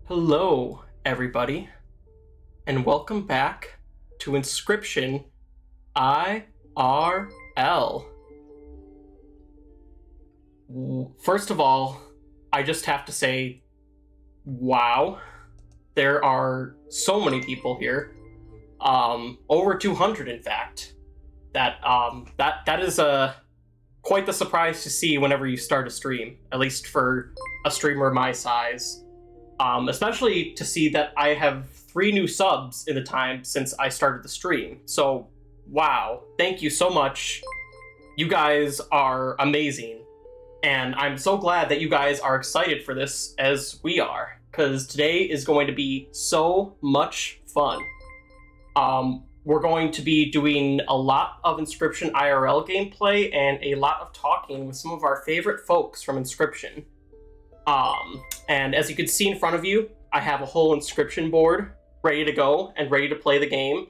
Hello, everybody, and welcome back to Inscription IRL. First of all, I just have to say, wow, there are so many people here, over 200 in fact, that is quite the surprise to see whenever you start a stream, at least for a streamer my size. Especially to see that I have 3 new subs in the time since I started the stream. So, wow, thank you so much. You guys are amazing. And I'm so glad that you guys are excited for this as we are, because today is going to be so much fun. We're going to be doing a lot of Inscription IRL gameplay and a lot of talking with some of our favorite folks from Inscription. And as you can see in front of you, I have a whole inscription board ready to go and ready to play the game.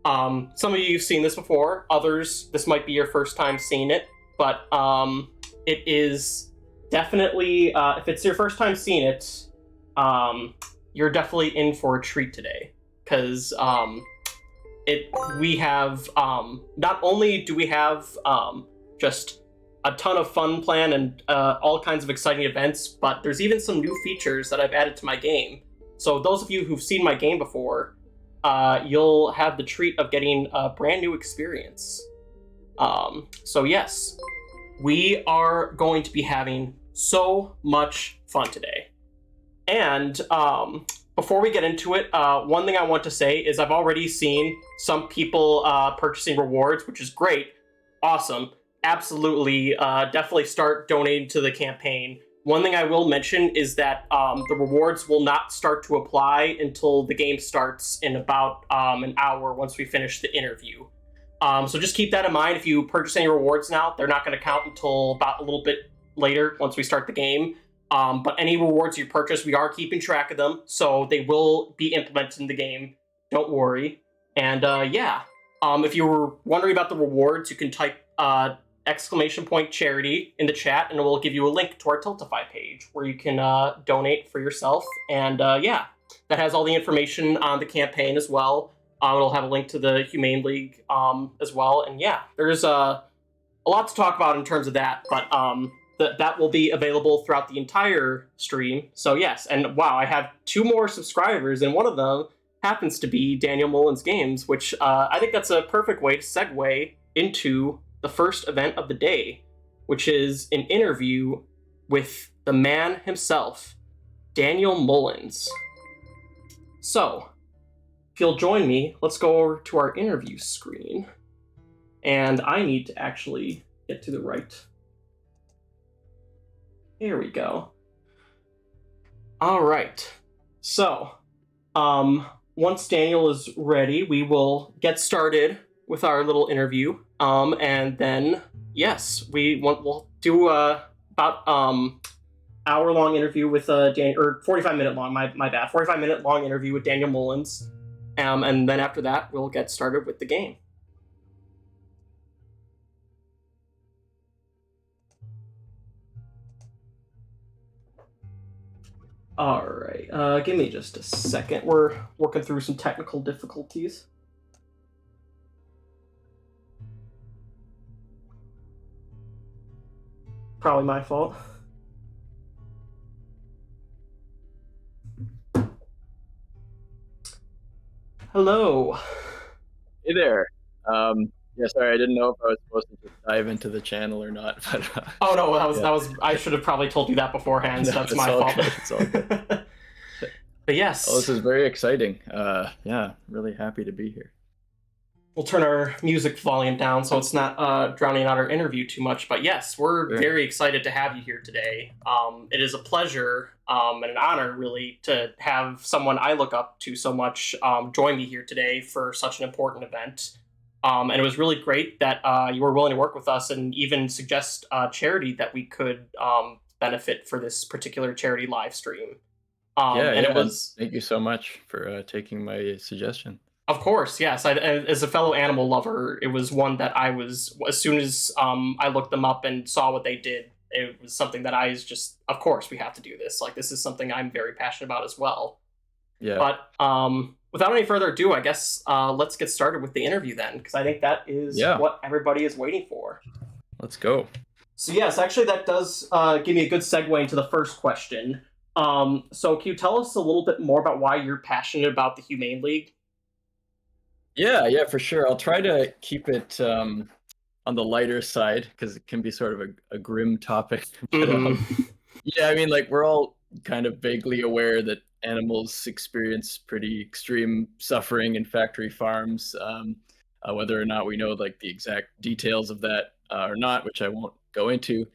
Some of you have seen this before, others, this might be your first time seeing it, but it is definitely, if it's your first time seeing it, you're definitely in for a treat today, because we have, not only do we have just a ton of fun planned and all kinds of exciting events, but there's even some new features that I've added to my game. So those of you who've seen my game before, you'll have the treat of getting a brand new experience. So yes, we are going to be having so much fun today. And before we get into it, one thing I want to say is I've already seen some people purchasing rewards, which is great, awesome. Absolutely, definitely start donating to the campaign. One thing I will mention is that the rewards will not start to apply until the game starts in about an hour once we finish the interview. So just keep that in mind. If you purchase any rewards now, they're not going to count until about a little bit later once we start the game. But any rewards you purchase, we are keeping track of them, so they will be implemented in the game. Don't worry. And yeah, if you were wondering about the rewards, you can type !charity in the chat, and it will give you a link to our Tiltify page where you can donate for yourself. And yeah, that has all the information on the campaign as well. It'll have a link to the Humane League as well. And yeah, there's a lot to talk about in terms of that, but that will be available throughout the entire stream. So yes, and wow, I have 2 more subscribers, and one of them happens to be Daniel Mullins Games, which I think that's a perfect way to segue into the first event of the day, which is an interview with the man himself, Daniel Mullins. So, if you'll join me, let's go over to our interview screen. And I need to actually get to the right. Here we go. All right. So, once Daniel is ready, we will get started with our little interview. And then, yes, we'll do about hour-long interview with Daniel, or 45-minute long, my bad, 45-minute long interview with Daniel Mullins. And then after that, we'll get started with the game. All right, give me just a second. We're working through some technical difficulties. Probably my fault. Hello. Hey there. Yeah, sorry, I didn't know if I was supposed to just dive into the channel or not, but Oh no, yeah. that was. I should have probably told you that beforehand. So No, that's it's my all fault. good. It's all good. But Oh, this yes, is very exciting. Yeah, really happy to be here. we'll turn our music volume down so it's not drowning out our interview too much. But yes, we're Sure. very excited to have you here today. It is a pleasure and an honor, really, to have someone I look up to so much join me here today for such an important event. And it was really great that you were willing to work with us and even suggest a charity that we could benefit for this particular charity live stream. Yeah, And it yeah. was, Thank you so much for taking my suggestion. of course, yes. As a fellow animal lover, it was one that I was, as soon as I looked them up and saw what they did, it was something that I was just, of course, we have to do this. Like, this is something I'm very passionate about as well. Yeah. But without any further ado, I guess let's get started with the interview then, because I think that is what everybody is waiting for. Let's go. So yes, actually, that does give me a good segue into the first question. So can you tell us a little bit more about why you're passionate about the Humane League? Yeah, for sure. I'll try to keep it on the lighter side because it can be sort of a grim topic. But, yeah, I mean, like, we're all kind of vaguely aware that animals experience pretty extreme suffering in factory farms. Whether or not we know like the exact details of that or not, which I won't go into.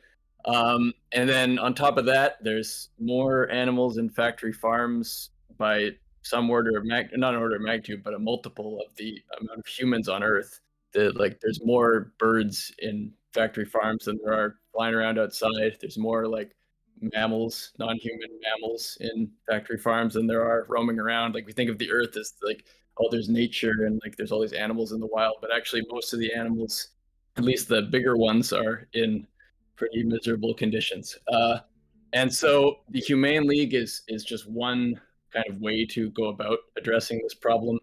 And then on top of that, there's more animals in factory farms by some order of not an order of magnitude, but a multiple of the amount of humans on Earth. Like, there's more birds in factory farms than there are flying around outside. There's more like mammals, non-human mammals in factory farms than there are roaming around. Like, we think of the Earth as like, oh, there's nature and like there's all these animals in the wild, but actually most of the animals, at least the bigger ones, are in pretty miserable conditions. And so the Humane League is just one kind of way to go about addressing this problem.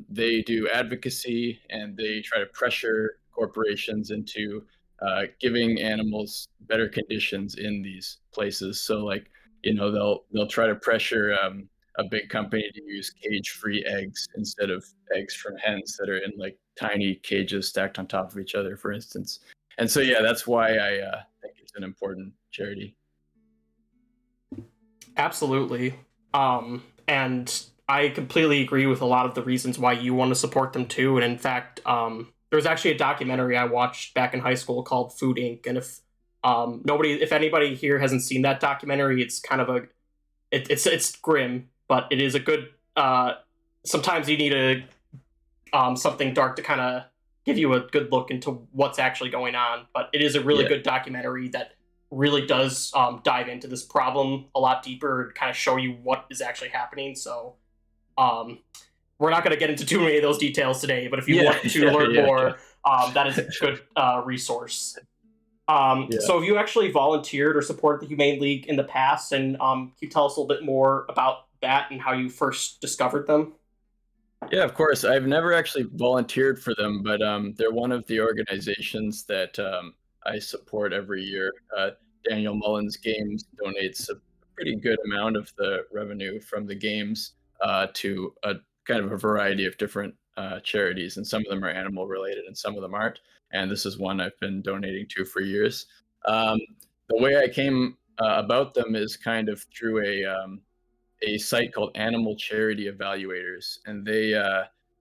They do advocacy and they try to pressure corporations into giving animals better conditions in these places. So, like, they'll try to pressure a big company to use cage-free eggs instead of eggs from hens that are in like tiny cages stacked on top of each other, for instance. And so, yeah, that's why I think it's an important charity. Absolutely. And I completely agree with a lot of the reasons why you want to support them too. And in fact, there was actually a documentary I watched back in high school called Food Inc. And if anybody here hasn't seen that documentary, it's kind of it's grim, but it is a good. Sometimes you need something dark to kind of give you a good look into what's actually going on. But it is a really good documentary that really does dive into this problem a lot deeper and kind of show you what is actually happening. So we're not going to get into too many of those details today, but if you want to learn more, that is a good resource. So have you actually volunteered or supported the Humane League in the past? And can you tell us a little bit more about that and how you first discovered them? Yeah, of course. I've never actually volunteered for them, but they're one of the organizations that I support every year. Daniel Mullins Games donates a pretty good amount of the revenue from the games to a kind of a variety of different charities, and some of them are animal related and some of them aren't. And this is one I've been donating to for years. The way I came about them is kind of through a site called Animal Charity Evaluators, and they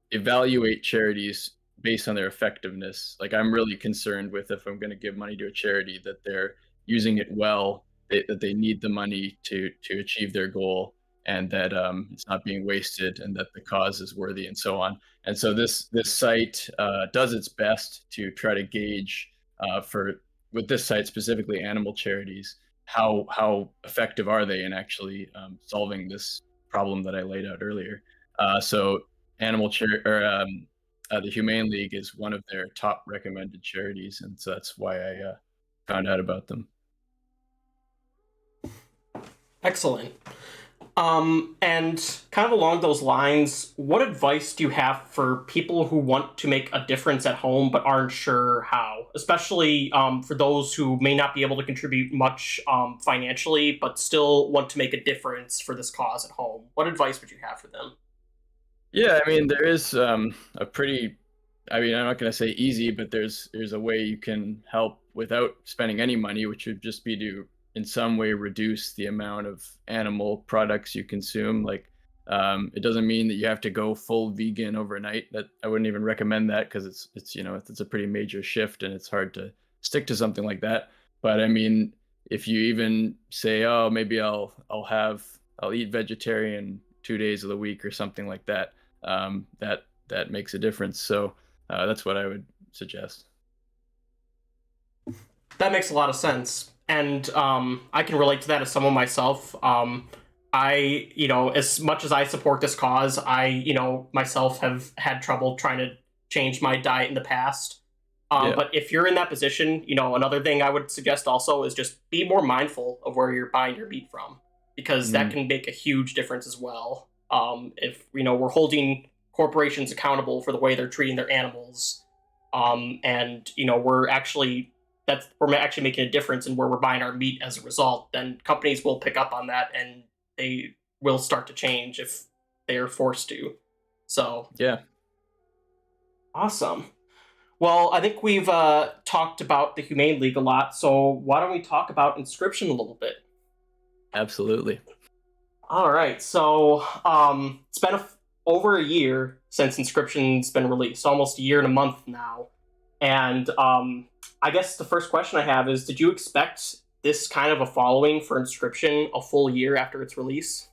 evaluate charities based on their effectiveness. Like, I'm really concerned with, if I'm going to give money to a charity, that they're using it well, that they need the money to achieve their goal, and that it's not being wasted, and that the cause is worthy, and so on. And so this site does its best to try to gauge with this site specifically, animal charities, how effective are they in actually solving this problem that I laid out earlier. So the Humane League is one of their top recommended charities, and so that's why I found out about them. Excellent. And kind of along those lines, what advice do you have for people who want to make a difference at home but aren't sure how? Especially for those who may not be able to contribute much financially but still want to make a difference for this cause at home. What advice would you have for them? Yeah, I mean, there is a pretty I mean, I'm not going to say easy, but there's a way you can help without spending any money, which would just be to in some way reduce the amount of animal products you consume. Like, it doesn't mean that you have to go full vegan overnight. That I wouldn't even recommend that, because it's it's a pretty major shift and it's hard to stick to something like that. But I mean, if you even say, oh, maybe I'll eat vegetarian 2 days of the week or something like that, that makes a difference. So that's what I would suggest. That makes a lot of sense, and I can relate to that as someone myself. As much as I support this cause, myself have had trouble trying to change my diet in the past. Yeah. But if you're in that position, another thing I would suggest also is just be more mindful of where you're buying your meat from, because that can make a huge difference as well. If we're holding corporations accountable for the way they're treating their animals, and we're actually making a difference in where we're buying our meat as a result, then companies will pick up on that and they will start to change if they are forced to. So yeah, awesome. Well, I think we've talked about the Humane League a lot, so why don't we talk about Inscription a little bit? absolutely. All right, so it's been over a year since Inscription's been released, almost a year and a month now. And I guess the first question I have is, did you expect this kind of a following for Inscription a full year after its release?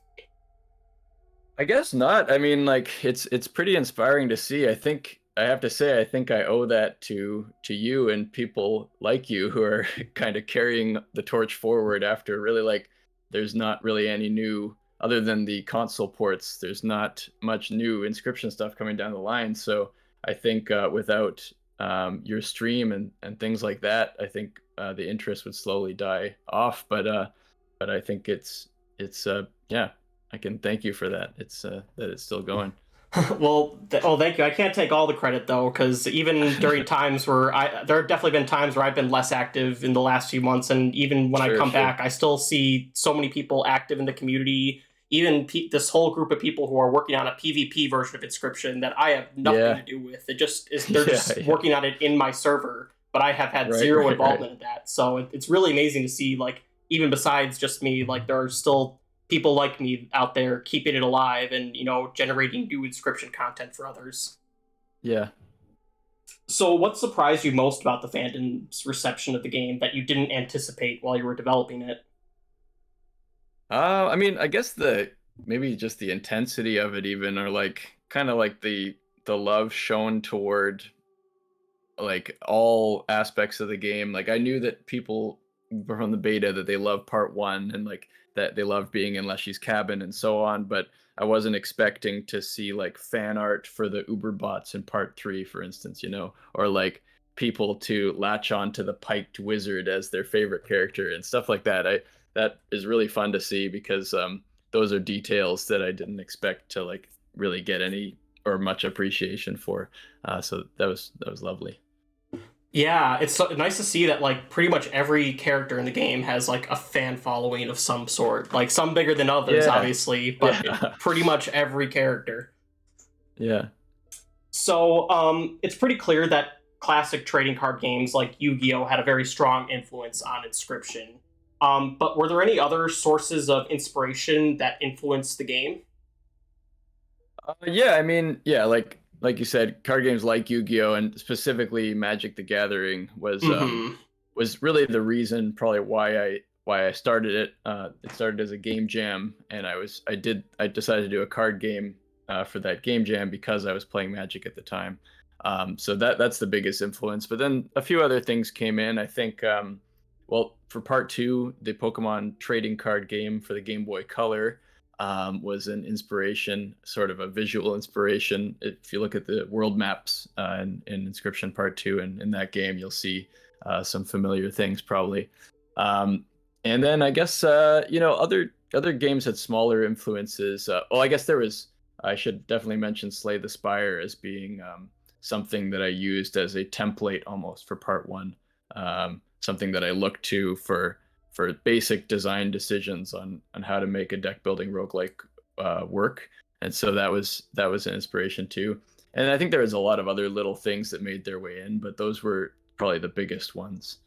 I guess not. I mean, like, it's pretty inspiring to see. I have to say, I think I owe that to you and people like you who are kind of carrying the torch forward after really, like, there's not really any new, other than the console ports, there's not much new Inscription stuff coming down the line. So I think without your stream and things like that, I think the interest would slowly die off. But I think yeah, I can thank you for that. It's that it's still going. Well, thank you. I can't take all the credit though, because even during times where there have definitely been times where I've been less active in the last few months, and even when I come back, I still see so many people active in the community. Even this whole group of people who are working on a PvP version of Inscription that I have nothing to do with. It just is they're just working on it in my server, but I have had zero involvement in that. So it's really amazing to see, like, even besides just me, like, there are still people like me out there keeping it alive and generating new Inscription content for others. Yeah. So what surprised you most about the fandom's reception of the game that you didn't anticipate while you were developing it? I mean, I guess maybe just the intensity of it, even, or like kind of like the love shown toward like all aspects of the game. Like, I knew that people from the beta that they love part one, and like that they love being in Leshy's cabin and so on, but I wasn't expecting to see like fan art for the Uber bots in part three, for instance, or like people to latch on to the piked wizard as their favorite character and stuff like that. That is really fun to see, because those are details that I didn't expect to like really get any or much appreciation for. So that was lovely. Yeah, it's so nice to see that, like, pretty much every character in the game has like a fan following of some sort. Like, some bigger than others, obviously, but pretty much every character. Yeah. So it's pretty clear that classic trading card games like Yu-Gi-Oh had a very strong influence on Inscription. But were there any other sources of inspiration that influenced the game? Yeah, I mean, yeah, like you said, card games like Yu-Gi-Oh and specifically Magic the Gathering was really the reason, probably why I started it. It started as a game jam, and I decided to do a card game for that game jam because I was playing Magic at the time. So that's the biggest influence. But then a few other things came in. I think, well, for part two, the Pokemon trading card game for the Game Boy Color was an inspiration, sort of a visual inspiration. If you look at the world maps in Inscription Part 2 and in that game, you'll see some familiar things probably. And then I guess, other games had smaller influences. I guess I should definitely mention Slay the Spire as being something that I used as a template almost for Part 1. Something that I looked to for basic design decisions on how to make a deck building roguelike work. And so that was an inspiration too. And I think there was a lot of other little things that made their way in, but those were probably the biggest ones.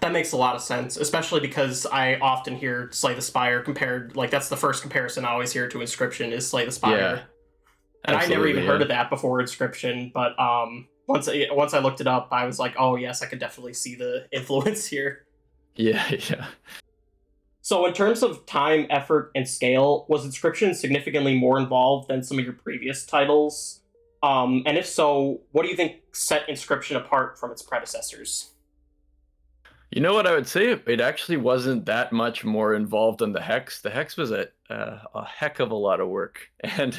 That makes a lot of sense, especially because I often hear Slay the Spire compared, like that's the first comparison I always hear to Inscription is Slay the Spire. Yeah, and I never even absolutely, heard of that before Inscription, but once I looked it up, I was like, oh yes, I could definitely see the influence here. Yeah, yeah. So in terms of time, effort, and scale, was Inscription significantly more involved than some of your previous titles? And if so, what do you think set Inscription apart from its predecessors? You know what I would say? It actually wasn't that much more involved than the Hex. The Hex was a heck of a lot of work, and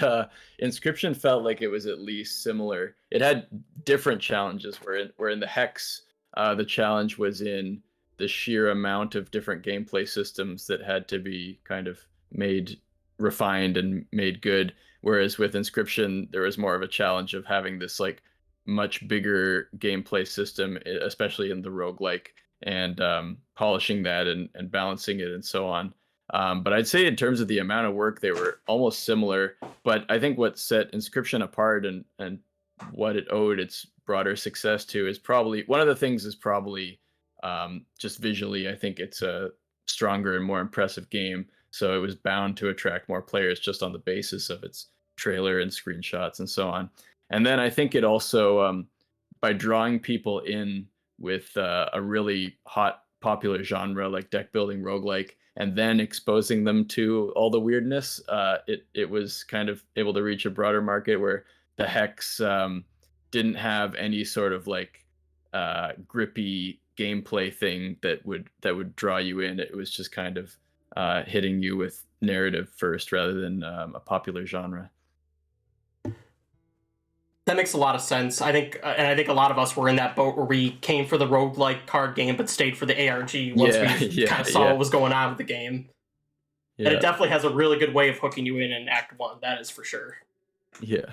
Inscription felt like it was at least similar. It had different challenges. Where in the Hex, the challenge was in the sheer amount of different gameplay systems that had to be kind of made refined and made good. Whereas with Inscription, there was more of a challenge of having this like much bigger gameplay system, especially in the roguelike, and polishing that and balancing it and so on. But I'd say in terms of the amount of work, they were almost similar. But I think what set Inscription apart and what it owed its broader success to is probably one of the things is probably just visually. I think it's a stronger and more impressive game. So it was bound to attract more players just on the basis of its trailer and screenshots and so on. And then I think it also, by drawing people in with a really hot popular genre like deck building roguelike, and then exposing them to all the weirdness, it was kind of able to reach a broader market where the Hex didn't have any sort of like grippy gameplay thing that would draw you in. It was just kind of hitting you with narrative first rather than a popular genre. That makes a lot of sense. I think a lot of us were in that boat where we came for the roguelike card game, but stayed for the ARG once we kind of saw what was going on with the game. Yeah. And it definitely has a really good way of hooking you in Act 1, that is for sure. Yeah.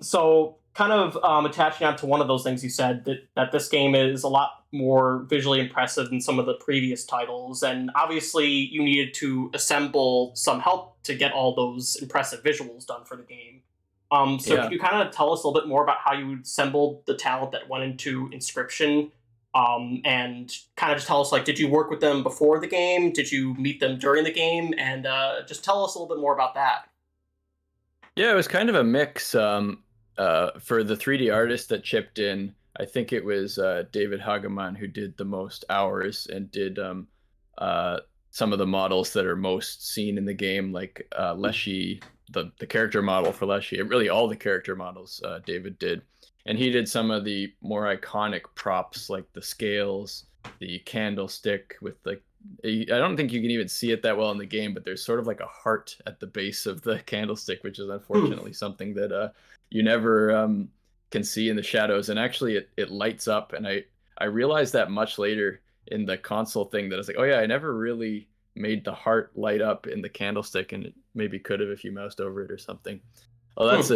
So kind of attaching on to one of those things you said, that this game is a lot more visually impressive than some of the previous titles, and obviously you needed to assemble some help to get all those impressive visuals done for the game. Can you kind of tell us a little bit more about how you assembled the talent that went into Inscription? And kind of just tell us, like, did you work with them before the game? Did you meet them during the game? And just tell us a little bit more about that. Yeah, it was kind of a mix. For the 3D artist that chipped in, I think it was David Hagemann who did the most hours and did some of the models that are most seen in the game, like Leshy, the character model for Leshy. Really, all the character models David did. And he did some of the more iconic props, like the scales, the candlestick with like, I don't think you can even see it that well in the game, but there's sort of like a heart at the base of the candlestick, which is unfortunately something that you never can see in the shadows. And actually it lights up. And I realized that much later in the console thing, that I was like, oh yeah, I never really made the heart light up in the candlestick, and it maybe could have if you moused over it or something. Oh, that's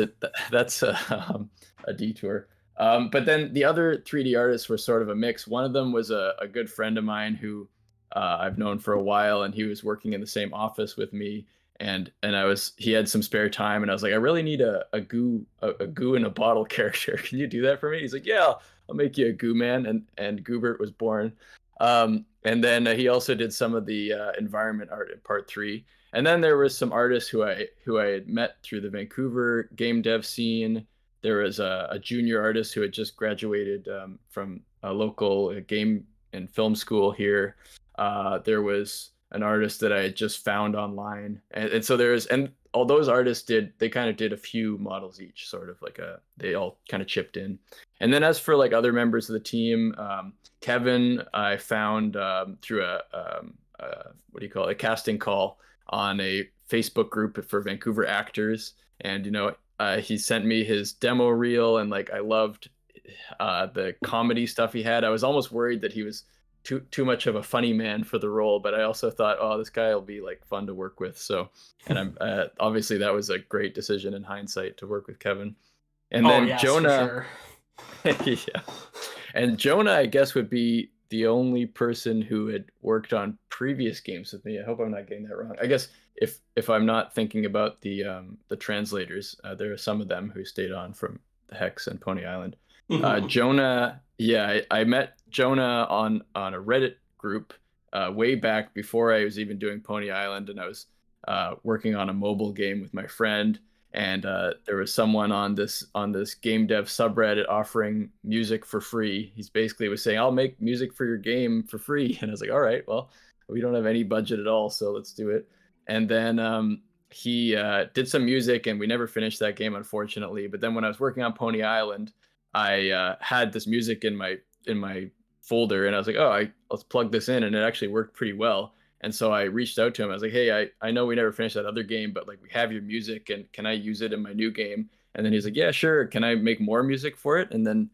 that's a detour. But then the other 3D artists were sort of a mix. One of them was a good friend of mine who I've known for a while, and he was working in the same office with me. And he had some spare time, and I was like, I really need a goo in a bottle character. Can you do that for me? He's like, yeah, I'll make you a goo man. And Goobert was born. And then he also did some of the environment art in part 3. And then there was some artists who I had met through the Vancouver game dev scene. There was a junior artist who had just graduated from a local game and film school here. There was an artist that I had just found online, and so and all those artists they kind of did a few models each, sort of like they all kind of chipped in. And then as for like other members of the team, Kevin I found through what do you call it, a casting call on a Facebook group for Vancouver actors, and he sent me his demo reel, and like I loved the comedy stuff he had. I was almost worried that he was too much of a funny man for the role, but I also thought, oh, this guy will be like fun to work with. So, and I'm obviously that was a great decision in hindsight to work with Kevin. And then yes, Jonah, yeah, and Jonah, I guess, would be the only person who had worked on previous games with me. I hope I'm not getting that wrong. I guess if I'm not thinking about the translators, there are some of them who stayed on from the Hex and Pony Island. Jonah, yeah, I met Jonah on a Reddit group way back before I was even doing Pony Island, and I was working on a mobile game with my friend, and there was someone on this game dev subreddit offering music for free. He's basically was saying, "I'll make music for your game for free," and I was like, "All right, well, we don't have any budget at all, so let's do it." And then he did some music, and we never finished that game, unfortunately. But then when I was working on Pony Island, I had this music in my folder, and I was like, "Oh, let's plug this in," and it actually worked pretty well. And so I reached out to him. I was like, "Hey, I know we never finished that other game, but like we have your music, and can I use it in my new game?" And then he's like, "Yeah, sure. Can I make more music for it?" And then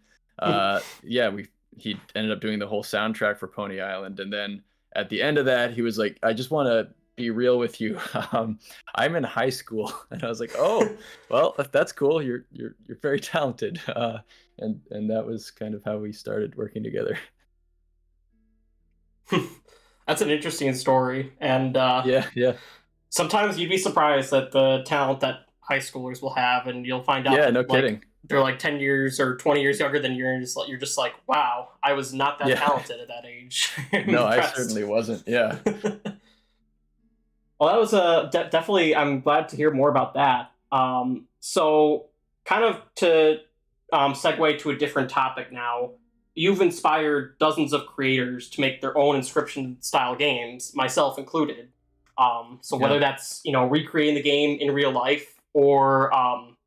yeah, he ended up doing the whole soundtrack for Pony Island. And then at the end of that, he was like, "I just want to be real with you. I'm in high school." And I was like, "Oh, well, if that's cool. You're very talented." And that was kind of how we started working together. That's an interesting story, and Yeah. sometimes you'd be surprised at the talent that high schoolers will have, and you'll find out Yeah, that no like kidding. they're like 10 years or 20 years younger than you, and you're just like, wow, I was not that Yeah. talented at that age. No, I certainly wasn't. Yeah. Well, that was definitely. I'm glad to hear more about that. So, kind of to segue to a different topic now. You've inspired dozens of creators to make their own Inscription style games, myself included. So whether Yeah. that's recreating the game in real life, or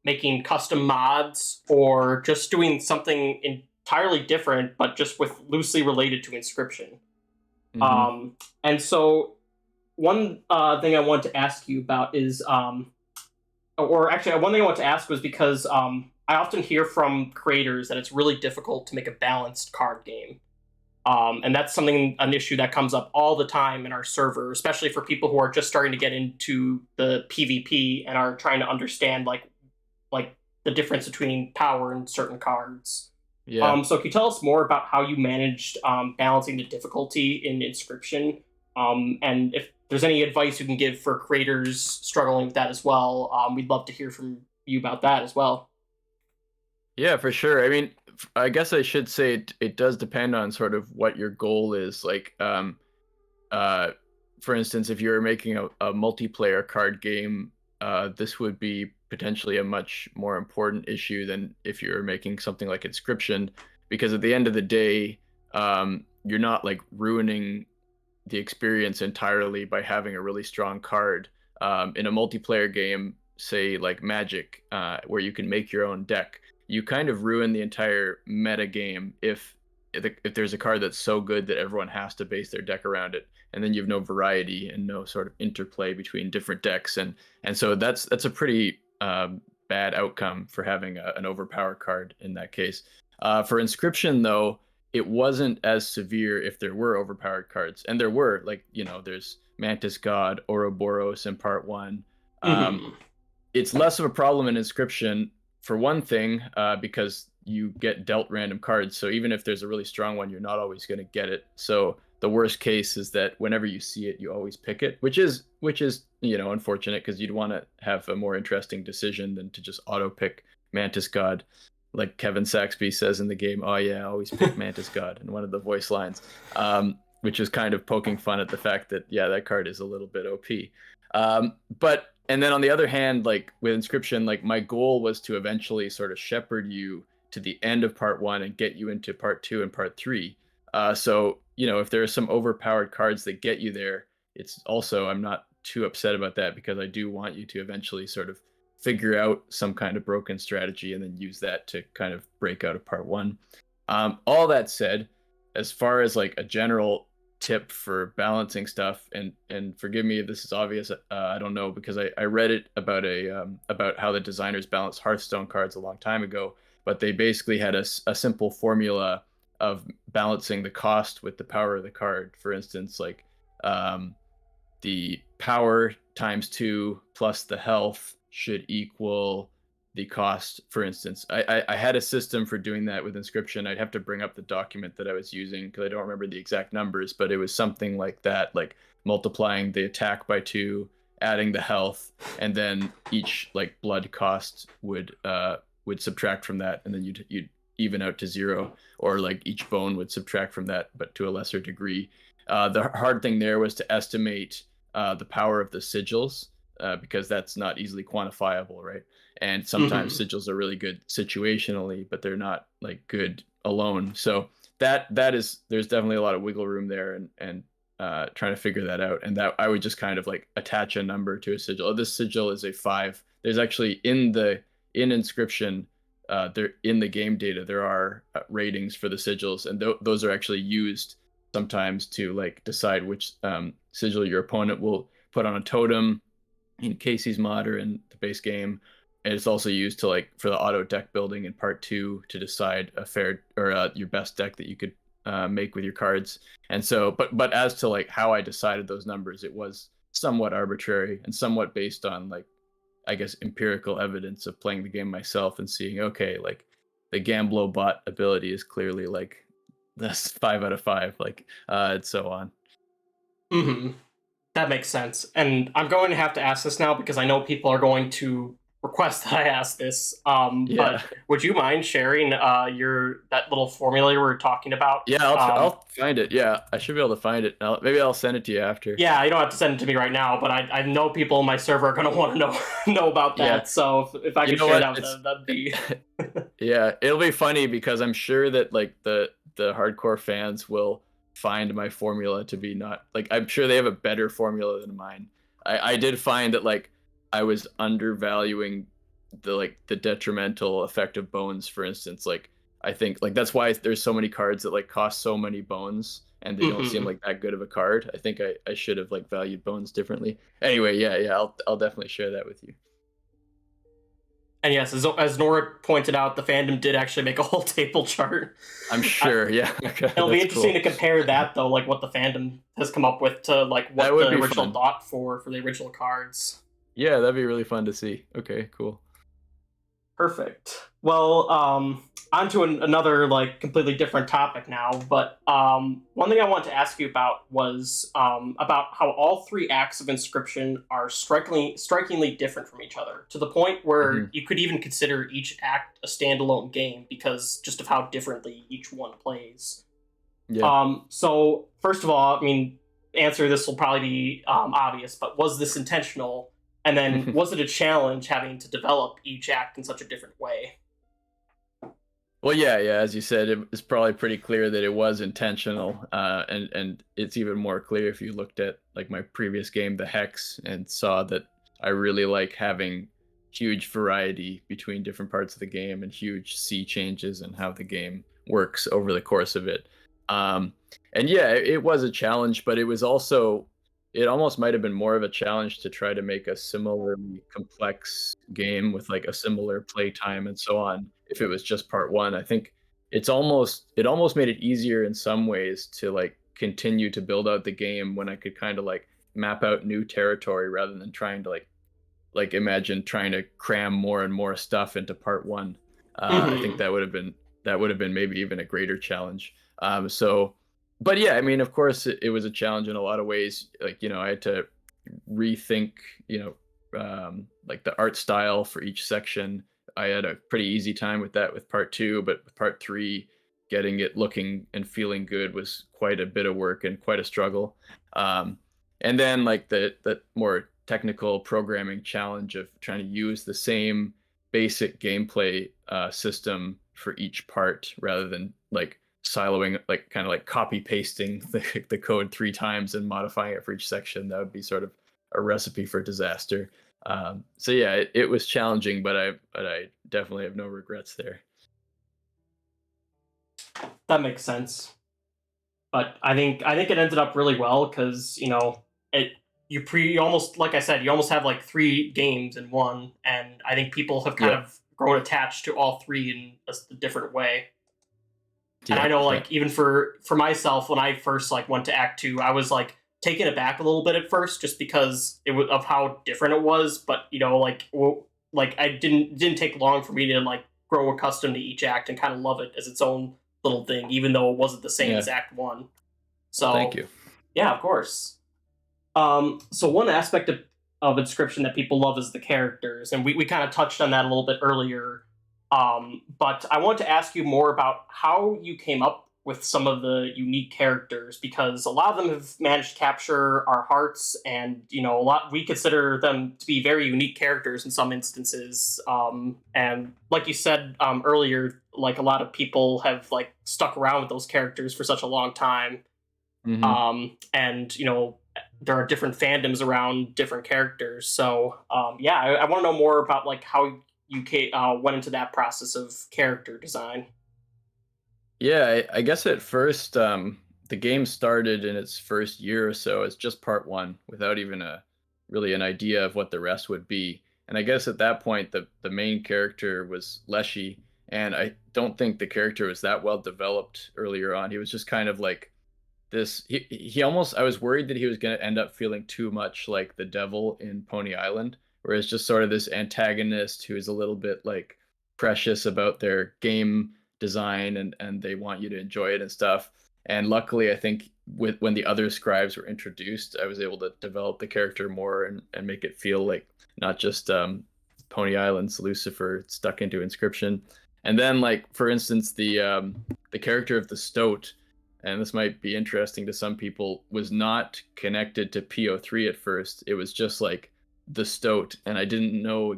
making custom mods, or just doing something entirely different, but just with loosely related to Inscription. Hmm. And so one thing I want to ask you about is, or actually, one thing I want to ask was because I often hear from creators that it's really difficult to make a balanced card game. And that's an issue that comes up all the time in our server, especially for people who are just starting to get into the PvP and are trying to understand like the difference between power and certain cards. Yeah. So can you tell us more about how you managed balancing the difficulty in Inscription? And if there's any advice you can give for creators struggling with that as well, we'd love to hear from you about that as well. Yeah, for sure. I mean, I guess I should say it does depend on sort of what your goal is. Like, uh, for instance, if you're making a multiplayer card game, this would be potentially a much more important issue than if you're making something like Inscription, because at the end of the day, you're not like ruining the experience entirely by having a really strong card. In a multiplayer game, say like Magic, where you can make your own deck, you kind of ruin the entire meta game if there's a card that's so good that everyone has to base their deck around it, and then you have no variety and no sort of interplay between different decks, and so that's a pretty bad outcome for having an overpowered card in that case. For Inscription, though, it wasn't as severe if there were overpowered cards, and there were, like, there's Mantis God, Ouroboros in part one. Hmm. It's less of a problem in Inscription, for one thing, because you get dealt random cards. So even if there's a really strong one, you're not always going to get it. So the worst case is that whenever you see it, you always pick it, which is unfortunate, because you'd want to have a more interesting decision than to just auto pick Mantis God, like Kevin Saxby says in the game. "Oh yeah, always pick Mantis God," in one of the voice lines, which is kind of poking fun at the fact that, yeah, that card is a little bit OP. But and then on the other hand, like with Inscription, like my goal was to eventually sort of shepherd you to the end of part one and get you into part two and part three. So if there are some overpowered cards that get you there, it's also, I'm not too upset about that, because I do want you to eventually sort of figure out some kind of broken strategy and then use that to kind of break out of part one. All that said, as far as like a general tip for balancing stuff, and forgive me if this is obvious, I don't know, because I read it about how the designers balanced Hearthstone cards a long time ago, but they basically had a simple formula of balancing the cost with the power of the card. For instance, like, the power times 2 plus the health should equal the cost. For instance, I had a system for doing that with Inscription. I'd have to bring up the document that I was using because I don't remember the exact numbers, but it was something like that, like multiplying the attack by 2, adding the health, and then each like blood cost would subtract from that, and then you'd even out to 0, or like each bone would subtract from that, but to a lesser degree. The hard thing there was to estimate the power of the sigils, because that's not easily quantifiable, right? And sometimes sigils are really good situationally, but they're not like good alone. So that is, there's definitely a lot of wiggle room there, and trying to figure that out. And that I would just kind of like attach a number to a sigil. Oh, this sigil is a 5. There's actually in Inscription, there in the game data, there are ratings for the sigils, and those are actually used sometimes to like decide which sigil your opponent will put on a totem in Casey's mod or in the base game. And it's also used to like for the auto deck building in part 2 to decide a fair or your best deck that you could make with your cards. And so, but as to like how I decided those numbers, it was somewhat arbitrary and somewhat based on like, I guess, empirical evidence of playing the game myself and seeing, okay, like the Gamblo bot ability is clearly like this 5 out of 5, like and so on. That makes sense. And I'm going to have to ask this now because I know people are going to request that I ask this. But would you mind sharing that little formula you were talking about? Yeah, I'll find it. Yeah, I should be able to find it. Maybe I'll send it to you after. Yeah, you don't have to send it to me right now, but I know people on my server are going to want to know about that. Yeah. So if I could share that with them, that'd be... Yeah, it'll be funny because I'm sure that like the hardcore fans will find my formula to be not like, I'm sure they have a better formula than mine. I did find that like I was undervaluing the detrimental effect of bones, for instance. Like I think like that's why there's so many cards that like cost so many bones and they don't seem like that good of a card. I think I should have like valued bones differently. Anyway, yeah, I'll definitely share that with you. And yes, as Nora pointed out, the fandom did actually make a whole table chart. I'm sure, yeah. It'll be interesting to compare that, though, like what the fandom has come up with to like what the original thought for the original cards. Yeah, that'd be really fun to see. Okay, cool. Perfect. Well, on to another like completely different topic now, but one thing I wanted to ask you about was about how all 3 acts of Inscription are strikingly different from each other, to the point where you could even consider each act a standalone game because just of how differently each one plays. Yeah. So first of all, I mean, answer this will probably be obvious, but was this intentional? And then was it a challenge having to develop each act in such a different way? Well, yeah, as you said, it was probably pretty clear that it was intentional, and it's even more clear if you looked at like my previous game, the Hex, and saw that I really like having huge variety between different parts of the game and huge sea changes and how the game works over the course of it. And yeah, it was a challenge, but it was also, it almost might have been more of a challenge to try to make a similarly complex game with like a similar play time and so on. If it was just part 1, I think it almost made it easier in some ways to like continue to build out the game when I could kind of like map out new territory rather than trying to like imagine trying to cram more and more stuff into part 1. I think that would have been maybe even a greater challenge. But yeah, I mean, of course, it was a challenge in a lot of ways. Like, you know, I had to rethink, you know, like the art style for each section. I had a pretty easy time with that with part 2, but with part 3, getting it looking and feeling good was quite a bit of work and quite a struggle. And then like the more technical programming challenge of trying to use the same basic gameplay system for each part rather than like siloing, like kind of like copy pasting the code 3 times and modifying it for each section. That would be sort of a recipe for disaster. So yeah, it was challenging, but I definitely have no regrets there. That makes sense. But I think it ended up really well because, you know, you almost, like I said, you almost have like 3 games in one, and I think people have kind of grown attached to all 3 in a different way. And I know, like, even for myself, when I first like went to Act 2, I was like taken aback a little bit at first, just because of how different it was. But you know, like like I didn't take long for me to like grow accustomed to each act and kind of love it as its own little thing, even though it wasn't the same Yeah. as Act 1. Well, So thank you. yeah, of course. So one aspect of Inscription that people love is the characters, and we kind of touched on that a little bit earlier. But I want to ask you more about how you came up with some of the unique characters, because a lot of them have managed to capture our hearts, and a lot we consider them to be very unique characters in some instances. And like you said earlier, like a lot of people have like stuck around with those characters for such a long time. And there are different fandoms around different characters. So yeah, I want to know more about like how you went into that process of character design. Yeah, I guess at first, the game started in its first year or so as just part one, without even really an idea of what the rest would be. And I guess at that point, the main character was Leshy, and I don't think the character was that well developed earlier on. He was just kind of like this. He almost, I was worried that he was going to end up feeling too much like the devil in Pony Island, where it's just sort of this antagonist who is a little bit like precious about their game design, and they want you to enjoy it and stuff. And luckily, I think when the other scribes were introduced, I was able to develop the character more and make it feel like not just Pony Island's Lucifer stuck into Inscription. And then, like for instance, the character of the Stoat, and this might be interesting to some people, was not connected to PO3 at first. It was just like the Stoat, and I didn't know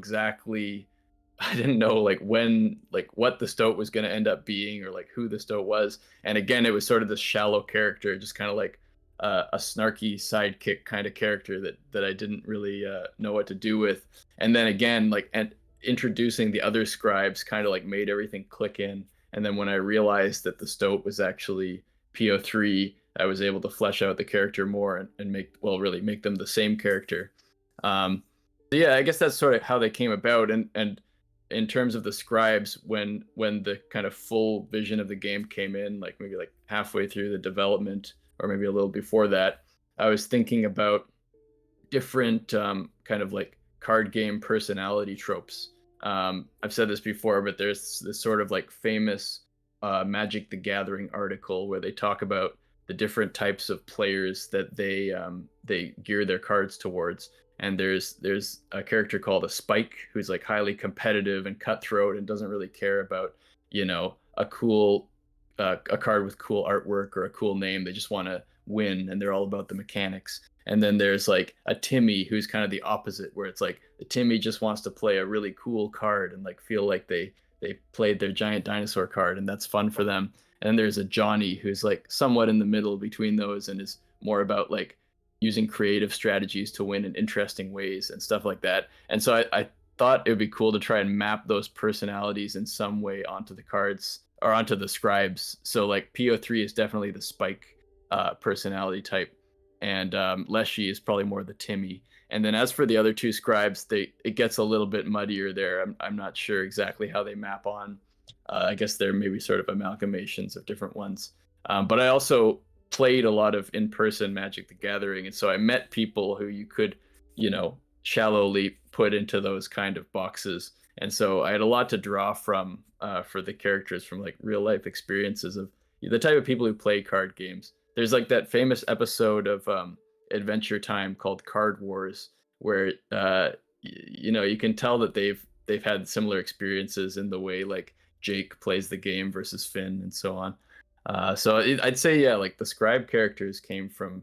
like when, like what the Stoat was going to end up being, or like who the Stoat was. And again, it was sort of this shallow character, just kind of like a snarky sidekick kind of character that I didn't really know what to do with. And then again, like, and introducing the other scribes kind of like made everything click in. And then when I realized that the Stoat was actually PO3, I was able to flesh out the character more and really make them the same character. So yeah, I guess that's sort of how they came about. And in terms of the scribes, when the kind of full vision of the game came in, like maybe like halfway through the development, or maybe a little before that, I was thinking about different kind of like card game personality tropes. I've said this before, but there's this sort of like famous Magic the Gathering article where they talk about the different types of players that they gear their cards towards. And there's a character called a Spike, who's like highly competitive and cutthroat and doesn't really care about a cool a card with cool artwork or a cool name. They just want to win, and they're all about the mechanics. And then there's like a Timmy, who's kind of the opposite, where it's like the Timmy just wants to play a really cool card and like feel like they played their giant dinosaur card, and that's fun for them. And there's a Johnny, who's like somewhat in the middle between those and is more about like using creative strategies to win in interesting ways and stuff like that. And so I thought it would be cool to try and map those personalities in some way onto the cards or onto the scribes. So like PO3 is definitely the Spike personality type, and Leshy is probably more the Timmy. And then as for the other two scribes, it gets a little bit muddier there. I'm not sure exactly how they map on. I guess they're maybe sort of amalgamations of different ones. But I also played a lot of in-person Magic the Gathering, and so I met people who you could, shallowly put into those kind of boxes. And so I had a lot to draw from for the characters from like real life experiences of the type of people who play card games. There's like that famous episode of Adventure Time called Card Wars, where you can tell that they've had similar experiences in the way like Jake plays the game versus Finn and so on. So I'd say, yeah, like the scribe characters came from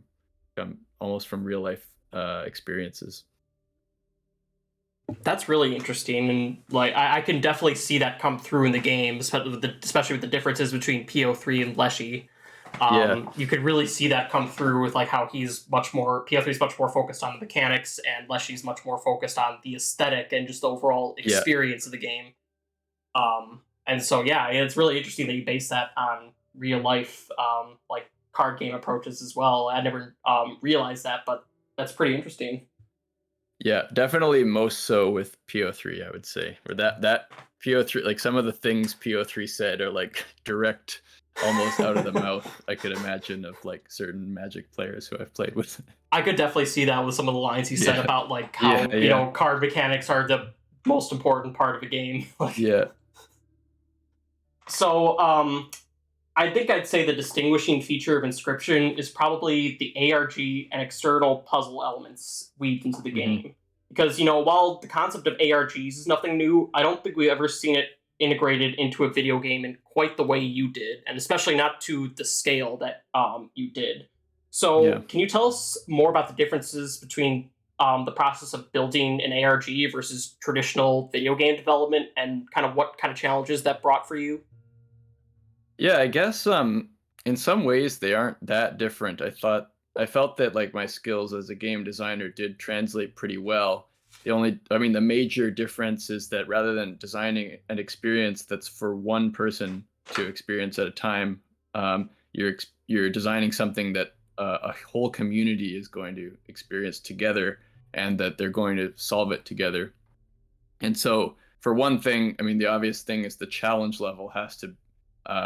almost from real life experiences. That's really interesting, and like I can definitely see that come through in the game, especially with the differences between PO3 and Leshy. You could really see that come through with like how PO3 is much more focused on the mechanics, and Leshy's much more focused on the aesthetic and just the overall experience of the game. And so yeah, it's really interesting that you base that on real life like card game approaches as well. I never realized that, but that's pretty interesting. Yeah, definitely most so with PO3, I would say. Or that PO3, like some of the things PO3 said are like direct, almost out of the mouth, I could imagine, of like certain Magic players who I've played with. I could definitely see that with some of the lines he said about like how card mechanics are the most important part of a game. Yeah. So, I think I'd say the distinguishing feature of Inscription is probably the ARG and external puzzle elements weaved into the game. Because, while the concept of ARGs is nothing new, I don't think we've ever seen it integrated into a video game in quite the way you did, and especially not to the scale that you did. So, Can you tell us more about the differences between the process of building an ARG versus traditional video game development, and kind of what kind of challenges that brought for you? Yeah, I guess in some ways they aren't that different. I felt that like my skills as a game designer did translate pretty well. The major difference is that rather than designing an experience that's for one person to experience at a time, you're designing something that a whole community is going to experience together, and that they're going to solve it together. And so, for one thing, the obvious thing is the challenge level has to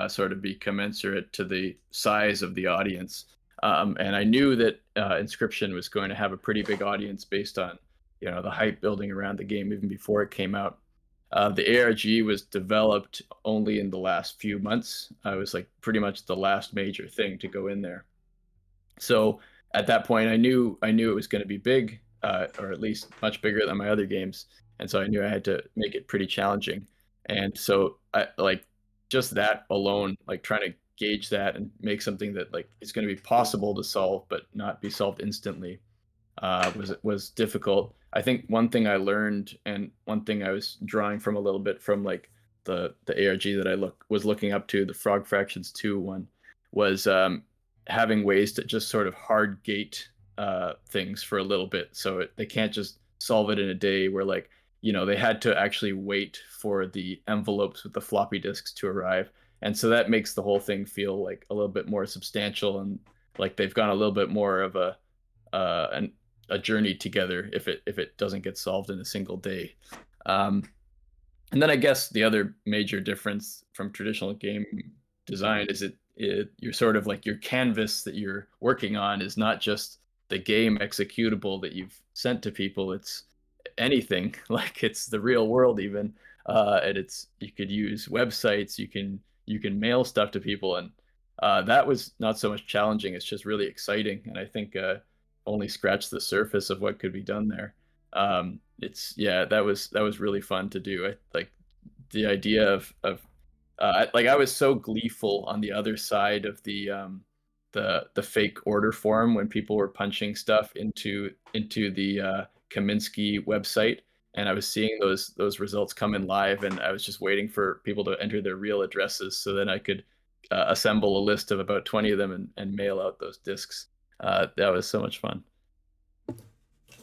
sort of be commensurate to the size of the audience. And I knew that Inscription was going to have a pretty big audience based on, the hype building around the game even before it came out. The ARG was developed only in the last few months. It was like pretty much the last major thing to go in there. So at that point, I knew it was going to be big, or at least much bigger than my other games, and so I knew I had to make it pretty challenging. And so I like just that alone, like trying to gauge that and make something that like is going to be possible to solve but not be solved instantly, was difficult. I think one thing I learned, and one thing I was drawing from a little bit from like the ARG that I was looking up to, the Frog Fractions 2 one, was having ways to just sort of hard gate things for a little bit, so they can't just solve it in a day. Where like, they had to actually wait for the envelopes with the floppy disks to arrive, and so that makes the whole thing feel like a little bit more substantial, and like they've gone a little bit more of a journey together if it doesn't get solved in a single day. And then I guess the other major difference from traditional game design is you're sort of like, your canvas that you're working on is not just the game executable that you've sent to people. It's anything, like it's the real world even, and you could use websites, you can mail stuff to people, and that was not so much challenging. It's just really exciting, and I think only scratched the surface of what could be done there. That was really fun to do. Like the idea of like I was so gleeful on the other side of the fake order form when people were punching stuff into the Kaminsky website, and I was seeing those results come in live, and I was just waiting for people to enter their real addresses so then I could assemble a list of about 20 of them and mail out those discs. That was so much fun.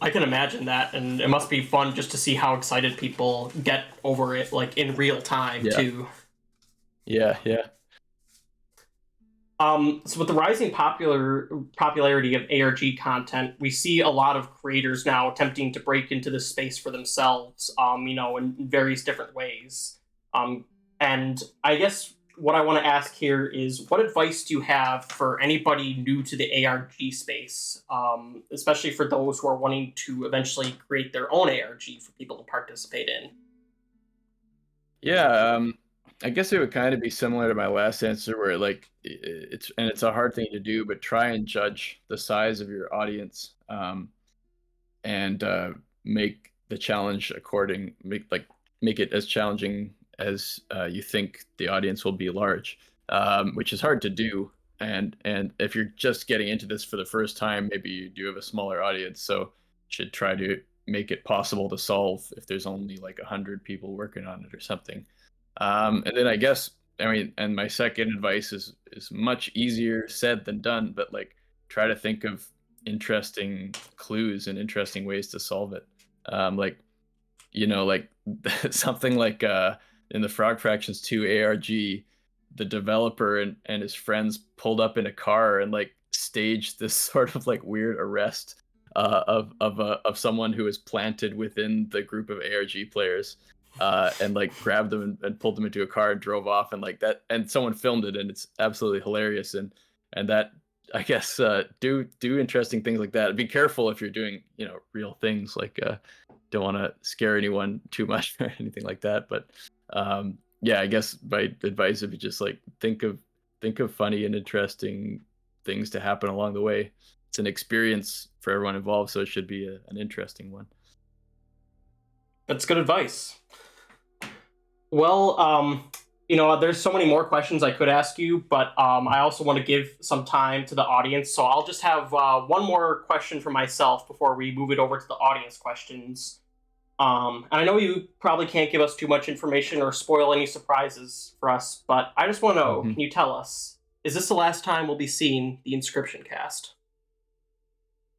I can imagine that, and it must be fun just to see how excited people get over it, like in real time too. Yeah. So with the rising popularity of ARG content, we see a lot of creators now attempting to break into this space for themselves, in various different ways. And I guess what I want to ask here is, what advice do you have for anybody new to the ARG space, especially for those who are wanting to eventually create their own ARG for people to participate in? Yeah, I guess it would kind of be similar to my last answer, where like it's a hard thing to do, but try and judge the size of your audience, and make the challenge make it as challenging as you think the audience will be large, which is hard to do. And if you're just getting into this for the first time, maybe you do have a smaller audience, so you should try to make it possible to solve if there's only like 100 people working on it or something. And then I guess, and my second advice is much easier said than done, but like try to think of interesting clues and interesting ways to solve it. Like something like in the Frog Fractions 2 ARG, the developer and his friends pulled up in a car and like staged this sort of like weird arrest of someone who was planted within the group of ARG players, and like grabbed them and pulled them into a car and drove off, and like that, and someone filmed it, and it's absolutely hilarious. And that, I guess, do interesting things like that. Be careful if you're doing real things, like don't want to scare anyone too much or anything like that. But yeah, I guess my advice would be just like think of funny and interesting things to happen along the way. It's an experience for everyone involved, so it should be an interesting one. That's good advice. Well, there's so many more questions I could ask you, but I also want to give some time to the audience, so I'll just have one more question for myself before we move it over to the audience questions. And I know you probably can't give us too much information or spoil any surprises for us, but I just want to know, can you tell us, is this the last time we'll be seeing the Inscription cast?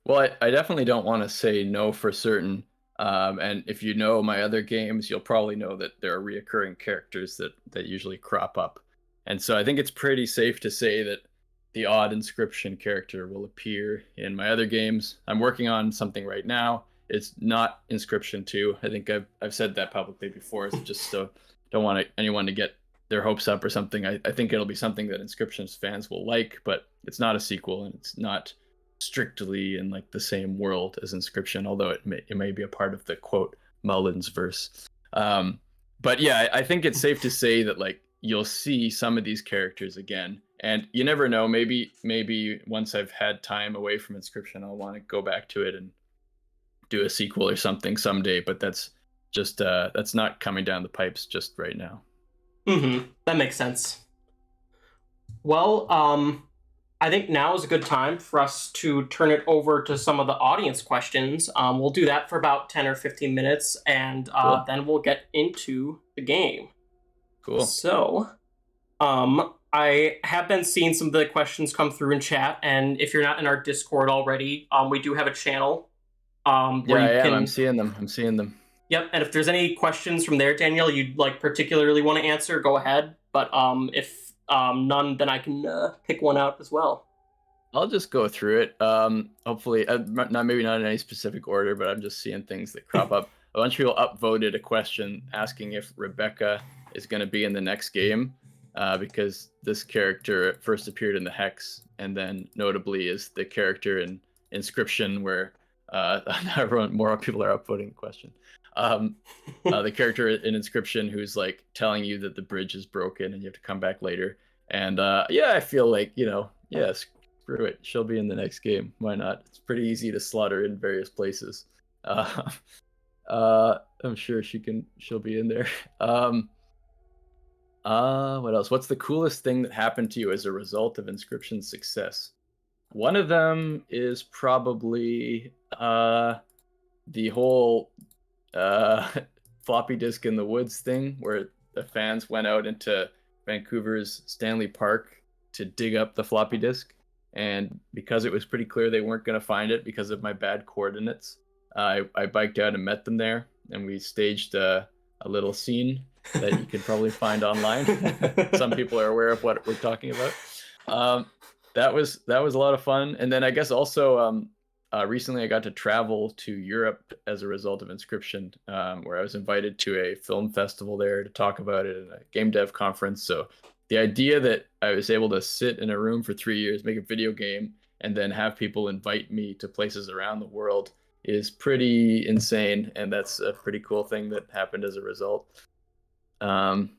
Well, I definitely don't want to say no for certain. And if you know my other games, you'll probably know that there are reoccurring characters that usually crop up. And so I think it's pretty safe to say that the odd Inscription character will appear in my other games. I'm working on something right now. It's not Inscription 2. I think I've said that publicly before. So just don't want anyone to get their hopes up or something. I think it'll be something that Inscription's fans will like, but it's not a sequel, and it's not strictly in like the same world as Inscription, although it may be a part of the quote Mullins verse. But yeah, I think it's safe to say that like you'll see some of these characters again, and you never know. Maybe once I've had time away from Inscription, I'll want to go back to it and do a sequel or something someday. But that's just that's not coming down the pipes just right now. That makes sense. Well, I think now is a good time for us to turn it over to some of the audience questions. We'll do that for about 10 or 15 minutes, and Cool. then we'll get into the game. Cool. So, I have been seeing some of the questions come through in chat, and if you're not in our Discord already, we do have a channel. I'm seeing them. Yep, and if there's any questions from there, Danielle, you'd like particularly want to answer, go ahead. But if none, then I can pick one out as well. I'll just go through it. Hopefully, maybe not in any specific order, but I'm just seeing things that crop up. A bunch of people upvoted a question asking if Rebecca is going to be in the next game, because this character first appeared in the Hex, and then notably is the character in Inscription, where more people are upvoting the question. The character in Inscription who's like telling you that the bridge is broken and you have to come back later. And I feel like, screw it. She'll be in the next game. Why not? It's pretty easy to slot her in various places. I'm sure she'll be in there. What else? What's the coolest thing that happened to you as a result of Inscription's success? One of them is probably the whole floppy disk in the woods thing, where the fans went out into Vancouver's Stanley Park to dig up the floppy disk, and because it was pretty clear they weren't going to find it because of my bad coordinates, I biked out and met them there, and we staged a little scene that you could probably find online. Some people are aware of what we're talking about. That was a lot of fun. And then I guess also recently I got to travel to Europe as a result of Inscription, where I was invited to a film festival there to talk about it at a game dev conference. So the idea that I was able to sit in a room for 3 years, make a video game, and then have people invite me to places around the world is pretty insane. And that's a pretty cool thing that happened as a result. Vladde,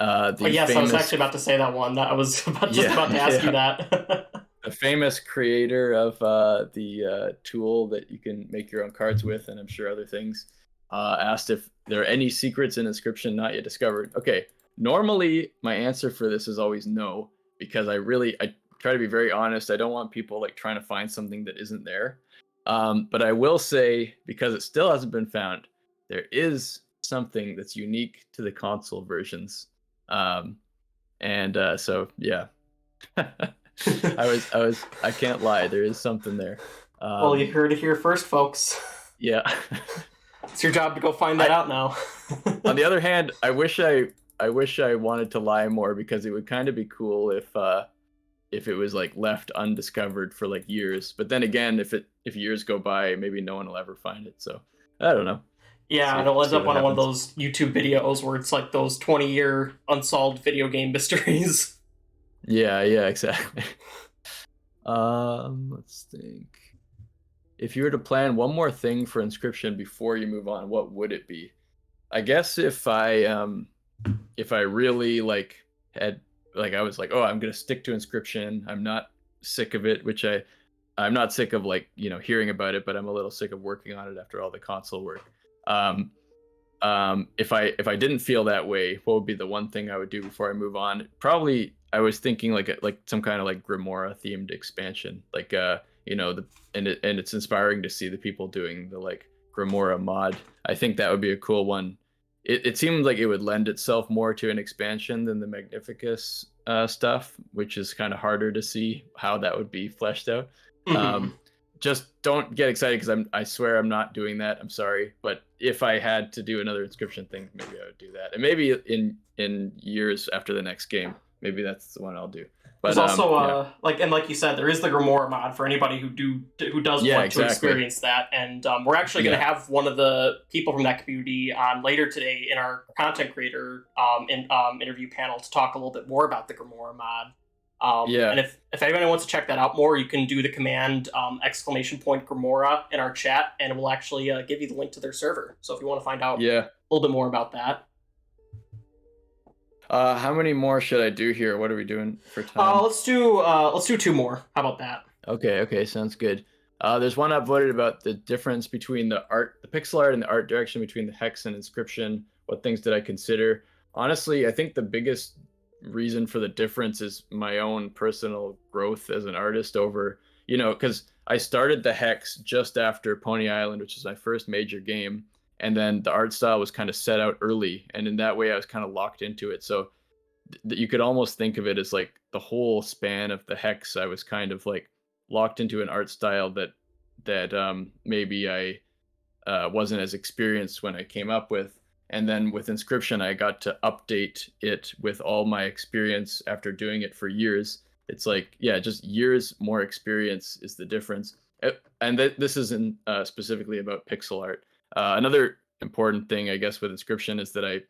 yes, I was actually about to say that one. I was about to ask you that. The famous creator of the tool that you can make your own cards with, and I'm sure other things, asked if there are any secrets in Inscription not yet discovered. Okay, normally my answer for this is always no, because I try to be very honest. I don't want people like trying to find something that isn't there. But I will say, because it still hasn't been found, there is something that's unique to the console versions. So yeah. I can't lie, there is something there. Well, you heard it here first, folks. Yeah. It's your job to go find that out now. On the other hand, I wish I wanted to lie more, because it would kind of be cool if it was like left undiscovered for like years. But then again, if years go by, maybe no one will ever find it. So I don't know. Yeah, and it'll end up on one of those YouTube videos where it's like those 20-year unsolved video game mysteries. Yeah, exactly. Let's think. if you were to plan one more thing for Inscription before you move on, what would it be? I guess if I really like had like I was like, oh, I'm gonna stick to Inscription. I'm not sick of it, which I'm not sick of like, you know, hearing about it, but I'm a little sick of working on it after all the console work. If I didn't feel that way, what would be the one thing I would do before I move on? Probably I was thinking like some kind of like Grimoire themed expansion, like you know, and it's inspiring to see the people doing the like Grimoire mod. I think that would be a cool one. It seemed like it would lend itself more to an expansion than the Magnificus stuff, which is kind of harder to see how that would be fleshed out. Just don't get excited because I swear I'm not doing that. I'm sorry, but if I had to do another Inscription thing, maybe I would do that, and maybe in years after the next game, maybe that's the one I'll do. But there's also like you said, there is the Grimoire mod for anybody who does want to experience that, and we're actually going to have one of the people from that community on later today in our content creator interview panel to talk a little bit more about the Grimoire mod. And if anybody wants to check that out more, you can do the command !Grimoire in our chat, and it will actually give you the link to their server. So if you want to find out a little bit more about that. How many more should I do here? What are we doing for time? Let's do 2 more. How about that? Okay, sounds good. There's one upvoted about the difference between the pixel art and the art direction between the Hex and Inscription. What things did I consider? Honestly, I think the biggest reason for the difference is my own personal growth as an artist over, you know, because I started the Hex just after Pony Island, which is my first major game, and then the art style was kind of set out early, and in that way I was kind of locked into it. So you could almost think of it as like the whole span of the Hex I was kind of like locked into an art style that maybe I wasn't as experienced when I came up with. And then with Inscription, I got to update it with all my experience after doing it for years. It's like, yeah, just years more experience is the difference. And this isn't specifically about pixel art. Another important thing, I guess, with Inscription is that I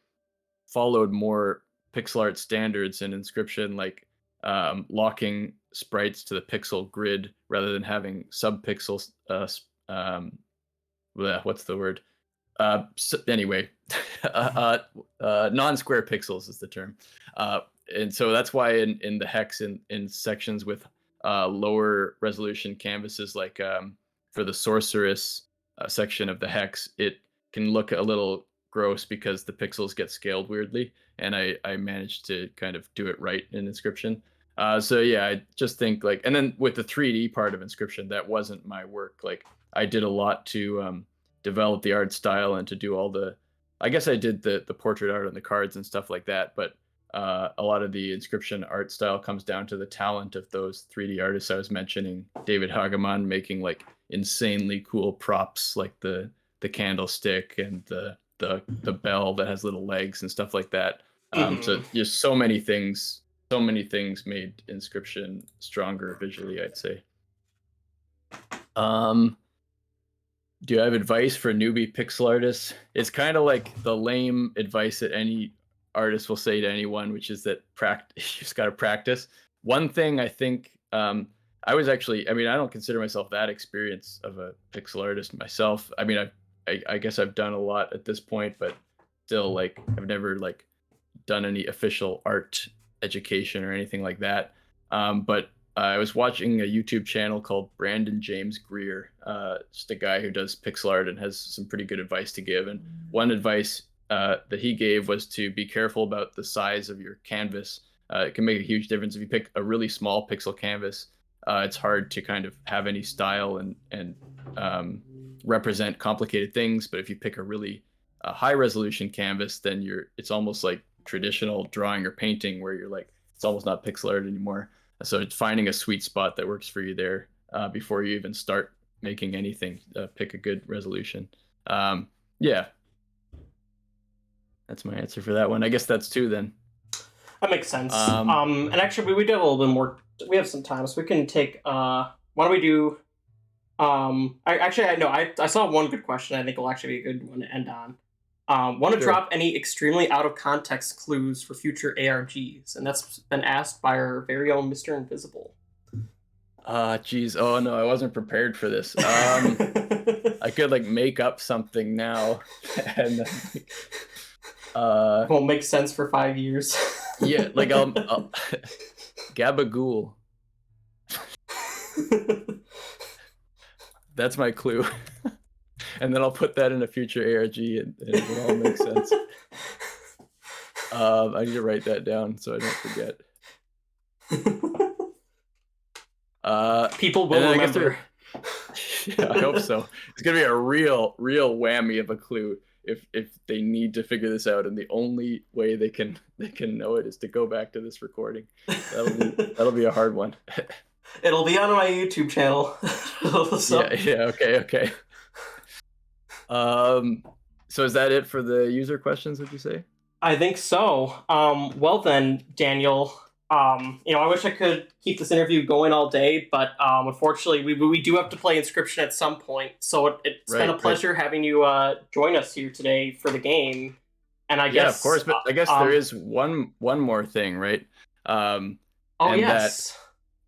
followed more pixel art standards in Inscription, like locking sprites to the pixel grid rather than having subpixels. What's the word? Anyway, non-square pixels is the term, and so that's why in the Hex in sections with lower resolution canvases, like for the sorceress section of the Hex, it can look a little gross because the pixels get scaled weirdly, and I managed to kind of do it right in Inscription. So yeah, I just think like, and then with the 3D part of Inscription, that wasn't my work. Like I did a lot to develop the art style and to do all the, I guess I did the portrait art on the cards and stuff like that, but a lot of the Inscription art style comes down to the talent of those 3D artists I was mentioning. David Hagemann making like insanely cool props like the candlestick and the bell that has little legs and stuff like that. So just so many things made Inscription stronger visually, I'd say. Do you have advice for newbie pixel artists? It's kind of like the lame advice that any artist will say to anyone, which is that you just got to practice. One thing I think, I was actually, I mean, I don't consider myself that experienced of a pixel artist myself. I mean, I guess I've done a lot at this point, but still, like, I've never like done any official art education or anything like that. But I was watching a YouTube channel called Brandon James Greer, just a guy who does pixel art and has some pretty good advice to give. And one advice that he gave was to be careful about the size of your canvas. It can make a huge difference. If you pick a really small pixel canvas, it's hard to kind of have any style and represent complicated things. But if you pick a really high resolution canvas, then it's almost like traditional drawing or painting, where you're like, it's almost not pixel art anymore. So it's finding a sweet spot that works for you there before you even start making anything. Pick a good resolution. Yeah, that's my answer for that one. I guess that's 2 then. That makes sense. And actually, we did a little bit more. We have some time, so we can take. Why don't we do? I saw one good question. I think will actually be a good one to end on. Want to drop any extremely out of context clues for future ARGs? And that's been asked by our very own MrInvizible. Geez. Oh no, I wasn't prepared for this. I could like make up something now, and Won't make sense for 5 years. yeah, like I'll Gabagool. That's my clue. And then I'll put that in a future ARG, and it will all make sense. I need to write that down so I don't forget. People will remember. Yeah, I hope so. It's gonna be a real whammy of a clue if they need to figure this out, and the only way they can know it is to go back to this recording. That'll be a hard one. It'll be on my YouTube channel. So. Yeah. Okay. So is that it for the user questions, would you say? I think so. Well then, Daniel, I wish I could keep this interview going all day, but unfortunately we do have to play Inscription at some point. So it's been a pleasure having you join us here today for the game. And I guess, of course, but I guess there is one more thing, right? Yes.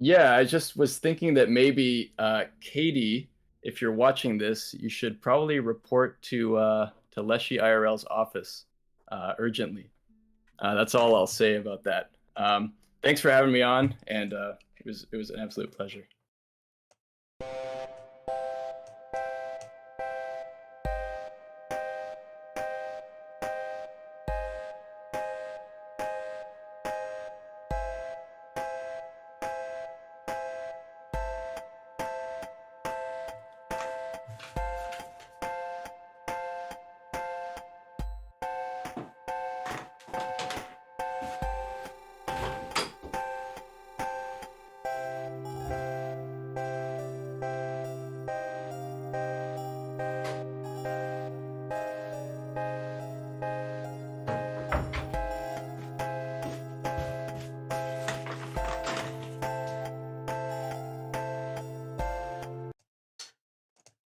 I just was thinking that maybe Katie, if you're watching this, you should probably report to Leshy IRL's office urgently. That's all I'll say about that. Thanks for having me on, and it was an absolute pleasure.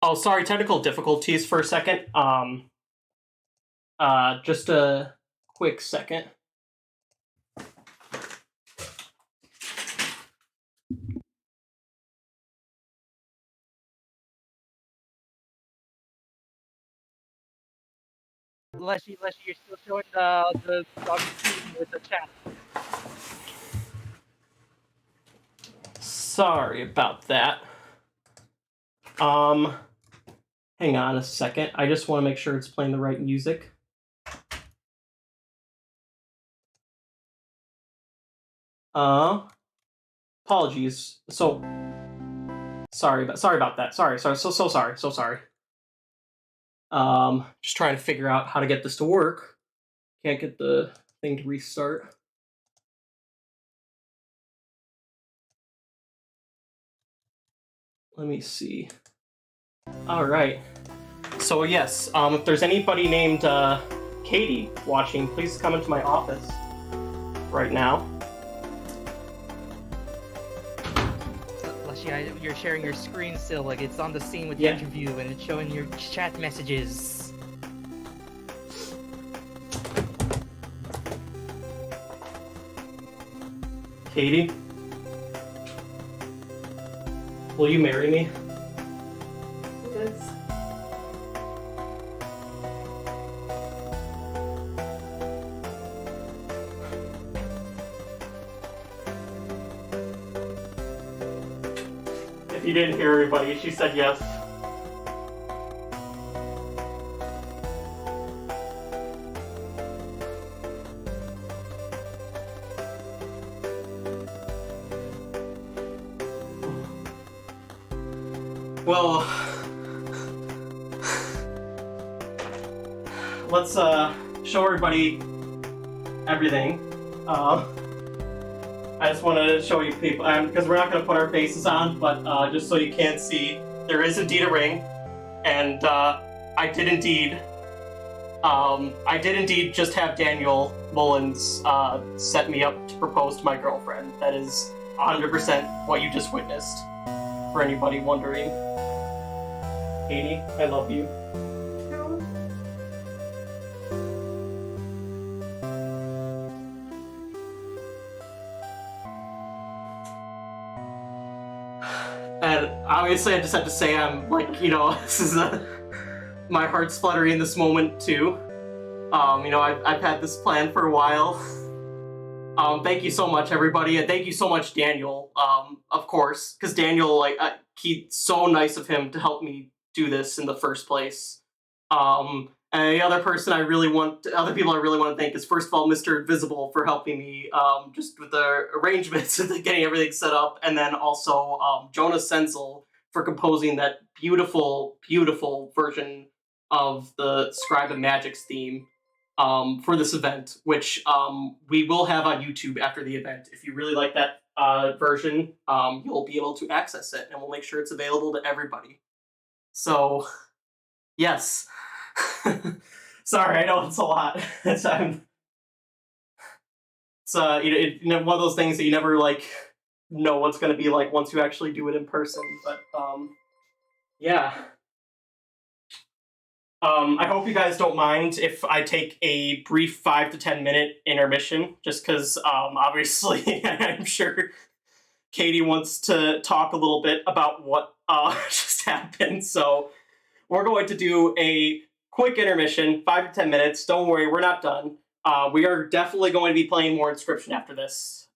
Oh, sorry, technical difficulties for a second. Just a quick second. Leshy, you're still showing the screen with the chat. Sorry about that. Hang on a second. I just want to make sure it's playing the right music. Apologies. So sorry about that. Sorry. So sorry. Just trying to figure out how to get this to work. Can't get the thing to restart. Let me see. All right. So yes, if there's anybody named Katie watching, please come into my office right now. Leshy, you're sharing your screen still, like it's on the scene with the interview, and it's showing your chat messages. Katie, will you marry me? Yes. If you didn't hear everybody, she said yes. Well, let's show everybody everything. I just want to show you people, because we're not going to put our faces on, but just so you can see, there is indeed a ring, and I did indeed just have Daniel Mullins set me up to propose to my girlfriend. That is 100% what you just witnessed, for anybody wondering. Katie, I love you. No. obviously I just have to say I'm like, this is my heart's fluttering in this moment too. I've had this plan for a while. Thank you so much, everybody, and thank you so much, Daniel. Of course, because Daniel, he's so nice of him to help me do this in the first place. And the other people I really want to thank is, first of all, MrInvizible for helping me just with the arrangements and getting everything set up, and then also Jonah Senzel for composing that beautiful, beautiful version of the Scribe of Magic's theme for this event, which we will have on YouTube after the event. If you really like that version, you'll be able to access it, and we'll make sure it's available to everybody. So, yes. Sorry, I know it's a lot. It's one of those things that you never know what's going to be like once you actually do it in person. But yeah. I hope you guys don't mind if I take a brief 5 to 10 minute intermission, just because obviously I'm sure Katie wants to talk a little bit about what just happened. So we're going to do a quick intermission, 5 to 10 minutes. Don't worry, we're not done. We are definitely going to be playing more Inscription after this.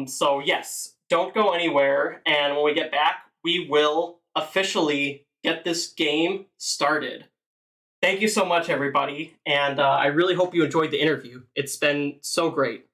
So yes, don't go anywhere. And when we get back, we will officially get this game started. Thank you so much, everybody. And I really hope you enjoyed the interview. It's been so great.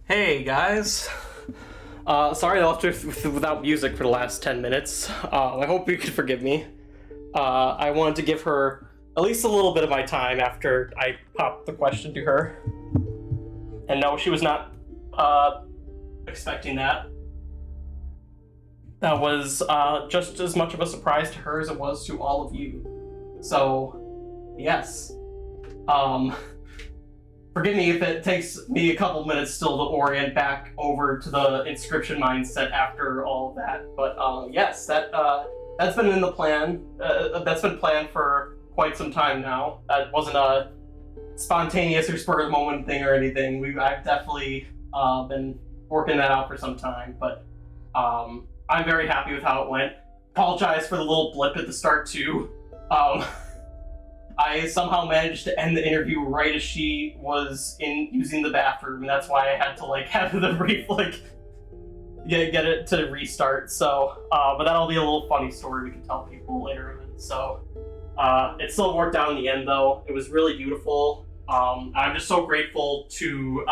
Hey guys. Sorry I left her without music for the last 10 minutes. I hope you could forgive me. I wanted to give her at least a little bit of my time after I popped the question to her. And no, she was not expecting that. That was just as much of a surprise to her as it was to all of you. So, yes. Forgive me if it takes me a couple minutes still to orient back over to the Inscription mindset after all of that. But yes, that's been in the plan. That's been planned for quite some time now. That wasn't a spontaneous or spur of the moment thing or anything. I've definitely been working that out for some time. But I'm very happy with how it went. Apologize for the little blip at the start too. I somehow managed to end the interview right as she was using the bathroom, and that's why I had to have the brief get it to restart. So, but that'll be a little funny story we can tell people later on. So, it still worked out in the end though. It was really beautiful. I'm just so grateful to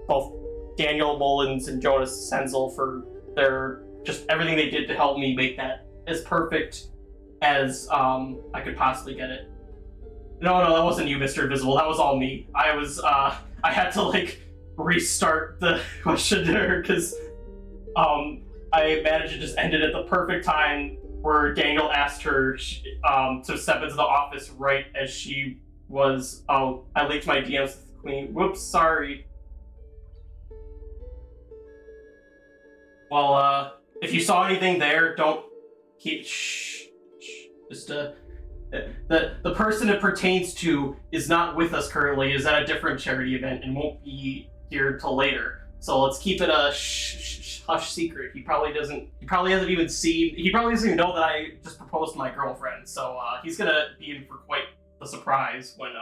both Daniel Mullins and Jonah Senzel for their just everything they did to help me make that as perfect as I could possibly get it. No, that wasn't you, MrInvizible. That was all me. I had to restart the questionnaire because I managed to just end it at the perfect time where Daniel asked her to step into the office right as she was. Oh, I leaked my DMs to the queen. Whoops, sorry. Well, if you saw anything there, don't keep. Shh. Just the person it pertains to is not with us currently, is at a different charity event and won't be here till later. So let's keep it a hush secret. He probably hasn't even know that I just proposed to my girlfriend. So he's gonna be in for quite the surprise when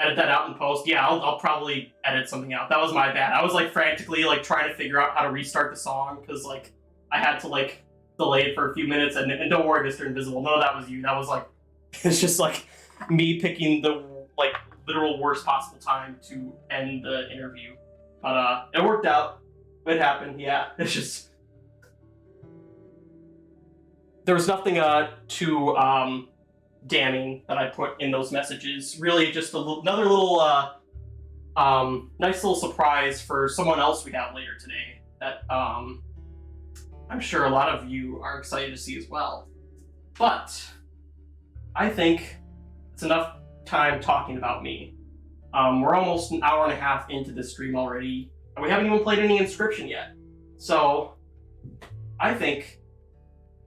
edit that out in post. Yeah, I'll probably edit something out. That was my bad. I was frantically trying to figure out how to restart the song because I had to delayed for a few minutes, and don't worry, MrInvizible, none of that was you. That was it's just me picking the literal worst possible time to end the interview. But it worked out. It happened, yeah. It's just there was nothing too damning that I put in those messages. Really, just another little nice little surprise for someone else we have later today. That I'm sure a lot of you are excited to see as well. But I think it's enough time talking about me. We're almost an hour and a half into this stream already, and we haven't even played any Inscription yet. So I think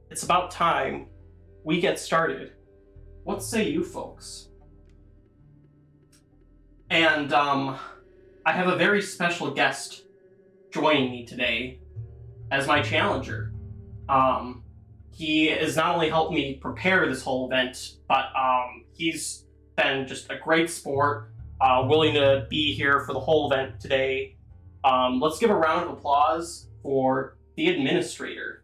it's about time we get started. What say you folks? And I have a very special guest joining me today as my challenger. He has not only helped me prepare this whole event, but he's been just a great sport, willing to be here for the whole event today. Let's give a round of applause for the administrator.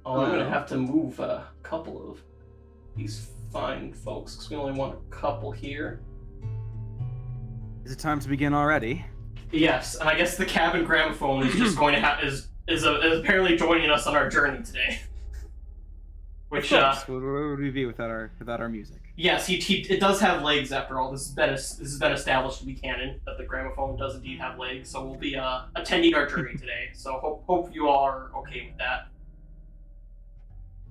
Oh, I'm gonna have to move a couple of these fine folks, because we only want a couple here. Is it time to begin already? Yes, and I guess the cabin gramophone is just going to is apparently joining us on our journey today. Which where would we be without our music? Yes, it does have legs after all. This has been established to be canon that the gramophone does indeed have legs. So we'll be attending our journey today. So hope you all are okay with that.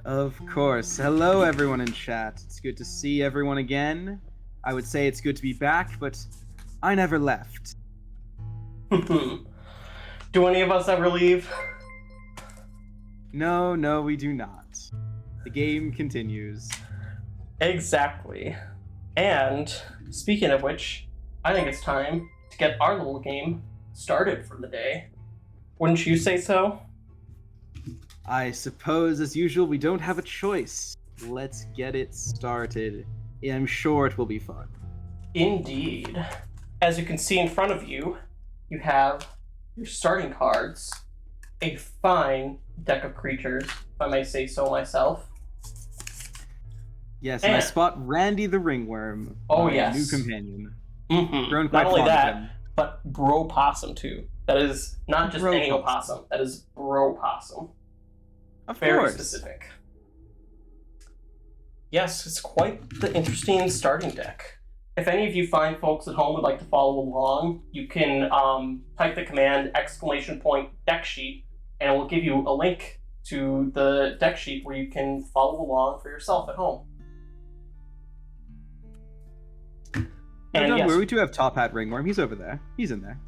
Of course. Hello, everyone in chat. It's good to see everyone again. I would say it's good to be back, but I never left. Do any of us ever leave? No, we do not. The game continues. Exactly. And speaking of which, I think it's time to get our little game started for the day. Wouldn't you say so? I suppose, as usual, we don't have a choice. Let's get it started. I'm sure it will be fun. Indeed. As you can see in front of you, you have your starting cards, a fine deck of creatures, if I may say so myself. Yes, and I And- spot Randy the Ringworm. Oh, my yes. new companion. Mm-hmm. Grown quite Not only fond of that, him. but Bro Possum too. That is not just Bro any Possum. opossum. That is Bro Possum. Of Very course. specific. Yes, it's quite the interesting starting deck. If any of you fine folks at home would like to follow along, you can type the command !deck sheet, and it will give you a link to the deck sheet where you can follow along for yourself at home. No, And don't yes, worry, we do have Top Hat Ringworm. He's over there. He's in there.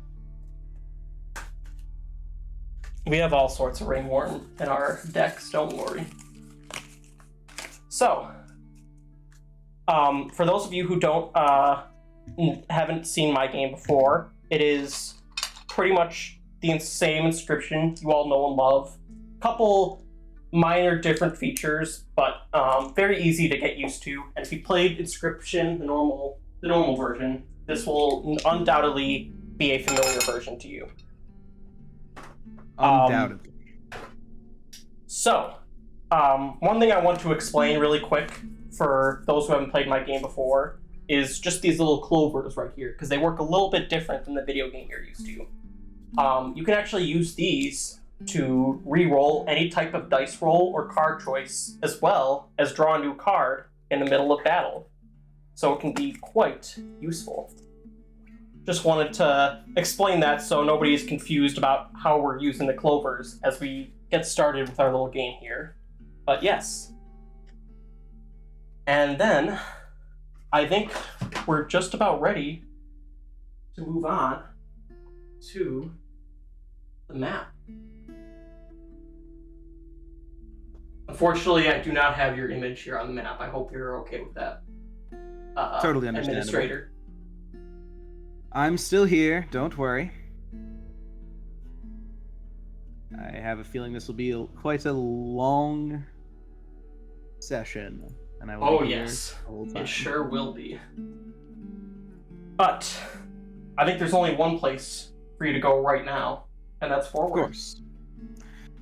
we have all sorts of ringworm in our decks, don't worry. So, for those of you who haven't seen my game before, it is pretty much the same Inscription you all know and love. Couple minor different features, but very easy to get used to. And if you played Inscription, the normal version, this will undoubtedly be a familiar version to you. Undoubtedly. So, one thing I want to explain really quick for those who haven't played my game before is just these little clovers right here, because they work a little bit different than the video game you're used to. You can actually use these to re-roll any type of dice roll or card choice, as well as draw a new card in the middle of battle. So it can be quite useful. Just wanted to explain that so nobody is confused about how we're using the clovers as we get started with our little game here. But yes. And then, I think we're just about ready to move on to the map. Unfortunately, I do not have your image here on the map. I hope you're okay with that. Totally understandable. Administrator. I'm still here, don't worry. I have a feeling this will be quite a long session, and I will Oh be here yes, the whole time. it sure will be. But I think there's only one place for you to go right now, and that's Of forward. course.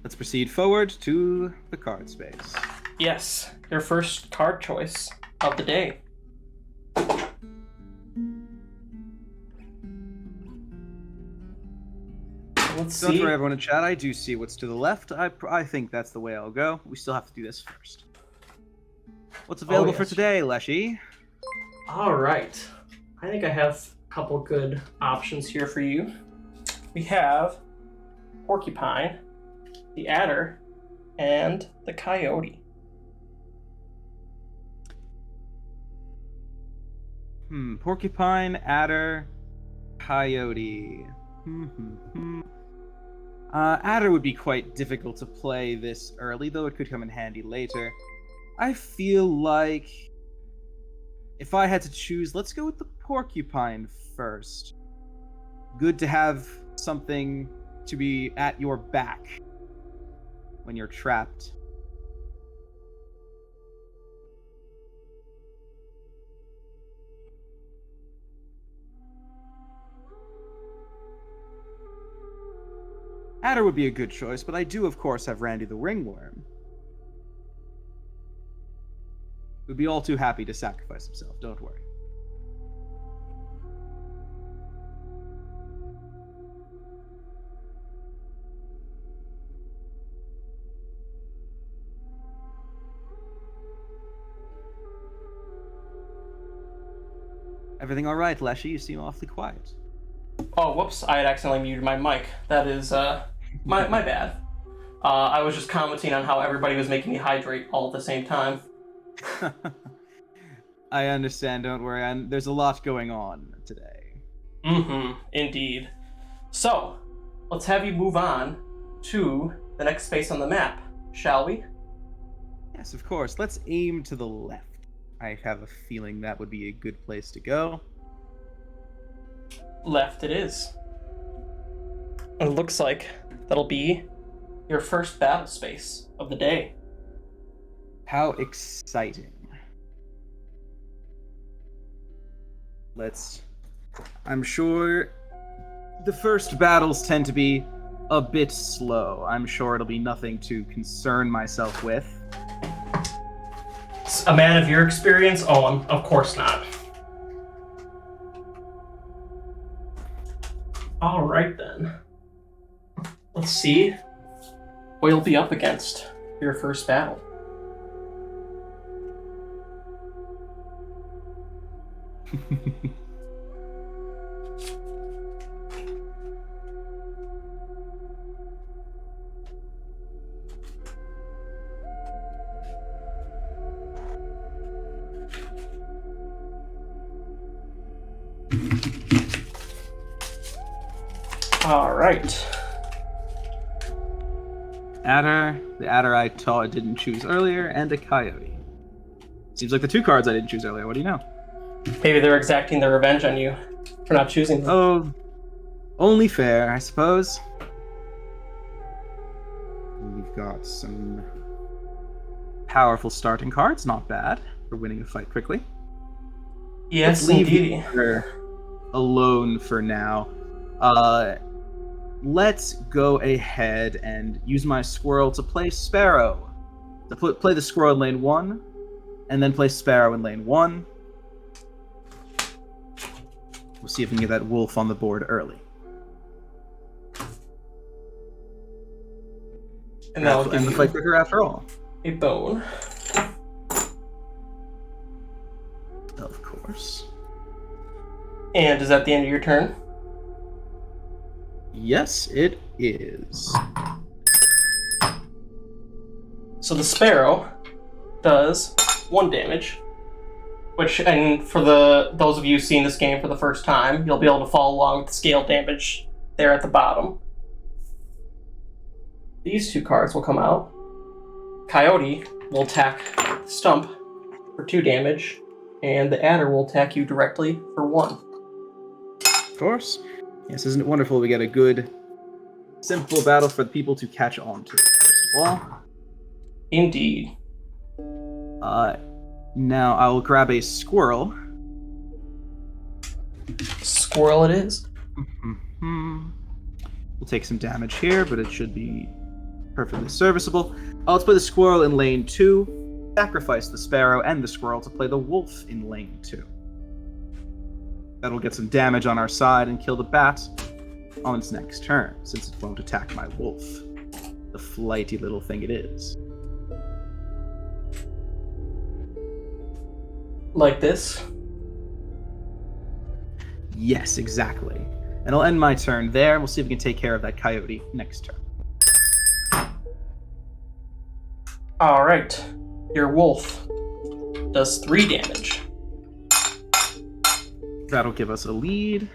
Let's proceed forward to the card space. Yes, your first card choice of the day. Let's Don't see. worry, everyone in chat. I do see what's to the left. I think that's the way I'll go. We still have to do this first. What's available for yes. today, Leshy? All right. I think I have a couple good options here for you. We have Porcupine, the Adder, and the Coyote. Porcupine, Adder, Coyote. Adder would be quite difficult to play this early, though it could come in handy later. I feel like if I had to choose, let's go with the Porcupine first. Good to have something to be at your back when you're trapped. Adder would be a good choice, but I do, of course, have Randy the Ringworm. Would be all too happy to sacrifice himself, don't worry. Everything all right, Leshy? You seem awfully quiet. Oh, whoops! I had accidentally muted my mic. That is my bad. I was just commenting on how everybody was making me hydrate all at the same time. I understand, don't worry. There's a lot going on today. Indeed. So, let's have you move on to the next space on the map, shall we? Yes, of course. Let's aim to the left. I have a feeling that would be a good place to go. Left it is. It looks like that'll be your first battle space of the day. How exciting. I'm sure the first battles tend to be a bit slow. I'm sure it'll be nothing to concern myself with. A man of your experience? Oh, of course not. All right then. Let's see what you'll be up against for your first battle. All right. Adder, the adder I didn't choose earlier, and a coyote. Seems like the 2 cards I didn't choose earlier. What do you know? Maybe they're exacting their revenge on you for not choosing them. Oh, only fair, I suppose. We've got some powerful starting cards. Not bad for winning a fight quickly. Yes, Let's leave indeed. her alone for now. Let's go ahead and use my squirrel to play Sparrow. To play the squirrel in lane 1, and then play Sparrow in lane 1. We'll see if we can get that wolf on the board early. And that'll give And the you fight quicker after all. a bone. Of course. And is that the end of your turn? Yes, it is. So the Sparrow does 1 damage, which, and for those of you seeing this game for the first time, you'll be able to follow along with the scale damage there at the bottom. These 2 cards will come out. Coyote will attack Stump for 2 damage, and the Adder will attack you directly for 1. Of course. Yes, isn't it wonderful we get a good, simple battle for the people to catch on to, first of all. Indeed. Now I will grab a squirrel. Squirrel it is. We'll take some damage here, but it should be perfectly serviceable. Let's play the squirrel in lane 2, sacrifice the sparrow and the squirrel to play the wolf in lane 2. That'll get some damage on our side and kill the bat on its next turn, since it won't attack my wolf. The flighty little thing it is. Like this. Yes, exactly. And I'll end my turn there. We'll see if we can take care of that coyote next turn. Alright. Your wolf does 3 damage. That'll give us a lead.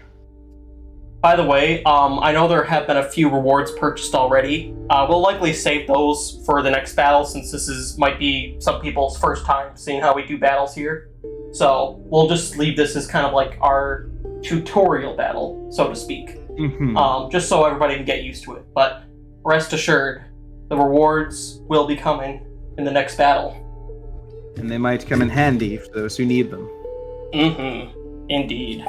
By the way, I know there have been a few rewards purchased already. We'll likely save those for the next battle, since this might be some people's first time seeing how we do battles here. So we'll just leave this as kind of like our tutorial battle, so to speak. Just so everybody can get used to it. But rest assured, the rewards will be coming in the next battle. And they might come in handy for those who need them. Indeed.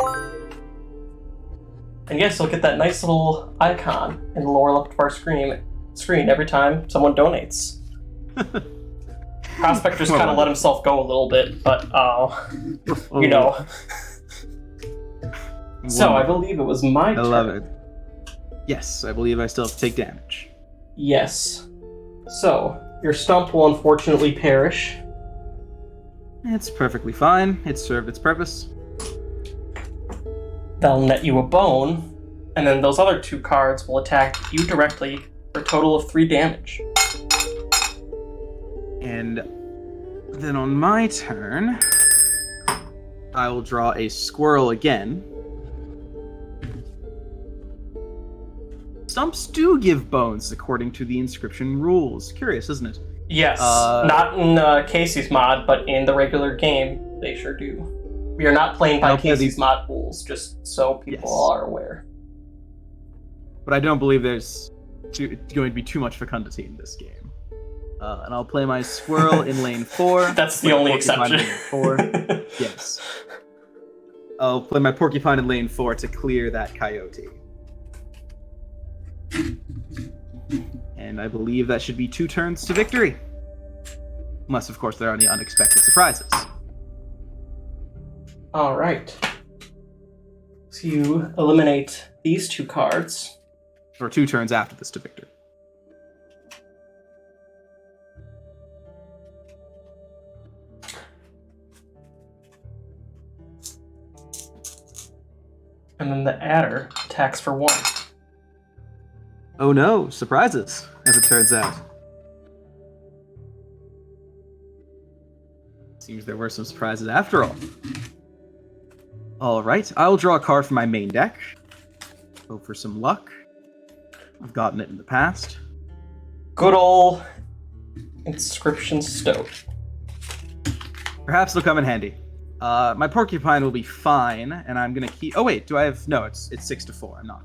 And yes, look at that nice little icon in the lower left of our screen every time someone donates. Prospector's kind of let himself go a little bit, but, you know. So, I believe it was my turn. I love it. Yes, I believe I still have to take damage. Yes. So, your stump will unfortunately perish. It's perfectly fine. It served its purpose. That'll net you a bone, and then those other 2 cards will attack you directly for a total of 3 damage. And then on my turn, I will draw a squirrel again. Stumps do give bones according to the Inscription rules. Curious, isn't it? Yes, not in Casey's mod, but in the regular game, they sure do. We are not playing by Casey's mod rules, just so people are aware. But I don't believe there's going to be too much fecundity in this game. And I'll play my squirrel in lane 4. That's the only exception. In lane 4. Yes. I'll play my porcupine in lane 4 to clear that coyote. And I believe that should be 2 turns to victory. Unless, of course, there are any unexpected surprises. All right. So you eliminate these 2 cards. For 2 turns after this to Victor. And then the adder attacks for 1. Oh no, surprises, as it turns out. Seems there were some surprises after all. Alright, I will draw a card from my main deck. Hope for some luck. I've gotten it in the past. Good ol' Inscription Stove. Perhaps it'll come in handy. My porcupine will be fine, and I'm gonna keep... Oh wait, do I have... No, it's 6 to 4. I'm not.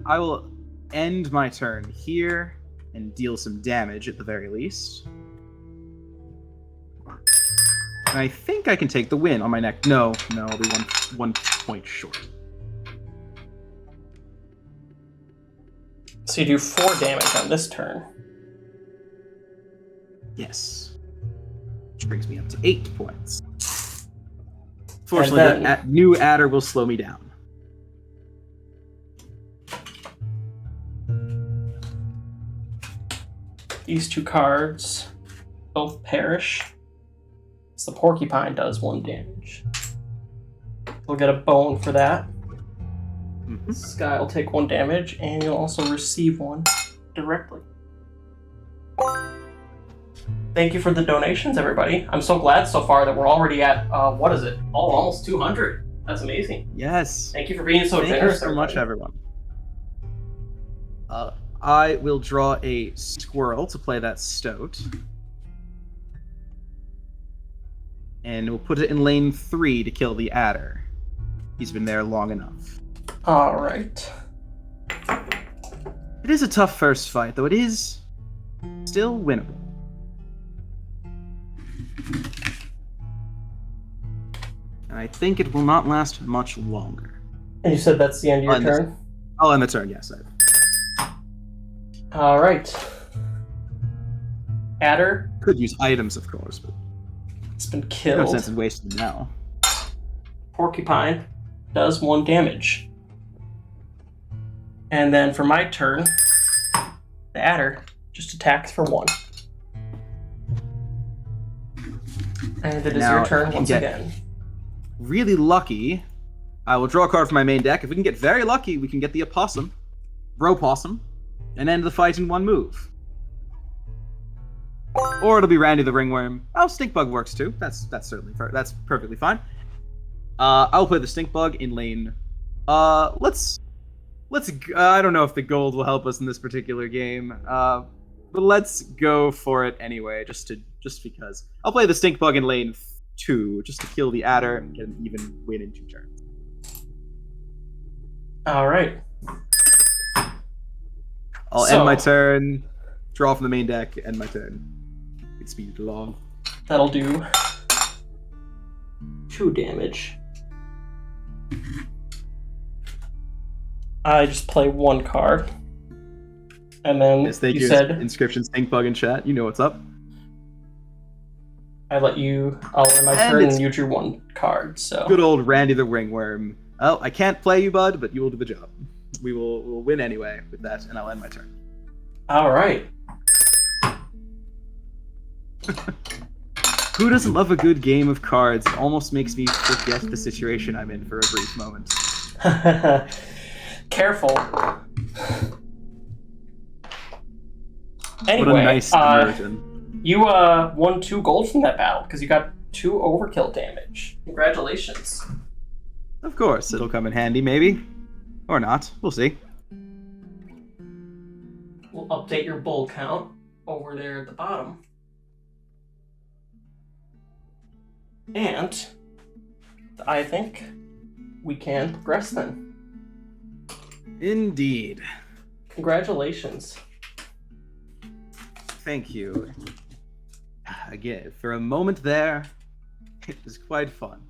I will end my turn here and deal some damage at the very least. And I think I can take the win on my neck. No, I'll be one point short. So you do 4 damage on this turn. Yes. Which brings me up to 8 points. Fortunately, that new adder will slow me down. These 2 cards both perish. So the porcupine does 1 damage. We'll get a bone for that. This guy will take 1 damage, and you'll also receive 1 directly. Thank you for the donations, everybody. I'm so glad so far that we're already at, what is it? Oh, almost 200. That's amazing. Yes. Thank you for being so Thank generous. you so much, everyone. I will draw a squirrel to play that stoat. And we'll put it in lane 3 to kill the adder. He's been there long enough. Alright. It is a tough first fight, though it is still winnable. And I think it will not last much longer. And you said that's the end of your turn? I'll end the turn, yes. Alright. Adder. Could use items, of course, but It's been no killed. sense in wasting them now. Porcupine does 1 damage. And then for my turn, the adder just attacks for 1. And it is Now, your turn if I can once get again. Really lucky, I will draw a card from my main deck. If we can get very lucky, we can get the opossum, Ropossum, and end the fight in 1 move. Or it'll be Randy the Ringworm. Oh, Stinkbug works too. That's perfectly fine. I'll play the Stinkbug in lane. Let's. I don't know if the gold will help us in this particular game. But let's go for it anyway, just because. I'll play the Stinkbug in lane 2, just to kill the adder and get an even win in 2 turns. Alright. I'll end my turn, draw from the main deck, end my turn. It's speed it along. That'll do 2 damage. I just play 1 card. And then Yes, thank you you. said Inscription Stinkbug in chat. You know what's up. I'll end my And turn it's- and you drew 1 card, so. Good old Randy the Ringworm. Oh, I can't play you, bud, but you will do the job. We'll win anyway with that, and I'll end my turn. Alright. Who doesn't love a good game of cards? It almost makes me forget the situation I'm in for a brief moment. Careful. Anyway, What a nice immersion. You won 2 gold from that battle because you got 2 overkill damage. Congratulations. Of course, it'll come in handy, maybe. Or not. We'll see. We'll update your bull count over there at the bottom. And I think we can progress then. Indeed. Congratulations. Thank you. Again, for a moment there, it was quite fun.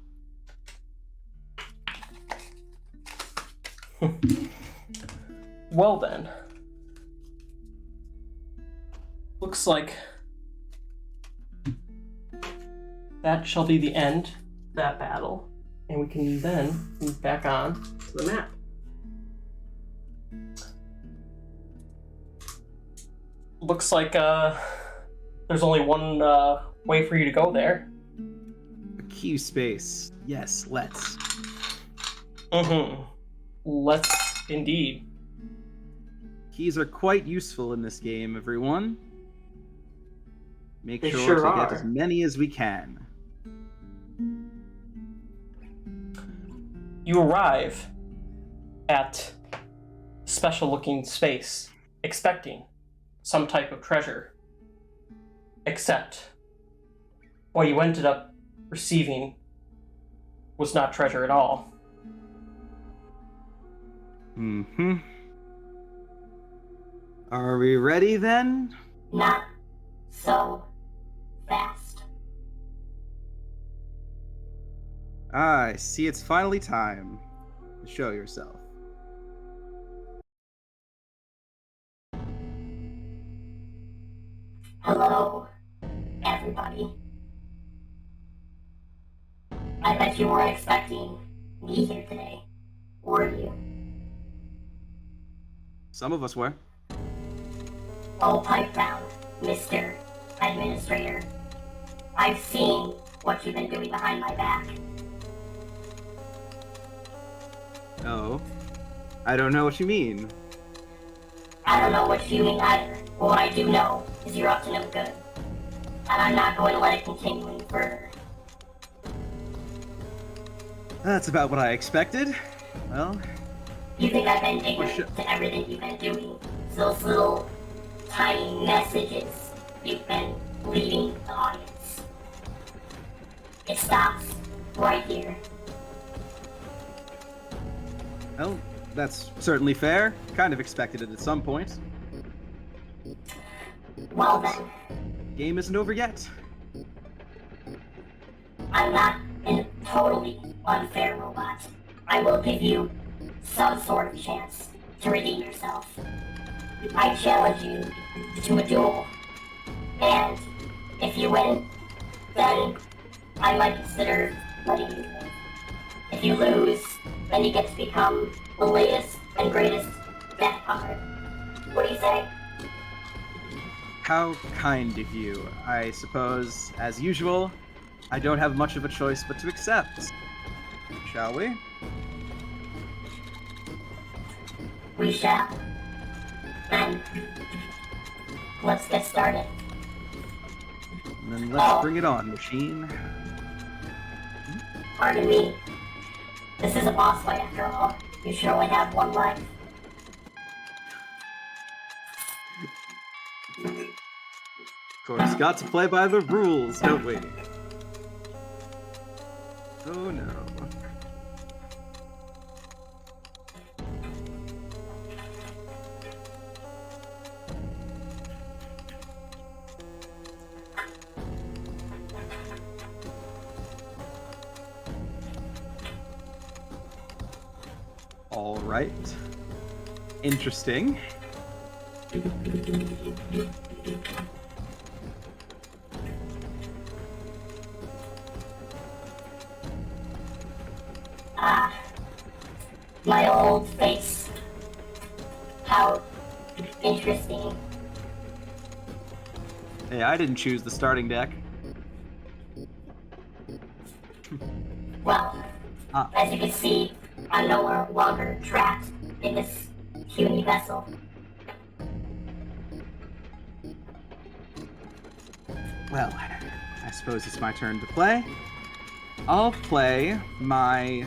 Well then. Looks like that shall be the end of that battle, and we can then move back on to the map. Looks like there's only one way for you to go there. A queue space. Yes, let's. Let's indeed. Keys are quite useful in this game, everyone. Make They sure sure to are. get as many as we can. You arrive at a special-looking space, expecting some type of treasure. Except what you ended up receiving was not treasure at all. Are we ready then? Not so fast. I see it's finally time to show yourself. Hello, everybody. I bet you weren't expecting me here today, were you? Some of us were. Oh, pipe down, Mr. Administrator. I've seen what you've been doing behind my back. Oh. I don't know what you mean. I don't know what you mean either, but what I do know is you're up to no good. And I'm not going to let it continue any further. That's about what I expected. Well, You think I've been ignorant to everything you've been doing? Those little tiny messages you've been leaving the audience. It stops right here. well, that's certainly fair. Kind of expected it at some point. Well then, Game isn't over yet. I'm not a totally unfair robot. I will give you some sort of chance to redeem yourself. I challenge you to a duel. And if you win, then I might consider letting you live. If you lose, then you get to become the latest and greatest death card. What do you say? How kind of you. I suppose, as usual, I don't have much of a choice but to accept. Shall we? We shall. Then, let's get started. And then let's bring it on, machine. Pardon me. This is a boss fight after all. You should only have one life. Of course, got to play by the rules, don't we? Oh no. All right. Interesting. Ah, my old face. How interesting. Hey, I didn't choose the starting deck. Well, as you can see, I'm no longer trapped in this puny vessel. Well, I suppose it's my turn to play. I'll play my...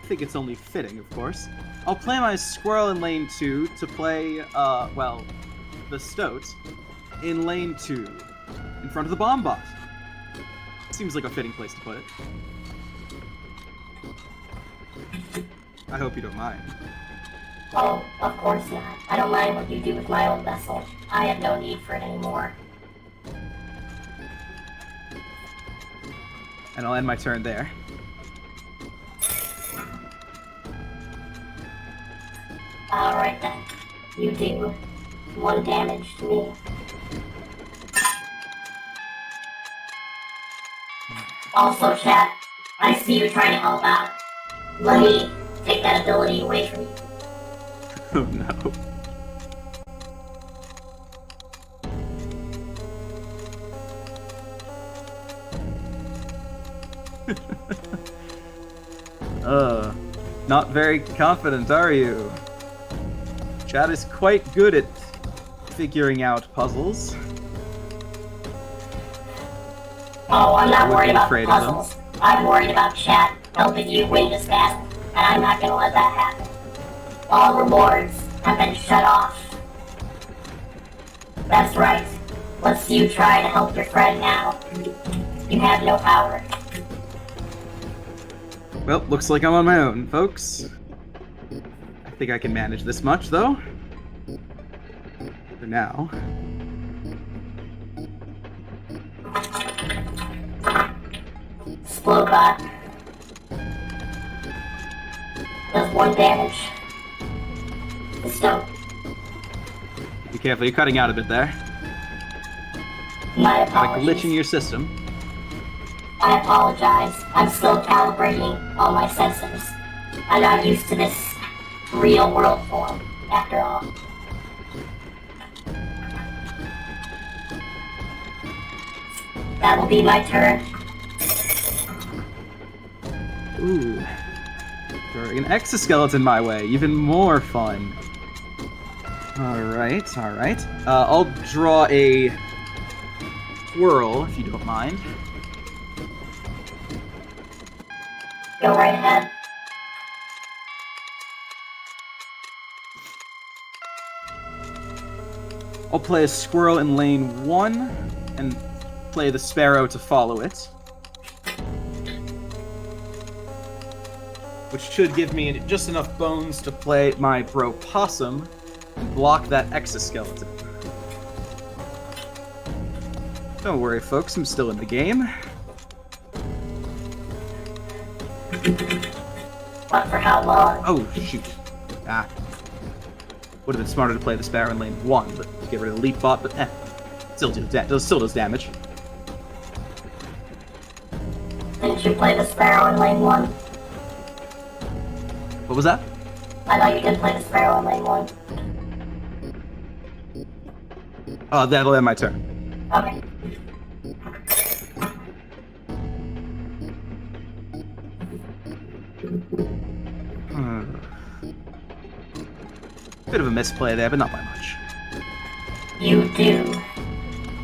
I think it's only fitting, of course. I'll play my squirrel in lane 2 to play, well, the stoat in lane 2, in front of the bomb bot. Seems like a fitting place to put it. I hope you don't mind. Oh, of course not. I don't mind what you do with my old vessel. I have no need for it anymore. And I'll end my turn there. Alright then. You do 1 damage to me. Also, chat, I see you trying to help out. Let me take that ability away from you. Oh no. Not very confident, are you? Chad is quite good at figuring out puzzles. Oh, I'm not worried about the afraid of them. puzzles. I'm worried about chat helping you win this battle, and I'm not gonna let that happen. All rewards have been shut off. That's right. Let's you try to help your friend now. You have no power. Well, looks like I'm on my own, folks. I think I can manage this much, though. For now. Explodebot does 1 damage. So, Be careful, you're cutting out a bit there. my Got a apologies. glitch in your system. I apologize. I'm still calibrating all my sensors. I'm not used to this real world form, after all. That will be my turn. Ooh. Throwing an exoskeleton my way, even more fun. Alright, alright. I'll draw a whirl, if you don't mind. Go right ahead. I'll play a squirrel in lane 1, and play the sparrow to follow it. Which should give me just enough bones to play my bro possum and block that exoskeleton. Don't worry, folks, I'm still in the game. But for how long? Oh, shoot. Ah. Would have been smarter to play the sparrow in lane 1, but get rid of the leap bot, but still does damage. Didn't you play the sparrow in lane 1? What was that? I thought you did play the sparrow in lane 1. Oh, that'll end my turn. Okay. Bit of a misplay there, but not by much. You do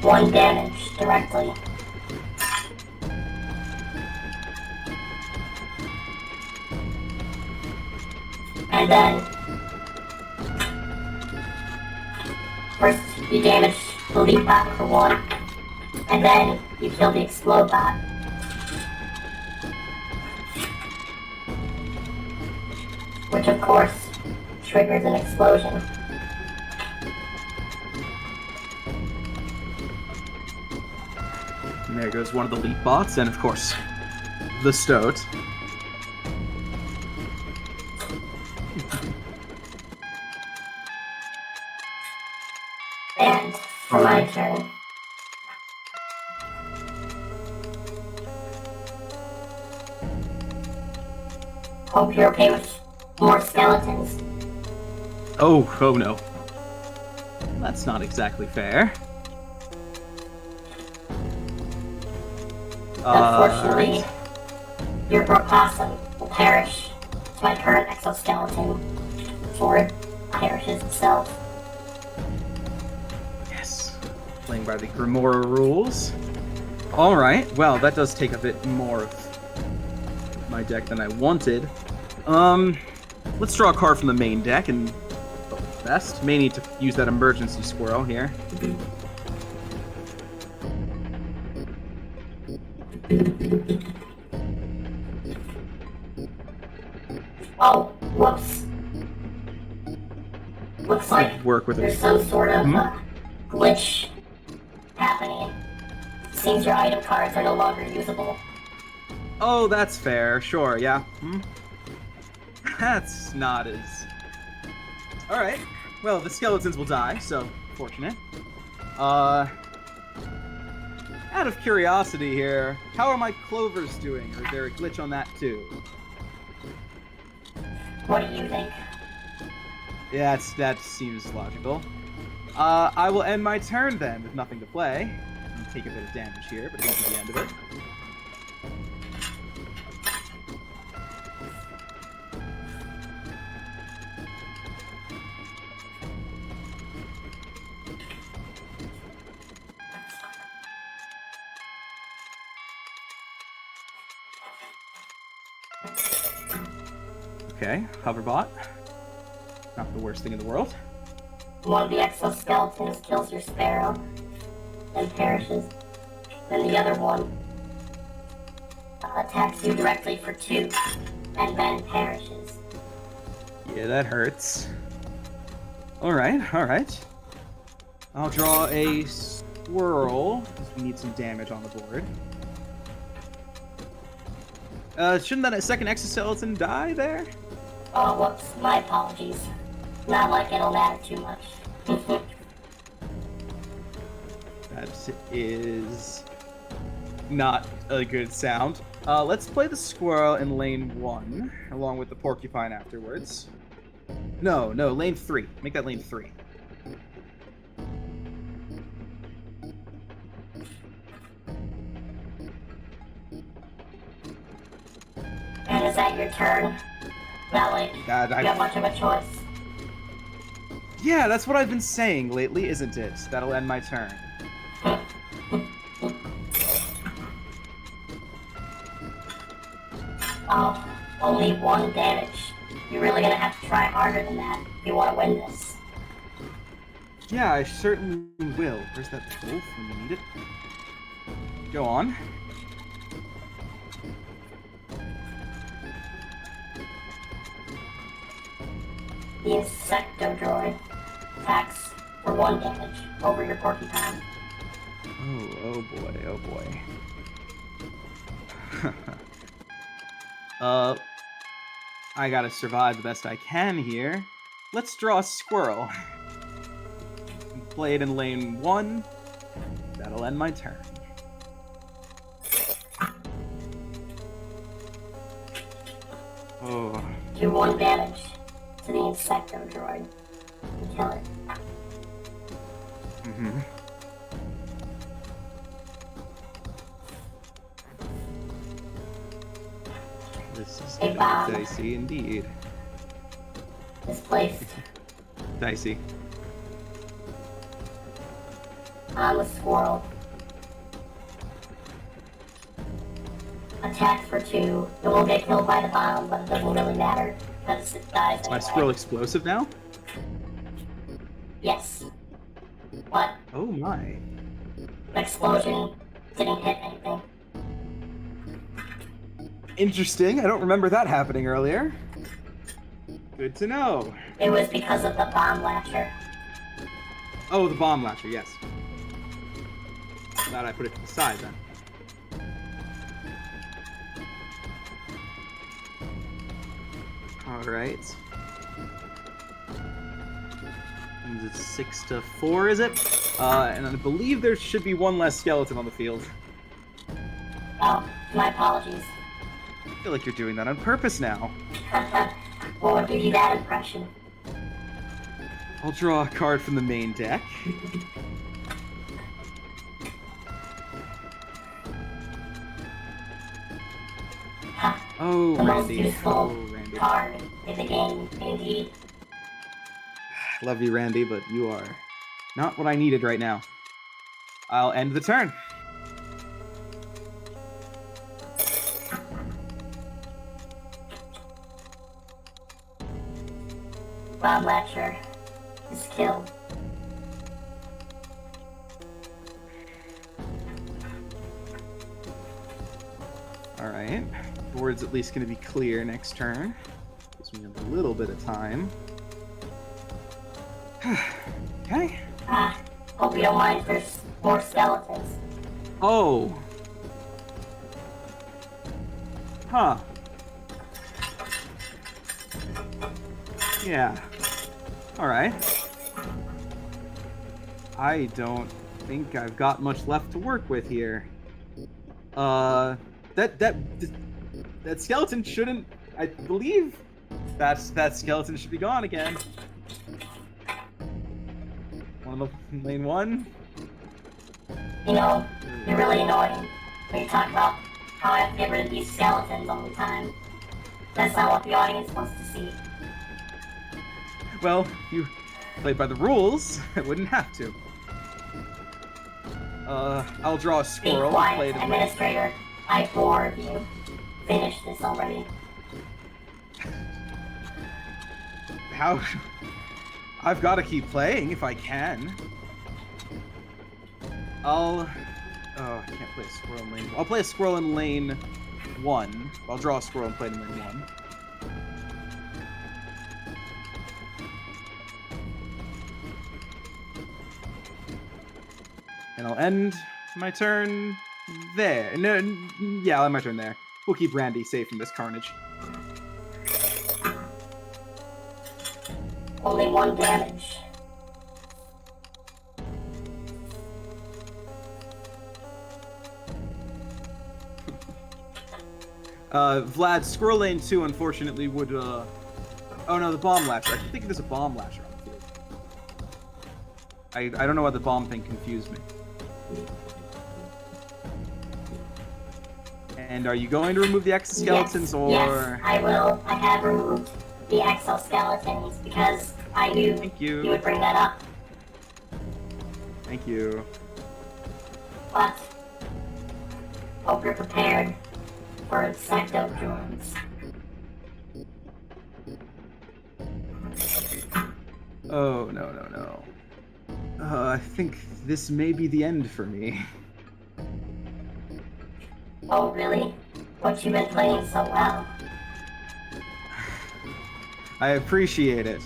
1 damage directly. And then first you damage the leap bot for 1, and then you kill the explode bot. Which of course triggers an explosion. And there goes one of the leap bots, and of course, the stoat. And for my turn, hope you're okay with more skeletons. Oh no. That's not exactly fair. Unfortunately, your possum will perish to my current exoskeleton before it perishes itself. Yes. Playing by the Grimoire rules. Alright, well, that does take a bit more of my deck than I wanted. Let's draw a card from the main deck and hope for the best. May need to use that emergency squirrel here. Oh, whoops. Looks like Work with there's it. some sort of glitch happening. Seems your item cards are no longer usable. Oh, that's fair. Sure, yeah. That's not as... Alright. Well, the skeletons will die, so fortunate. Out of curiosity here, how are my clovers doing? Or is there a glitch on that too? What do you think? Yeah, that seems logical. I will end my turn then with nothing to play. And take a bit of damage here, but it won't be the end of it. Okay, hoverbot. Not the worst thing in the world. One of the exoskeletons kills your sparrow, then perishes. Then the other one attacks you directly for 2, and then perishes. Yeah, that hurts. Alright, alright. I'll draw a squirrel, because we need some damage on the board. Shouldn't that second exoskeleton die there? Oh, whoops, my apologies. Not like it'll matter too much. That is not a good sound. Let's play the squirrel in lane 1, along with the porcupine afterwards. No, lane 3. Make that lane 3. And is that your turn? Not like you have much of a choice. Yeah, that's what I've been saying lately, isn't it? That'll end my turn. Oh, only 1 damage. You're really gonna have to try harder than that if you want to win this. Yeah, I certainly will. Where's that wolf when you need it? Go on. The Insectodroid attacks for 1 damage over your porcupine. Oh boy, oh boy. I gotta survive the best I can here. Let's draw a squirrel. Play it in lane 1. That'll end my turn. Oh. Do 1 damage to the Insectodroid and kill it. Mm-hmm. This is A bomb dicey indeed. is placed Dicey. on the squirrel. Attack for 2. It will get killed by the bomb, but it doesn't really matter because it dies Is my anyway. squirrel explosive now? Yes. What? Oh my. Explosion didn't hit anything. Interesting. I don't remember that happening earlier. Good to know. It was because of the bomb latcher. Oh, the bomb latcher, yes. Glad I put it to the side then. Alright. And it's 6-4, is it? And I believe there should be 1 less skeleton on the field. Oh, my apologies. I feel like you're doing that on purpose now. What would give you that impression? I'll draw a card from the main deck. Oh, The most Randy. useful Oh, Randy. card in the game, indeed. Love you, Randy, but you are not what I needed right now. I'll end the turn. Bomb latcher is killed. Alright. Board's at least going to be clear next turn. Gives me a little bit of time. Okay. Hope you don't mind if there's more skeletons. Oh. Huh. Yeah. Alright. I don't think I've got much left to work with here. That skeleton shouldn't. I believe that skeleton should be gone again. One of the lane one. You know, you're really annoying when you talk about how I have to get rid of these skeletons all the time. That's not what the audience wants to see. Well, you played by the rules. I wouldn't have to. I'll draw a Be squirrel and quiet, play the Administrator. I bore of you. Finish this already. How? I've got to keep playing if I can. Oh, I can't play a squirrel in lane. I'll play a squirrel in lane 1. I'll draw a squirrel and play it in lane 1. And I'll end my turn there. No, yeah, I'll end my turn there. We'll keep Randy safe from this carnage. Only 1 damage. Vlad, Squirrel Lane 2 unfortunately would, oh no, the Bomb Lasher. I keep thinking there's a Bomb Lasher on the field. I don't know why the bomb thing confused me. And are you going to remove the exoskeletons, or...? Yes, I will. I have removed the exoskeletons because I knew Thank you. you would bring that up. Thank you. But hope you're prepared for insectojoins. Oh, no. I think this may be the end for me. Oh, really? What you been playing so well? I appreciate it.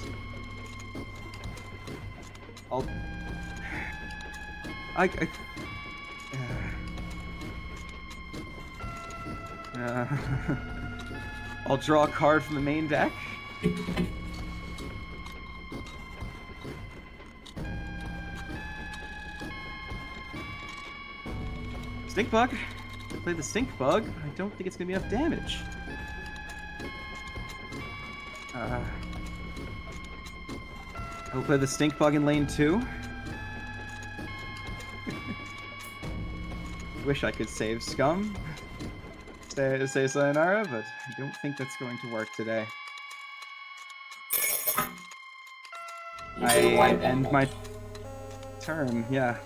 I'll draw a card from the main deck. Stink Bug. I play the Stink Bug. I don't think it's gonna be enough damage. I'll play the Stink Bug in lane 2. Wish I could save Scum. Say sayonara, but I don't think that's going to work today. I end my turn, yeah.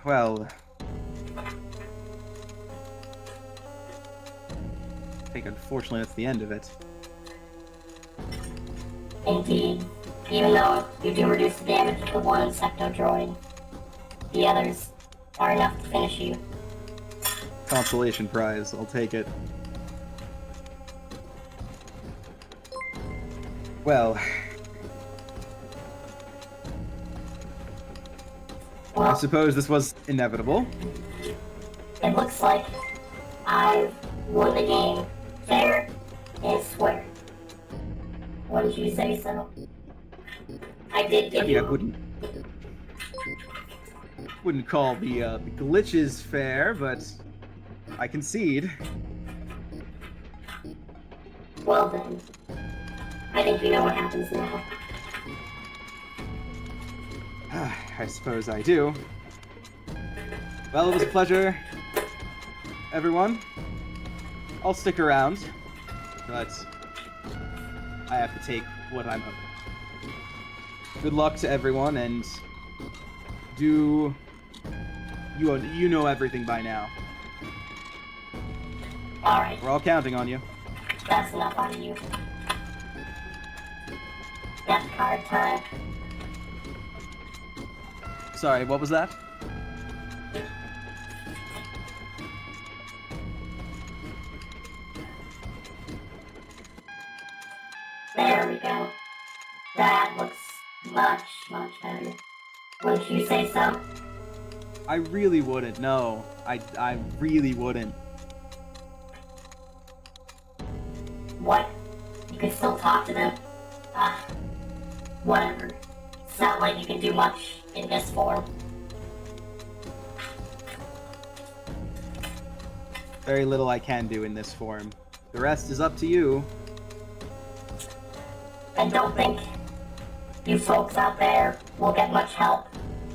Well, I think unfortunately that's the end of it. Indeed. Even though you do reduce the damage of the one insectodroid, the others are enough to finish you. Consolation prize, I'll take it. Well, I suppose this was inevitable. It looks like I've won the game fair and square. Wouldn't you say so? I did give Yeah, you... wouldn't call the glitches fair, but I concede. Well then, I think you know what happens now. I suppose I do. Well, it was a pleasure, everyone. I'll stick around, but I have to take what I'm owed. Good luck to everyone, and you know everything by now. Alright, We're all counting on you. that's enough on you. Death card time. Sorry, what was that? There we go. That looks much, much better. Wouldn't you say so? I really wouldn't, no. I really wouldn't. What? You can still talk to them? Whatever. sound like you can do much in this form. Very little I can do in this form. The rest is up to you. I don't think you folks out there will get much help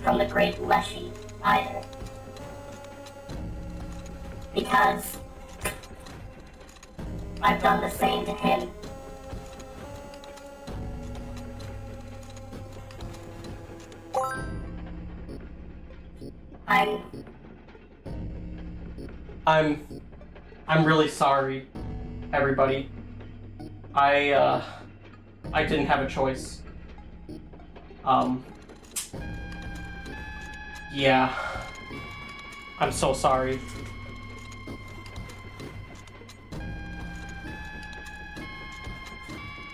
from the great Leshy either. Because I've done the same to him. I'm really sorry, everybody. I didn't have a choice. Yeah. I'm so sorry.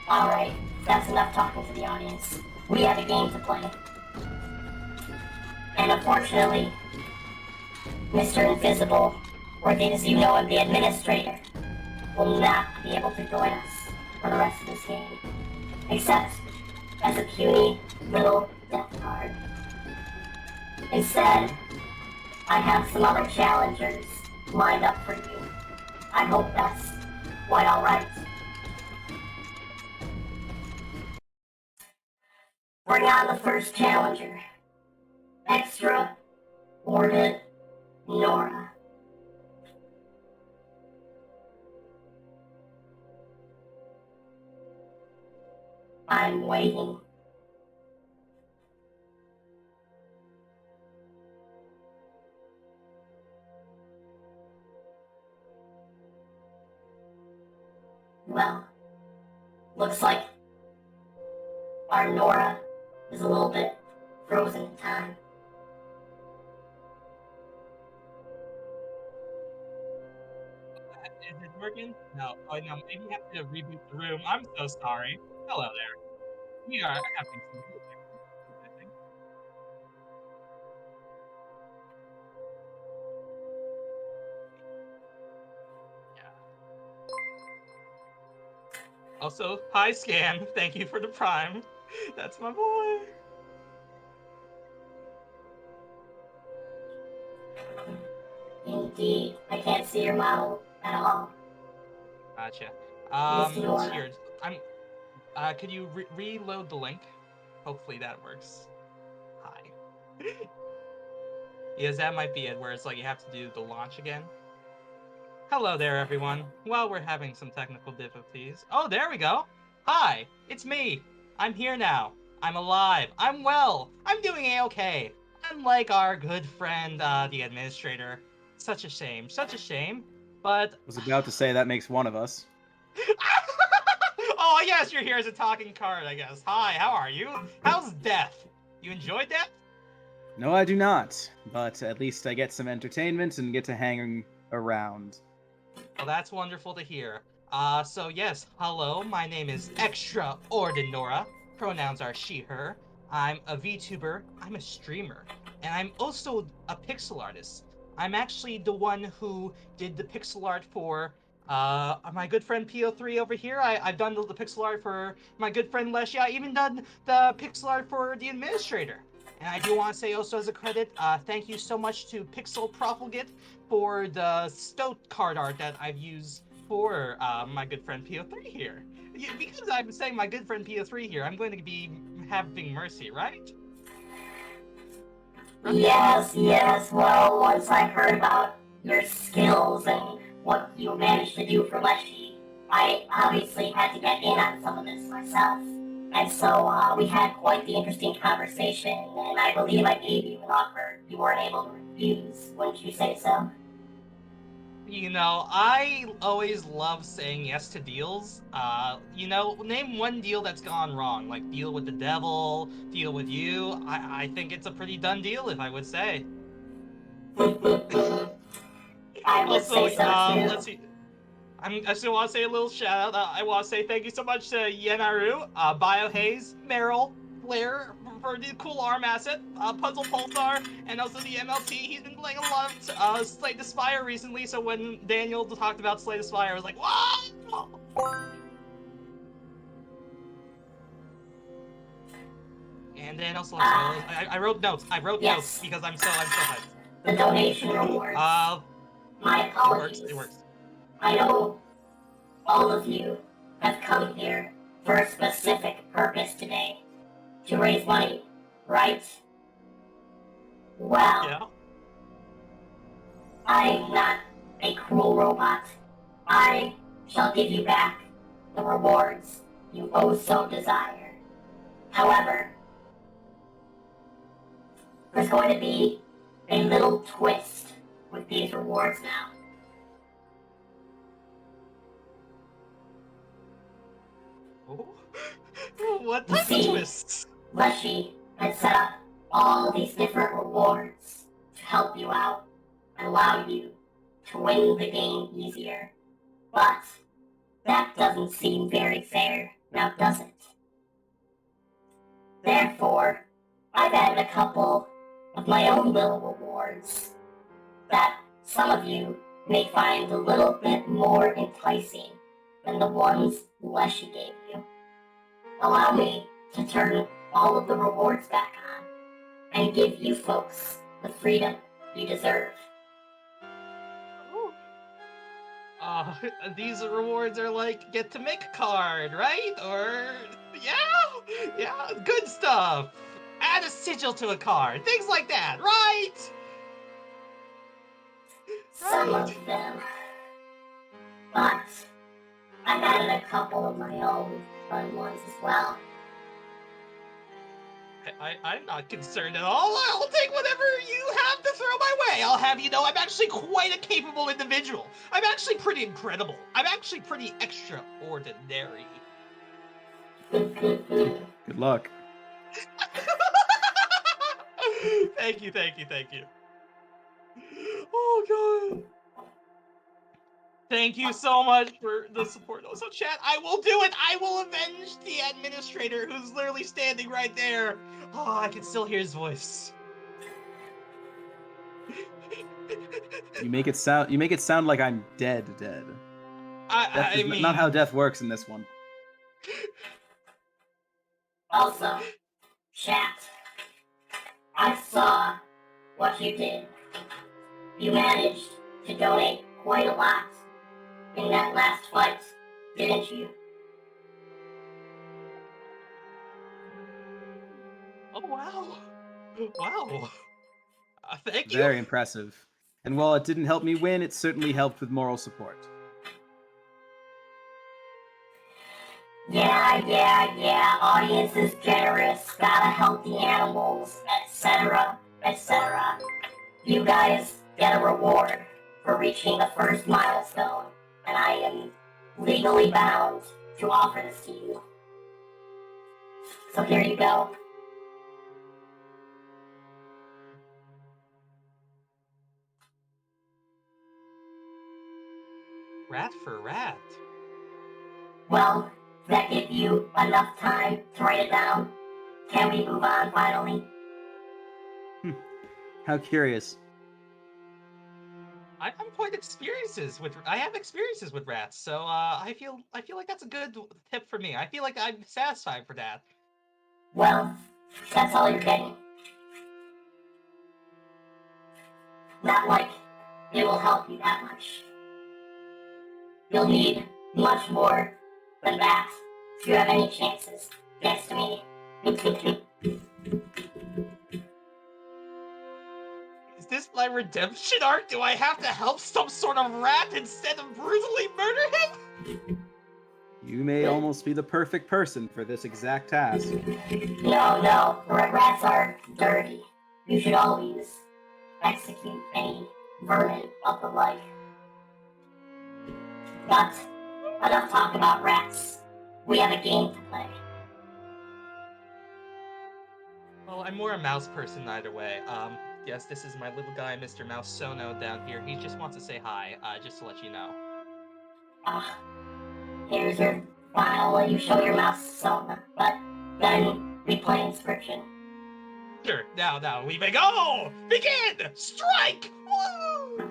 Alright, that's enough talking to the audience. We have a game to play. And unfortunately, MrInvizible, or as you know him, the administrator, will not be able to join us for the rest of this game. Except as a puny little death card. Instead, I have some other challengers lined up for you. I hope that's quite alright. Bring on the first challenger. ExtraOrdiNora. I'm waiting. Well, looks like our Nora is a little bit frozen in time. Is it working? No. Oh no, maybe you have to reboot the room. I'm so sorry. Hello there. We are having some difficulties, I think. Yeah. Also, hi Scan. Thank you for the prime. That's my boy. Indeed, I can't see your model at all. Gotcha. Miss Nora. Here, could you reload the link? Hopefully that works. Hi. Yes, that might be it, where it's like you have to do the launch again. Hello there, everyone. Well, we're having some technical difficulties. Oh, there we go. Hi, it's me. I'm here now. I'm alive. I'm well. I'm doing A-okay. Unlike our good friend, the administrator. Such a shame. Such a shame. But I was about to say that makes one of us. oh, yes, you're here as a talking card, I guess. Hi, how are you? How's death? You enjoy death? No, I do not. But at least I get some entertainment and get to hang around. Well, that's wonderful to hear. So yes, hello, my name is ExtraOrdiNora. Pronouns are she, her. I'm a VTuber, I'm a streamer, and I'm also a pixel artist. I'm actually the one who did the pixel art for my good friend PO3 over here. I've done the pixel art for my good friend Leshy. I even done the pixel art for the administrator. And I do want to say also as a credit, thank you so much to Pixel Profligate for the Stoat card art that I've used for my good friend PO3 here. Because I'm saying my good friend PO3 here, I'm going to be having mercy, right? Yes. Well, once I heard about your skills and what you managed to do for Leshy, I obviously had to get in on some of this myself. And so we had quite the interesting conversation, and I believe I gave you an offer you weren't able to refuse. Wouldn't you say so? You know, I always love saying yes to deals. You know, name one deal that's gone wrong. Like, deal with the devil, deal with you. I think it's a pretty done deal, if I would say. I would say so too. Let's see. I just want to say a little shout out. I want to say thank you so much to Yenaru, Biohaze, Meryl, Blair for the cool arm asset, Puzzle Pulsar, and also the MLT. He's been playing a lot of Slay the Spire recently, so when Daniel talked about Slay the Spire, I was like, wow! And then also, I wrote notes. I wrote Yes. notes because I'm so hyped. The donation rewards. My apologies. It works. I know all of you have come here for a specific purpose today. To raise money, right? Well, Yeah. I'm not a cruel robot. I shall give you back the rewards you oh so desire. However, there's going to be a little twist with these rewards now. Oh. What You type of see, twists? Leshy has set up all these different rewards to help you out and allow you to win the game easier. But that doesn't seem very fair, now does it? Therefore, I've added a couple of my own little rewards that some of you may find a little bit more enticing than the ones Leshy gave you. Allow me to turn all of the rewards back on and give you folks the freedom you deserve. These rewards are like get to make a card, right? Or yeah, good stuff. Add a sigil to a card, things like that, right? Some of them. But I've added a couple of my own fun ones as well. I'm not concerned at all. I'll take whatever you have to throw my way. I'll have you know I'm actually quite a capable individual. I'm actually pretty incredible. I'm actually pretty extraordinary. Good luck. Thank you. Oh, God. Thank you so much for the support. Also, chat, I will do it. I will avenge the administrator who's literally standing right there. Oh, I can still hear his voice. You make it sound like I'm dead. I Death is mean, not how death works in this one. Also, chat, I saw what you did. You managed to donate quite a lot in that last fight, didn't you? Oh, wow. Wow. Thank you. Very impressive. And while it didn't help me win, it certainly helped with moral support. Yeah, audience is generous, gotta help the animals, etc., etc. You guys get a reward for reaching the first milestone, and I am legally bound to offer this to you. So here you go. Rat for rat. Well, does that give you enough time to write it down? Can we move on finally? How curious. I have experiences with rats, so I feel like that's a good tip for me. I feel like I'm satisfied for that. Well, that's all you're getting. Not like it will help you that much. You'll need much more than that if you have any chances against me. Is this my redemption arc? Do I have to help some sort of rat instead of brutally murder him? You may almost be the perfect person for this exact task. No, rats are dirty. You should always execute any vermin of the like. But enough talk about rats. We have a game to play. Well, I'm more a mouse person either way. Yes, this is my little guy, Mr. Mouse Sono down here. He just wants to say hi, just to let you know. Here's your file while you show your mouse Sona, but then we play Inscription. Sure, now, we may go! Begin! Strike! Woo!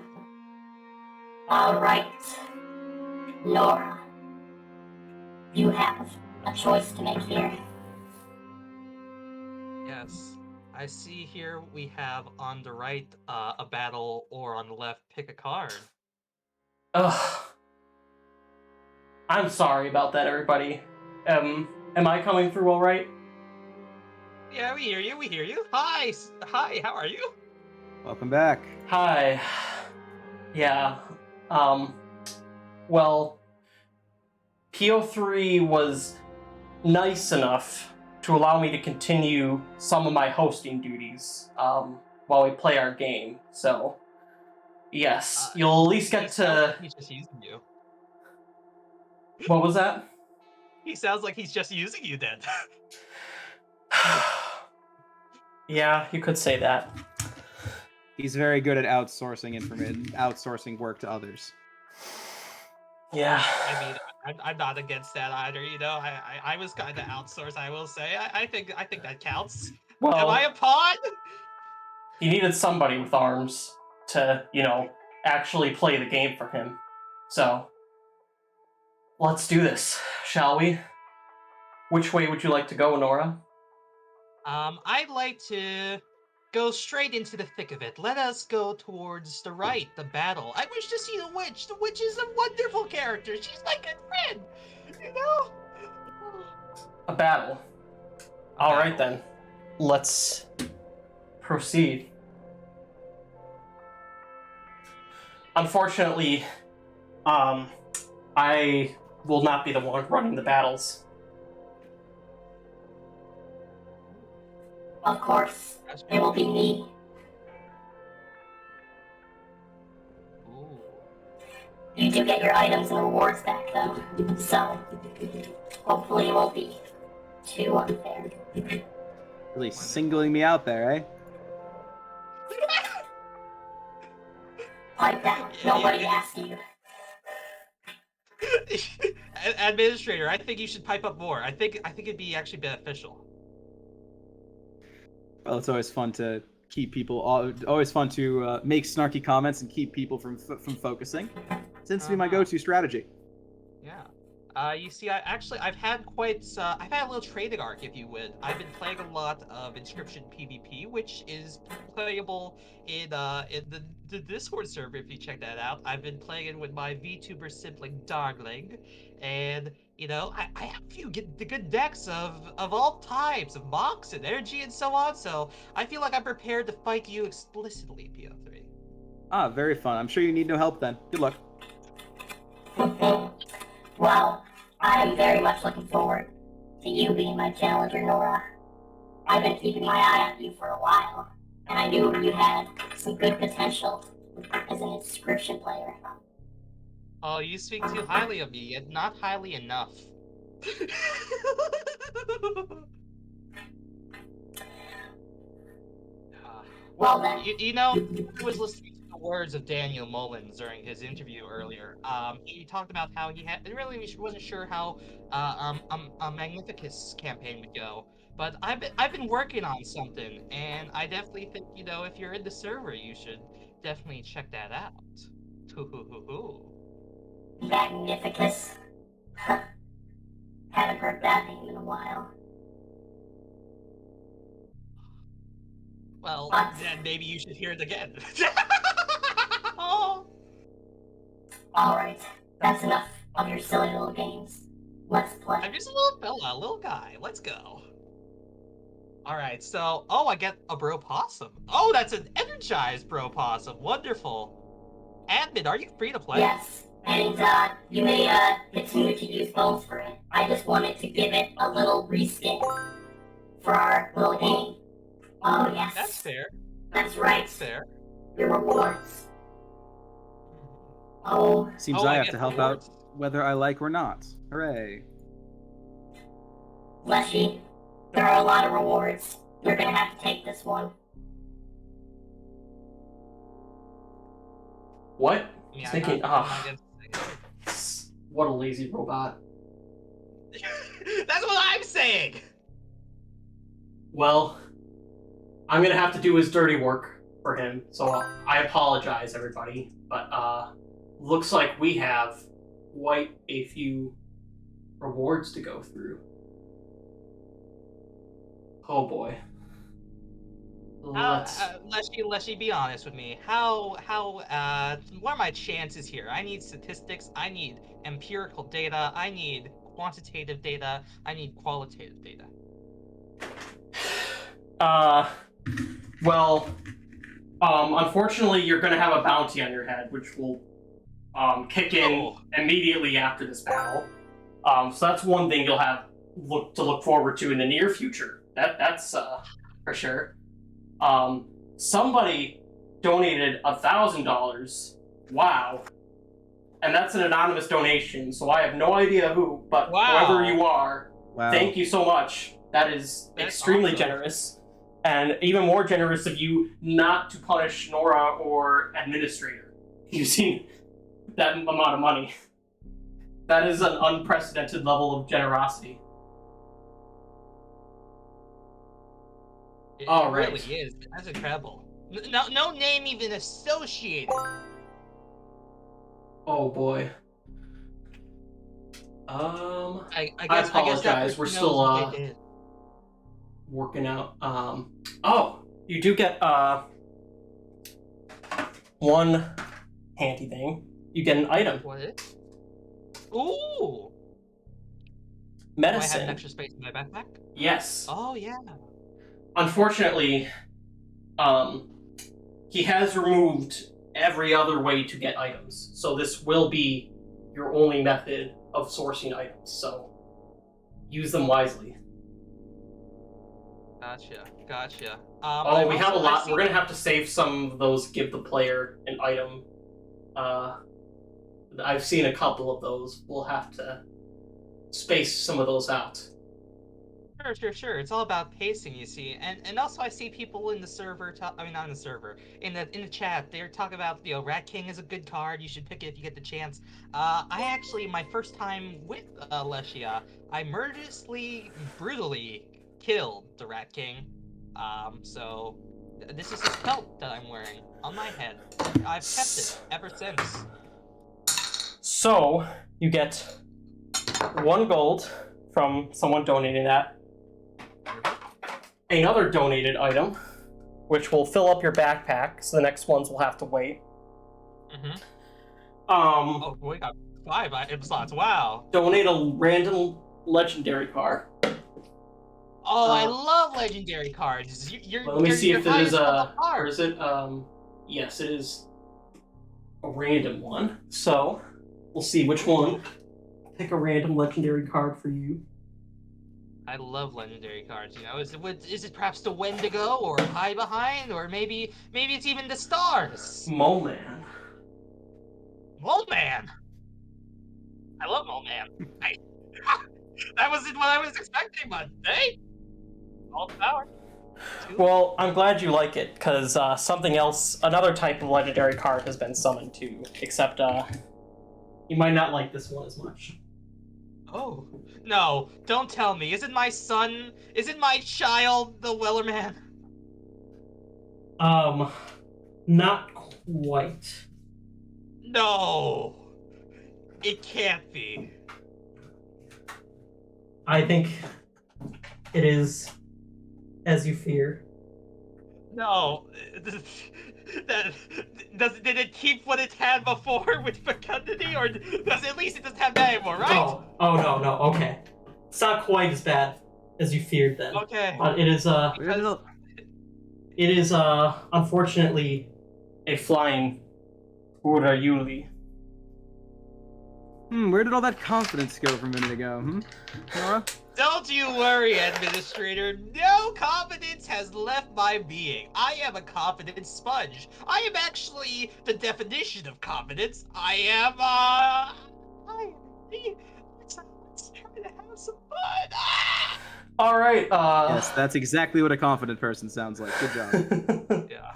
Alright. Nora. You have a choice to make here. Yes. I see here we have on the right a battle, or on the left, pick a card. Ugh. I'm sorry about that, everybody. Am I coming through all right? Yeah, we hear you. We hear you. Hi. Hi. How are you? Welcome back. Hi. Yeah. Well, PO3 was nice enough to allow me to continue some of my hosting duties while we play our game. So, yes, you'll at least get to. He's just using you. What was that? He sounds like he's just using you then. Yeah, you could say that. He's very good at outsourcing work to others. Yeah. I mean, I'm not against that either. You know, I was kind of outsourced. I will say. I think that counts. Well, Am I a pawn? he needed somebody with arms to, actually play the game for him. So, let's do this, shall we? Which way would you like to go, Nora? I'd like to go straight into the thick of it. Let us go towards the right, the battle. I wish to see the witch. The witch is a wonderful character. She's my good friend. You know? A battle. All right, then. Let's proceed. Unfortunately, I will not be the one running the battles. Of course, it will be me. Ooh. You do get your items and rewards back, though. So, hopefully it won't be too unfair. Really singling me out there, eh? Pipe down. Nobody asked you. Administrator, I think you should pipe up more. I think it'd be actually beneficial. Well, it's always fun to keep people. Always fun to make snarky comments and keep people from focusing. Tends to be my go-to strategy. Yeah. You see, I've had a little trading arc, if you would. I've been playing a lot of Inscription PvP, which is playable in the Discord server, if you check that out. I've been playing it with my VTuber sibling Darling, and I have a few good decks of all types, of mocks and energy and so on. So I feel like I'm prepared to fight you explicitly, PO3. Ah, very fun. I'm sure you need no help then. Good luck. Well, I am very much looking forward to you being my challenger, Nora. I've been keeping my eye on you for a while, and I knew you had some good potential as an inscription player. Oh, you speak too highly of me, and not highly enough. Well then. I was listening to the words of Daniel Mullins during his interview earlier. He talked about how he really wasn't sure how a Magnificus campaign would go. But I've been working on something, and I definitely think, if you're in the server, you should definitely check that out. Magnificus? Haven't heard that name in a while. Well, then maybe you should hear it again. Alright, that's enough of your silly little games. Let's play. I'm just a little fella, a little guy. Let's go. Alright, so, I get a bro possum. Oh, that's an energized bro possum. Wonderful. Admin, are you free to play? Yes, and you may continue to use bones for it. I just wanted to give it a little reskin for our little game. Oh, yes. That's fair. That's right. That's fair. Your rewards. Oh. Seems I have to help out whether I like or not. Hooray. Fleshy, there are a lot of rewards. You're gonna have to take this one. What? Yeah, Thinking, I'm what a lazy robot. That's what I'm saying! Well, I'm gonna have to do his dirty work for him, so I apologize, everybody. But, looks like we have quite a few rewards to go through. Oh boy. Let's. Let's be honest with me. What are my chances here? I need statistics. I need empirical data. I need quantitative data. I need qualitative data. Well, unfortunately, you're going to have a bounty on your head, which will kick in immediately after this battle. So that's one thing you'll have to look forward to in the near future. That's for sure. Somebody donated $1,000. Wow. And that's an anonymous donation, so I have no idea who, but whoever you are, thank you so much. That's extremely awesome. Generous. And even more generous of you not to punish Nora or Administrator using that amount of money. That is an unprecedented level of generosity. It really is. That's incredible. No name even associated. Oh boy. I apologize. We're still working out. Oh, you do get one handy thing. You get an item. What is? Ooh. Medicine. Do I have an extra space in my backpack? Yes. Oh yeah. Unfortunately, he has removed every other way to get items, so this will be your only method of sourcing items, so use them wisely. Gotcha. We have a lot. We're gonna have to save some of those, give the player an item. I've seen a couple of those. We'll have to space some of those out. Sure. It's all about pacing, you see, and also I see people in the server. Not in the server. In the chat, they're talking about Rat King is a good card. You should pick it if you get the chance. I actually, my first time with Leshia, I murderously, brutally killed the Rat King. So this is his pelt that I'm wearing on my head. I've kept it ever since. So you get 1 gold from someone donating that. Another donated item, which will fill up your backpack, so the next ones will have to wait. We got 5 item slots. Wow. Donate a random legendary card. Oh, I love legendary cards. Let me see if it is or is it yes, it is a random one. So we'll see which one. Pick a random legendary card for you. I love legendary cards. Is it perhaps the Wendigo or High Behind, or maybe it's even the stars? Mole Man. I love Mole Man. That wasn't what I was expecting, but hey, all the power. Well, I'm glad you like it, because something else, another type of legendary card has been summoned too, except you might not like this one as much. Oh, no, don't tell me. Isn't my child the Weller Man? Not quite. No, it can't be. I think it is as you fear. No, did it keep what it had before with fecundity, or does at least it doesn't have that anymore, right? Oh no, okay. It's not quite as bad as you feared then. Okay. But it is unfortunately a flying Urayuli. Where did all that confidence go from a minute ago, Nora? Don't you worry, Administrator. No confidence has left my being. I am a confident sponge. I am actually the definition of confidence. Let's try to have some fun. All right. Yes, that's exactly what a confident person sounds like. Good job. Yeah.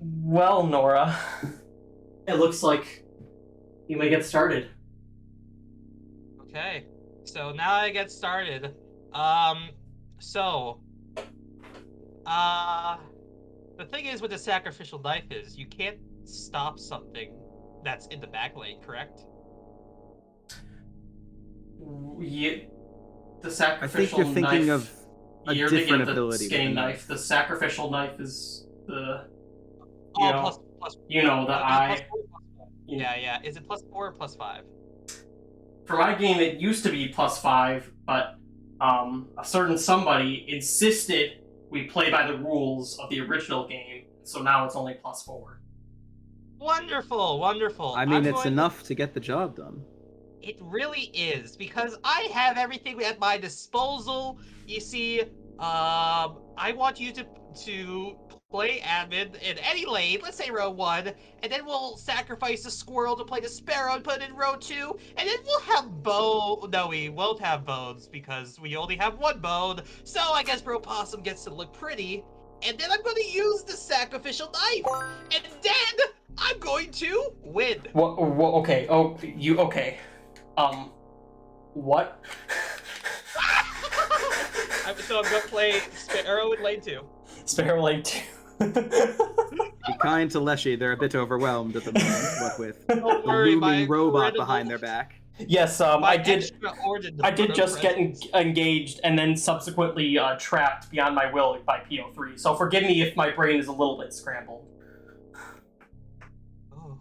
Well, Nora, it looks like you may get started. Okay. So now I get started. The thing is with the sacrificial knife is you can't stop something that's in the back lane, correct? The sacrificial I think you're thinking knife, of You're different thinking of the ability with skinning the knife. The sacrificial knife is the... Oh, know, plus You know, the plus eye. 4, plus 5. Yeah. Is it +4 or +5? For my game, it used to be +5, but a certain somebody insisted we play by the rules of the original game, so now it's only +4. Wonderful, wonderful. I mean, I'm it's going to- enough to get the job done. It really is, because I have everything at my disposal. You see, I want you to play admin in any lane, let's say row 1, and then we'll sacrifice the squirrel to play the sparrow and put it in row 2, and then we'll have No, we won't have bones, because we only have 1 bone, so I guess bro possum gets to look pretty, and then I'm going to use the sacrificial knife, and then I'm going to win. Okay. Oh, you... Okay. What? So I'm going to play Sparrow in lane 2. Sparrow lane 2. Be kind to Leshy, they're a bit overwhelmed at the moment, what with Don't the worry, my looming robot incredible- behind their back. Yes, my I did ExtraOrdiNora just get presence. engaged and then subsequently trapped beyond my will by PO3, so forgive me if my brain is a little bit scrambled. Oh.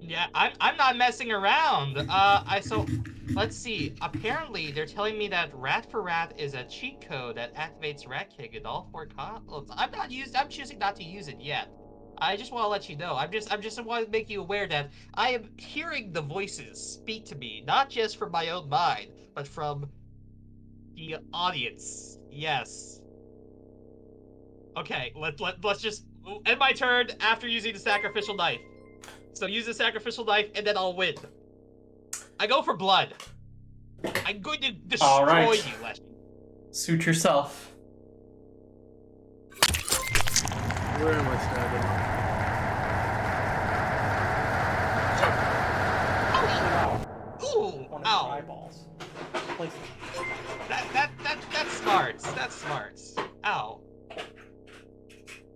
Yeah, I'm not messing around. So let's see. Apparently, they're telling me that Rat for Rat is a cheat code that activates Rat King in all 4 columns. I'm choosing not to use it yet. I just want to let you know. I just want to make you aware that I am hearing the voices speak to me, not just from my own mind, but from the audience. Yes. Okay, let's just end my turn after using the sacrificial knife. So use the sacrificial knife, and then I'll win. I go for blood. I'm going to destroy All right. you, Leshy. Suit yourself. Where am I standing? Ooh, One of your ow. eyeballs. That's smart. That's smart. Ow.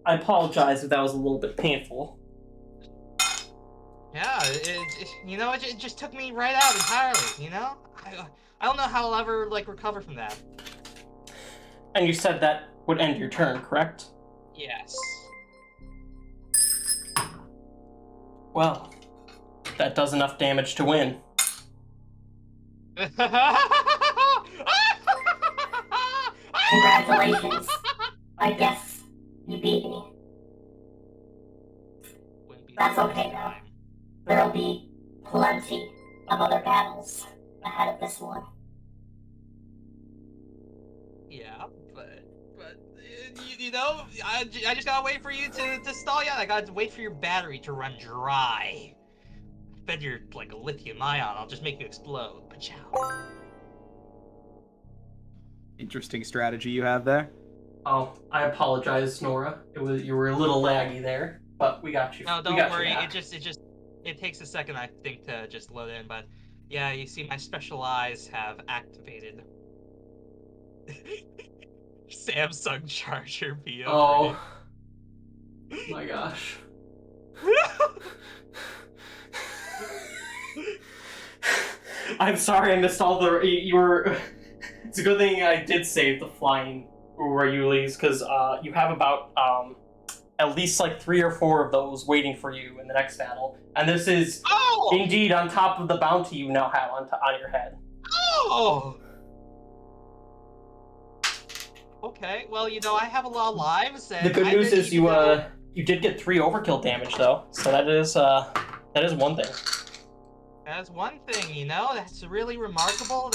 I apologize if that was a little bit painful. Yeah, it just took me right out entirely, you know? I don't know how I'll ever, recover from that. And you said that would end your turn, correct? Yes. Well, that does enough damage to win. Congratulations. I guess you beat me. That's okay, though. There'll be plenty of other battles ahead of this one. Yeah, but I just gotta wait for you to stall you out. I gotta wait for your battery to run dry. I bet you're like a lithium ion. I'll just make you explode. Pachow. Interesting strategy you have there. Oh, I apologize, Nora. You were a little laggy there, but we got you. No, We don't got you worry. back. It takes a second, I think, to just load in. But yeah, you see, my special eyes have activated. Samsung charger PO. Oh my gosh. I'm sorry I missed all the. You were. It's a good thing I did save the flying Rayulis, because you have about at least 3 or 4 of those waiting for you in the next battle, and this is indeed on top of the bounty you now have on your head. Oh. Okay, well, I have a lot of lives, and The good I news didn't is even know- you did get 3 overkill damage though, so that is one thing. That's one thing, that's really remarkable.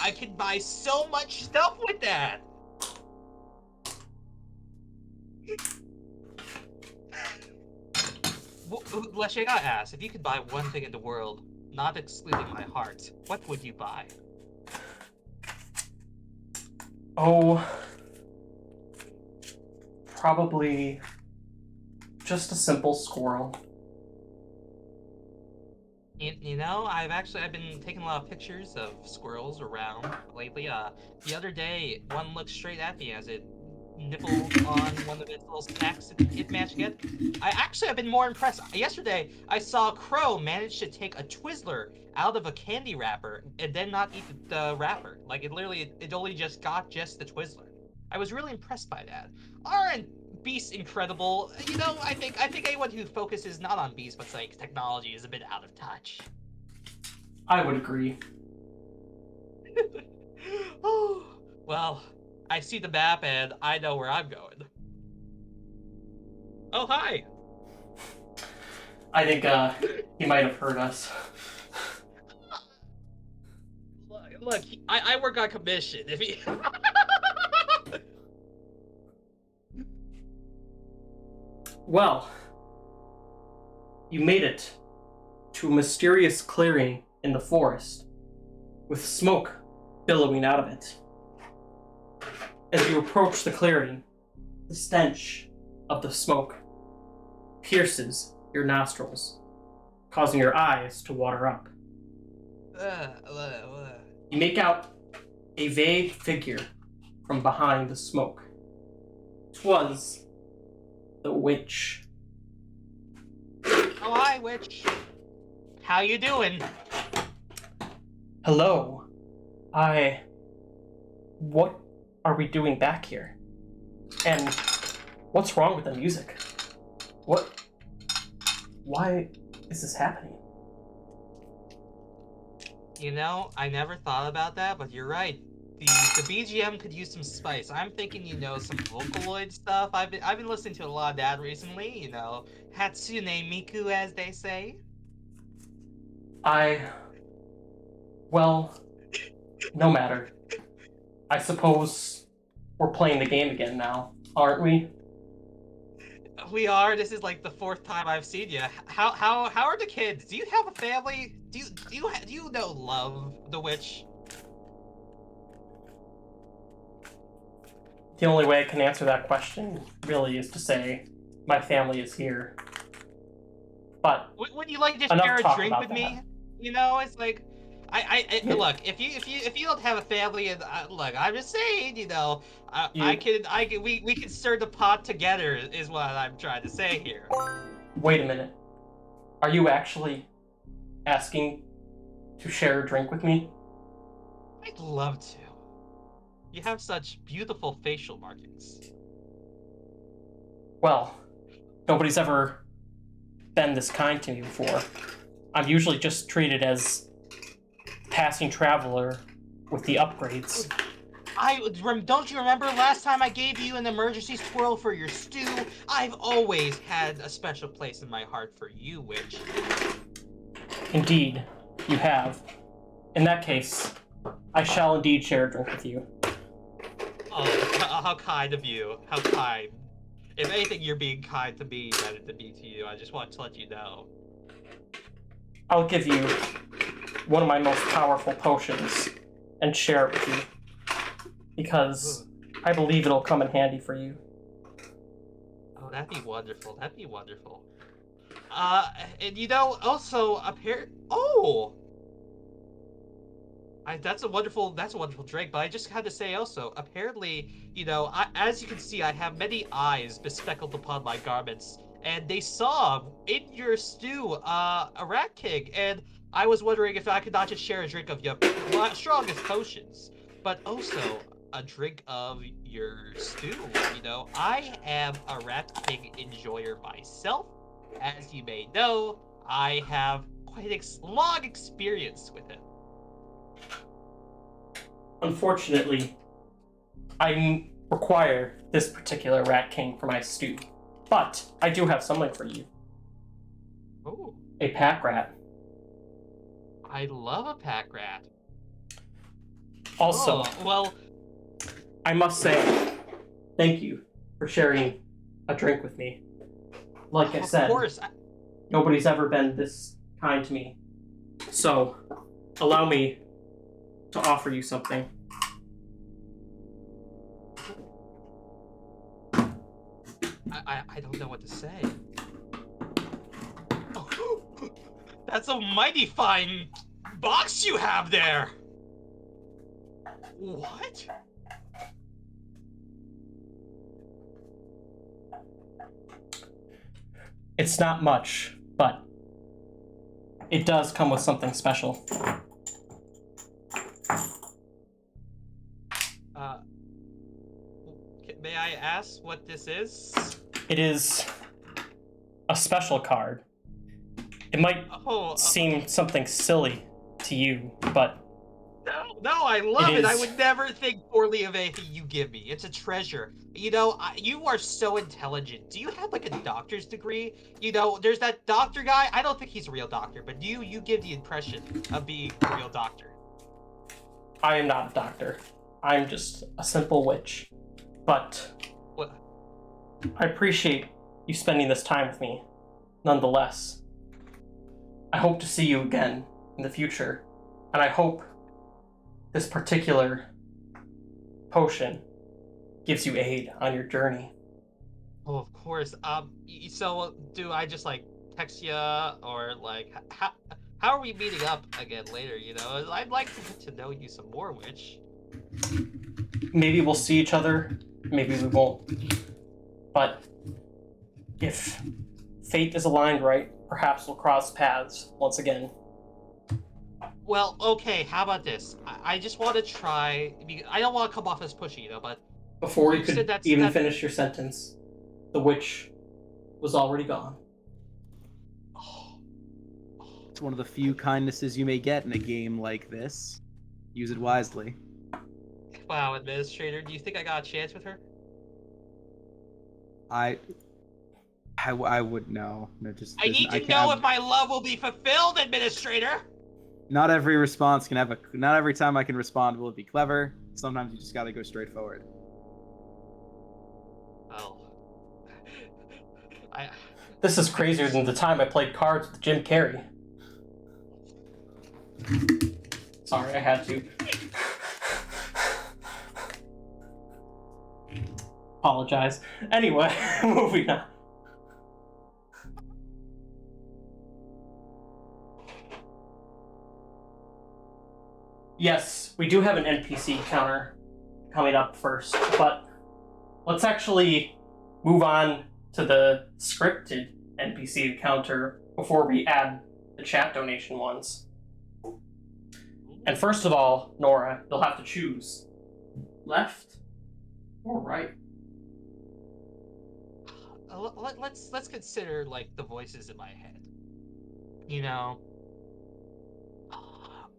I could buy so much stuff with that. Leshy, I gotta ask, if you could buy one thing in the world, not excluding my heart, what would you buy? Oh, probably just a simple squirrel. I've been taking a lot of pictures of squirrels around lately. The other day, one looked straight at me as it nibble on one of its little snacks it managed to get. I actually have been more impressed. Yesterday, I saw a crow manage to take a Twizzler out of a candy wrapper and then not eat the wrapper. Like, it only just got just the Twizzler. I was really impressed by that. Aren't beasts incredible? You know, I think anyone who focuses not on beasts but like technology is a bit out of touch. I would agree. Oh, well, I see the map and I know where I'm going. Oh, hi! I think he might have heard us. Look, I work on commission. If he... Well, you made it to a mysterious clearing in the forest, with smoke billowing out of it. As you approach the clearing, the stench of the smoke pierces your nostrils, causing your eyes to water up. You make out a vague figure from behind the smoke. 'Twas the witch. Oh, hi, witch. How you doing? Hello. What are we doing back here? And what's wrong with the music? Why is this happening? You know, I never thought about that, but you're right. The BGM could use some spice. I'm thinking, you know, some Vocaloid stuff. I've been listening to a lot of that recently. You know, Hatsune Miku, as they say. Well, no matter. I suppose we're playing the game again now, aren't we? We are. This is like the 4th time I've seen you. How are the kids? Do you have a family? Do you know Love, the witch? The only way I can answer that question really is to say my family is here. But Would you like to enough share a talk drink about with that. me? You know, it's like, look. If you don't have a family, and look, I'm just saying, you know, we can stir the pot together. Is what I'm trying to say here. Wait a minute. Are you actually asking to share a drink with me? I'd love to. You have such beautiful facial markings. Well, nobody's ever been this kind to me before. I'm usually just treated as passing traveler with the upgrades. Don't you remember last time I gave you an emergency swirl for your stew? I've always had a special place in my heart for you, witch. Indeed, you have. In that case, I shall indeed share a drink with you. Oh, how kind of you. How kind. If anything, you're being kind to me rather than me to you. I just want to let you know. I'll give you one of my most powerful potions and share it with you. Because I believe it'll come in handy for you. Oh, that'd be wonderful. That'd be wonderful. And you know, also that's a wonderful drink, but I just had to say also, apparently, you know, as you can see, I have many eyes bespeckled upon my garments, and they saw in your stew a rat king, and I was wondering if I could not just share a drink of your strongest potions, but also a drink of your stew. You know, I am a rat king enjoyer myself. As you may know, I have quite long experience with it. Unfortunately, I require this particular rat king for my stew. But I do have something for you. Oh. A pack rat. I love a pack rat. Also, well, I must say, thank you for sharing a drink with me. Like I said, of course. Nobody's ever been this kind to me. So, allow me to offer you something. I don't know what to say. Oh, that's a mighty fine box you have there. What? It's not much, but it does come with something special. May I ask what this is? It is a special card. It might seem something silly to you, but No, I love it. I is- would never think poorly of anything you give me. It's a treasure. You know, you are so intelligent. Do you have like a doctor's degree? You know, there's that doctor guy. I don't think he's a real doctor, but you give the impression of being a real doctor. I am not a doctor. I'm just a simple witch. But What? I appreciate you spending this time with me, nonetheless. I hope to see you again in the future, and I hope this particular potion gives you aid on your journey. Oh, of course. So do I just like text you or like how are we meeting up again later? You know, I'd like to get to know you some more, Witch. Maybe we'll see each other, maybe we won't. But if fate is aligned right, perhaps we'll cross paths once again. Well, okay. How about this? I just want to try. I don't want to come off as pushy, you know, but Before you You said could that's- even that- finish your sentence, the witch was already gone. It's one of the few kindnesses you may get in a game like this. Use it wisely. wow, Administrator, do you think I got a chance with her? I would know. No, just I need to know if my love will be fulfilled, Administrator. Not every response can have a. Not every time I can respond will it be clever. Sometimes you just gotta go straight forward. Oh. This is crazier than the time I played cards with Jim Carrey. Sorry, I had to. Apologize. Anyway, moving on. Yes, we do have an NPC encounter coming up first, but let's actually move on to the scripted NPC encounter before we add the chat donation ones. And first of all, Nora, you'll have to choose left or right. Let's consider like the voices in my head. You know,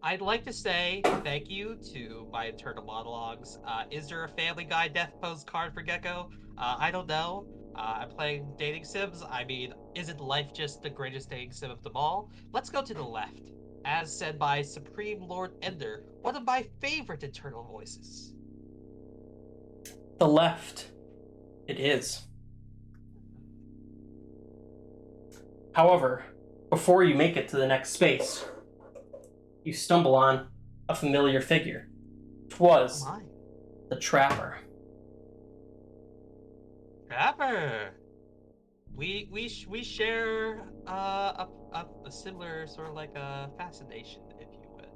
I'd like to say thank you to my internal monologues. Is there a Family Guy death pose card for Gecko? I don't know. I'm playing dating sims. I mean, isn't life just the greatest dating sim of them all? Let's go to the left. As said by Supreme Lord Ender, one of my favorite internal voices. The left. It is. However, before you make it to the next space, you stumble on a familiar figure. 'Twas Oh my. the Trapper. Trapper! We share a similar sort of like a fascination, if you would.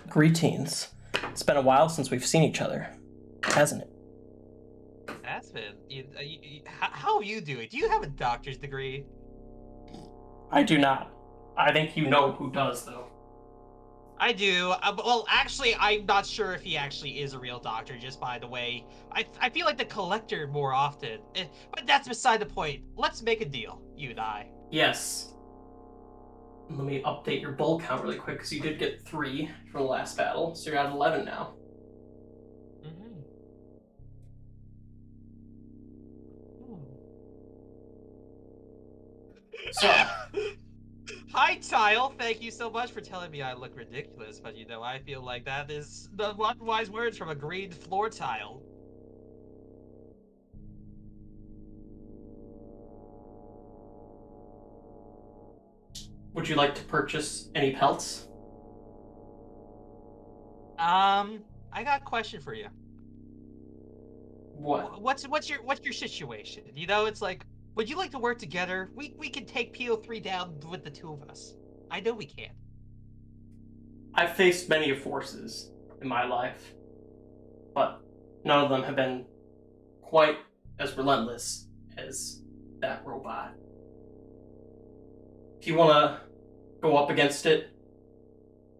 Greetings. It's been a while since we've seen each other, hasn't it? That's been. How are you doing? Do you have a doctor's degree? I do not. I think you know who does, though. I do. Well, actually, I'm not sure if he actually is a real doctor, just by the way. I feel like the collector more often. But that's beside the point. Let's make a deal, you and I. Yes. Let me update your bull count really quick, because you did get 3 from the last battle, so you're at 11 now. Mm-hmm. So, Hi, Tile. Thank you so much for telling me I look ridiculous, but you know, I feel like that is the wise words from a green floor tile. would you like to purchase any pelts? I got a question for you. What? What's your situation? You know, it's like, would you like to work together? We can take PO3 down with the two of us. I know we can. I've faced many forces in my life, but none of them have been quite as relentless as that robot. If you want to go up against it,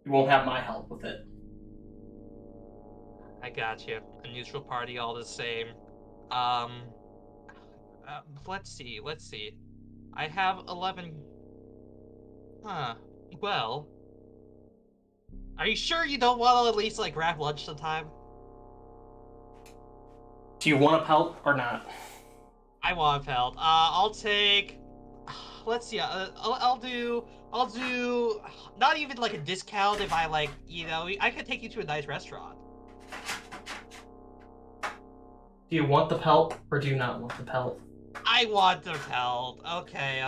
you won't have my help with it. I got you. A neutral party, all the same. Let's see. I have 11. Huh. Well. Are you sure you don't want to at least like grab lunch sometime? Do you want a pelt or not? I want a pelt. I'll take. Let's see. I'll do. Not even like a discount if I like. I could take you to a nice restaurant. Do you want the pelt or do you not want the pelt? I want the pelt. Okay.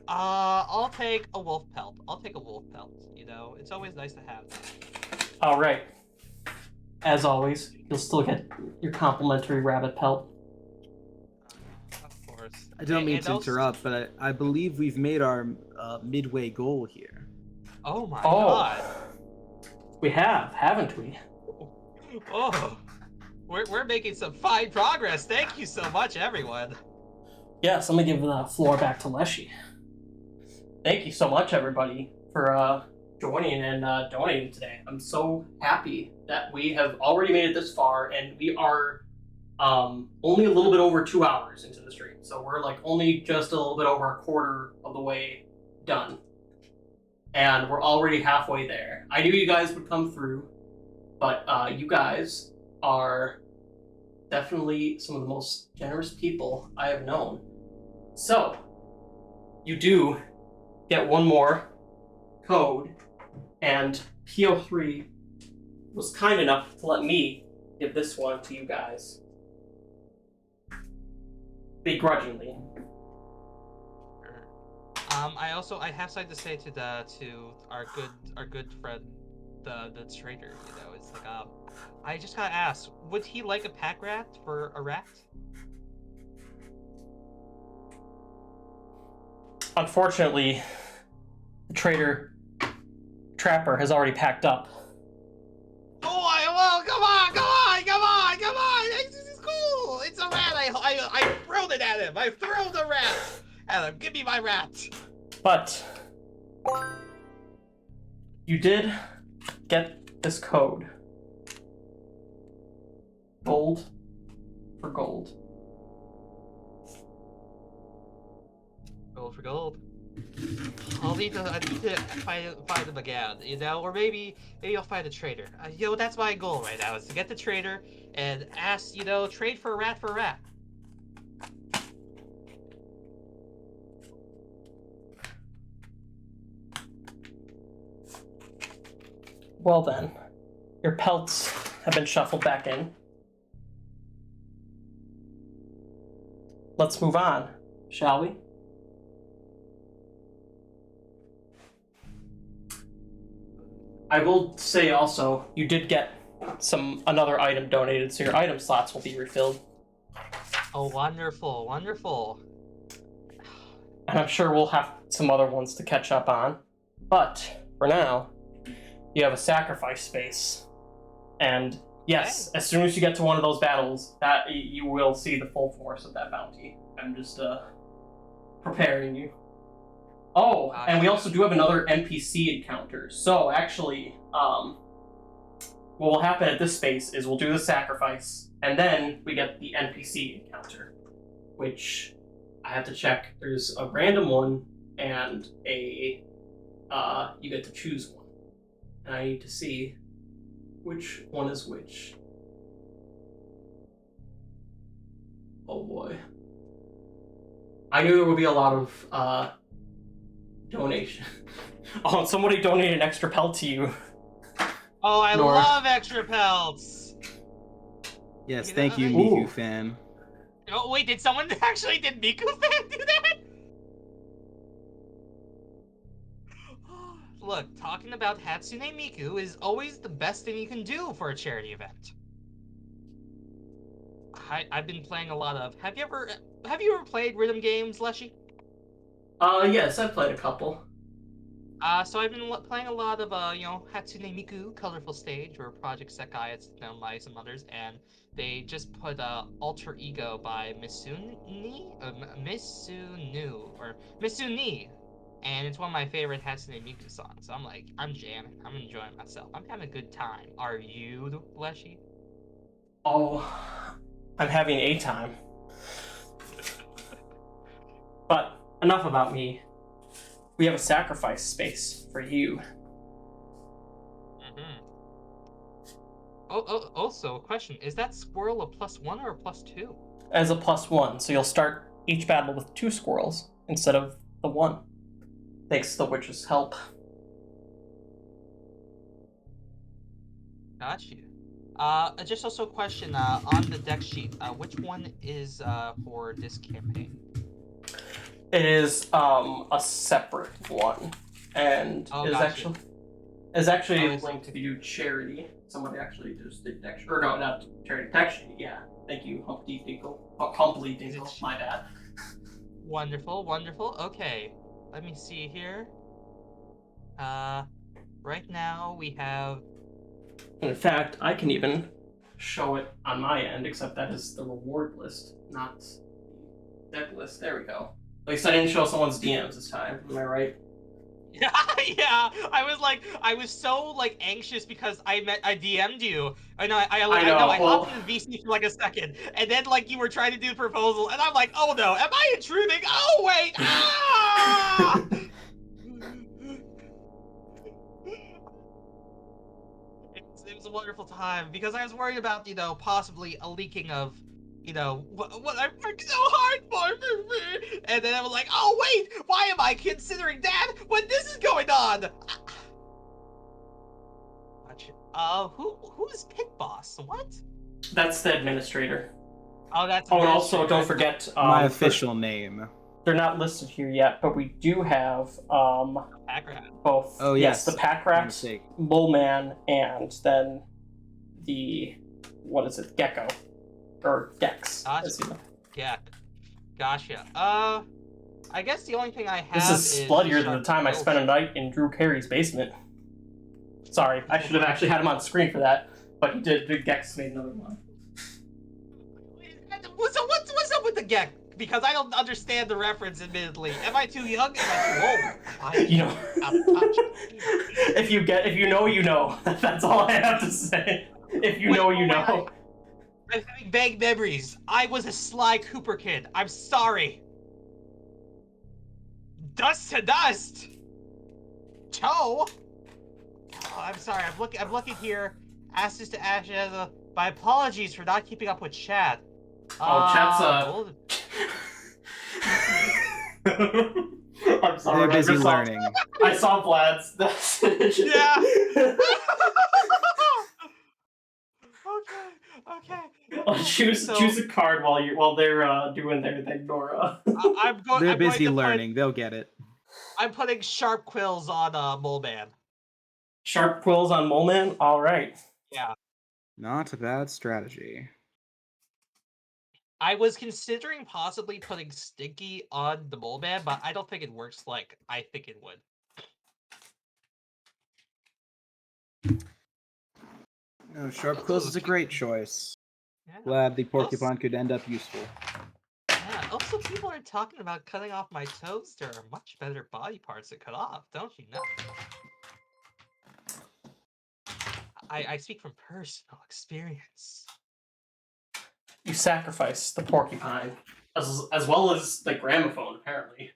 I'll take a wolf pelt. It's always nice to have that. All right. As always, you'll still get your complimentary rabbit pelt. Of course. I don't mean And to also- interrupt, but I believe we've made our midway goal here. Oh my god. We have, haven't we? Oh. We're making some fine progress. Thank you so much, everyone. Yes, I'm gonna give the floor back to Leshy. Thank you so much, everybody, for joining and donating today. I'm so happy that we have already made it this far, and we are only a little bit over 2 hours into the stream. So we're like only just a little bit over a quarter of the way done. And we're already halfway there. I knew you guys would come through, but you guys are definitely some of the most generous people I have known. So, you do get one more code, and PO3 was kind enough to let me give this one to you guys. Begrudgingly. I have something to say to our good friend, the trader. It's like I just gotta ask, would he like a pack rat for a rat? Unfortunately, the trapper has already packed up. Oh, come on! This is cool. It's a rat. I thrown it at him. I threw the rat at him. Give me my rat. But you did get this code. Gold for gold. Gold for gold. I need to find him again, or maybe I'll find a trader. That's my goal right now, is to get the trader and ask, trade for a rat for a rat. Well then, your pelts have been shuffled back in. Let's move on, shall we? I will say also, you did get another item donated, so your item slots will be refilled. Oh, wonderful. And I'm sure we'll have some other ones to catch up on. But, for now, you have a sacrifice space. And, yes, as soon as you get to one of those battles, that you will see the full force of that bounty. I'm just, preparing you. Oh, and we also do have another NPC encounter. So, actually, what will happen at this space is we'll do the sacrifice, and then we get the NPC encounter, which I have to check. There's a random one and you get to choose one. And I need to see which one is which. Oh boy. I knew there would be a lot of, donation. Oh, and somebody donated an extra pelt to you. Oh, I Nora. love extra pelts! Yes, thank you, Ooh. Miku fan. Oh, wait, did Miku fan do that? Look, talking about Hatsune Miku is always the best thing you can do for a charity event. I've been playing a lot of... Have you ever played rhythm games, Leshy? Yes, I've played a couple. So I've been playing a lot of, Hatsune Miku, Colorful Stage, or Project Sekai, it's known by some others, and they just put Alter Ego by Misuni, or Misuni, and it's one of my favorite Hatsune Miku songs. So I'm jamming, I'm enjoying myself, I'm having a good time. Are you, Leshy? Oh, I'm having a time. But enough about me. We have a sacrifice space for you. Mm-hmm. Oh, also, a question. Is that squirrel a +1 or a +2? As a +1, so you'll start each battle with 2 squirrels instead of the 1. Thanks to the witch's help. Got you. Just also a question, on the deck sheet, which one is, for this campaign? It is a separate one, and is actually linked to charity. Somebody actually just did deck, or no, not charity, deck sheet. Yeah, thank you, Humpty Dinkle. Oh, Humpty Dinkle. My bad. Wonderful, wonderful. Okay, let me see here. Right now we have. In fact, I can even show it on my end, except that is the reward list, not the deck list. There we go. At least I didn't show someone's DMs this time. Am I right? Yeah, yeah. I was so anxious because I DM'd you. I know. I hopped into VC for a second, and then you were trying to do the proposal, and I'm like, oh no, am I intruding? Oh wait, ah! It was a wonderful time because I was worried about possibly a leaking of what I worked so hard for, and then I was like, oh wait, why am I considering that when this is going on? Who's Pit Boss? What? That's the administrator. Oh, that's. Oh, and also don't forget my official name. They're not listed here yet, but we do have Pack rat. Both. Oh yes, the pack rat, mole man, and then the gecko. Or Gex. Yeah. Gotcha. I guess the only thing I have This is bloodier than the time I spent a night in Drew Carey's basement. Sorry, I should have actually had him on screen for that, but he did. Big Gex made another one. So what's up with the Gex? Because I don't understand the reference, admittedly. Am I too young? Am I too old? You know. If you know, you know. That's all I have to say. If you know, you know. I'm having vague memories. I was a Sly Cooper kid. I'm sorry. Dust to dust. Toe. Oh, I'm sorry. I'm looking here. Ashes to ashes. My apologies for not keeping up with chat. Chat's I'm sorry. They're busy learning. I saw Vlad's message. Yeah. Okay. Choose a card while they're doing their thing, Nora. They're busy learning. They'll get it. I'm putting sharp quills on Mole Man. Sharp quills on Mole Man? All right. Yeah. Not a bad strategy. I was considering possibly putting Stinky on the Mole Man, but I don't think it works like I think it would. No, Sharp Quills is a great choice. Yeah. Glad the porcupine could end up useful. Yeah, also people are talking about cutting off my toes. There are much better body parts to cut off, don't you know? I speak from personal experience. You sacrifice the porcupine, as well as the gramophone, apparently.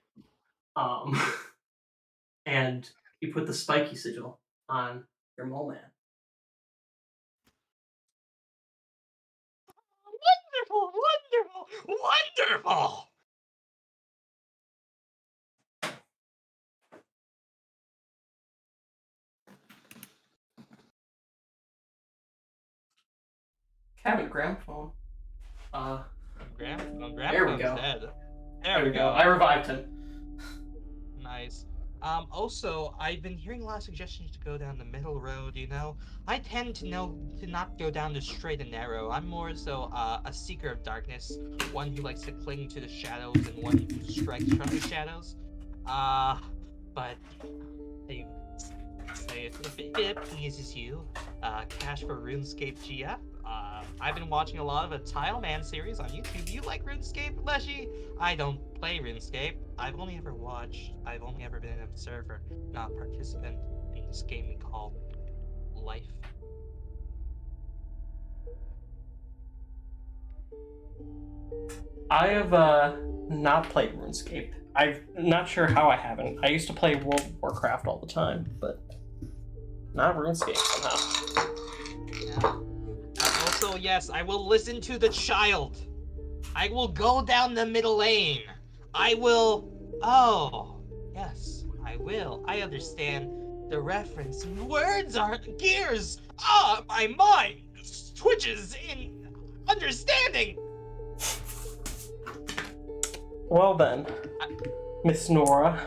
And you put the spiky sigil on your Mole Man. Wonderful! Wonderful! Cabin gramophone. There we go. Dead. There we go. I revived him. Nice. Also, I've been hearing a lot of suggestions to go down the middle road, you know? I tend to not go down the straight and narrow. I'm more so a seeker of darkness, one who likes to cling to the shadows and one who strikes from the shadows. But Hey, say if it pleases you, cash for RuneScape GF. I've been watching a lot of a Tile Man series on YouTube. Do you like RuneScape, Leshy? I don't play RuneScape. I've only ever been an observer, not a participant in this game we call life. I have not played RuneScape. I'm not sure how I haven't. I used to play World of Warcraft all the time, but not RuneScape somehow. Yeah. Also, yes, I will listen to the child. I will go down the middle lane. I will. Oh, yes, I will. I understand the reference. Words are gears. Ah, my mind twitches in understanding. Well then, Miss Nora,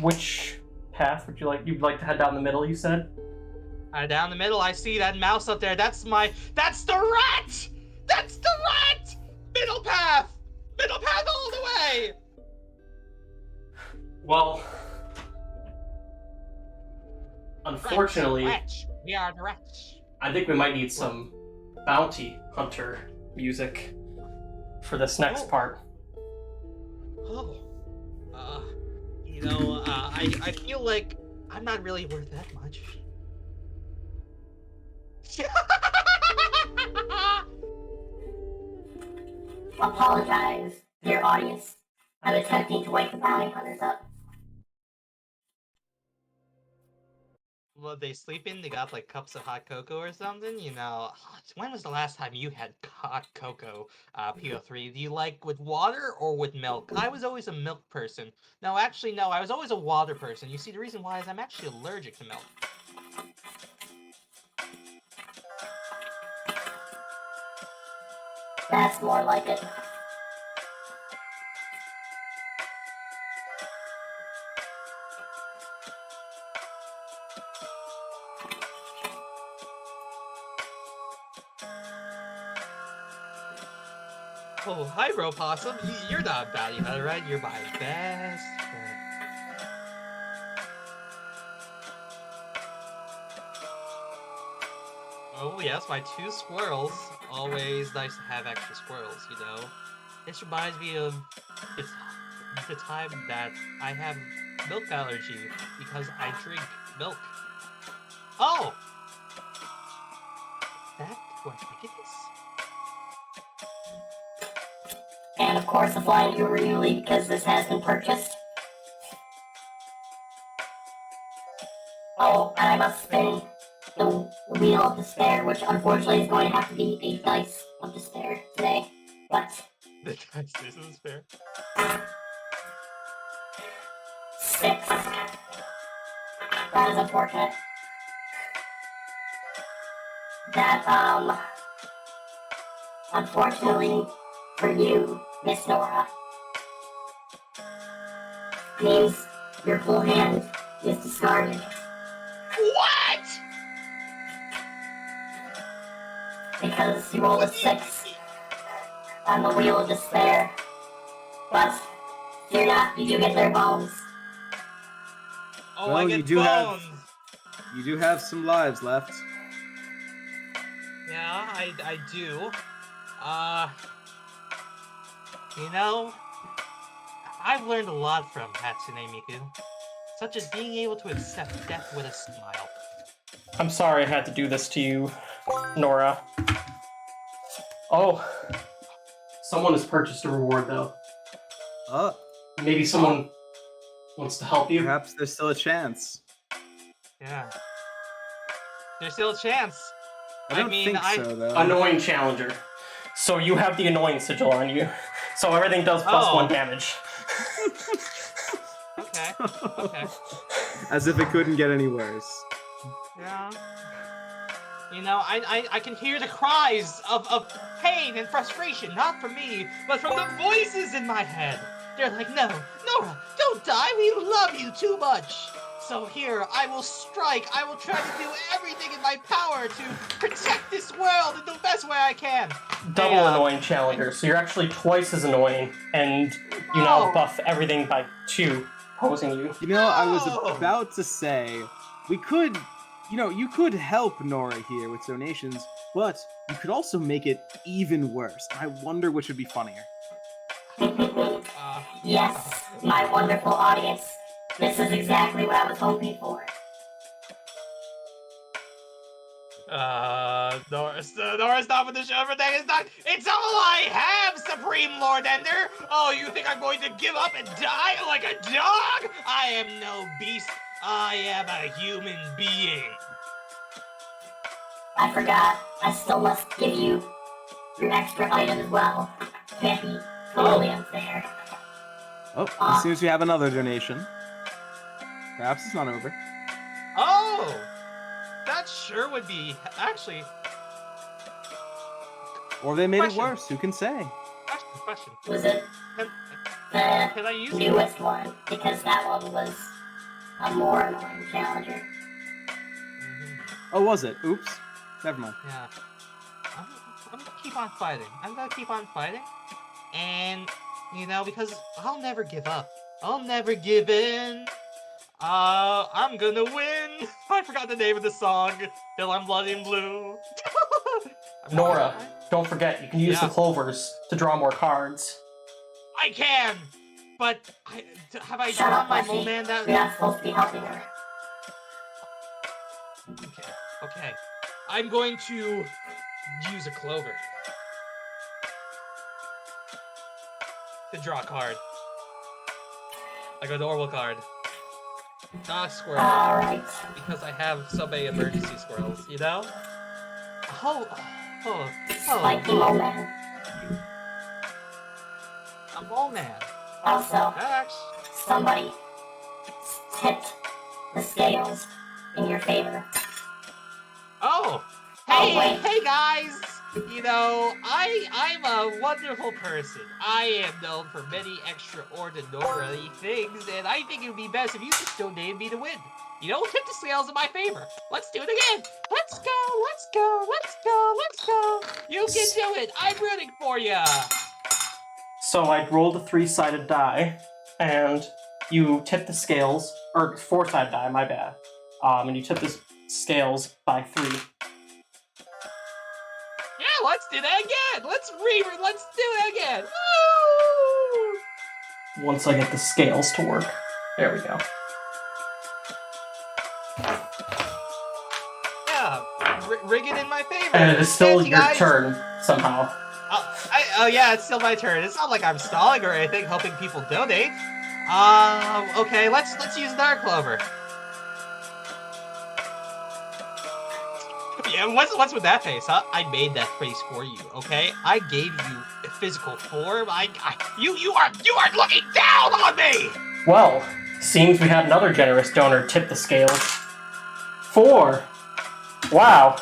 which path would you like? You'd like to head down the middle, you said? Down the middle, I see that mouse up there. That's the rat! That's the rat! Middle path! Middle path all the way! Well, unfortunately, Wretch. We are the wretch. I think we might need some bounty hunter music for this next part. Oh. I feel like I'm not really worth that much. Apologize to your audience. I'm attempting to wake the bounty hunters up. Well, they sleeping? They got like cups of hot cocoa or something? You know, when was the last time you had hot cocoa, PO3? Do you like with water or with milk? I was always a milk person. No, actually, no, I was always a water person. You see, the reason why is I'm actually allergic to milk. That's more like it. Oh, hi, Bro Possum. You're not a bounty hunter, right? You're my best friend. Oh, yes, my 2 squirrels. Always nice to have extra squirrels, you know? This reminds me of the time that I have milk allergy because I drink milk. Oh! That do I think it is? And of course the Flying Humane League, because this has been purchased. Oh, and I must spin the Wheel of Despair, which unfortunately is going to have to be a Dice of Despair today. But The Dice of Despair. 6. That is unfortunate. That, unfortunately for you, Miss Nora, means your full hand is discarded. What? Because you rolled a 6 on the Wheel of Despair. But, fear not, you do get their bones. Oh, Well, I get you do bones! You do have some lives left. Yeah, I do. You know, I've learned a lot from Hatsune Miku, such as being able to accept death with a smile. I'm sorry I had to do this to you, Nora. Oh, someone has purchased a reward though. Maybe someone wants to help you. Perhaps there's still a chance. Yeah. There's still a chance. I don't think so, though. Annoying challenger. So you have the annoying sigil on you. So everything does +1 damage. Okay. Okay. As if it couldn't get any worse. Yeah. You know, I can hear the cries of pain and frustration, not from me, but from the voices in my head. They're like, no, Nora, don't die, we love you too much. So here, I will strike, I will try to do everything in my power to protect this world in the best way I can. Double annoying challenger, so you're actually twice as annoying, and you now buff everything by 2. opposing you. You know, I was No! about to say, we could, you could help Nora here with donations, but you could also make it even worse. I wonder which would be funnier. Yes, my wonderful audience. This is exactly what I was hoping for. Nora's not with the show. Everything is not. It's all I have, Supreme Lord Ender. Oh, you think I'm going to give up and die like a dog? I am no beast. I am a human being. I forgot. I still must give you your extra item as well. Can't be totally unfair. Oh, it seems we have another donation. Perhaps it's not over. Oh, that sure would be actually. Or they made Question. it worse, who can say? Question. Was it Can I the use it? newest one? Because that one was a more annoying challenger. Oh, was it? Oops. Never mind. Yeah. I'm gonna keep on fighting. I'm gonna keep on fighting. And, because I'll never give up. I'll never give in. I'm gonna win. I forgot the name of the song. Till I'm bloody and blue. Nora, don't forget, you can use the Yeah. clovers to draw more cards. I can! But, have I Shut drawn up, my Leslie. mole man You're that... not supposed to be helping her. Okay. I'm going to use a clover. To draw a card. Like a normal card. Not a squirrel. Alright. Because I have so many emergency squirrels, Oh, Spiky mole man. a mole man. Also, That's... somebody tipped the scales in your favor. Oh! Oh, Hey, wait. hey guys! I'm a wonderful person. I am known for many extraordinary things, and I think it would be best if you just donated me to win. Tip the scales in my favor. Let's do it again. Let's go, let's go, let's go, let's go. You can do it. I'm rooting for ya. So I rolled a 3-sided die, and you tip the scales, or 4-sided die, my bad. And you tip the scales by 3. Yeah, let's do that again. Let's do it again. Woo! Once I get the scales to work. There we go. Yeah, rig it in my favor. And it is still Fancy, your guys. turn, somehow. Yeah, it's still my turn. It's not like I'm stalling or anything, helping people donate. Okay, let's use Dark Clover. Yeah, what's with that face, huh? I made that face for you, okay? I gave you a physical form. You are looking down on me. Well, seems we had another generous donor tip the scales. 4. Wow.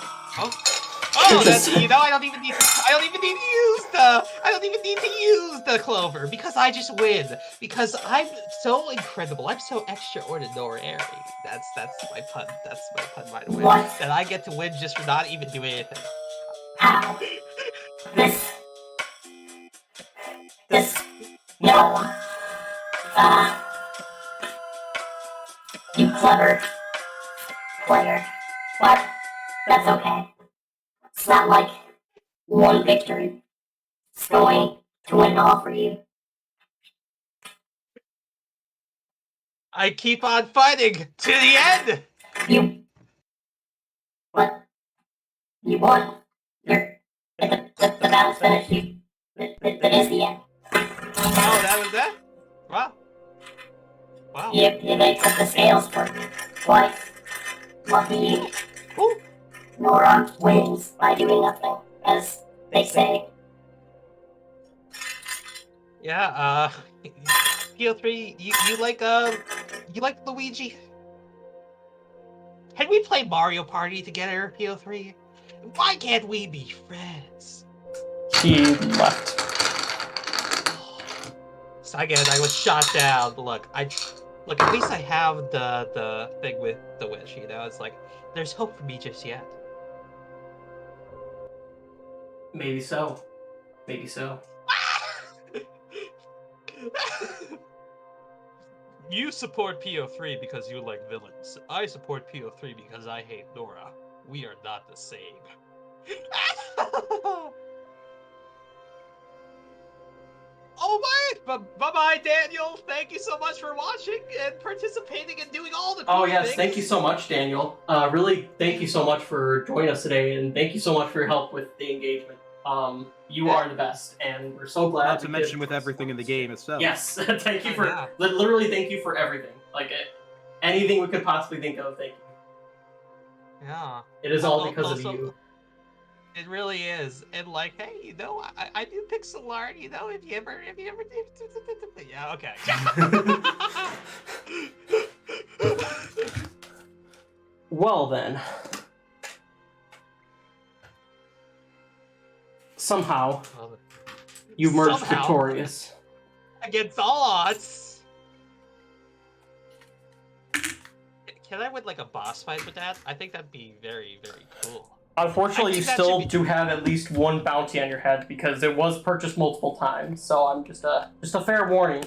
Oh, that's I don't even need to use the clover because I just win because I'm so incredible. I'm so extraordinary. That's my pun. That's my pun right away. What? That I get to win just for not even doing anything. Ow. No. You clever player. What? That's okay. It's not like one victory is going to win it all for you. I keep on fighting to the end. What? You won. The battle's finished. It is the end. Oh, that was that? Wow. They took the scales for twice. Lucky you. Ooh. Nora wins by doing nothing, as they say. Yeah. PO3, you like Luigi? Can we play Mario Party together, PO3? Why can't we be friends? He left. So again, I was shot down. Look, at least I have the thing with the witch. It's like there's hope for me just yet. Maybe so. Maybe so. You support PO3 because you like villains. I support PO3 because I hate Nora. We are not the same. Oh my! Bye-bye, Daniel! Thank you so much for watching and participating and doing all the cool Oh yes, things. thank you so much, Daniel. Really, thank you so much for joining us today, and thank you so much for your help with the engagement. You are the best, and we're so glad. Not to mention with everything in the game itself. Yes, thank you for Yeah. literally thank you for everything. Like anything we could possibly think of. Thank you. Yeah. It is all Al- because also- of you. It really is. And like, hey, you know, I do pixel art, you know, if you ever yeah, okay. Well then. Somehow you emerged Somehow. victorious. Against all odds. Can I win like a boss fight with that? I think that'd be very, very cool. Unfortunately, I you think that still should be- do have at least one bounty on your head because it was purchased multiple times. So I'm just a fair warning.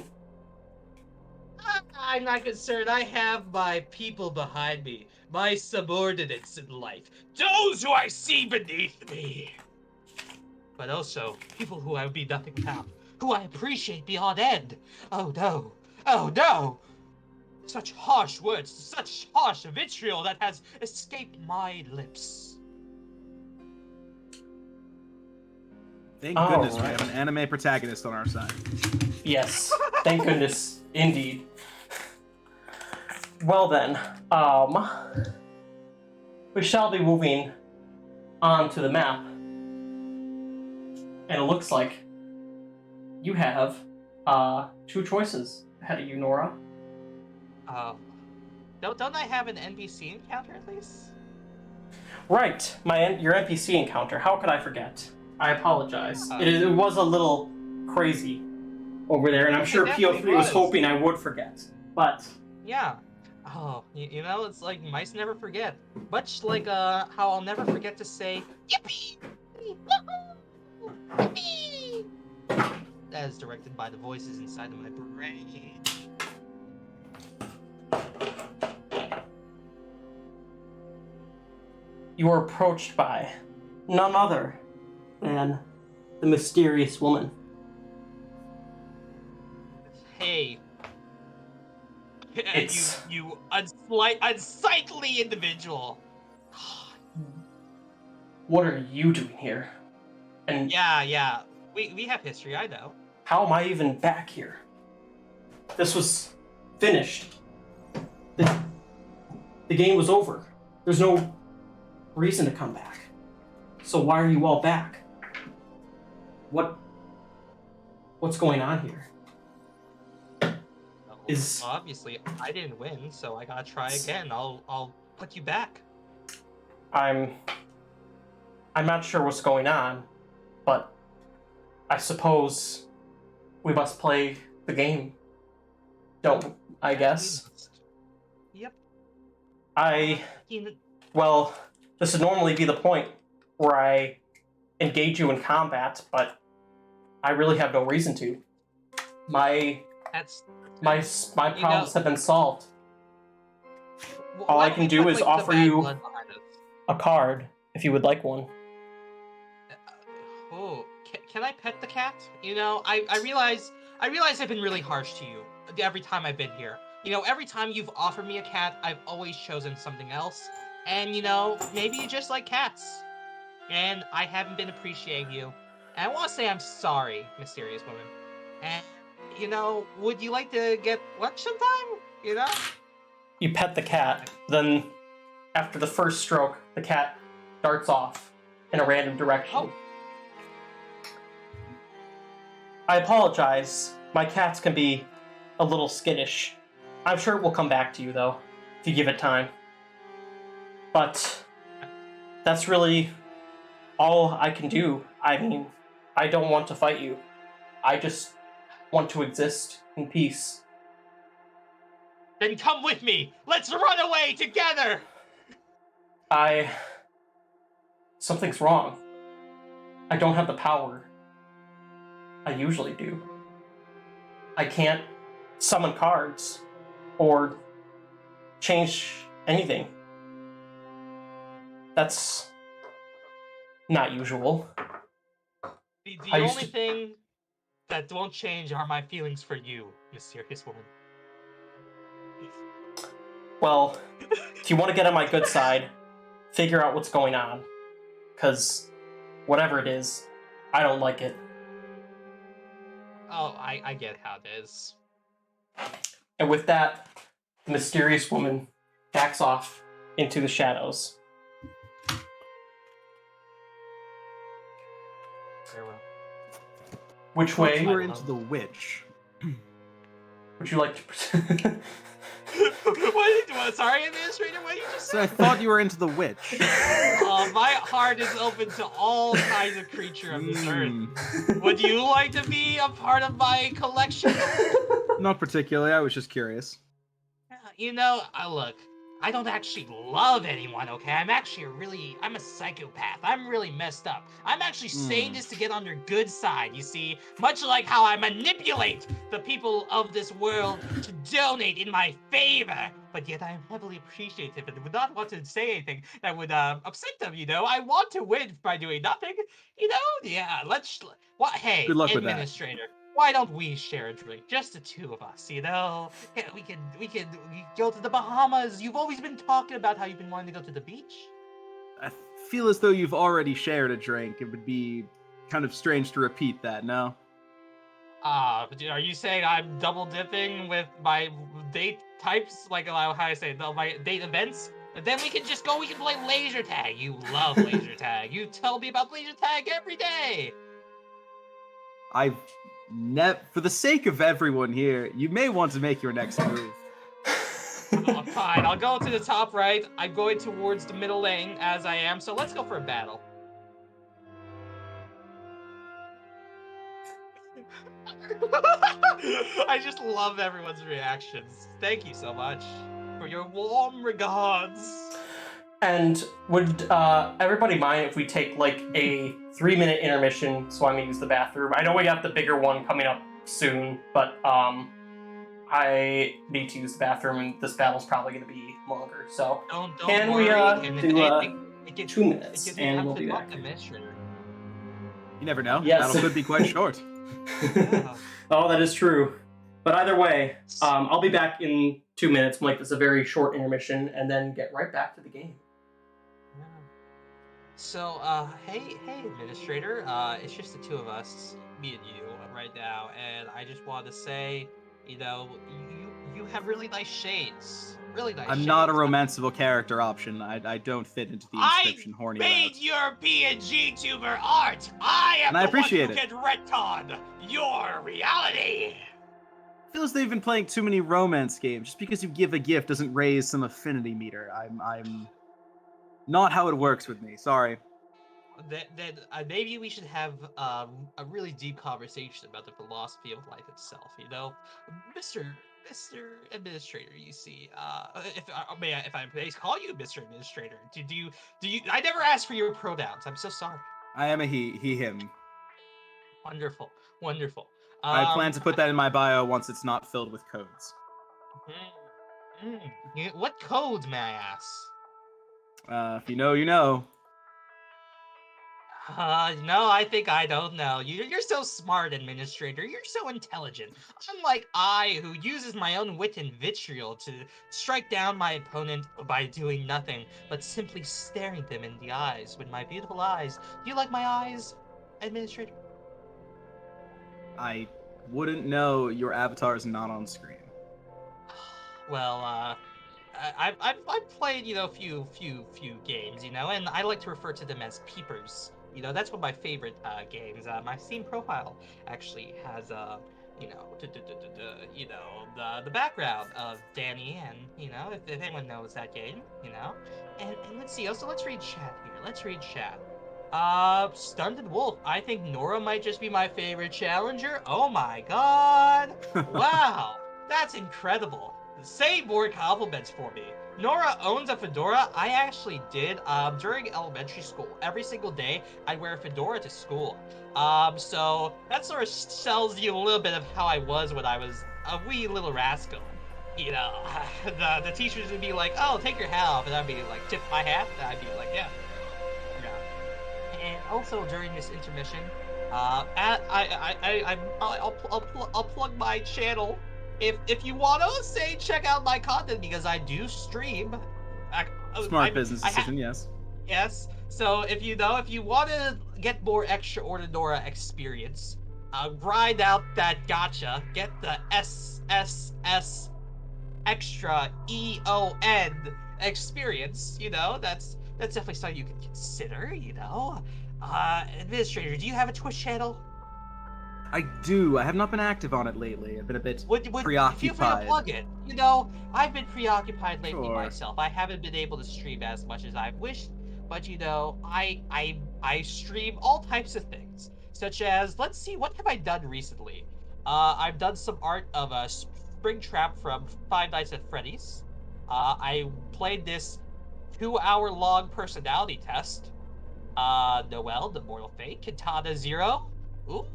I'm not concerned. I have my people behind me, my subordinates in life, those who I see beneath me. But also people who I would be nothing without, who I appreciate beyond end. Oh no! Oh no! Such harsh words, such harsh vitriol that has escaped my lips. Thank Oh, goodness we right. have an anime protagonist on our side. Yes, thank goodness, indeed. Well then, we shall be moving on to the map, and it looks like you have two choices ahead of you, Nora. Don't I have an NPC encounter at least? Right, your NPC encounter. How could I forget? I apologize. Uh, It was a little crazy over there, and I'm sure definitely PO3 was was. hoping I would forget. But Yeah. Oh, you know, it's like mice never forget. Much like how I'll never forget to say yippee, woohoo, yippee. That is directed by the voices inside of my brain. you are approached by none other than the mysterious woman. Hey. It's- you unsightly individual. What are you doing here? And Yeah. We have history, I know. how am I even back here? This was finished. The game was over. There's no reason to come back. So why are you all back? What's going on here? Is- Obviously I didn't win, so I gotta try again. I'll put you back. I'm not sure what's going on, but I suppose we must play the game. Don't I guess? Yep. Well, this would normally be the point where I engage you in combat, but I really have no reason to. My That's problems have been solved. All why I don't can we do put, is like, the offer bad you blood behind us? a card if you would like one. Oh, can I pet the cat? You know, I realize I've been really harsh to you every time I've been here. You know, every time you've offered me a cat, I've always chosen something else. And you know, maybe you just like cats. And I haven't been appreciating you. And I want to say I'm sorry, mysterious woman. And you know, would you like to get lunch sometime? You know? You pet the cat, then after the first stroke, the cat darts off in a random direction. Oh. I apologize. My cats can be a little skittish. I'm sure it will come back to you, though, if you give it time. But that's really all I can do. I mean, I don't want to fight you. I just want to exist in peace. Then come with me. Let's run away together. Something's wrong. I don't have the power I usually do. I can't summon cards. or change anything. That's not usual. The I used only to- thing that won't change are my feelings for you, mysterious woman. Well, if you want to get on my good side, figure out what's going on. Because whatever it is, I don't like it. Oh, I get how it is. And with that, the mysterious woman backs off into the shadows. Farewell. Which You way were into the witch. would you like to... What? Sorry, Administrator, what did you just So I say? thought you were into the witch. My heart is open to all kinds of creature of this earth. Hmm. Would you like to be a part of my collection? Not particularly. I was just curious. You know, look, I don't actually love anyone, okay? I'm a psychopath. I'm really messed up. I'm actually saying this to get on your good side, you see? Much like how I manipulate the people of this world to donate in my favor. But yet I am heavily appreciative and would not want to say anything that would upset them, you know? I want to win by doing nothing, you know? Yeah, hey, Good luck with that. Administrator. Why don't we share a drink? Just the two of us, you know? Yeah, we could go to the Bahamas. You've always been talking about how you've been wanting to go to the beach. I feel as though you've already shared a drink. It would be kind of strange to repeat that, no? But are you saying I'm double dipping with my date types? Like how I say, my date events? And then we can play laser tag. You love laser tag. You tell me about laser tag every day. For the sake of everyone here, you may want to make your next move. Oh, fine, I'll go to the top right. I'm going towards the middle lane as I am, so let's go for a battle. I just love everyone's reactions. Thank you so much for your warm regards. And would everybody mind if we take like a 3-minute intermission so I may use the bathroom? I know we got the bigger one coming up soon, but I need to use the bathroom and this battle's probably going to be longer. So Don't can we worry. do 2 minutes and we'll be back? You never know. Yes. Battle could be quite short. Oh, that is true. But either way, I'll be back in 2 minutes. We'll make this a very short intermission and then get right back to the game. So, hey, Administrator, it's just the two of us, me and you, right now, and I just want to say, you know, you have really nice shades. Really nice I'm shades. not a romanceable character option. I don't fit into the inscription horny made route. your PNG tuber art! I am And I appreciate the one it. who can retcon your reality! I feel as though you've been playing too many romance games. Just because you give a gift doesn't raise some affinity meter. I'm not how it works with me. Sorry. Then maybe we should have a really deep conversation about the philosophy of life itself. You know, Mr. Administrator. You see, if I may call you Mr. Administrator, do you? I never asked for your pronouns. I'm so sorry. I am a he, him. Wonderful. I plan to put that in my bio once it's not filled with codes. What codes, may I ask? If you know, you know. No, I think I don't know. You're so smart, Administrator. You're so intelligent. Unlike I, who uses my own wit and vitriol to strike down my opponent by doing nothing, but simply staring them in the eyes with my beautiful eyes. Do you like my eyes, Administrator? I wouldn't know your avatar is not on screen. Well, I've played, you know, a few games, you know, and I like to refer to them as peepers. You know, that's one of my favorite games. My Steam profile actually has, you know, the background of Danny, and you know, if anyone knows that game, you know, and let's see. Also, let's read chat here. Let's read chat. Stunted Wolf. I think Nora might just be my favorite challenger. Oh my god! Wow, that's incredible. Say more compliments for me. Nora owns a fedora. I actually did. During elementary school, every single day, I'd wear a fedora to school. So that sort of tells you a little bit of how I was when I was a wee little rascal. you know, the teachers would be like, "Oh, take your hat off," and I'd be like, "Tip my hat," and I'd be like, "Yeah." And also during this intermission, I'll plug my channel. If you want to say check out my content, because I do stream. Smart business decision, yes. Yes. So if you want to get more ExtraOrdiNora experience, grind out that gacha, get the SSS Extra EON experience. You know, that's definitely something you can consider. You know, Administrator, do you have a Twitch channel? I do. I have not been active on it lately. I've been a bit preoccupied. Feel free to plug it. You know, I've been preoccupied lately Sure. myself. I haven't been able to stream as much as I wished, but you know, I stream all types of things, such as, let's see, what have I done recently? I've done some art of a Springtrap from Five Nights at Freddy's. I played this 2-hour-long personality test. Noelle, the Mortal Fate, Katana Zero. Ooh.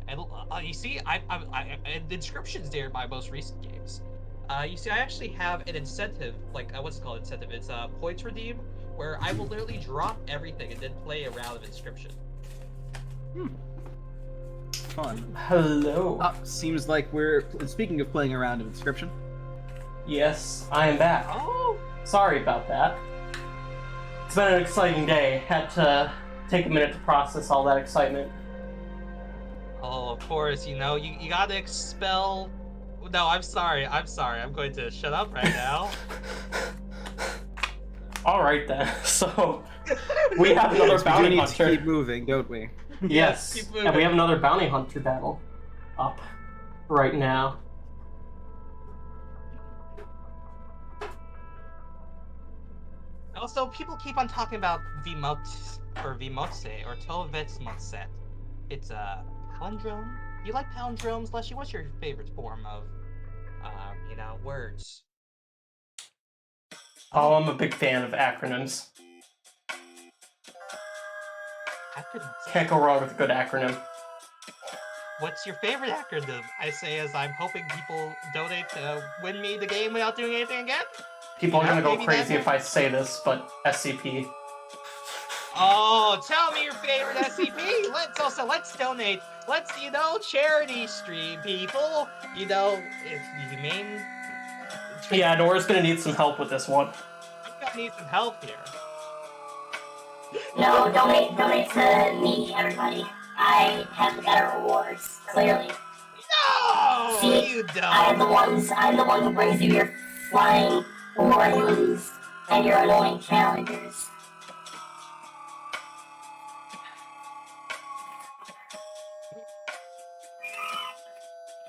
And you see, and Inscription's there in my most recent games. You see, I actually have an incentive, like, what's it called, incentive? It's points redeem, where I will literally drop everything and then play a round of Inscription. Fun. Hello. Seems like we're speaking of playing a round of Inscription. Yes, I am back. Oh! Sorry about that. It's been an exciting day. Had to take a minute to process all that excitement. Oh, of course, you know, you gotta expel... No, I'm sorry, I'm going to shut up right now. Alright then, so we have another We do bounty need hunter. to keep moving, don't we? Yes, keep and we moving. have another bounty hunter battle up right now. Also, people keep on talking about Vimotse, or Tovetsmotset. It's a palindrome. You like palindromes, Leshy? What's your favorite form of, you know, words? Oh, I'm a big fan of acronyms. Acronyms. Can't go wrong with a good acronym. What's your favorite acronym? I say as I'm hoping people donate to win me the game without doing anything again. People are gonna go Maybe crazy that- if I say this, but SCP. Oh, tell me your favorite SCP. Let's donate. Let's, you know, charity stream, people. You know, it's the Humane. Yeah, Nora's gonna need some help with this one. I'm gonna need some help here. No, donate to me, everybody. I have the better rewards, clearly. No, See, you don't. I'm the one who brings you your flying warriors and your annoying challengers.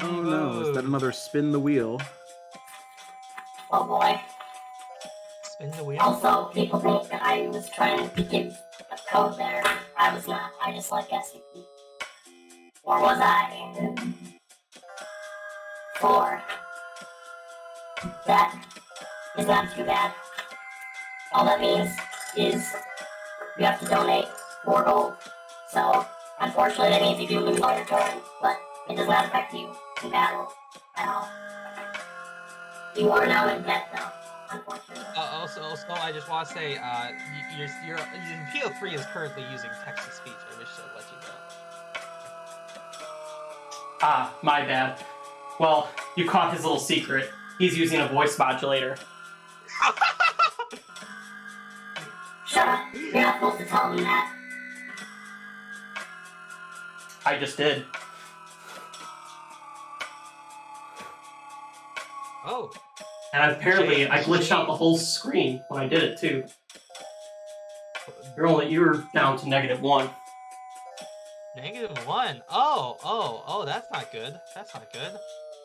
Oh no, is that another spin the wheel? Oh boy. Spin the wheel. Also, people think that I was trying to give a code there. I was not. I just like SCP. Or was I? 4. That is not too bad. All that means is you have to donate 4 gold. So, unfortunately, that means you do lose all your turn, but it does not affect you in battle at all. You are now in debt, though, unfortunately. Also, I just want to say, your PO3 is currently using text-to-speech. I wish to let you know. Ah, my bad. Well, you caught his little secret. He's using a voice modulator. Shut up. You're not supposed to tell me that. I just did. Oh. And apparently I glitched out the whole screen when I did it too. You're down to -1. -1? Oh, that's not good. That's not good.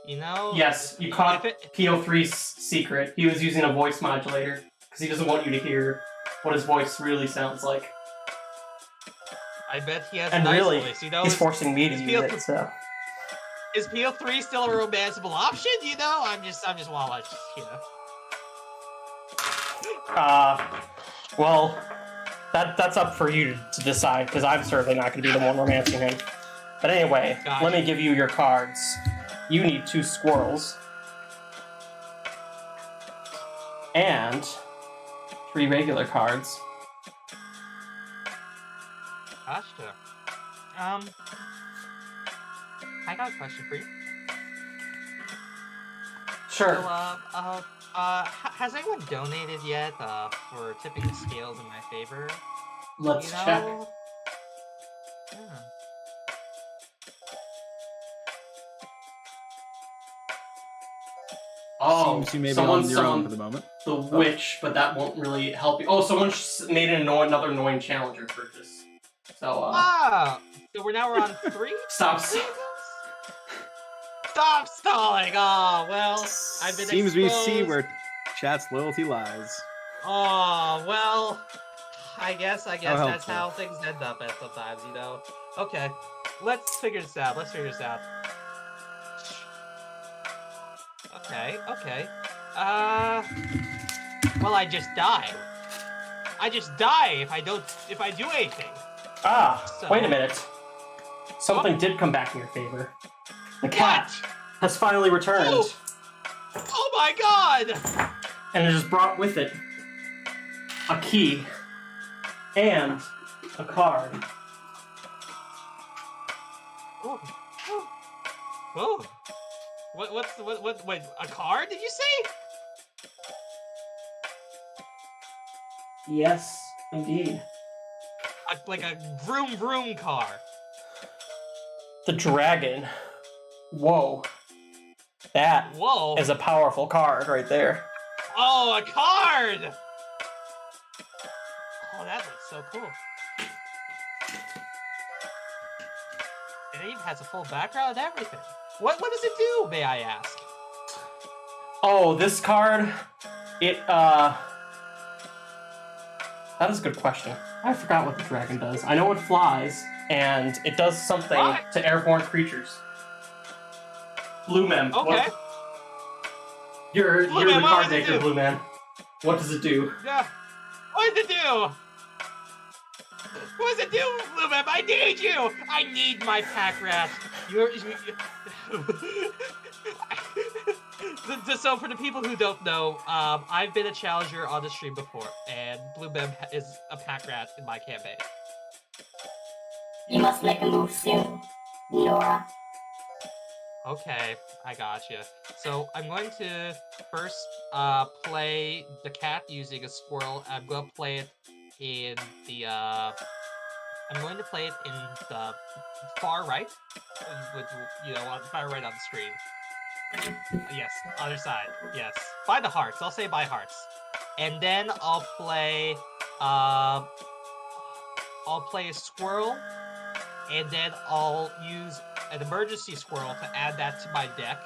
You know... Yes, you caught PO3's secret. He was using a voice modulator because he doesn't want you to hear what his voice really sounds like. I bet he has a And nice really, voice, you know? he's forcing me to his use it, so... Is PO3 still a romanceable option, you know? I'm just wanna let you know. Well, that's up for you to decide, because I'm certainly not going to be the one romancing him. But anyway, Gotcha. let me give you your cards. You need 2 squirrels. and 3 regular cards. Gotcha. I got a question for you. Sure. So, has anyone donated yet, for tipping the scales in my favor? Let's You check. know? Yeah. Oh, Seems you may be someone, on your own someone, for the moment. the witch, but that won't really help you. Oh, someone made another annoying challenger purchase. So, So we're on 3? Stop. Stop stalling! Oh, well, I've been Seems we see exposed. where chat's loyalty lies. Oh, well, I guess that's helpful. how things end up at sometimes, you know? Okay, let's figure this out, Okay. Well, I just die if I do anything. So- Wait a minute. Something did come back in your favor. The cat has finally returned. Oh my god! And it has brought with it a key and a card. Oh. Wait, a card, did you say? Yes, indeed. Like a vroom vroom car. The dragon. Whoa. That Whoa. is a powerful card right there. Oh, a card! Oh, that looks so cool. It even has a full background and everything. What does it do, may I ask? Oh, this card, that is a good question. I forgot what the dragon does. I know it flies, and it does something What? to airborne creatures. Blue Man. Okay. You're Blue the Man, what card does it maker, do? Blue Man. What does it do? Yeah. What does it do? What does it do, Blue Man? I need you! I need my pack rat. So for the people who don't know, I've been a challenger on the stream before, and Blue Bem is a pack rat in my campaign. You must make a move soon, Nora. Okay, I gotcha. So I'm going to first play the cat using a squirrel. I'm going to play it in the far right, with on the far right on the screen. Yes, other side. Yes, by the hearts. I'll say by hearts, and then I'll play a squirrel, and then I'll use an emergency squirrel to add that to my deck.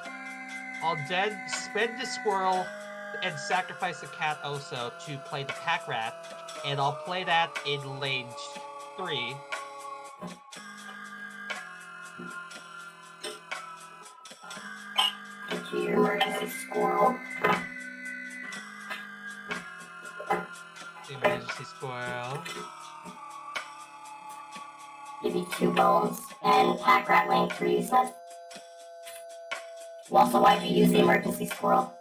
I'll then spend the squirrel and sacrifice the cat also to play the pack rat, and I'll play that in lane 3. Into your emergency squirrel. Emergency squirrel. Give you 2 bones and pack rat lane 3, you said? Also, why'd you use the emergency squirrel?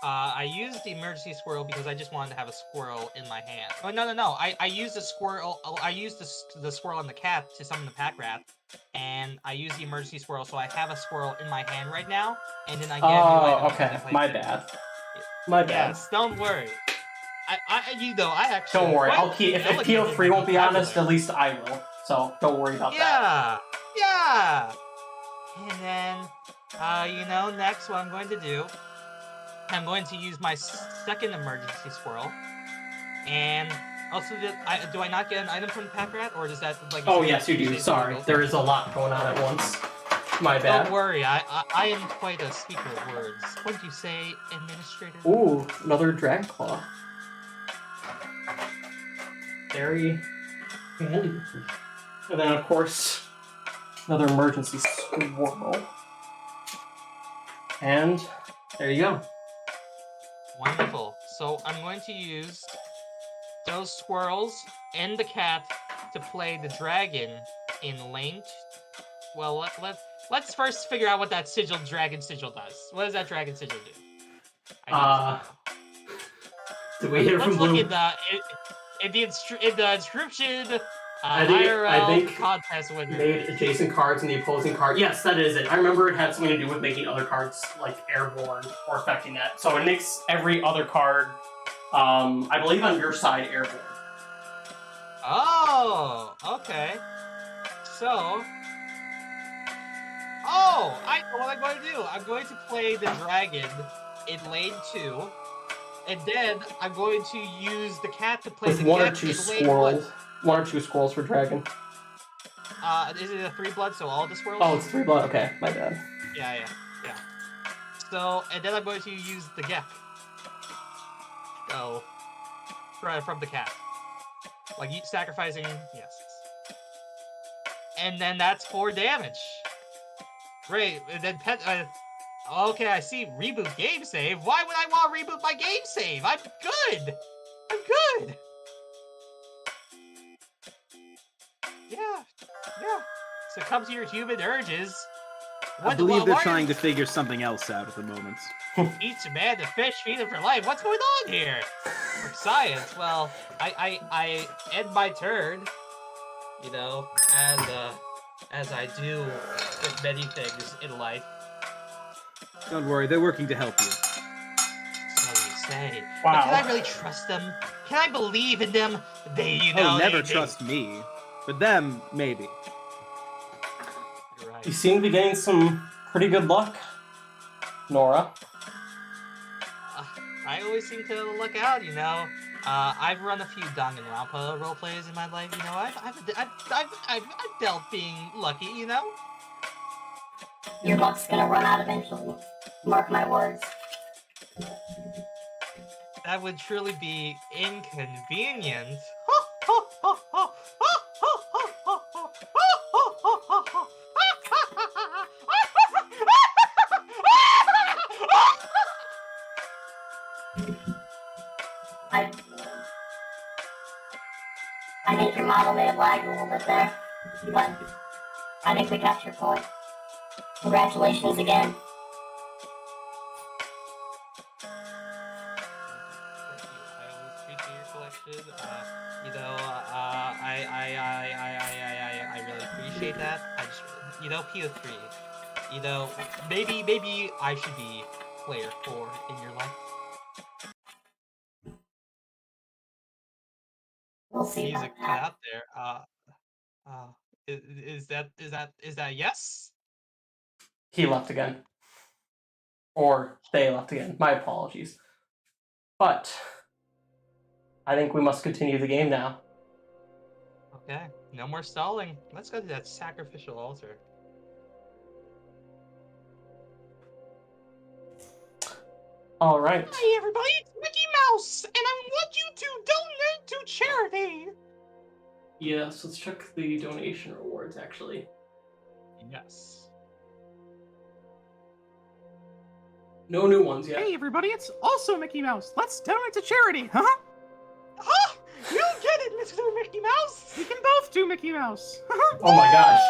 I used the emergency squirrel because I just wanted to have a squirrel in my hand. Oh, no. I used the squirrel. I used the squirrel and the cat to summon the pack rat, and I used the emergency squirrel, so I have a squirrel in my hand right now. And then I get okay. My bad. My bad. Yes, don't worry. I actually. Don't worry. quite I'll keep. If elegant in PO3 my won't be honest, at vocabulary. least I will. So don't worry about that. Yeah. And then, next what I'm going to do, I'm going to use my second emergency squirrel, and also do I not get an item from the pack rat, or does that like? Oh yes, you do. Sorry, there is a lot going on at once. My bad. Don't worry, I am quite a speaker of words. What did you say, administrator? Ooh, another dragon claw. Very handy. And then of course, another emergency squirrel. And there you go. Wonderful. So I'm going to use those squirrels and the cat to play the dragon in lane. Well, let's first figure out what that dragon sigil does. What does that dragon sigil do? Did we hear Let's from look Blue? in the inscription I think- IRL I think contest winner. Made adjacent cards in the opposing card. Yes, that is it. I remember it had something to do with making other cards like airborne or affecting that. So it makes every other card, I believe on your side, airborne. Oh, okay. So, I know what I'm going to do. I'm going to play the dragon in lane 2, and then I'm going to use the cat to play With the one or Gek two in lane squirrels. 1. 1 or 2 squirrels for dragon. Is it a 3 blood, so all the squirrels? Oh, it's 3 blood. Okay, my bad. Yeah. So, and then I'm going to use the Gek. So, right from the cat. Like, sacrificing, yes. And then that's 4 damage. Great, and then okay, I see. Reboot game save. Why would I want to reboot my game save? I'm good. Yeah. Succumb to your human urges. I believe they're trying to figure something else out at the moment. Each man to fish, feed him for life. What's going on here? For science, well, I end my turn, as I do with many things in life. Don't worry, they're working to help you. So you say. Wow. But can I really trust them? Can I believe in them? Never trust me. But them, maybe. You're right. You seem to be getting some pretty good luck, Nora. I always seem to luck out, I've run a few Danganronpa roleplays in my life, I've dealt being lucky, Your luck's gonna run out eventually. Mark my words. That would truly be inconvenient. I think your model may have lagged a little bit there, but I think we got your point. Congratulations again. I always appreciate your collection. I really appreciate that. I just, PO3. Maybe I should be player 4 in your life. We'll see Music about cut that. out there. Is that yes? He left again. Or they left again. My apologies. But I think we must continue the game now. Okay, no more stalling. Let's go to that sacrificial altar. All right. Hi everybody, it's Mickey Mouse, and I want you to donate to charity. Yes, let's check the donation rewards, actually. Yes. No new ones yet. Hey everybody, it's also Mickey Mouse. Let's donate to charity, huh? Huh? You get it, Mr. Mickey Mouse. We can both do Mickey Mouse. Oh my gosh.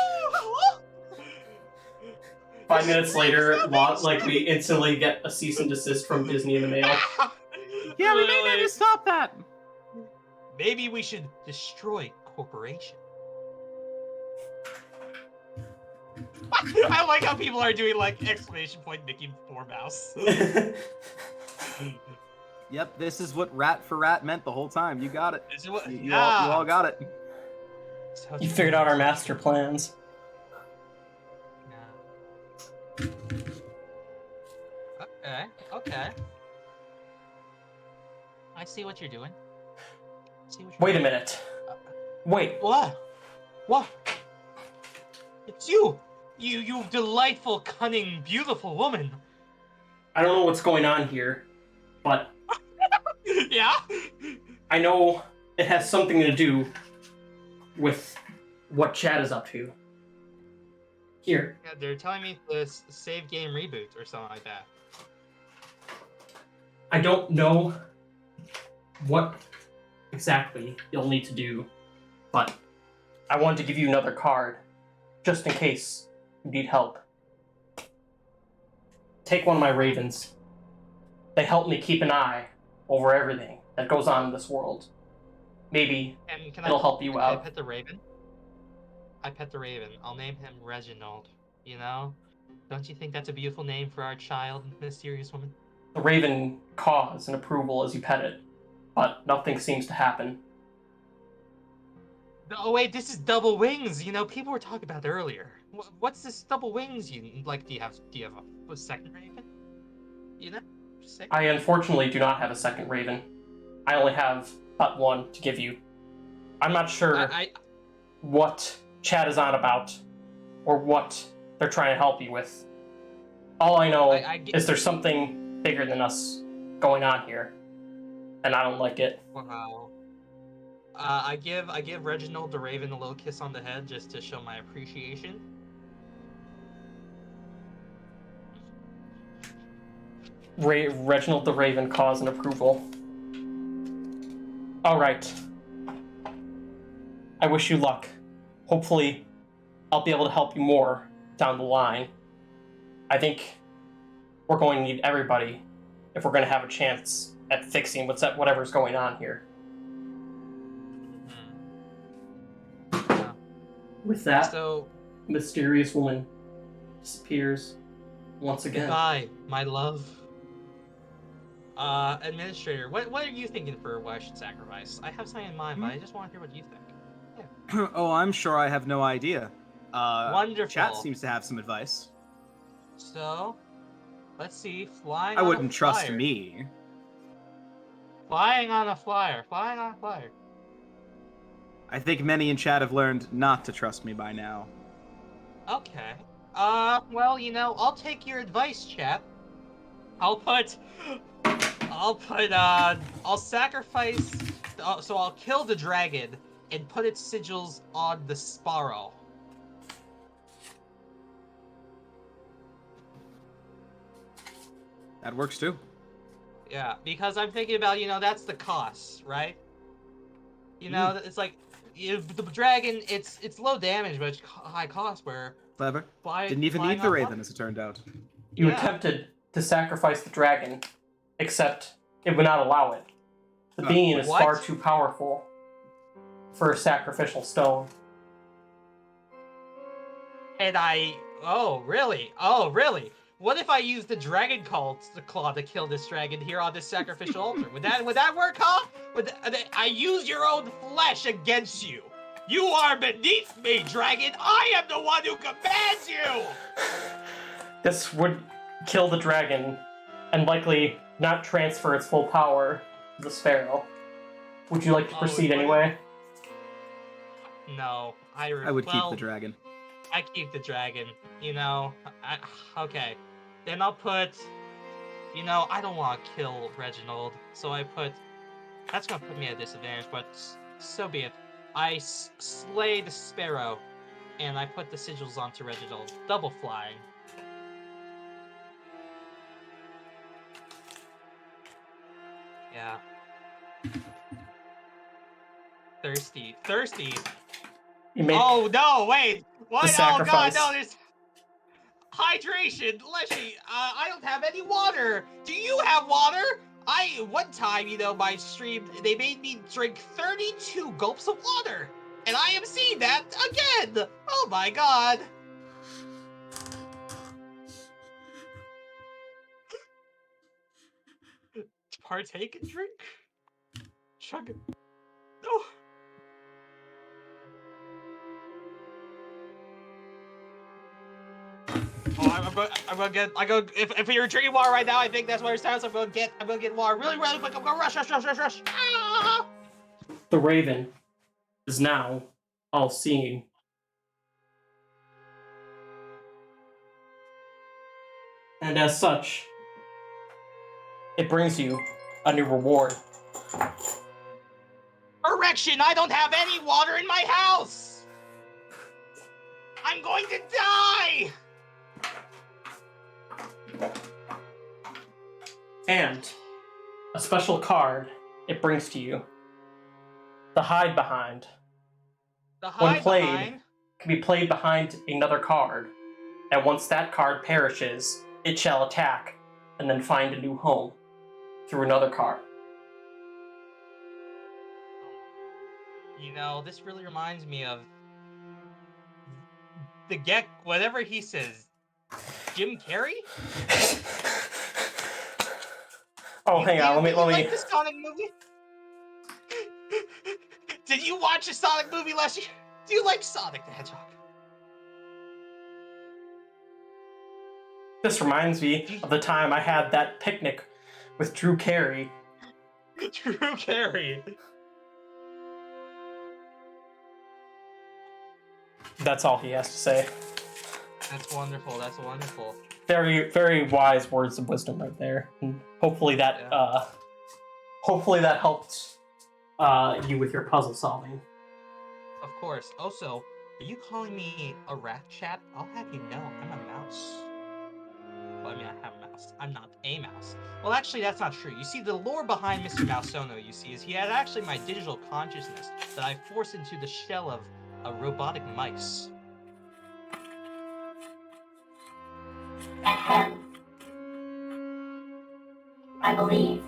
5 minutes later, we instantly get a cease and desist from Disney in the mail. Yeah, we may need to stop that. Maybe we should destroy corporation. I like how people are doing exclamation point Mickey for Mouse. Yep, this is what rat for rat meant the whole time. You got it. Is it what? You all got it. So You figured out our master plans. Okay. I see what you're doing. Wait a minute. Wait. What? It's you! You delightful, cunning, beautiful woman! I don't know what's going on here, but Yeah? I know it has something to do with what Chad is up to. Here. Yeah, they're telling me to save game reboot or something like that. I don't know what exactly you'll need to do, but I wanted to give you another card, just in case you need help. Take one of my ravens. They help me keep an eye over everything that goes on in this world. Maybe And can it'll I, help you can out. I pet the raven? I pet the raven. I'll name him Reginald. You know? Don't you think that's a beautiful name for our child, mysterious woman? The raven caws in approval as you pet it, but nothing seems to happen. Oh wait, this is double wings. You know, people were talking about it earlier. What's this double wings? You like? Do you have a second raven? You know? Just saying. I unfortunately do not have a second raven. I only have but one to give you. I'm not sure what chat is on about, or what they're trying to help you with. All I know is there's something bigger than us going on here, and I don't like it. Wow. I give Reginald the Raven a little kiss on the head just to show my appreciation. Reginald the Raven caws in approval. All right. I wish you luck. Hopefully, I'll be able to help you more down the line. I think we're going to need everybody if we're going to have a chance at fixing whatever's going on here. Yeah. With that, So, mysterious woman disappears once again. goodbye, my love. Administrator, what are you thinking for what I should sacrifice? I have something in mind, but I just want to hear what you think. Oh, I'm sure I have no idea. Wonderful. Chat seems to have some advice. So, let's see. Flying. I on wouldn't a trust flyer. me. Flying on a flyer. Flying on a flyer. I think many in chat have learned not to trust me by now. Okay. Well, you know, I'll take your advice, chap. I'll sacrifice, so I'll kill the dragon and put its sigils on the sparrow. That works too. Yeah, because I'm thinking about, you know, that's the cost, right? You know, it's like, the dragon, it's low damage, but it's high cost, where... Clever. Didn't even need the raven, as it turned out. You attempted to sacrifice the dragon, except it would not allow it. The being is far too powerful for a sacrificial stone. And oh, really? Oh, really? What if I use the dragon claw to kill this dragon here on this sacrificial altar? Would that work, huh? I use your own flesh against you. You are beneath me, dragon. I am the one who commands you. This would kill the dragon and likely not transfer its full power to the sparrow. Would you like to proceed anyway? No, I would keep the dragon. I keep the dragon. You know, okay. Then I'll put, you know, I don't want to kill Reginald, so that's gonna put me at a disadvantage, but so be it. I slay the sparrow, and I put the sigils onto Reginald, double flying. Yeah. Thirsty. Oh no! Wait. What? Oh god! No! There's hydration. Leshy, I don't have any water. Do you have water? One time, you know, my stream, they made me drink 32 gulps of water, and I am seeing that again. Oh my god. Partake and drink. Chug it. Oh. Oh, I'm gonna get. If you're drinking water right now, I think that's what it sounds. I'm gonna get water really quick. I'm gonna rush. Ah! The raven is now all-seeing. And as such, it brings you a new reward. Erection! I don't have any water in my house! I'm going to die! And a special card it brings to you. The Hide Behind. When played, can be played behind another card. And once that card perishes, it shall attack and then find a new home. through another car. You know, this really reminds me of the whatever he says. Jim Carrey? Oh, hang on. Let me. Like the Sonic movie? Did you watch a Sonic movie last year? Do you like Sonic the Hedgehog? This reminds me of the time I had that picnic with Drew Carey. Drew Carey. That's all he has to say. That's wonderful. That's wonderful. Very, very wise words of wisdom right there. And hopefully that, helped you with your puzzle solving. Of course. Also, are you calling me a rat chat? I'll have you know, I'm a mouse. Well, I mean, I have a mouse. I'm not a mouse. Well, actually, that's not true. You see, the lore behind Mr. Mouseono, you see, is he had actually my digital consciousness that I forced into the shell of a robotic mice. Ahem. I believe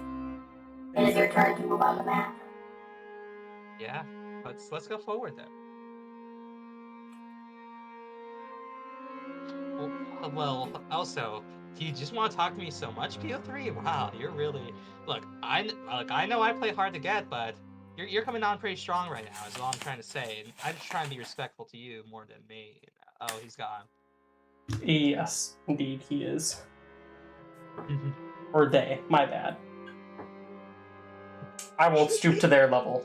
it is your turn to move on the map. Yeah, let's go forward then. Well, also, do you just want to talk to me so much, PO3? Wow, you're really... Look, I know I play hard to get, but you're coming on pretty strong right now, is all I'm trying to say. And I'm just trying to be respectful to you more than me. Oh, he's gone. Yes, indeed, he is. Or they, my bad. I won't stoop to their level.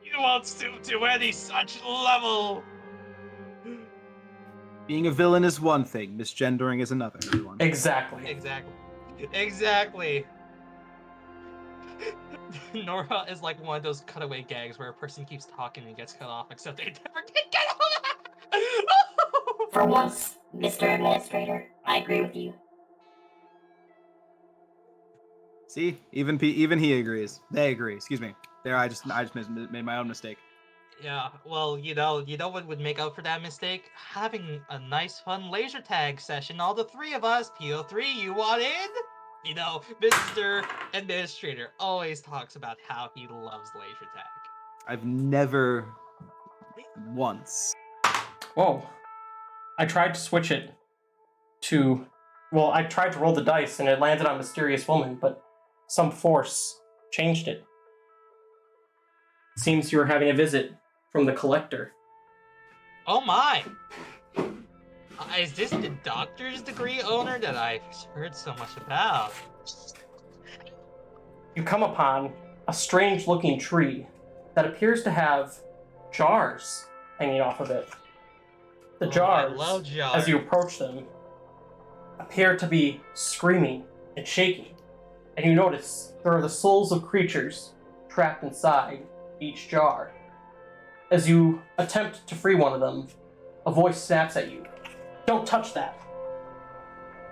You won't stoop to any such level! Being a villain is one thing, misgendering is another, everyone. Exactly. Exactly. Nora is like one of those cutaway gags where a person keeps talking and gets cut off, except they never can get For once, Mr. Administrator, I agree with you. See, even he agrees. They agree. Excuse me. There, I just made my own mistake. Yeah, well, you know what would make up for that mistake? Having a nice, fun laser tag session, all the three of us. PO3, you want in? You know, Mr. Administrator always talks about how he loves laser tag. I've never once. Whoa. I tried to switch it to... Well, I tried to roll the dice and it landed on Mysterious Woman, but some force changed it. Seems you were having a visit from the Collector. Oh my! Is this the doctor's degree owner that I've heard so much about? You come upon a strange-looking tree that appears to have jars hanging off of it. The jars, I love jars, as you approach them, appear to be screaming and shaking. And you notice there are the souls of creatures trapped inside each jar. As you attempt to free one of them, a voice snaps at you. Don't touch that.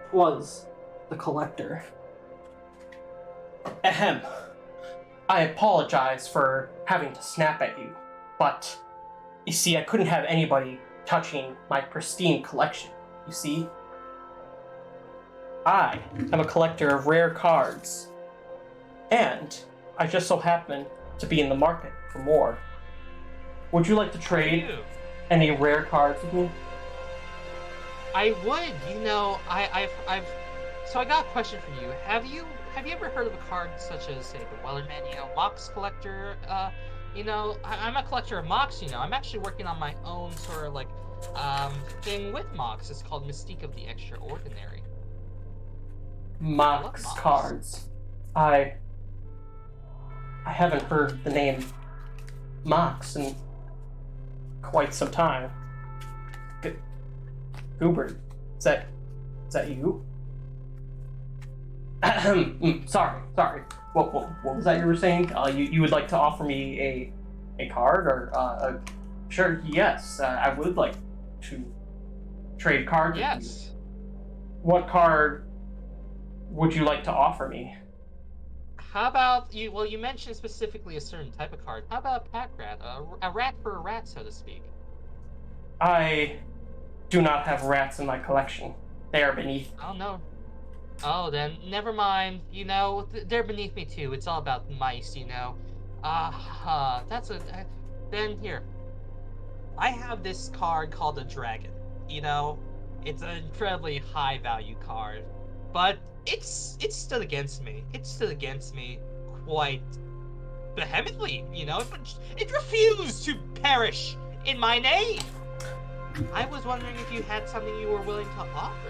It was the Collector. Ahem. I apologize for having to snap at you, but you see, I couldn't have anybody touching my pristine collection, you see? I am a collector of rare cards, and I just so happen to be in the market for more. Would you like to trade any rare cards with me? I would. You know, So I got a question for you. Have you ever heard of a card such as, say, the Wellerman, Mox collector? I'm a collector of Mox. I'm actually working on my own sort of thing with Mox. It's called Mystique of the Extraordinary. Mox cards. I haven't heard the name Mox in quite some time. Hubert, is that you? Sorry. What was that you were saying? You would like to offer me a card or sure? Yes, I would like to trade cards. Yes. With you. What card would you like to offer me? How about you? Well, you mentioned specifically a certain type of card. How about a pack rat, a rat for a rat, so to speak? I do not have rats in my collection. They are beneath. Oh no. Oh, then never mind. You know, they're beneath me too. It's all about mice, you know. That's a. Then here, I have this card called a dragon. You know, it's an incredibly high value card, but it's stood against me. It stood against me quite vehemently. You know, it refused to perish in my name. I was wondering if you had something you were willing to offer.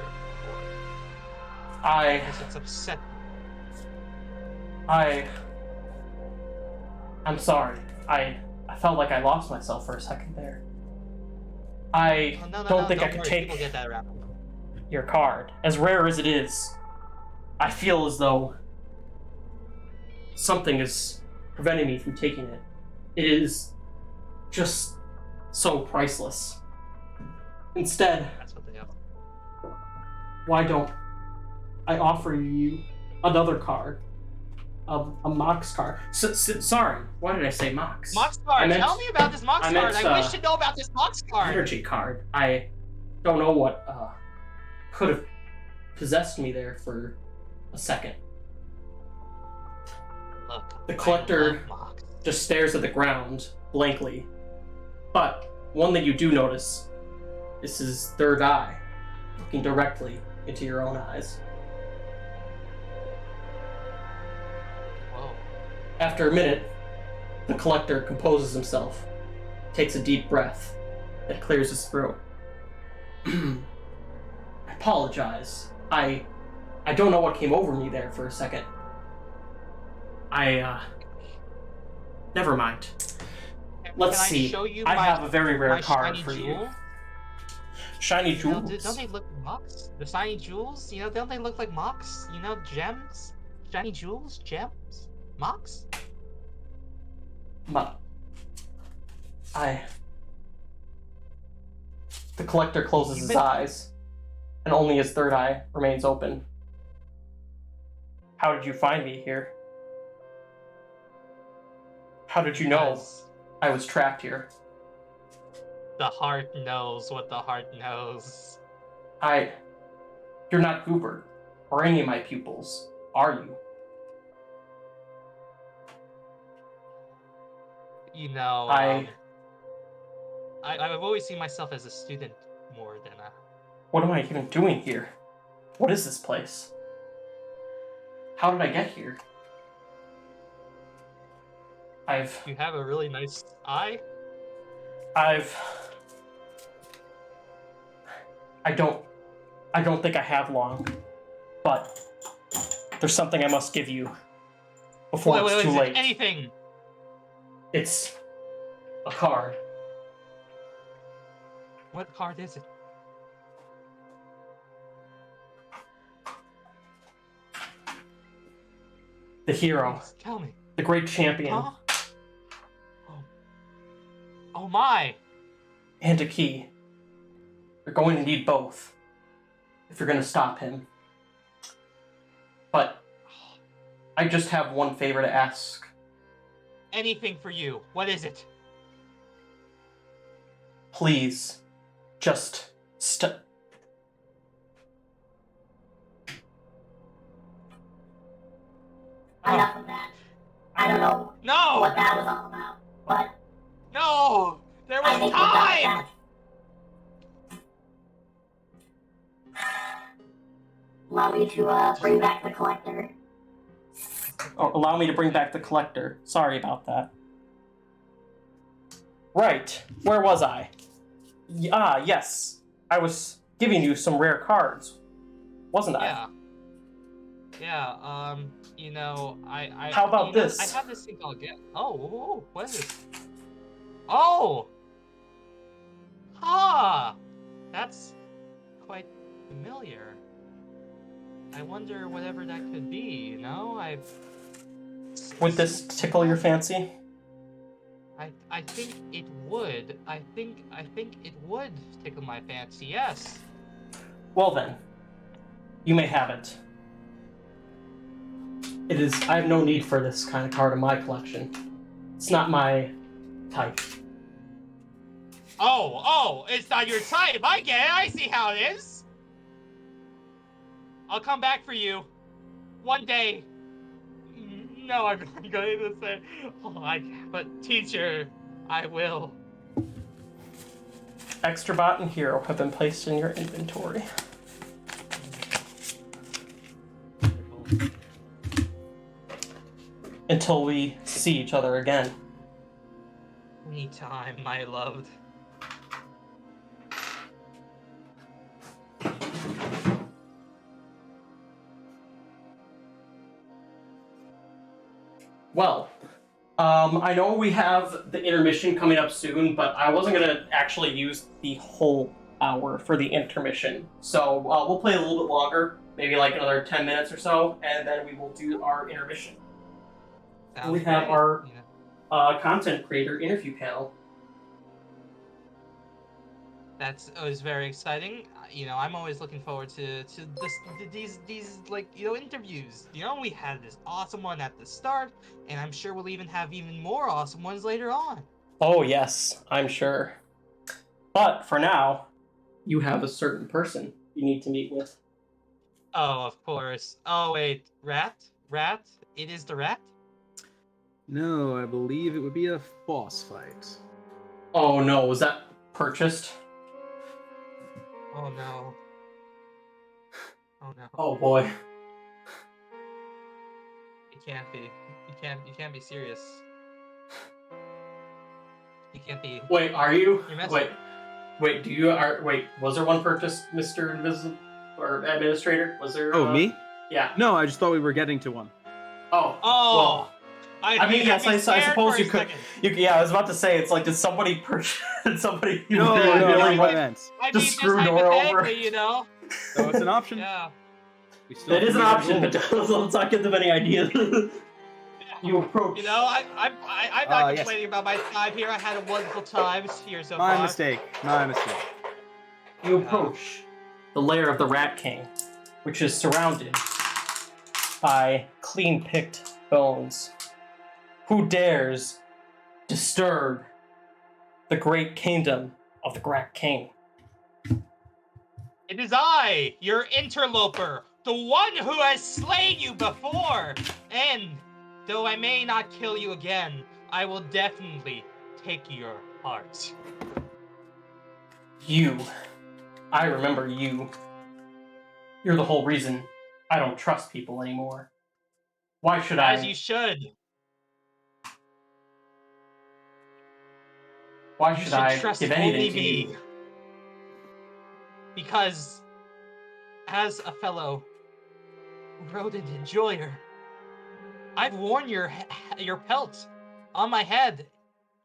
Because it's upset. I'm sorry. I felt like I lost myself for a second there. I don't think I could take People get that around. your card. As rare as it is, I feel as though something is preventing me from taking it. It is just so priceless. Instead, That's what they have. why don't I offer you another card? A Mox card. Sorry, why did I say Mox? Mox card! Tell me about this Mox card! I wish to know about this Mox card! Energy card. I don't know what could have possessed me there for a second. Look, The collector just stares at the ground blankly. But one thing you do notice is his third eye, looking directly into your own eyes. Whoa. After a minute, the collector composes himself, takes a deep breath, and clears his throat. I apologize. I don't know what came over me there for a second. Never mind. Let's see. Show you I have a very rare my card shiny for jewel? you. Shiny You know, jewels. don't they look like Mox? The shiny jewels? You know, don't they look like Mox? You know, gems? Shiny jewels? Gems? Mox? But the collector closes his eyes, and only his third eye remains open. How did you find me here? How did you know Because I was trapped here? the heart knows what the heart knows. You're not Goober, or any of my pupils, are you? You know, I've always seen myself as a student more than a... What am I even doing here? What is this place? How did I get here? You have a really nice eye? I don't think I have long, but there's something I must give you before it's too late. Anything! It's a card. What card is it? The hero, Tell me. the great champion, Huh? Oh my! and a key. You're going to need both if you're going to stop him. But I just have one favor to ask. Anything for you. What is it? Please, just Enough of that. I don't know No! what that was all about, but No! There I was think we got time! that. Allow me to bring back the collector. Oh, allow me to bring back the collector. Sorry about that. Right. Where was I? Yes. I was giving you some rare cards, wasn't I? Yeah. Yeah, you know, I How about you know, this? I have this thing called get. Oh, what is this? Oh! Ah! That's quite familiar. I wonder whatever that could be, you know? Would this tickle your fancy? I think it would. I think it would tickle my fancy, yes. Well then, you may have it. I have no need for this kind of card in my collection. It's not my type. Oh, it's not your type. I get it. I see how it is. I'll come back for you. One day. No, I'm not going to say. But teacher, I will. Extrabot and Hero have been placed in your inventory. Until we see each other again. Anytime, my loved. Well, I know we have the intermission coming up soon, but I wasn't going to actually use the whole hour for the intermission. So we'll play a little bit longer, maybe like another 10 minutes or so, and then we will do our intermission. And we have our content creator interview panel. That was very exciting. I'm always looking forward to these interviews. We had this awesome one at the start, and I'm sure we'll even have even more awesome ones later on. Oh yes, I'm sure. But for now, you have a certain person you need to meet with. Oh, of course. Oh wait, Rat? It is the Rat? No, I believe it would be a boss fight. Oh no, was that purchased? Oh no. Oh no. Oh boy. It can't be. You can't be serious. You can't be. Wait, are you? You're messing. Wait, was there one purchased, MrInvizible or administrator? Was there? Oh, me? Yeah. No, I just thought we were getting to one. Oh. Oh. Well, I mean, yes, I suppose you could. Yeah, I was about to say, it's like, did somebody purchase? Somebody? No, really what I meant. I Just mean, screw just Nora over. hypothetically, So it's an option. Yeah. It is an option, but let's not give them any ideas. You approach. I'm not complaining about my time here. I had a wonderful time here so far. My mistake. You approach the lair of the Rat King, which is surrounded by clean-picked bones. Who dares disturb the great kingdom of the Rat King? It is I, your interloper, the one who has slain you before. And though I may not kill you again, I will definitely take your heart. You. I remember you. You're the whole reason I don't trust people anymore. Why should I? As you should. Why should I trust give anything only to me. you? Because, as a fellow rodent enjoyer, I've worn your pelt on my head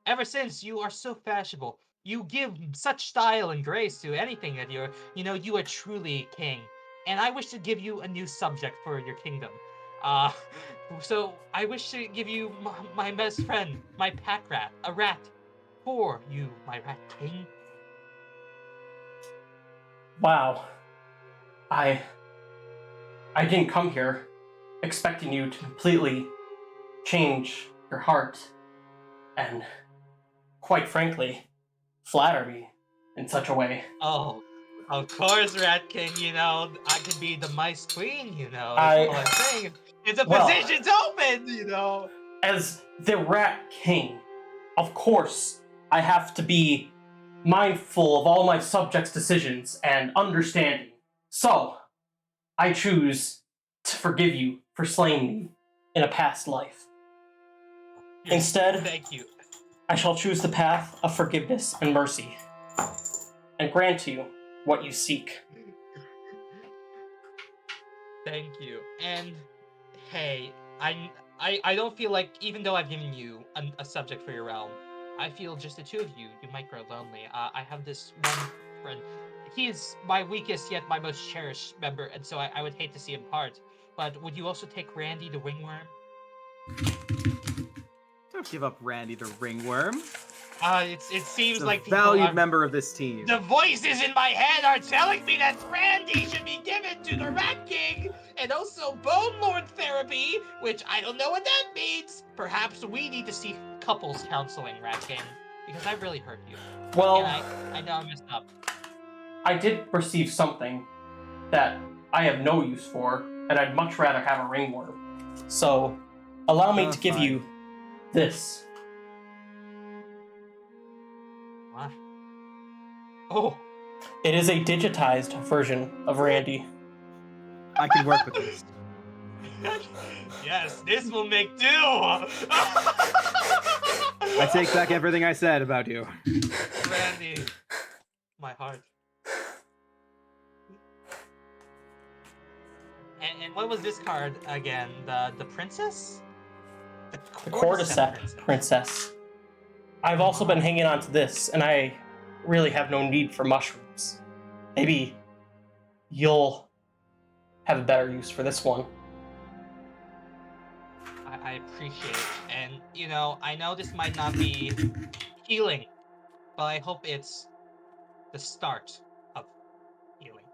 ever since. You are so fashionable. You give such style and grace to anything that you are truly king. And I wish to give you a new subject for your kingdom. So I wish to give you my best friend, my pack rat, a rat, for you, my Rat King. Wow. I didn't come here expecting you to completely change your heart and, quite frankly, flatter me in such a way. Oh, of course, Rat King, I could be the mice queen, That's all I'm saying. It's a position's open, As the Rat King, of course, I have to be mindful of all my subjects' decisions and understanding. So, I choose to forgive you for slaying me in a past life. Instead, thank you. I shall choose the path of forgiveness and mercy, and grant you what you seek. Thank you. And hey, I don't feel like, even though I've given you a subject for your realm, I feel just the two of you might grow lonely. I have this one friend. He is my weakest yet my most cherished member, and so I would hate to see him part. But would you also take Randy the ringworm? Don't give up Randy the ringworm. It seems He's a like people valued member of this team. The voices in my head are telling me that Randy should be given to the Rat King, and also Bone Lord therapy, which I don't know what that means. Perhaps we need to seek couples counseling, Rat King, because I've really hurt you. Well, and I know I messed up. I did perceive something that I have no use for, and I'd much rather have a ringworm. So, allow me to give fine. you this. What? Oh, It is a digitized version of Randy. I can work with this. yes, this will make do. I take back everything I said about you. Randy, my heart. And what was this card again? The princess? The Cordyceps princess. I've also been hanging on to this, and I really have no need for mushrooms. Maybe you'll have a better use for this one. I appreciate it. And, you know, I know this might not be healing, but I hope it's the start of healing.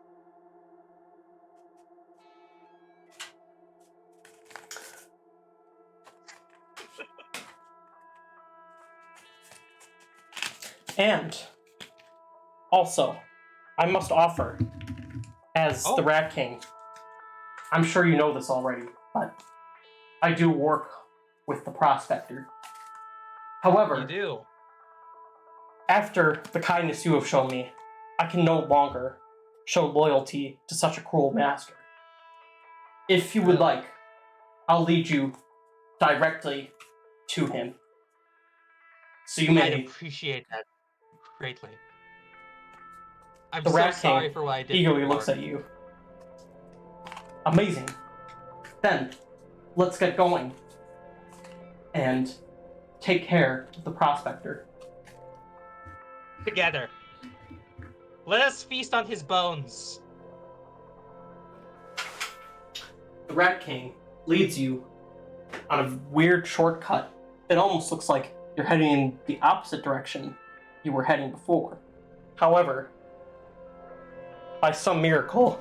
And also, I must offer, as the Rat King, I'm sure you know this already, but I do work with the Prospector. However, You do. after the kindness you have shown me, I can no longer show loyalty to such a cruel master. If you would like, I'll lead you directly to him. So you I'd may... appreciate that greatly. I'm The so Rat sorry King for what I did. eagerly before. looks at you. Amazing. Then, let's get going. And take care of the Prospector. Together. Let us feast on his bones. The Rat King leads you on a weird shortcut. It almost looks like you're heading in the opposite direction you were heading before. However, by some miracle,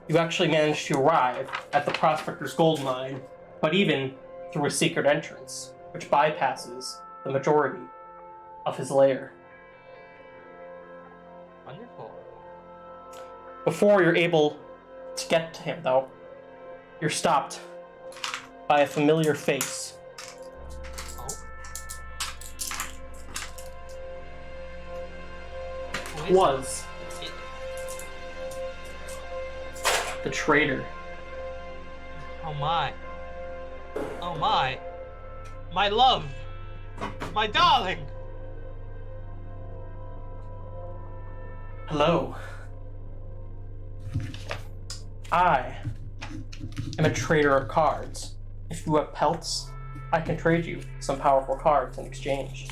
you actually managed to arrive at the Prospector's gold mine, but even through a secret entrance, which bypasses the majority of his lair. Wonderful. Before you're able to get to him, though, you're stopped by a familiar face. Oh. Who is Was it? the traitor. Oh my. Oh my. My love. My darling. Hello. I am a trader of cards. If you have pelts, I can trade you some powerful cards in exchange.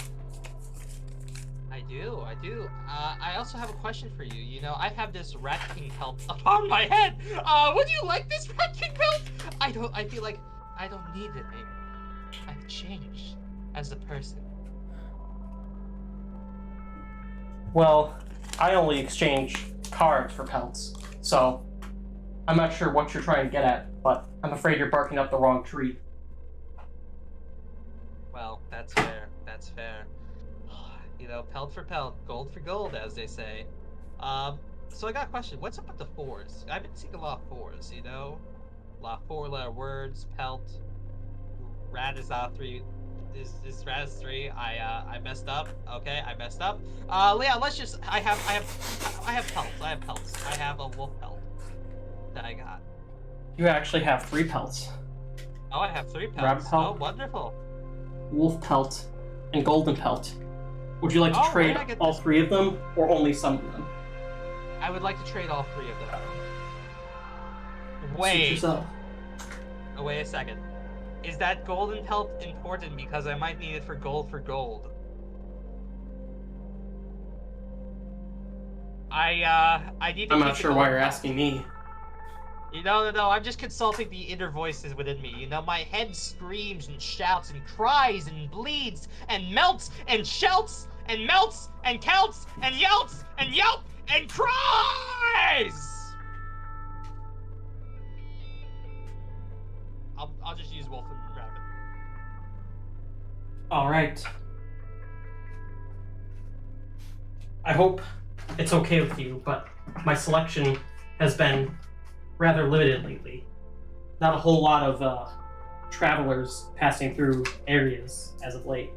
I do. I also have a question for you. You know, I have this Rat King pelt upon my head. Would you like this Rat King pelt? I feel like I don't need it anymore. I've changed as a person. Well, I only exchange cards for pelts, so I'm not sure what you're trying to get at, but I'm afraid you're barking up the wrong tree. Well, that's fair. That's fair. You know, pelt for pelt, gold for gold, as they say. So I got a question. What's up with the fours? I've been seeing a lot of fours, you know? A lot of four-letter words, pelt. Rat is three. Is rat is three. I messed up. Okay, I messed up. Yeah, let's just. I have pelts. I have a wolf pelt that I got. You actually have 3 pelts. Oh, I have 3 pelts. Rat pelt. Oh, wonderful. Wolf pelt and golden pelt. Would you like to Oh, where trade did I get all this? 3 of them, or only some of them? I would like to trade all 3 of them. Suit Wait. yourself. Oh, wait a second. Is that golden pelt important because I might need it for gold for gold? I need to I'm keep not the sure why gold you're pelt. asking me. No, I'm just consulting the inner voices within me. You know, my head screams and shouts and cries and bleeds and melts and shouts and melts and counts and yelps and yelp and cries! I'll just use wolf and rabbit. Alright. I hope it's okay with you, but my selection has been rather limited lately. Not a whole lot of travelers passing through areas as of late.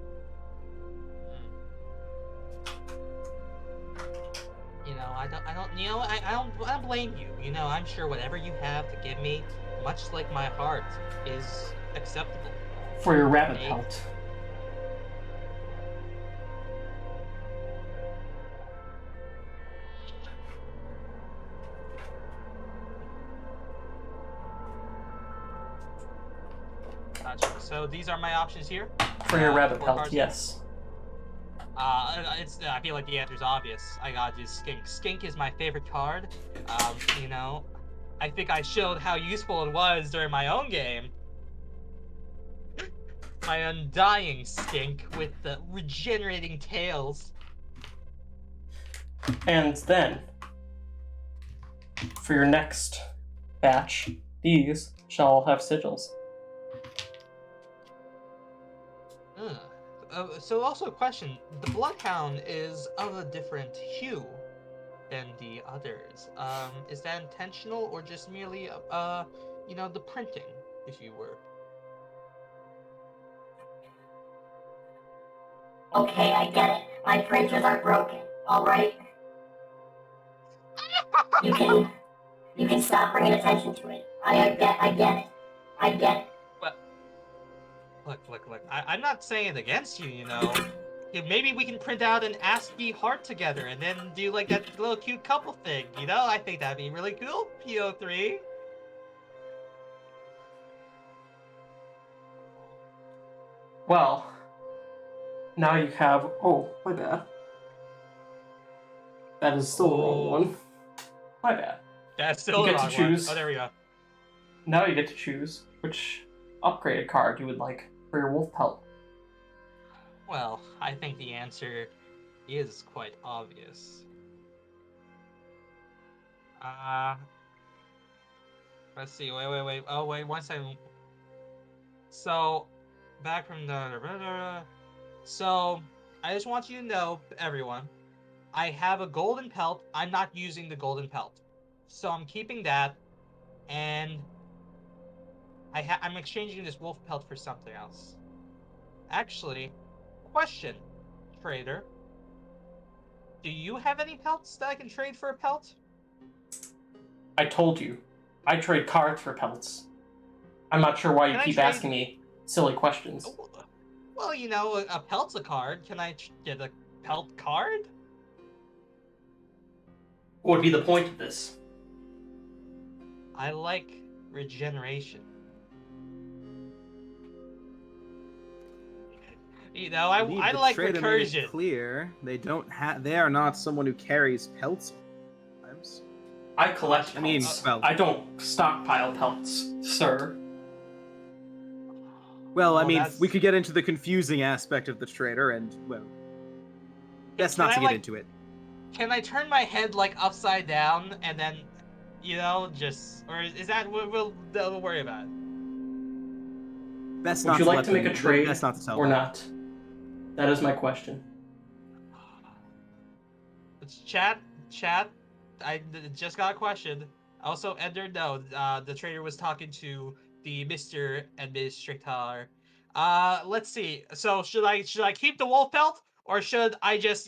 I don't blame you. I'm sure whatever you have to give me, much like my heart, is acceptable. For your rabbit pelt. Gotcha. So these are my options here? For your rabbit four pelt, cards? yes. I feel like the answer's obvious. I gotta do Skink. Skink is my favorite card. I think I showed how useful it was during my own game. My undying Skink with the regenerating tails. And then, for your next batch, these shall all have sigils. So also a question, the Bloodhound is of a different hue than the others. Is that intentional or just merely, the printing, if you were? Okay, I get it. My printers are broken, alright? You can stop bringing attention to it. I get it. Look. I'm not saying it against you, Maybe we can print out an ASCII heart together and then do like that little cute couple thing, I think that'd be really cool, PO3. Well, now you have... Oh, my bad. That is still the wrong one. My bad. That's still You the get to wrong choose. one. Oh, there we go. Now you get to choose which upgraded card you would like for your wolf pelt. Well, I think the answer is quite obvious. Let's see. Wait. Oh, wait, 1 second. So, back from the... So, I just want you to know, everyone, I have a golden pelt. I'm not using the golden pelt. So I'm keeping that, and I'm exchanging this wolf pelt for something else. Actually, question, trader. Do you have any pelts that I can trade for a pelt? I told you. I trade cards for pelts. I'm not sure why you keep asking me silly questions. Well, a pelt's a card. Can I get a pelt card? What would be the point of this? I like regeneration. I like Trader made it recursion. clear they don't have. They are not someone who carries pelts. Sometimes. I collect pelts. I mean, well, I don't stockpile pelts, sir. Well, I mean, that's- we could get into the confusing aspect of the trader, and well, best not to get into it. Can I turn my head upside down and then, or is that we'll worry about it? Best Would not you to like let to make them- a trade best not to tell or them. not? That is my question. It's chat. I just got a question. Also, Ender, no, the trader was talking to the Mr. Administrator. Let's see. So should I keep the wolf pelt, or should I just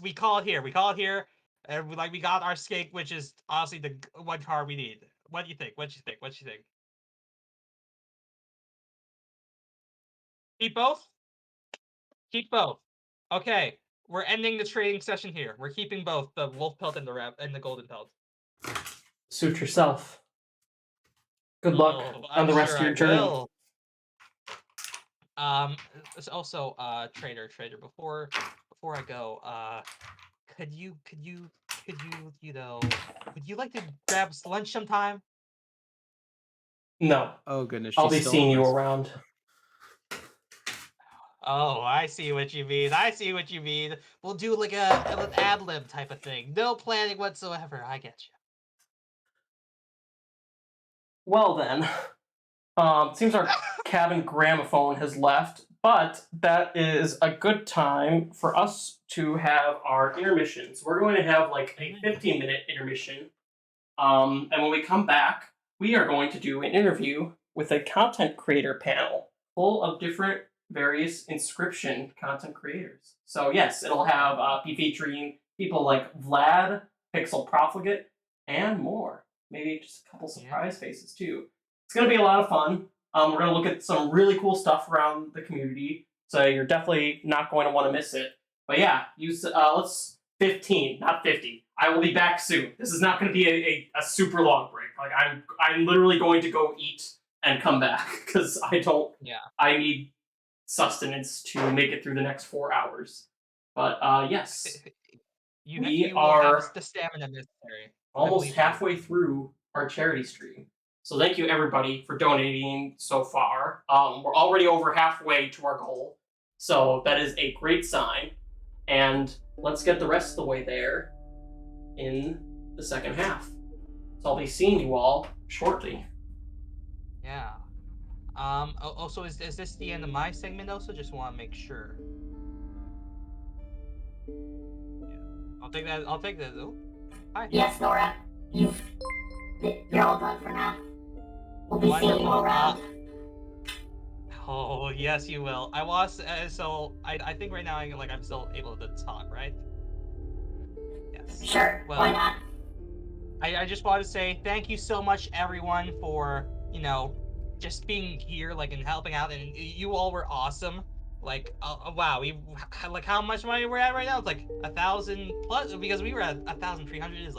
we call it here? We call it here, and we got our skink, which is honestly the one card we need. What do you think? What do you think? Keep both. Keep both. Okay, we're ending the trading session here. We're keeping both the wolf pelt and the golden pelt. Suit yourself. Good luck on the rest of your journey. Will. Also, trader, before I go, would you like to grab lunch sometime? No. Oh goodness, I'll be she's seeing you stolen around. Oh, I see what you mean. We'll do an ad-lib type of thing. No planning whatsoever. I get you. Well then, seems our cabin gramophone has left, but that is a good time for us to have our intermissions. We're going to have a 15-minute intermission And when we come back, we are going to do an interview with a content creator panel full of different various Inscription content creators. So yes, it'll have be featuring people like Vladde, Pixel Profligate, and more. Maybe just a couple surprise faces too. It's going to be a lot of fun. We're going to look at some really cool stuff around the community, so you're definitely not going to want to miss it. But yeah, let's 15, not 50. I will be back soon. This is not going to be a super long break. Like I'm literally going to go eat and come back because I don't. Yeah. I need sustenance to make it through the next 4 hours. But yes, we are have the stamina necessary. Almost halfway through our charity stream. So thank you everybody for donating so far. We're already over halfway to our goal, so that is a great sign. And let's get the rest of the way there in the second half. So I'll be seeing you all shortly. Yeah. Also, is this the end of my segment? Also, just want to make sure. Yeah. I'll take that though. Hi. Yes, Nora. You're all done for now. We'll be seeing you around. Oh yes, you will. I was I think right now I'm still able to talk, right? Yes. Sure. Well, why not? I just want to say thank you so much, everyone, for just being here, and helping out, and you all were awesome. Wow, how much money we're at right now? It's 1,000 plus, because we were at 1,300. Is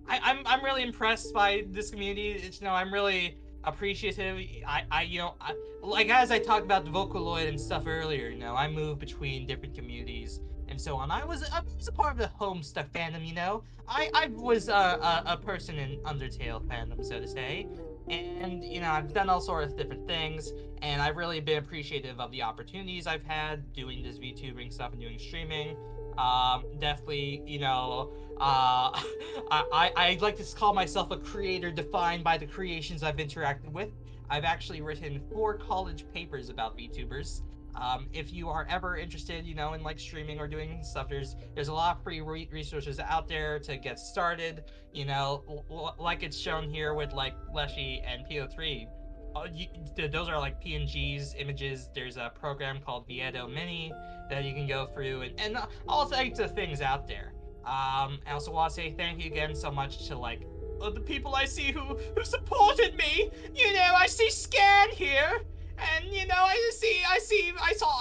I'm really impressed by this community. It's I'm really appreciative. As I talked about the Vocaloid and stuff earlier, I move between different communities and so on. I was a part of the Homestuck fandom. I was a person in Undertale fandom, so to say. And, I've done all sorts of different things, and I've really been appreciative of the opportunities I've had doing this VTubing stuff and doing streaming. Definitely, I like to call myself a creator defined by the creations I've interacted with. I've actually written 4 college papers about VTubers. If you are ever interested, in streaming or doing stuff, there's a lot of free resources out there to get started. Like it's shown here with Leshy and PO3. Those are PNGs, images. There's a program called Vladde Mini that you can go through, and all types of things out there. I also want to say thank you again so much to the people I see who supported me. I see Scan here. And I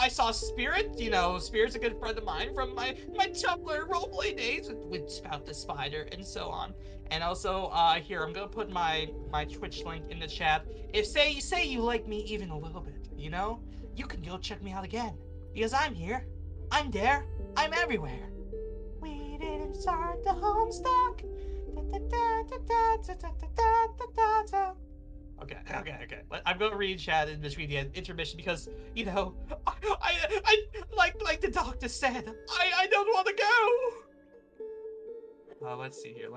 saw Spirit. Spirit's a good friend of mine from my Tumblr roleplay days with Spout the Spider and so on. And also here I'm gonna put my Twitch link in the chat. If say you like me even a little bit, you can go check me out again, because I'm here, I'm there, I'm everywhere. We didn't start the Homestuck. Okay. I'm gonna read chat in between the intermission because, I like the doctor said, I don't want to go. Let's see here.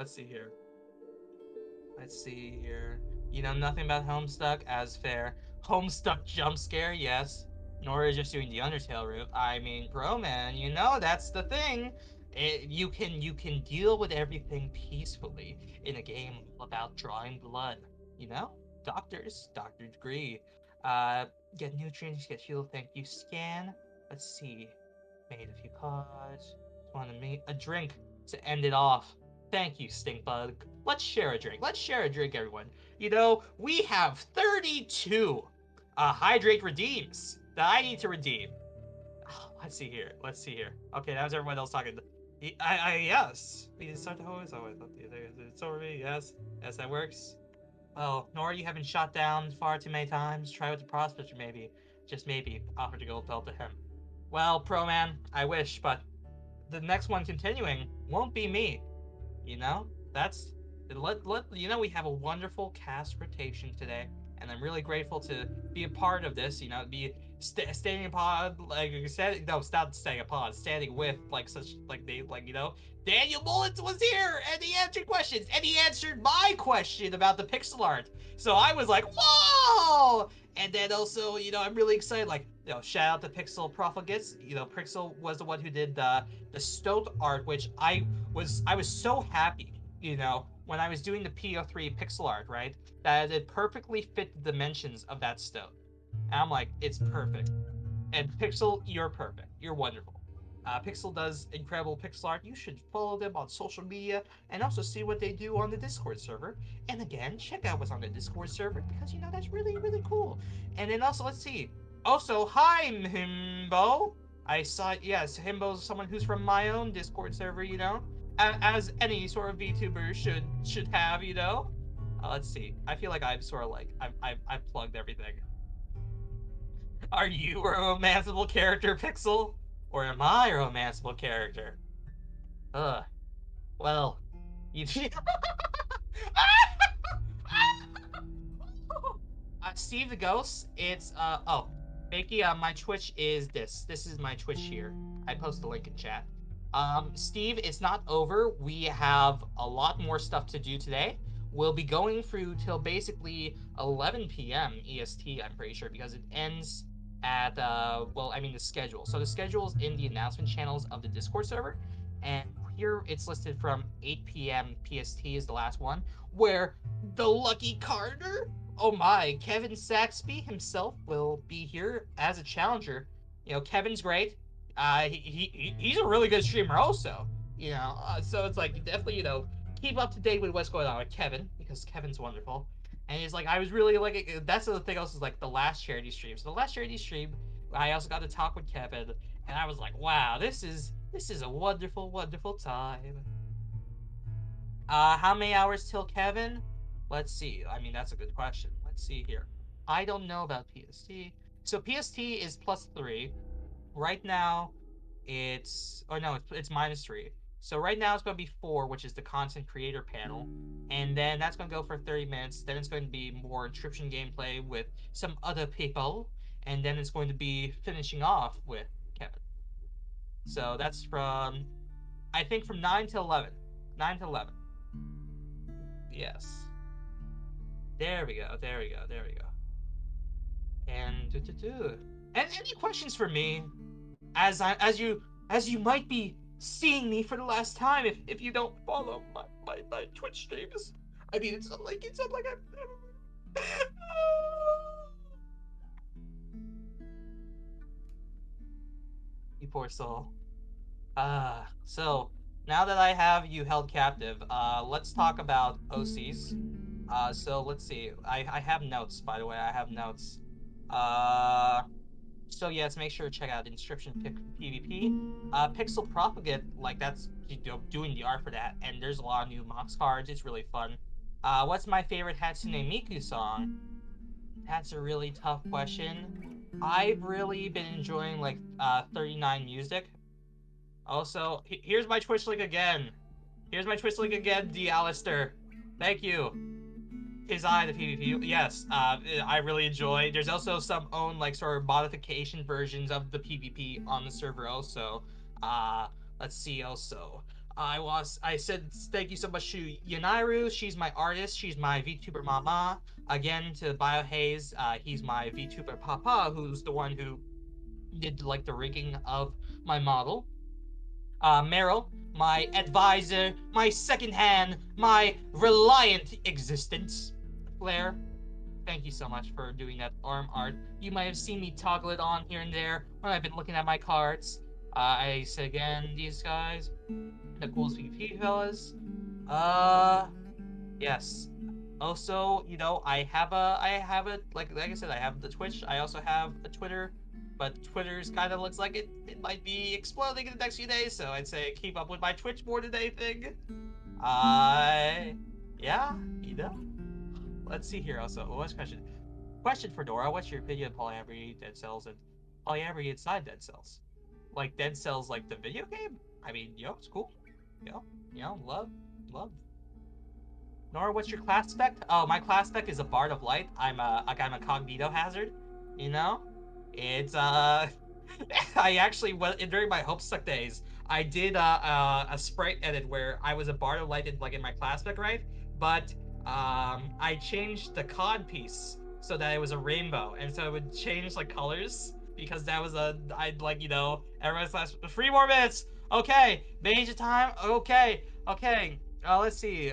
Nothing about Homestuck, as fair. Homestuck jump scare, yes. Nora is just doing the Undertale route. I mean, bro, man, that's the thing. You can deal with everything peacefully in a game about drawing blood, Doctor degree. Get nutrients, get healed, thank you, Scan. Let's see. Made a few cards. Want to make a drink to end it off. Thank you, Stinkbug. Let's share a drink, everyone. We have 32 hydrate redeems that I need to redeem. Let's see here. Okay, that was everyone else talking. Yes. We start the hose. It's over me. Yes, that works. Well, Nora, you haven't shot down far too many times. Try with the Prospector, maybe. Just maybe. Offer the gold belt to him. Well, Pro Man, I wish, but the next one continuing won't be me. That's... we have a wonderful cast rotation today, and I'm really grateful to be a part of this, be standing a pod, standing with, Daniel Mullins was here, and he answered questions, and he answered my question about the pixel art. So I was like, whoa! And then also, I'm really excited, shout out to Pixel Profligates. Pixel was the one who did the Stoat art, which I was so happy, when I was doing the PO3 pixel art, right, that it perfectly fit the dimensions of that stone. And I'm like, it's perfect. And Pixel, you're perfect. You're wonderful. Pixel does incredible pixel art. You should follow them on social media and also see what they do on the Discord server. And again, check out what's on the Discord server because you know that's really, really cool. And then also, let's see. Also, hi, Himbo. I saw, yes, Himbo's someone who's from my own Discord server, you know, as any sort of VTuber should have, you know. Let's see. I feel like I've sort of like I've plugged everything. Are you a romanceable character, Pixel? Or am I a romanceable character? Well, you... Steve the Ghost, it's, oh, Bakey, my Twitch is this. This is my Twitch here. I post the link in chat. Steve, it's not over. We have a lot more stuff to do today. We'll be going through till basically 11 p.m. EST, I'm pretty sure, because it ends at, well, I mean the schedule. So the schedule is in the announcement channels of the Discord server, and here it's listed from 8 p.m. PST is the last one, where the Lucky Carter, oh my, Kevin Saxby himself will be here as a challenger. You know, Kevin's great. He's a really good streamer also, you know, so it's like, definitely, you know, keep up to date with what's going on with Kevin, because Kevin's wonderful. And he's like, I was really like, that's the thing else is like the last charity stream. So the last charity stream, I also got to talk with Kevin, and I was like, wow, this is a wonderful, wonderful time. How many hours till Kevin? Let's see. I mean, that's a good question. Let's see here. I don't know about PST. So PST is +3. Right now, it's, oh no, it's -3. So right now it's going to be 4, which is the content creator panel, and then that's going to go for 30 minutes. Then it's going to be more Inscription gameplay with some other people, and then it's going to be finishing off with Kevin. So that's from, I think from 9 to 11. 9 to 11. Yes. There we go. There we go. There we go. And And any questions for me? As you might be seeing me for the last time if you don't follow my Twitch streams. I mean, it's not like I'm you poor soul. So now that I have you held captive, let's talk about OCs. So let's see. I have notes, by the way. I have notes. So yes, make sure to check out Inscription PvP. Pixel Profligate, like that's, you know, doing the art for that, and there's a lot of new Mox cards. It's really fun. What's my favorite Hatsune Miku song? That's a really tough question. I've really been enjoying like 39 music. Also, here's my Twitch link again. Here's my Twitch link again, D. Alistair. Thank you. Is I the PvP? Yes, I really enjoy. There's also some own like sort of modification versions of the PvP on the server also. Let's see also. I said thank you so much to Yanairu. She's my artist. She's my VTuber mama. Again to BioHaze. He's my VTuber papa, who's the one who did like the rigging of my model. Meryl, my advisor, my second hand, my reliant existence. Flair, thank you so much for doing that arm art. You might have seen me toggle it on here and there when I've been looking at my cards. I said again, these guys, the coolest PvP fellas. Yes. Also, you know, I have a like I said, I have the Twitch. I also have a Twitter, but Twitter's kind of looks like it might be exploding in the next few days. So I'd say keep up with my Twitch more than anything. Yeah, you know. Let's see here also. What's question? Question for Nora. What's your opinion of polyamory, Dead Cells, and polyamory inside Dead Cells? Like Dead Cells, like the video game? I mean, yo, it's cool. Yo, love. Nora, what's your class spec? Oh, my class spec is a Bard of Light. I'm a Cognito Hazard. You know, it's I actually during my Hopestuck days, I did a sprite edit where I was a Bard of Light in my class spec, right? But I changed the cod piece so that it was a rainbow, and so it would change like colors because that was I'd like, you know, everyone's last 3 more minutes. Okay, major time. Okay. Let's see.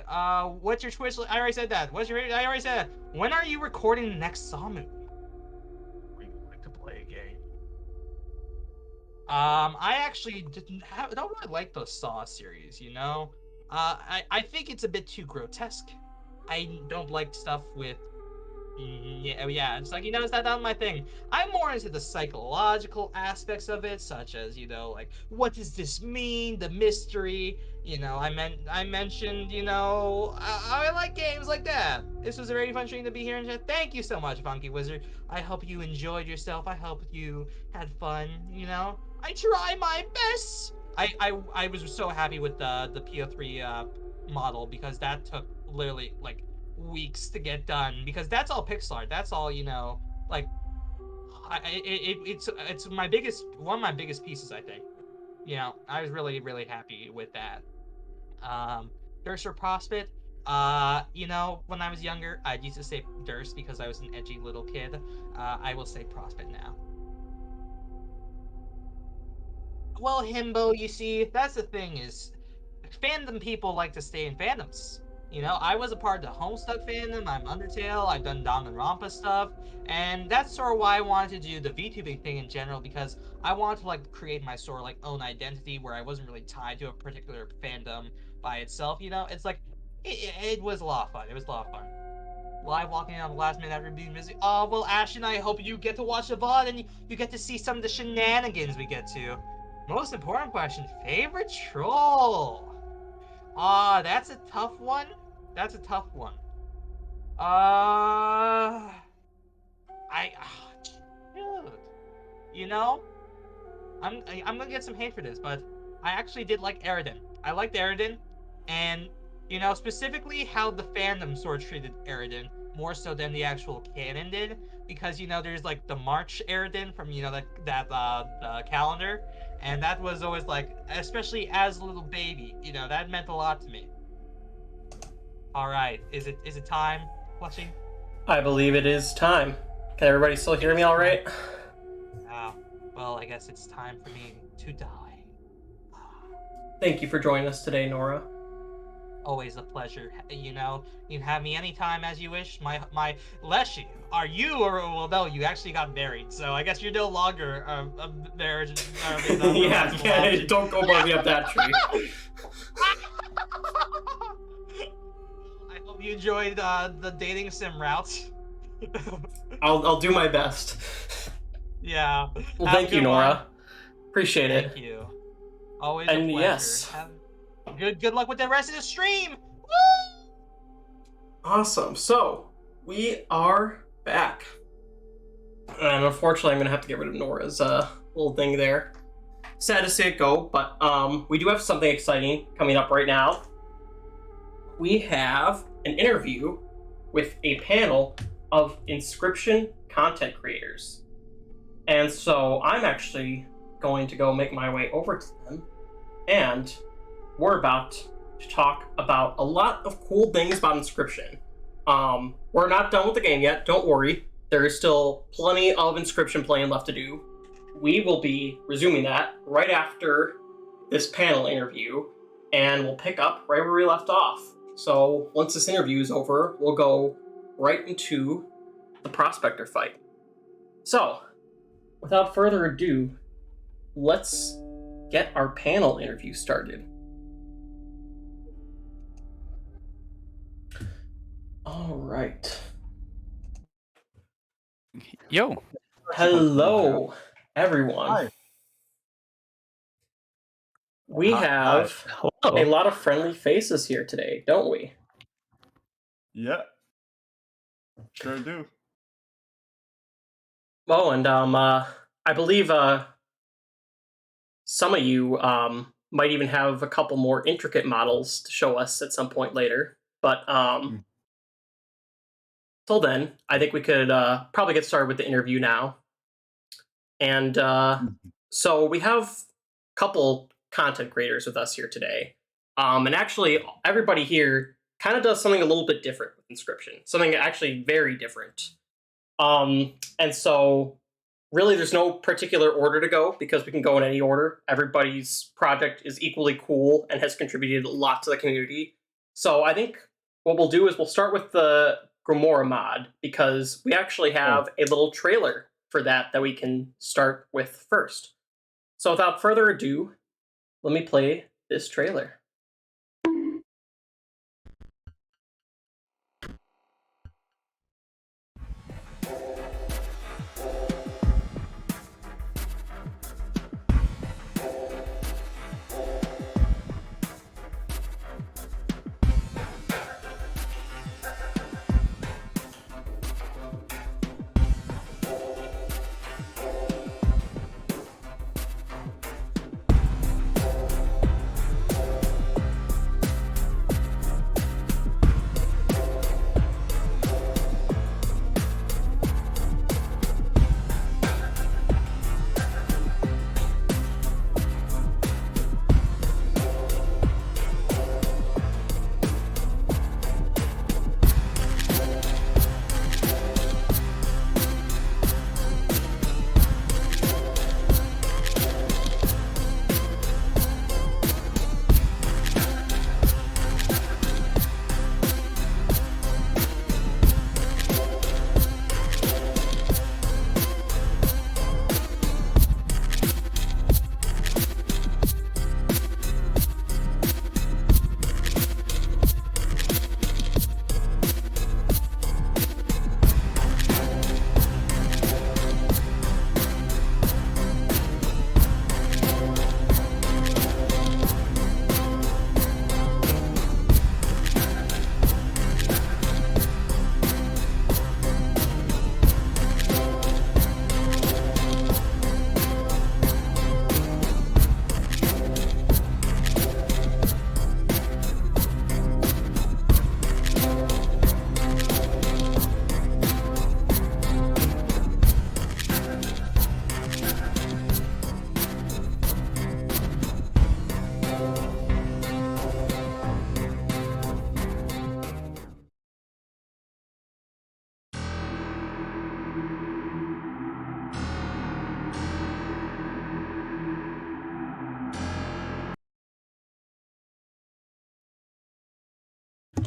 What's your Twitch? I already said that. I already said that. When are you recording the next Saw movie? We like to play a game. I actually don't really like the Saw series. You know, I think it's a bit too grotesque. I don't like stuff with. Yeah, it's like, it's not my thing. I'm more into the psychological aspects of it, such as, like, what does this mean? The mystery. I mentioned, I like games like that. This was a very fun stream to be here, and thank you so much, Funky Wizard. I hope you enjoyed yourself. I hope you had fun. I try my best. I was so happy with the PO3 model, because that took literally like weeks to get done, because that's all pixel art. That's all, like, it's one of my biggest pieces, I think. I was really, really happy with that. Durst or Prospect? When I was younger, I used to say Durst because I was an edgy little kid. I will say Prospect now. Well, Himbo, you see, that's the thing, is fandom people like to stay in fandoms. I was a part of the Homestuck fandom, I'm Undertale, I've done Danganronpa stuff, and that's sort of why I wanted to do the VTubing thing in general, because I wanted to, like, create my sort of, like, own identity where I wasn't really tied to a particular fandom by itself, It's like, it was a lot of fun. It was a lot of fun. Live walking on the last minute after being busy. Oh, well, Ashton, I hope you get to watch the VOD and you get to see some of the shenanigans we get to. Most important question, favorite troll? That's a tough one. That's a tough one. Dude. I'm gonna get some hate for this, but I actually did like Eridan. I liked Eridan, and specifically how the fandom sort of treated Eridan more so than the actual canon did, because there's like the March Eridan from that calendar, and that was always like, especially as a little baby, that meant a lot to me. All right, is it time, Flushy? I believe it is time. Can everybody still hear me all right? Well, I guess it's time for me to die. Thank you for joining us today, Nora. Always a pleasure. You can have me anytime as you wish. My Leshy, are you, or, well, no, you actually got married, so I guess you're no longer a marriage. Yeah, don't go barking up that tree. I hope you enjoyed the dating sim route. I'll do my best. Yeah. Well, thank you, Nora. Appreciate it. Thank you. Always and a pleasure. Yes. Good luck with the rest of the stream. Woo! Awesome. So we are back, and unfortunately, I'm gonna have to get rid of Nora's little thing there. Sad to see it go, but we do have something exciting coming up right now. We have an interview with a panel of Inscription content creators. And so I'm actually going to go make my way over to them, and we're about to talk about a lot of cool things about Inscription. We're not done with the game yet, don't worry. There is still plenty of Inscription playing left to do. We will be resuming that right after this panel interview, and we'll pick up right where we left off. So once this interview is over, we'll go right into the Prospector fight. So, without further ado, let's get our panel interview started. All right. Yo. Hello, everyone. Hi. We have a lot of friendly faces here today, don't we? Yeah. Sure do. Oh, and I believe some of you might even have a couple more intricate models to show us at some point later. But till then, I think we could probably get started with the interview now. And so we have a couple content creators with us here today. And actually, everybody here kind of does something a little bit different with Inscription. Something actually very different. And so really there's no particular order to go, because we can go in any order. Everybody's project is equally cool and has contributed a lot to the community. So I think what we'll do is we'll start with the Grimoire mod, because we actually have a little trailer for that we can start with first. So without further ado, let me play this trailer.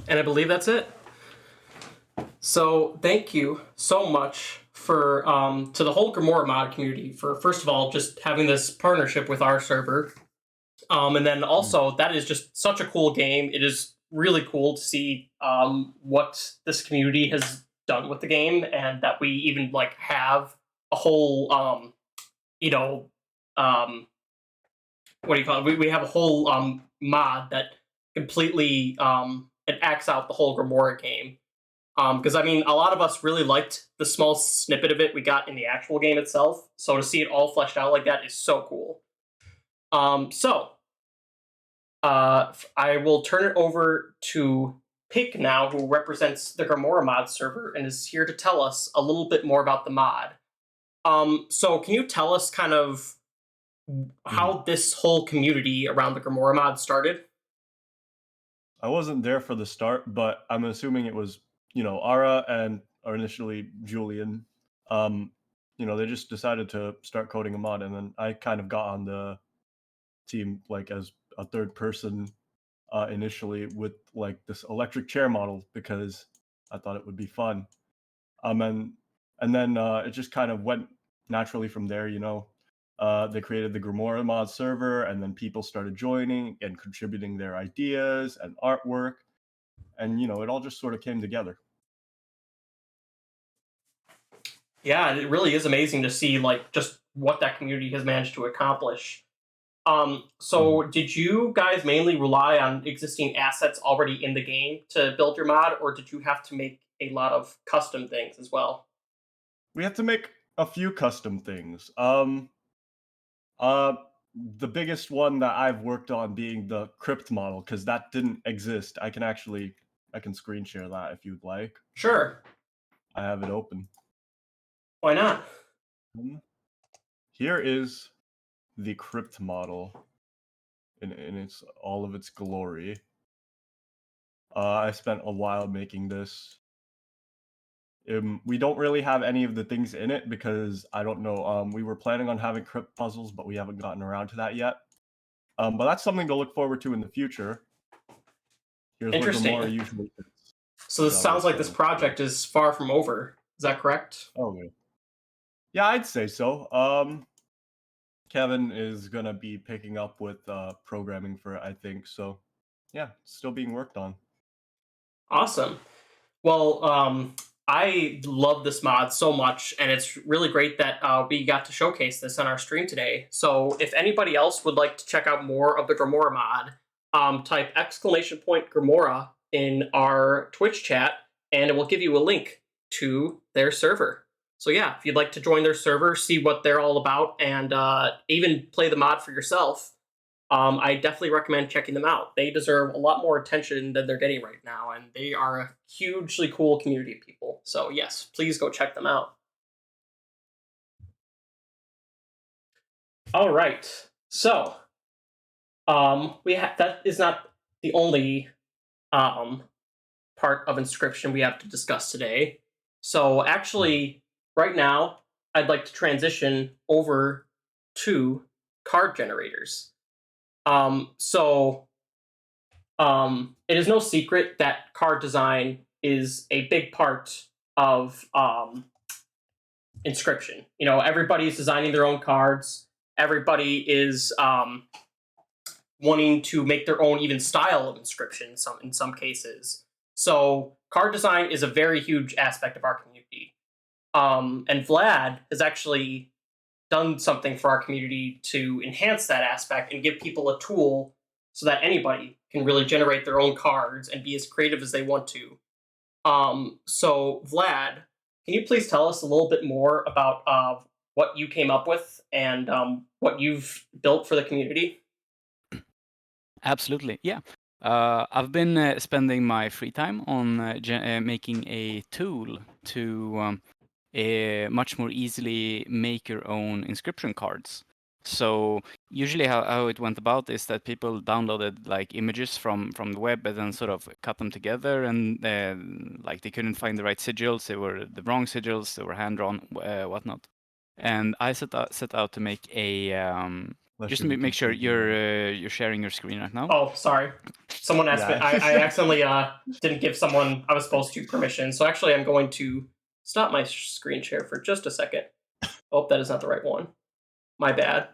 And I believe that's it. So thank you so much for to the whole Grimoire mod community for, first of all, just having this partnership with our server. And then also, that is just such a cool game. It is really cool to see what this community has done with the game, and that we even like have a whole what do you call it? We have a whole mod that completely it acts out the whole Grimoire game. Because I mean, a lot of us really liked the small snippet of it we got in the actual game itself. So to see it all fleshed out like that is so cool. I will turn it over to Pick now, who represents the Grimoire mod server and is here to tell us a little bit more about the mod. So can you tell us kind of how this whole community around the Grimoire mod started? I wasn't there for the start, but I'm assuming it was, Ara or initially Julian. They just decided to start coding a mod, and then I kind of got on the team like as a third person initially with like this electric chair model because I thought it would be fun. And then it just kind of went naturally from there. They created the Grimoire mod server, and then people started joining and contributing their ideas and artwork, and it all just sort of came together. Yeah, it really is amazing to see like just what that community has managed to accomplish. So did you guys mainly rely on existing assets already in the game to build your mod, or did you have to make a lot of custom things as well? We had to make a few custom things. The biggest one that I've worked on being the crypt model, because that didn't exist. I can screen share that if you'd like. Sure. I have it open. Why not? Here is the crypt model in its all of its glory. I spent a while making this. We don't really have any of the things in it because I don't know. We were planning on having crypt puzzles, but we haven't gotten around to that yet. But that's something to look forward to in the future. Here's Interesting. what Gamora usually is. So this sounds like this project is far from over. Is that correct? Okay. Yeah, I'd say so. Kevin is gonna be picking up with programming for it, I think. So, yeah, still being worked on. Awesome. Well, I love this mod so much, and it's really great that we got to showcase this on our stream today. So if anybody else would like to check out more of the Gamora mod, type !Gamora in our Twitch chat, and it will give you a link to their server. So yeah, if you'd like to join their server, see what they're all about, and even play the mod for yourself, I definitely recommend checking them out. They deserve a lot more attention than they're getting right now, and they are a hugely cool community of people. So yes, please go check them out. All right, so that is not the only part of Inscription we have to discuss today. So actually, right now, I'd like to transition over to card generators. It is no secret that card design is a big part of Inscription. You know, everybody's designing their own cards. Everybody is wanting to make their own even style of Inscription in some cases. So card design is a very huge aspect of our community. And Vladde has actually done something for our community to enhance that aspect and give people a tool so that anybody can really generate their own cards and be as creative as they want to. So Vladde, can you please tell us a little bit more about what you came up with and what you've built for the community? Absolutely, yeah. I've been spending my free time on making a tool to much more easily make your own inscription cards. So usually how it went about is that people downloaded like images from the web and then sort of cut them together, and like they couldn't find the right sigils, they were the wrong sigils, they were hand-drawn, whatnot. And I set out to make a just to make sure you're sharing your screen right now. Oh, sorry. Someone asked me. I accidentally didn't give someone I was supposed to permission. So actually, I'm going to stop my screen share for just a second. Oh, that is not the right one. My bad.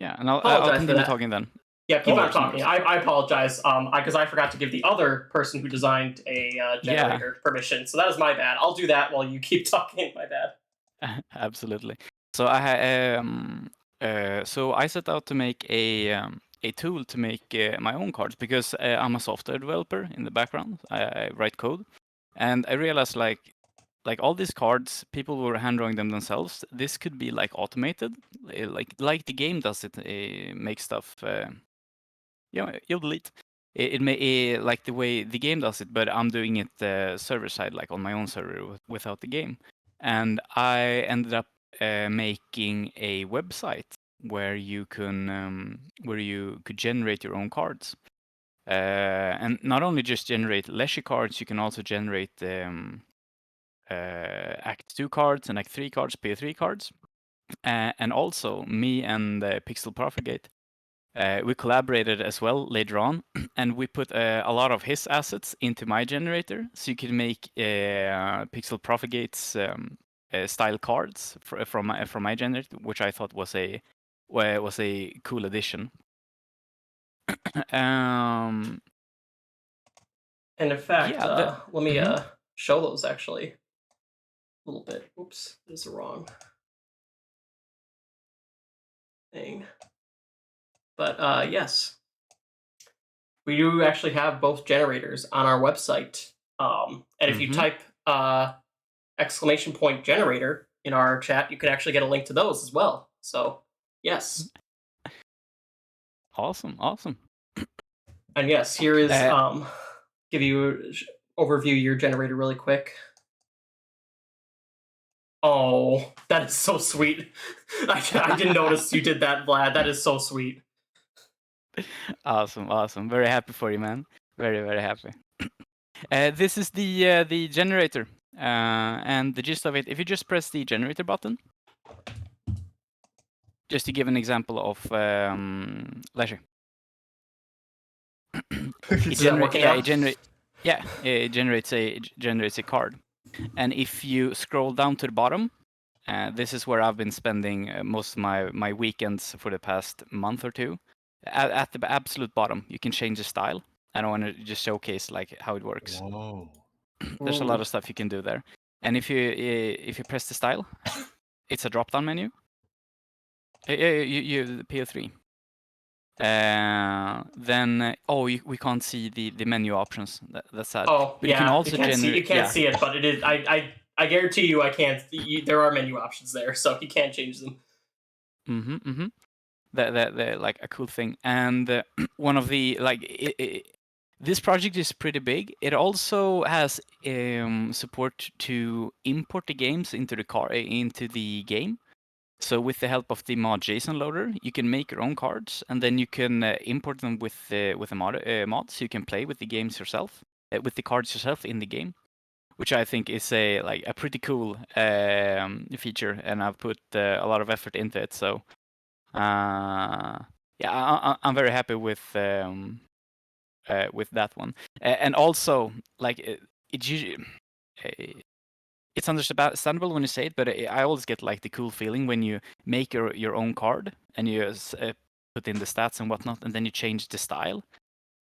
Yeah, and I'll continue talking then. Yeah, keep on talking. I apologize, because I forgot to give the other person who designed a generator permission. So that is my bad. I'll do that while you keep talking. My bad. Absolutely. So I set out to make a tool to make my own cards, because I'm a software developer in the background. I write code, and I realized like all these cards, people were hand drawing them themselves. This could be like automated, like the game does it. Make stuff. You'll delete. It may like the way the game does it, but I'm doing it server side, like on my own server without the game. And I ended up making a website where you could generate your own cards, and not only just generate leisure cards, you can also generate Act 2 cards and Act 3 cards, PO3 cards, and also me and Pixel Profligate. We collaborated as well later on, and we put a lot of his assets into my generator, so you can make Pixel Profligate's style cards from my generator, which I thought was a cool addition. And in fact, let me show those actually a little bit. Oops, this is the wrong thing. But yes, we do actually have both generators on our website. And if you type !generator in our chat, you can actually get a link to those as well. So yes. Awesome. And yes, here is give you overview your generator really quick. Oh, that is so sweet. I didn't notice you did that, Vladde. That is so sweet. Awesome. Very happy for you, man. Very, very happy. This is the generator, and the gist of it. If you just press the generator button, just to give an example of leisure. Is that working out? It generates a card. And if you scroll down to the bottom, this is where I've been spending most of my weekends for the past month or two. At the absolute bottom, you can change the style. I don't want to just showcase like how it works. Whoa. There's a lot of stuff you can do there. And if you press the style, it's a drop-down menu. You the PO3. Then we can't see the menu options. That's sad. Oh, but yeah. you can also you can't see it, but it is. I guarantee you, I can't. There are menu options there, so you can't change them. They're like a cool thing. And one of the this project is pretty big. It also has support to import the games into the game. So with the help of the mod JSON loader, you can make your own cards, and then you can import them with a mod, so you can play with the games yourself, with the cards yourself in the game, which I think is a pretty cool feature, and I've put a lot of effort into it. So I'm very happy with that one, and also it's understandable when you say it, but I always get like the cool feeling when you make your own card and you put in the stats and whatnot, and then you change the style.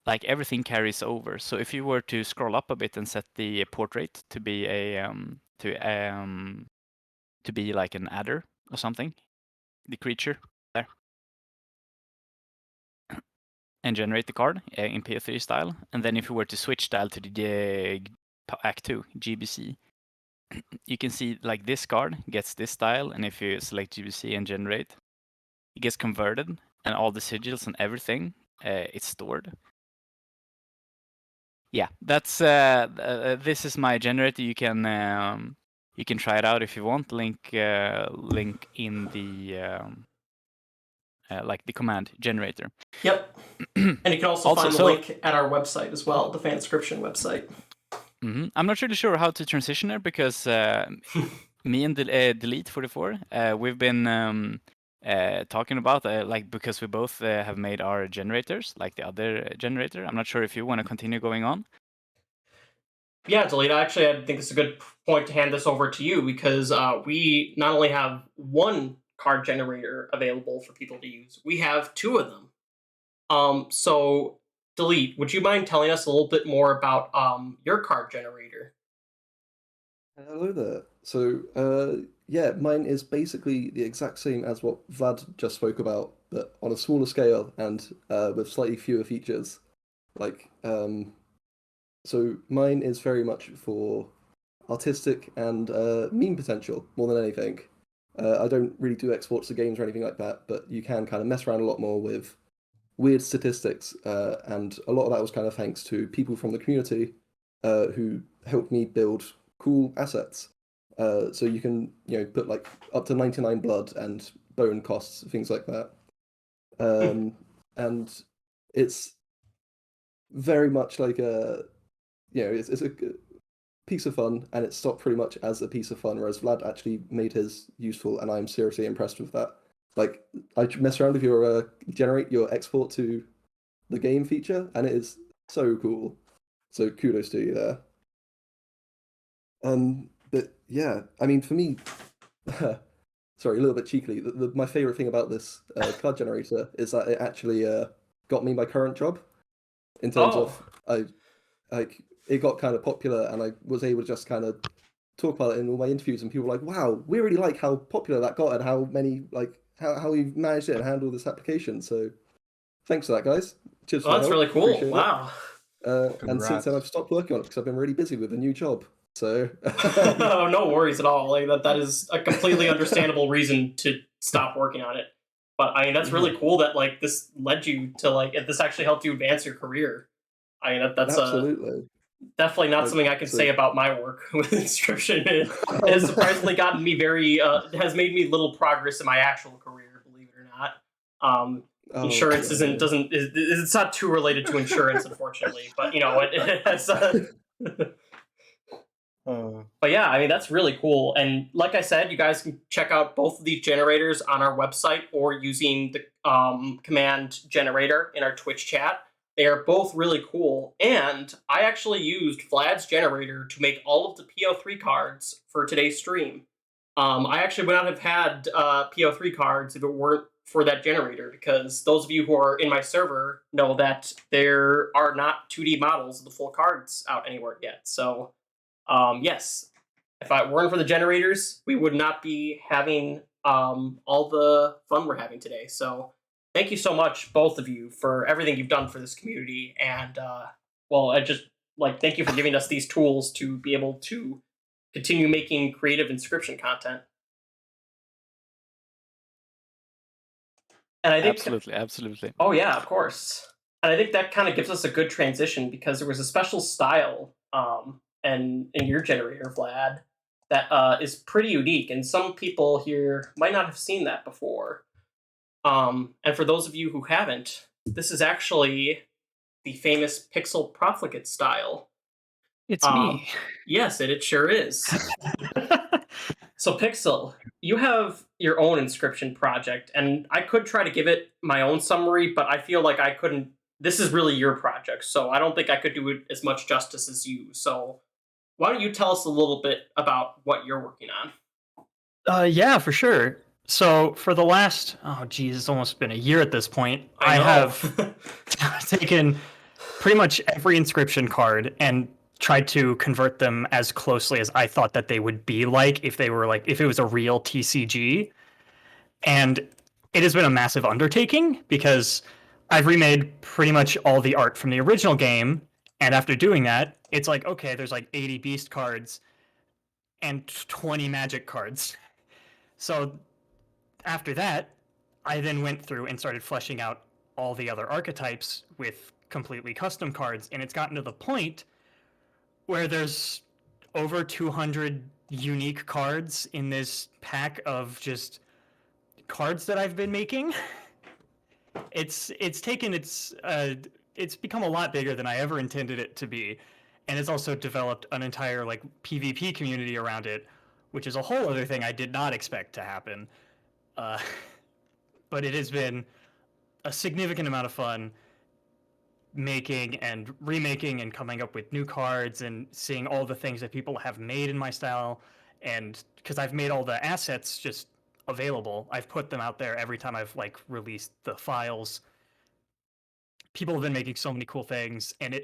Like everything carries over. So if you were to scroll up a bit and set the portrait to be to be like an adder or something, the creature there, and generate the card in PO3 style, and then if you were to switch style to the Act 2 GBC. You can see like this card gets this style, and if you select GBC and generate, it gets converted, and all the sigils and everything it's stored. Yeah, that's this is my generator. You can try it out if you want. Link in the like the command generator. Yep. And you can also find the link at our website as well, the Fanscription website. I'm not really sure how to transition there because me and Delete44, we've been talking about because we both have made our generators, like the other generator. I'm not sure if you want to continue going on. Yeah, Delete. Actually, I think it's a good point to hand this over to you because we not only have one card generator available for people to use, we have two of them. So. Delete, would you mind telling us a little bit more about your card generator? Hello there. So, mine is basically the exact same as what Vlad just spoke about, but on a smaller scale and with slightly fewer features. So mine is very much for artistic and meme potential more than anything. I don't really do exports to games or anything like that, but you can kind of mess around a lot more with weird statistics, and a lot of that was kind of thanks to people from the community who helped me build cool assets. So you can put like up to 99 blood and bone costs, things like that. And it's very much like it's a piece of fun, and it's stopped pretty much as a piece of fun, whereas Vlad actually made his useful, and I'm seriously impressed with that. Like, I mess around with your generate your export to the game feature, and it is so cool. So kudos to you there. But yeah, I mean, for me, sorry, a little bit cheekily, my favorite thing about this card generator is that it actually got me my current job. In terms of, it got kind of popular, and I was able to just kind of talk about it in all my interviews, and people were like, "Wow, we really like how popular that got, and how many how we've managed it and handled this application." So thanks for that, guys. Cheers. Well, that's really cool. Appreciate wow. And since then, I've stopped working on it because I've been really busy with a new job. So oh, no worries at all. Like that is a completely understandable reason to stop working on it. But I mean, that's really cool that like this led you to this actually helped you advance your career. I mean, that's absolutely. Definitely not something I can say about my work with Inscription. It has surprisingly gotten me has made me little progress in my actual career, believe it or not. Insurance it's not too related to insurance, unfortunately, but it has. But yeah, I mean, that's really cool. And like I said, you guys can check out both of these generators on our website or using the command generator in our Twitch chat. They are both really cool, and I actually used Vlad's generator to make all of the PO3 cards for today's stream. I actually would not have had PO3 cards if it weren't for that generator, because those of you who are in my server know that there are not 2D models of the full cards out anywhere yet. So, yes, if it weren't for the generators, we would not be having all the fun we're having today. So, thank you so much, both of you, for everything you've done for this community. And, well, I just, thank you for giving us these tools to be able to continue making creative Inscription content. And I think absolutely. Oh yeah, of course. And I think that kind of gives us a good transition, because there was a special style and in your generator, Vlad, that is pretty unique, and some people here might not have seen that before. And for those of you who haven't, this is actually the famous Pixel Profligate style. It's me. Yes, it sure is. So Pixel, you have your own Inscription project, and I could try to give it my own summary, but I feel like I couldn't. This is really your project, so I don't think I could do it as much justice as you. So why don't you tell us a little bit about what you're working on? Yeah, for sure. So for the last, it's almost been a year at this point. I have taken pretty much every Inscription card and tried to convert them as closely as I thought that they would be if they were if it was a real TCG. And it has been a massive undertaking, because I've remade pretty much all the art from the original game. And after doing that, it's okay, there's 80 beast cards and 20 magic cards. So after that, I then went through and started fleshing out all the other archetypes with completely custom cards. And it's gotten to the point where there's over 200 unique cards in this pack of just cards that I've been making. It's become a lot bigger than I ever intended it to be, and it's also developed an entire PvP community around it, which is a whole other thing I did not expect to happen. But it has been a significant amount of fun making and remaking and coming up with new cards and seeing all the things that people have made in my style. And because I've made all the assets just available, I've put them out there every time I've released the files. People have been making so many cool things, and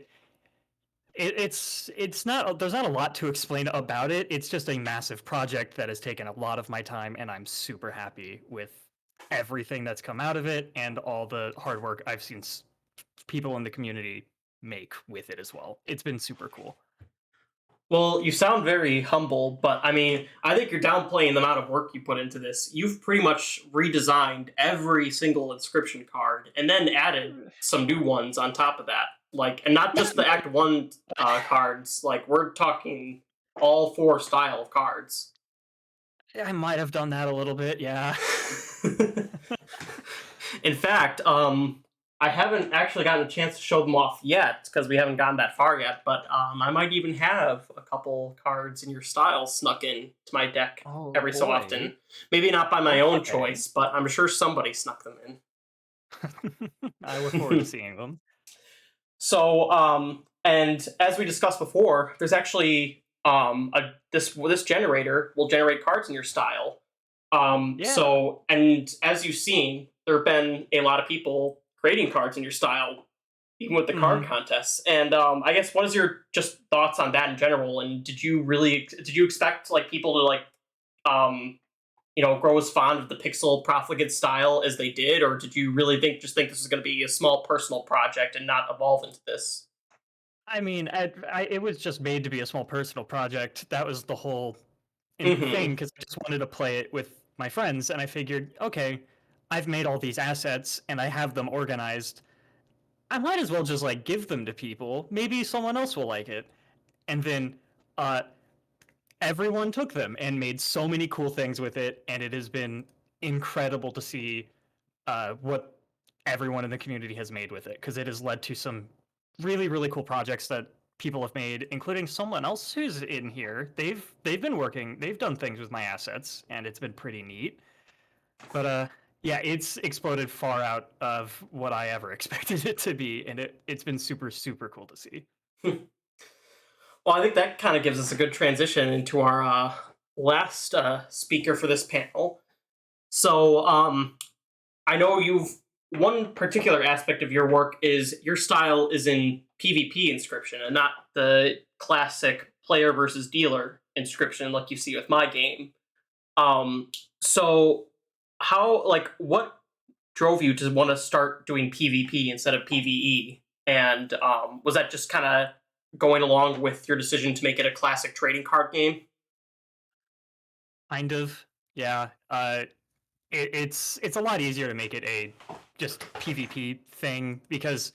it's not, there's not a lot to explain about it. It's just a massive project that has taken a lot of my time, and I'm super happy with everything that's come out of it and all the hard work I've seen people in the community make with it as well. It's been super cool. Well, you sound very humble, but I mean, I think you're downplaying the amount of work you put into this. You've pretty much redesigned every single Inscription card and then added some new ones on top of that. And not just the Act 1 cards, we're talking all 4 style of cards. I might have done that a little bit, yeah. In fact, I haven't actually gotten a chance to show them off yet, because we haven't gotten that far yet, but I might even have a couple cards in your style snuck in to my deck every so often. Maybe not by my own choice, but I'm sure somebody snuck them in. I look forward to seeing them. So, and as we discussed before, there's actually this generator will generate cards in your style. So, and as you've seen, there have been a lot of people creating cards in your style, even with the card contests. And I guess, what is your just thoughts on that in general? And did you expect people to grow as fond of the Pixel Profligate style as they did, or did you really think this is going to be a small personal project and not evolve into this? I mean, it was just made to be a small personal project. That was the whole thing, because I just wanted to play it with my friends, and I figured, okay, I've made all these assets and I have them organized. I might as well just give them to people. Maybe someone else will like it. And then everyone took them and made so many cool things with it, and it has been incredible to see what everyone in the community has made with it, because it has led to some really, really cool projects that people have made, including someone else who's in here. They've been working, they've done things with my assets, and it's been pretty neat. But Yeah, it's exploded far out of what I ever expected it to be, and it's been super, super cool to see. Well, I think that kind of gives us a good transition into our last speaker for this panel. So, I know one particular aspect of your work is your style is in PvP inscription and not the classic player versus dealer inscription like you see with my game. So what drove you to want to start doing PvP instead of PvE? And was that just kind of going along with your decision to make it a classic trading card game? Kind of, yeah. It's a lot easier to make it a just PvP thing because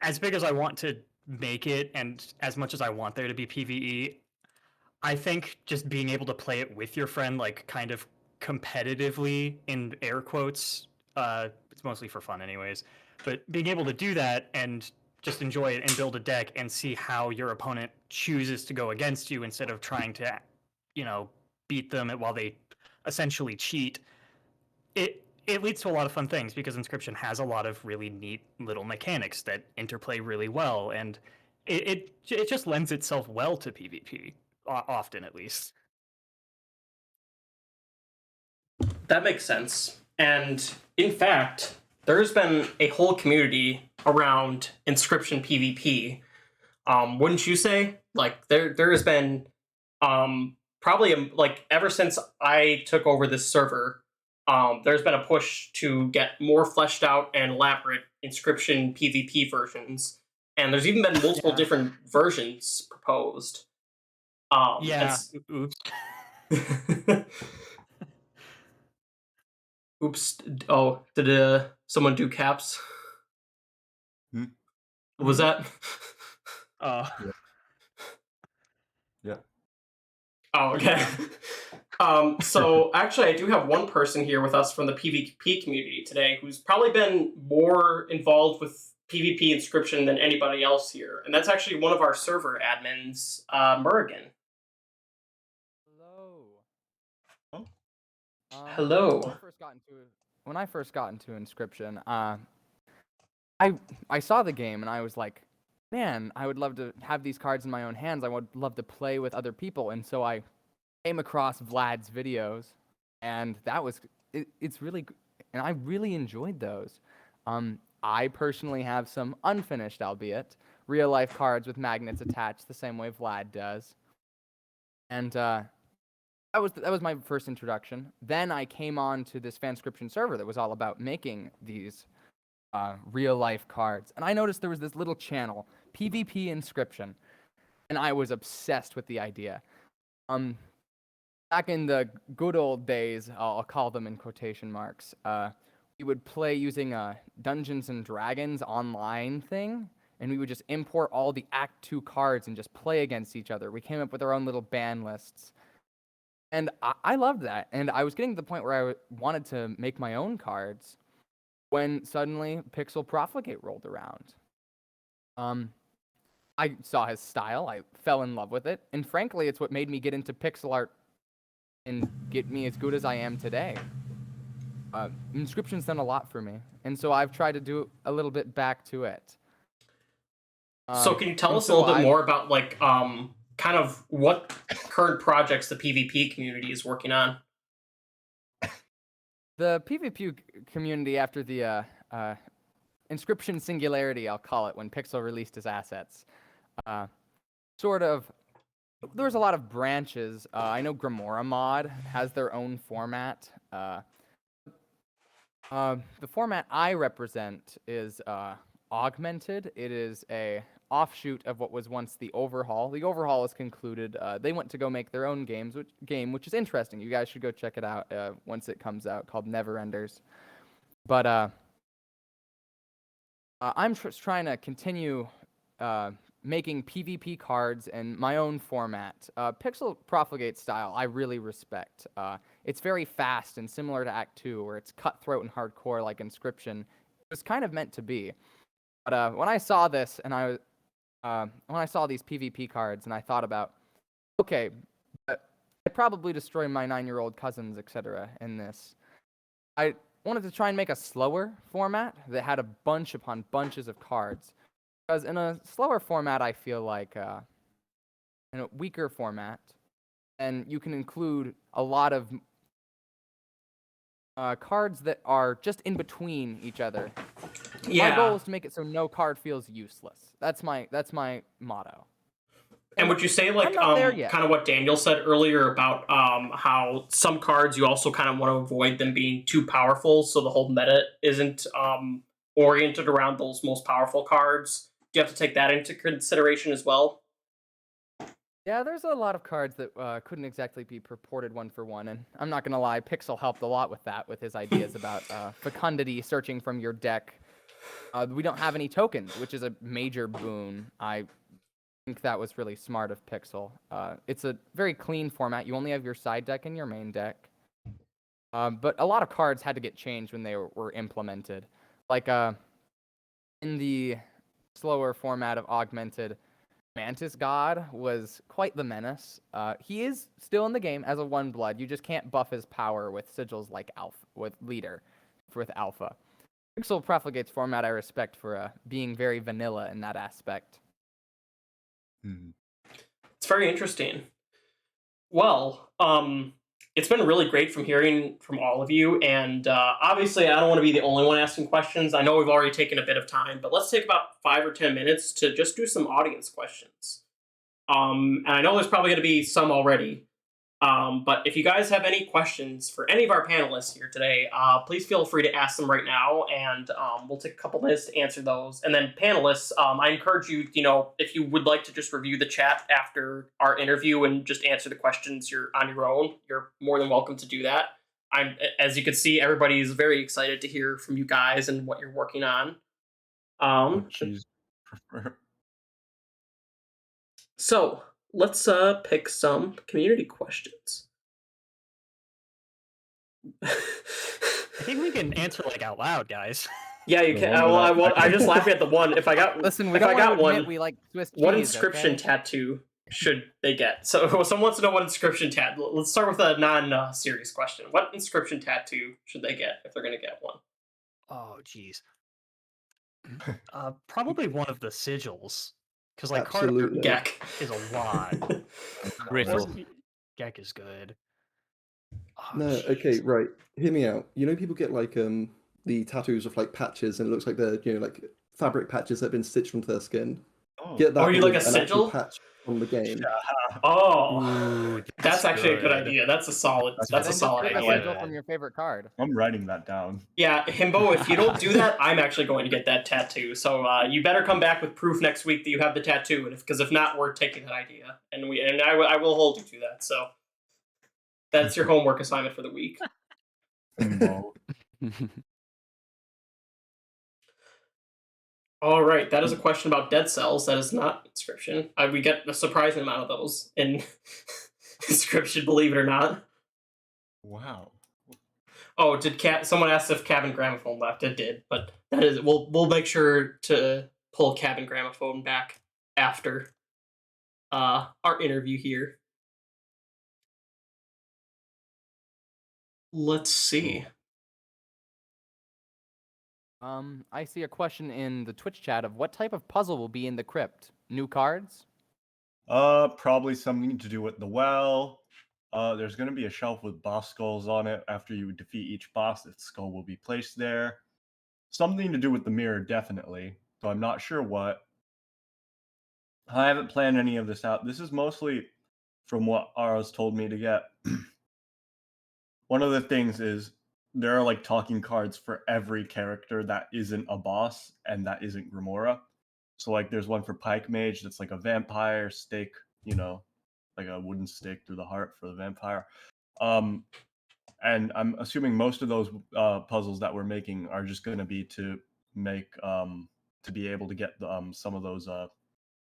as big as I want to make it and as much as I want there to be PvE, I think just being able to play it with your friend, like kind of competitively in air quotes, it's mostly for fun anyways, but being able to do that and just enjoy it and build a deck and see how your opponent chooses to go against you instead of trying to, beat them while they essentially cheat. It leads to a lot of fun things because Inscription has a lot of really neat little mechanics that interplay really well, and it just lends itself well to PvP, often at least. That makes sense. And in fact, there's been a whole community around Inscription PvP. Wouldn't you say? Like there has been probably like ever since I took over this server, there's been a push to get more fleshed out and elaborate Inscription PvP versions. And there's even been multiple different versions proposed. Oops. Oops. Oh, did someone do caps? What was that? Yeah. Oh, okay. So actually, I do have one person here with us from the PvP community today who's probably been more involved with PvP Inscription than anybody else here, and that's actually one of our server admins, Murrigan. Hello. Oh. Hello. When I first got into Inscription, I saw the game and I was like, man, I would love to have these cards in my own hands. I would love to play with other people, and so I came across Vlad's videos, and it's really, and I really enjoyed those. I personally have some unfinished, albeit real life cards with magnets attached, the same way Vlad does, and that was my first introduction. Then I came on to this Fanscription server that was all about making these real life cards, and I noticed there was this little channel, PvP Inscription, and I was obsessed with the idea. Back in the good old days, I'll call them in quotation marks, we would play using a Dungeons and Dragons online thing, and we would just import all the Act 2 cards and just play against each other. We came up with our own little ban lists. And I loved that, and I was getting to the point where I wanted to make my own cards when suddenly Pixel Profligate rolled around. I saw his style, I fell in love with it, and frankly, it's what made me get into pixel art and get me as good as I am today. Inscription's done a lot for me, and so I've tried to do a little bit back to it. So can you tell us a little bit more about like kind of what current projects the PvP community is working on? The PvP community, after the Inscription Singularity, I'll call it, when Pixel released his assets, there was a lot of branches. I know Grimora Mod has their own format. The format I represent is Augmented. It is a offshoot of what was once the Overhaul. The Overhaul is concluded. They went to go make their own game, which is interesting. You guys should go check it out once it comes out, called Neverenders. But I'm trying to continue making PvP cards in my own format. Pixel Profligate style, I really respect. It's very fast and similar to Act 2, where it's cutthroat and hardcore like Inscription. It was kind of meant to be. But when I saw this, and when I saw these PvP cards, and I thought about, okay, but I'd probably destroy my 9-year-old cousins, etc. in this. wanted to try and make a slower format that had a bunch upon bunches of cards. Because in a slower format, I feel like, in a weaker format, and you can include a lot of cards that are just in between each other. Yeah. My goal is to make it so no card feels useless. That's my motto. And would you say, like, I'm not there yet. kind of what Daniel said earlier about how some cards you also kind of want to avoid them being too powerful, so the whole meta isn't oriented around those most powerful cards? Do you have to take that into consideration as well? Yeah, there's a lot of cards that couldn't exactly be purported one for one, and I'm not gonna lie, Pixel helped a lot with that, with his ideas about fecundity, searching from your deck. We don't have any tokens, which is a major boon. I think that was really smart of Pixel. It's a very clean format. You only have your side deck and your main deck. But a lot of cards had to get changed when they were implemented. Like in the slower format of Augmented, Mantis God was quite the menace. He is still in the game as a 1-blood. You just can't buff his power with sigils like Alpha, with Leader, with Alpha. Pixel Profligate's format I respect for being very vanilla in that aspect. It's very interesting. Well, it's been really great from hearing from all of you, and obviously I don't want to be the only one asking questions. I know we've already taken a bit of time, but let's take about 5 or 10 minutes to just do some audience questions. And I know there's probably going to be some already, but if you guys have any questions for any of our panelists here today, please feel free to ask them right now, and we'll take a couple minutes to answer those. And then panelists, I encourage you, if you would like to just review the chat after our interview and just answer the questions on your own, you're more than welcome to do that. As you can see, everybody is very excited to hear from you guys and what you're working on. So let's pick some community questions. I think we can answer like out loud, guys. Yeah, you can. I'm just laughing at the one. If I got, Listen, we like Swiss cheese, what inscription okay? tattoo should they get? So someone wants to know what inscription tattoo. Let's start with a non-serious question. What inscription tattoo should they get if they're going to get one? Oh, jeez. Probably one of the sigils. Because like Absolutely. Gek is a lot. Gek is good. Oh, No, okay, right. Hear me out. People get like the tattoos of like patches, and it looks like they're like fabric patches that have been stitched onto their skin. Get that. Oh, you like a with an actual sigil? patch on the game. Oh, Ooh, that's actually a good idea. That's a solid. That's a solid Pick a idea. sigil from your favorite card. I'm writing that down. Yeah, Himbo, if you don't do that, I'm actually going to get that tattoo. So you better come back with proof next week that you have the tattoo, because if not, we're taking that idea, and I will hold you to that. So that's your homework assignment for the week. All right, that is a question about dead cells. That is not Inscription. We get a surprising amount of those in Inscription, believe it or not. Wow. Oh, someone asked if Cabin Gramophone left? It did, but that is we'll make sure to pull Cabin Gramophone back after our interview here. Let's see. I see a question in the Twitch chat of what type of puzzle will be in the crypt? New cards? Probably something to do with the well. There's going to be a shelf with boss skulls on it. After you defeat each boss, its skull will be placed there. Something to do with the mirror, definitely. So I'm not sure what. I haven't planned any of this out. This is mostly from what Ara's told me to get. One of the things is there are like talking cards for every character that isn't a boss and that isn't Grimora. So like there's one for Pike Mage that's like a vampire stake, like a wooden stake through the heart for the vampire. And I'm assuming most of those puzzles that we're making are just going to be to make to be able to get some of those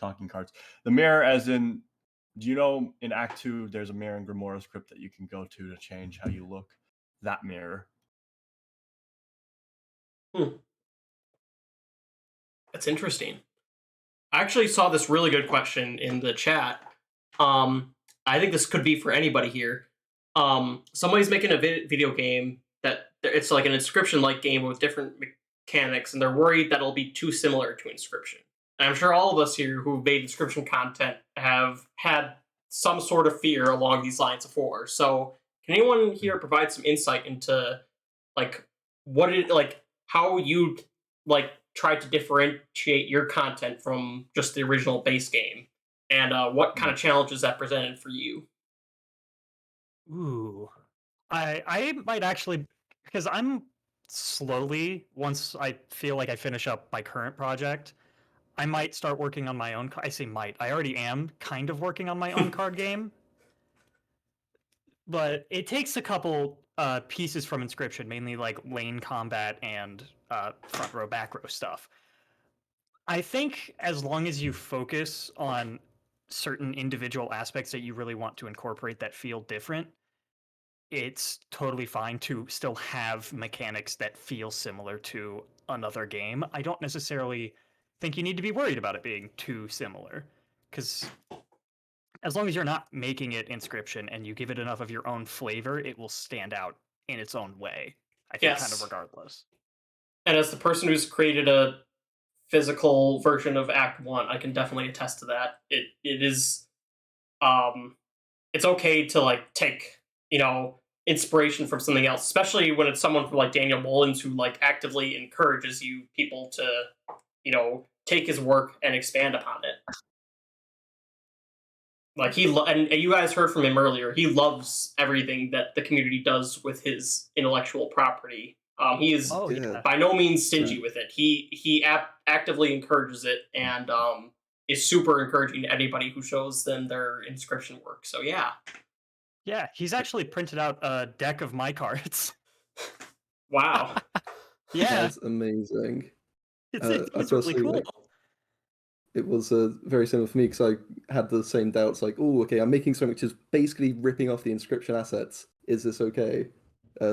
talking cards. The mirror, as in, do you know in Act 2 there's a mirror in Grimora's crypt that you can go to change how you look? That mirror. That's interesting. I actually saw this really good question in the chat. I think this could be for anybody here. Somebody's making a video game that it's like an Inscription-like game with different mechanics, and they're worried that it'll be too similar to Inscription. And I'm sure all of us here who've made Inscription content have had some sort of fear along these lines before. So, can anyone here provide some insight into like how you like tried to differentiate your content from just the original base game, and what kind of challenges that presented for you? Ooh, I might actually, because I'm slowly, once I feel like I finish up my current project, I might start working on my own. I say might. I already am kind of working on my own card game, but it takes a couple pieces from Inscription, mainly like lane combat and front row, back row stuff. I think as long as you focus on certain individual aspects that you really want to incorporate that feel different, it's totally fine to still have mechanics that feel similar to another game. I don't necessarily think you need to be worried about it being too similar, because as long as you're not making it Inscription and you give it enough of your own flavor, it will stand out in its own way. I think kind of regardless. And as the person who's created a physical version of Act 1, I can definitely attest to that. It is it's okay to like take, inspiration from something else, especially when it's someone from like Daniel Mullins who like actively encourages people to, take his work and expand upon it. Like and you guys heard from him earlier, he loves everything that the community does with his intellectual property. He is by no means stingy with it. He actively encourages it, and is super encouraging to anybody who shows them their Inscription work. So yeah. Yeah, he's actually printed out a deck of my cards. Wow. Yeah. That's amazing. It's really cool. It was very similar for me because I had the same doubts, like, oh, okay, I'm making something which is basically ripping off the Inscription assets. Is this okay?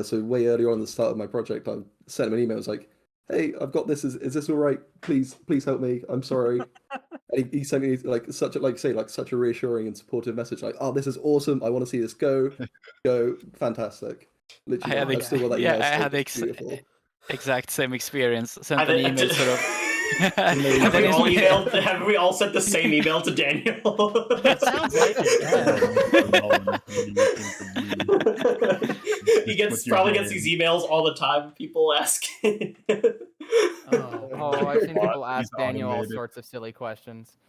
So way earlier on the start of my project, I sent him an email. I was like, hey, I've got this. Is this all right? Please help me. I'm sorry. And he sent me such a reassuring and supportive message. Like, oh, this is awesome. I want to see this go. Fantastic. Literally, I had the exact same experience. Sent an email sort of. Have we all sent the same email to Daniel? That sounds like it. He probably gets these emails all the time. People asking. I've seen people ask Daniel all sorts of silly questions.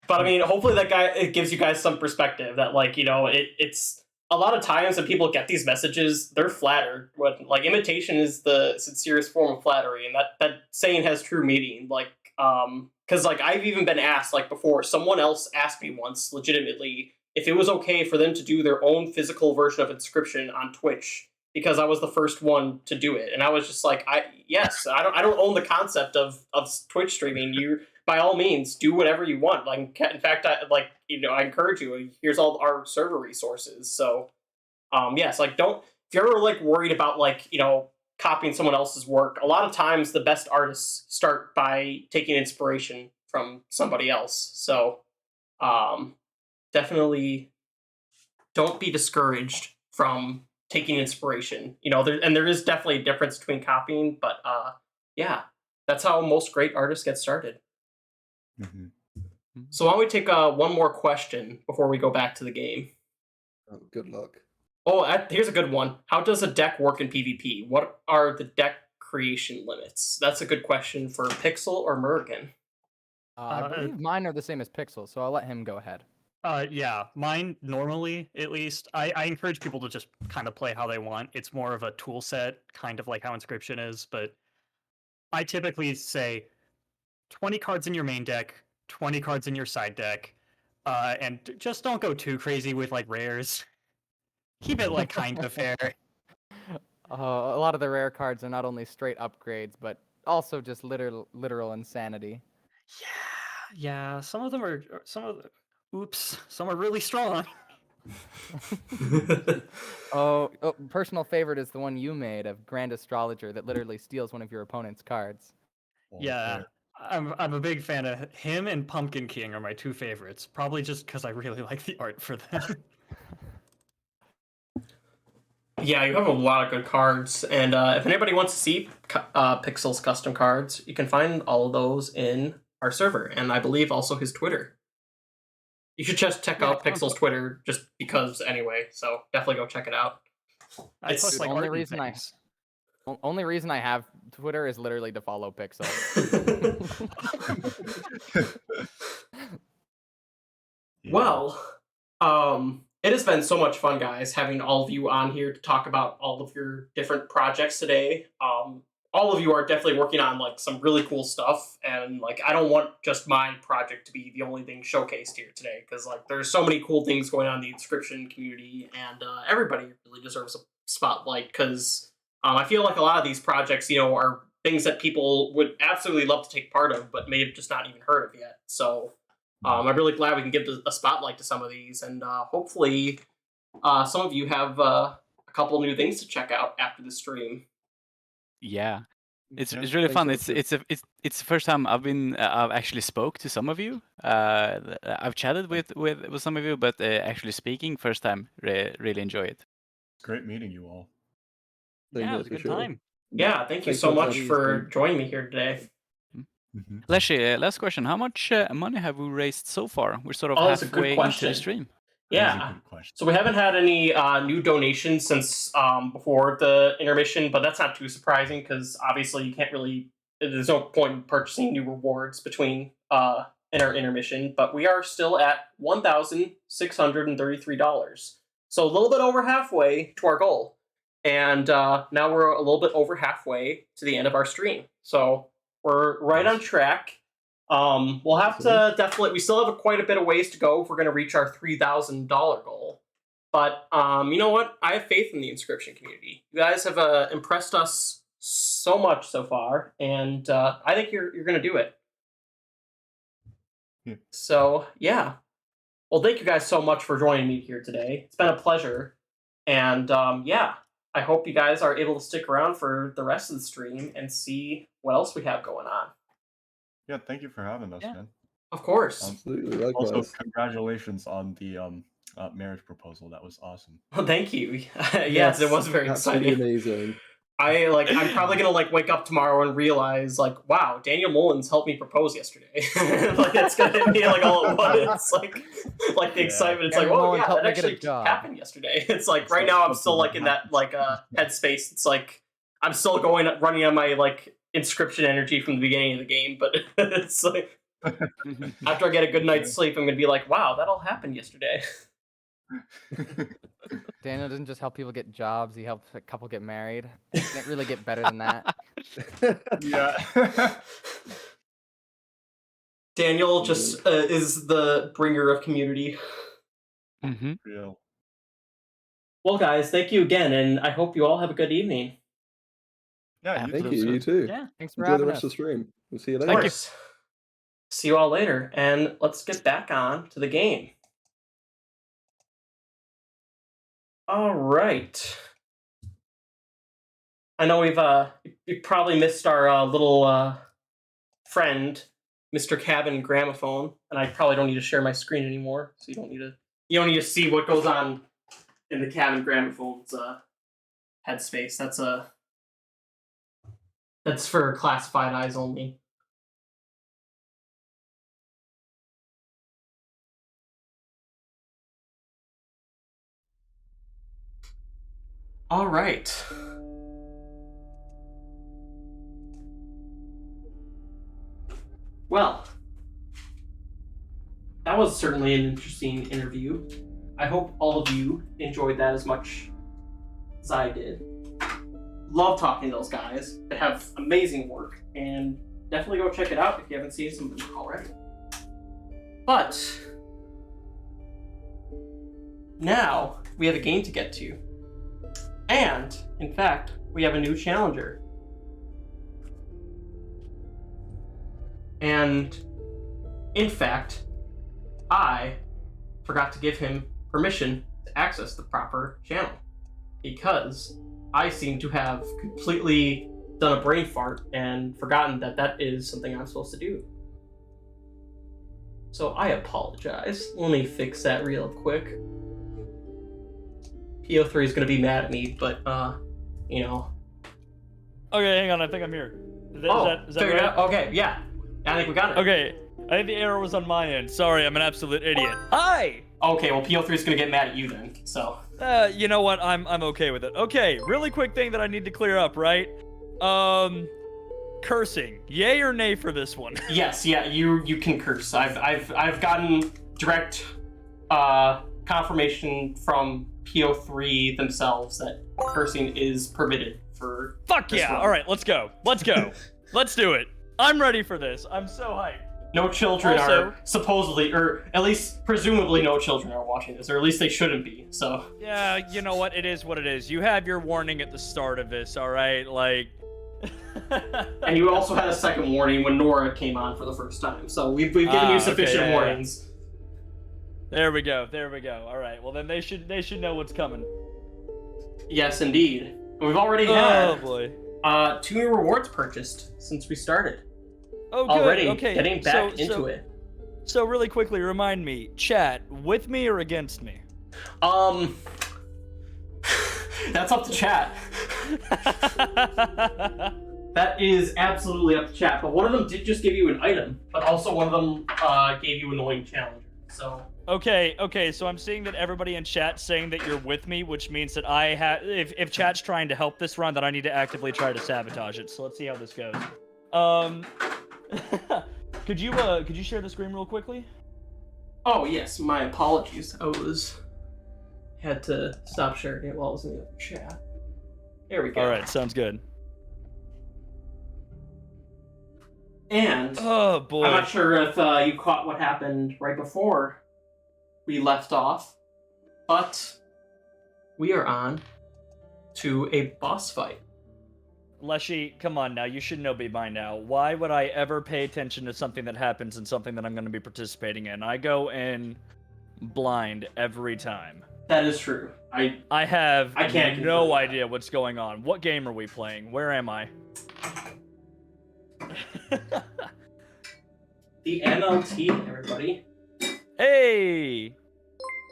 But I mean, hopefully it gives you guys some perspective that, like, it's a lot of times when people get these messages, they're flattered. Like, imitation is the sincerest form of flattery, and that saying has true meaning. Like, because like I've even been asked, like before, someone else asked me once, legitimately, if it was okay for them to do their own physical version of Inscription on Twitch because I was the first one to do it, and I was just like, yes, I don't own the concept of Twitch streaming. You, by all means, do whatever you want. Like, in fact, I encourage you. Here's all our server resources. So, yes, like, if you're ever like worried about like, copying someone else's work, a lot of times the best artists start by taking inspiration from somebody else. So, definitely don't be discouraged from taking inspiration. There is definitely a difference between copying, but yeah, that's how most great artists get started. Mm-hmm. So why don't we take one more question before we go back to the game? Oh, good luck. Oh, here's a good one. How does a deck work in PvP? What are the deck creation limits? That's a good question for Pixel or Mergen. I believe mine are the same as Pixel, so I'll let him go ahead. Yeah, mine normally, at least, I encourage people to just kind of play how they want. It's more of a tool set, kind of like how Inscription is, but I typically say 20 cards in your main deck, 20 cards in your side deck, and just don't go too crazy with like rares. Keep it like kind of fair. A lot of the rare cards are not only straight upgrades, but also just literal insanity. Yeah. Some of them are really strong. Personal favorite is the one you made of Grand Astrologer that literally steals one of your opponent's cards. Yeah. I'm a big fan of him, and Pumpkin King are my two favorites. Probably just because I really like the art for them. Yeah, you have a lot of good cards, and if anybody wants to see Pixel's custom cards, you can find all of those in our server, and I believe also his Twitter. You should just check out Pixel's Twitter just because anyway, so definitely go check it out. I It's post like only art and reason things. Only reason I have Twitter is literally to follow Pixel. Well, it has been so much fun, guys, having all of you on here to talk about all of your different projects today. All of you are definitely working on like some really cool stuff, and like I don't want just my project to be the only thing showcased here today, because like there's so many cool things going on in the Inscription community, and everybody really deserves a spotlight, because I feel like a lot of these projects, you know, are things that people would absolutely love to take part of, but may have just not even heard of yet. So I'm really glad we can give a spotlight to some of these, and hopefully some of you have a couple new things to check out after the stream. Yeah, it's really fun. It's the first time I've actually spoke to some of you. I've chatted with some of you, but actually speaking first time, really enjoy it. It's great meeting you all. Yeah, it was a good time. Yeah, thank you so much for joining me here today. Leshy, last question: how much money have we raised so far? We're sort of that's a good halfway into question. the stream. Yeah, so we haven't had any new donations since before the intermission, but that's not too surprising because obviously you can't really. There's no point in purchasing new rewards between in our intermission, but we are still at $1,633. So a little bit over halfway to our goal, and now we're a little bit over halfway to the end of our stream. So we're right on track. We'll have to definitely. We still have quite a bit of ways to go if we're going to reach our $3,000 goal. But you know what? I have faith in the Inscription community. You guys have impressed us so much so far, and I think you're going to do it. Yeah. So yeah. Well, thank you guys so much for joining me here today. It's been a pleasure, and yeah, I hope you guys are able to stick around for the rest of the stream and see what else we have going on. Yeah, thank you for having us, man. Of course. Absolutely, likewise. Also, congratulations on the marriage proposal. That was awesome. Well, thank you. Yes, it was very Absolutely exciting. amazing. I'm probably gonna wake up tomorrow and realize wow, Daniel Mullins helped me propose yesterday. It's gonna hit me all at once. Like the excitement. It's Daniel oh Mullins yeah, helped that me get a actually job. happened yesterday. It's right now I'm still in that headspace. It's I'm still running on my Inscription energy from the beginning of the game, but it's after I get a good night's sleep, I'm gonna be wow, that all happened yesterday. Daniel doesn't just help people get jobs; he helps a couple get married. Can't really get better than that. Yeah. Daniel just is the bringer of community. Mm-hmm. Yeah. Well, guys, thank you again, and I hope you all have a good evening. Yeah, Thank you. You too. Yeah. Thanks for Enjoy the having rest us. of the stream. We'll see you Of later. course. See you all later, and let's get back on to the game. All right. I know we've probably missed our little friend, Mr. Cabin Gramophone, and I probably don't need to share my screen anymore, so you don't need to see what goes on in the Cabin Gramophone's headspace. That's for classified eyes only. All right. Well, that was certainly an interesting interview. I hope all of you enjoyed that as much as I did. Love talking to those guys. They have amazing work, and definitely go check it out if you haven't seen some of them already. But now we have a game to get to. And, in fact, we have a new challenger. And, in fact, I forgot to give him permission to access the proper channel, because I seem to have completely done a brain fart and forgotten that is something I'm supposed to do. So I apologize. Let me fix that real quick. PO3 is gonna be mad at me, but you know. Okay, hang on. I think I'm here. Is that figured right? out. Okay, yeah. I think we got it. Okay. I think the error was on my end. Sorry, I'm an absolute idiot. Hi! Okay, well, PO3 is gonna get mad at you then, so. You know what? I'm okay with it. Okay, really quick thing that I need to clear up, right? Cursing. Yay or nay for this one? Yes, yeah, you can curse. I've gotten direct confirmation from PO3 themselves that cursing is permitted for. Fuck yeah! run. All right, let's go. Let's go. Let's do it. I'm ready for this. I'm so hyped. No children Also- are supposedly, or at least presumably, no children are watching this, or at least they shouldn't be. So. Yeah, you know what? It is what it is. You have your warning at the start of this, all right? Like. And you also had a second warning when Nora came on for the first time. So we've given you sufficient okay, yeah, warnings. There we go. There we go. All right. Well, then they should know what's coming. Yes, indeed. And we've already Oh had boy. 2 new rewards purchased since we started. Oh, good. Already Okay. getting back into it. So really quickly, remind me, chat, with me or against me? That's up to chat. That is absolutely up to chat. But one of them did just give you an item, but also one of them gave you annoying challenger. So. Okay, so I'm seeing that everybody in chat saying that you're with me, which means that I have, if chat's trying to help this run, then I need to actively try to sabotage it. So let's see how this goes. Could you share the screen real quickly? Oh yes, my apologies. Had to stop sharing it while I was in the other chat. There we go. All right, sounds good. And oh boy, I'm not sure if you caught what happened right before we left off, but we are on to a boss fight. Leshy, come on now, you should know me by now. Why would I ever pay attention to something that happens in something that I'm going to be participating in? I go in blind every time. That is true. I can't no idea what's going on. What game are we playing? Where am I? The MLT, everybody. Hey!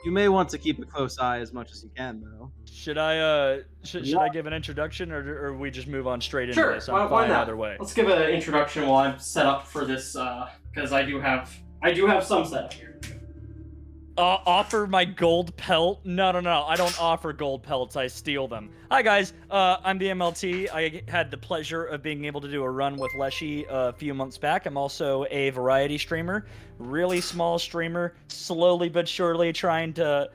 You may want to keep a close eye as much as you can, though. Should I give an introduction, or we just move on straight into Sure, this? why fine not? either way. Let's give an introduction while I'm set up for this, because I do have some set up here. Offer my gold pelt? No, I don't offer gold pelts, I steal them. Hi guys, I'm the MLT. I had the pleasure of being able to do a run with Leshy a few months back. I'm also a variety streamer, really small streamer, slowly but surely trying to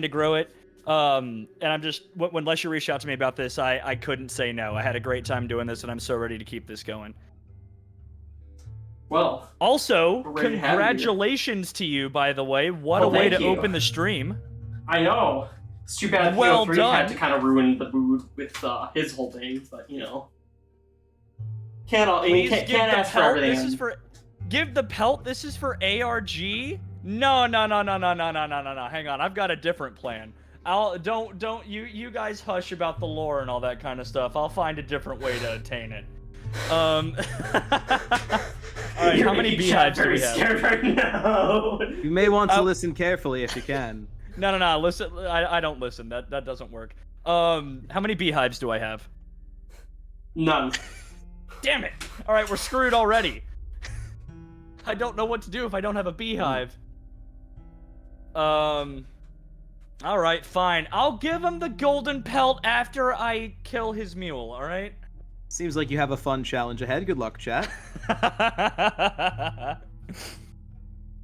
grow it. And I'm just, when Leshy reached out to me about this, I couldn't say no. I had a great time doing this, and I'm so ready to keep this going. Well, also, ready to have congratulations to you, by the way. What a way to open the stream. I know. It's too bad Well PO3 done. had to kind of ruin the mood with his whole thing, but you know. Can't ask for everything. This is for give the pelt. This is for ARG. No. Hang on, I've got a different plan. Don't you guys hush about the lore and all that kind of stuff. I'll find a different way to attain it. All right, how many beehives do we have? Scared right now. You may want to listen carefully if you can. No. Listen, I don't listen. That doesn't work. How many beehives do I have? None. Damn it! All right, we're screwed already. I don't know what to do if I don't have a beehive. All right, fine. I'll give him the golden pelt after I kill his mule. All right. Seems like you have a fun challenge ahead. Good luck, chat.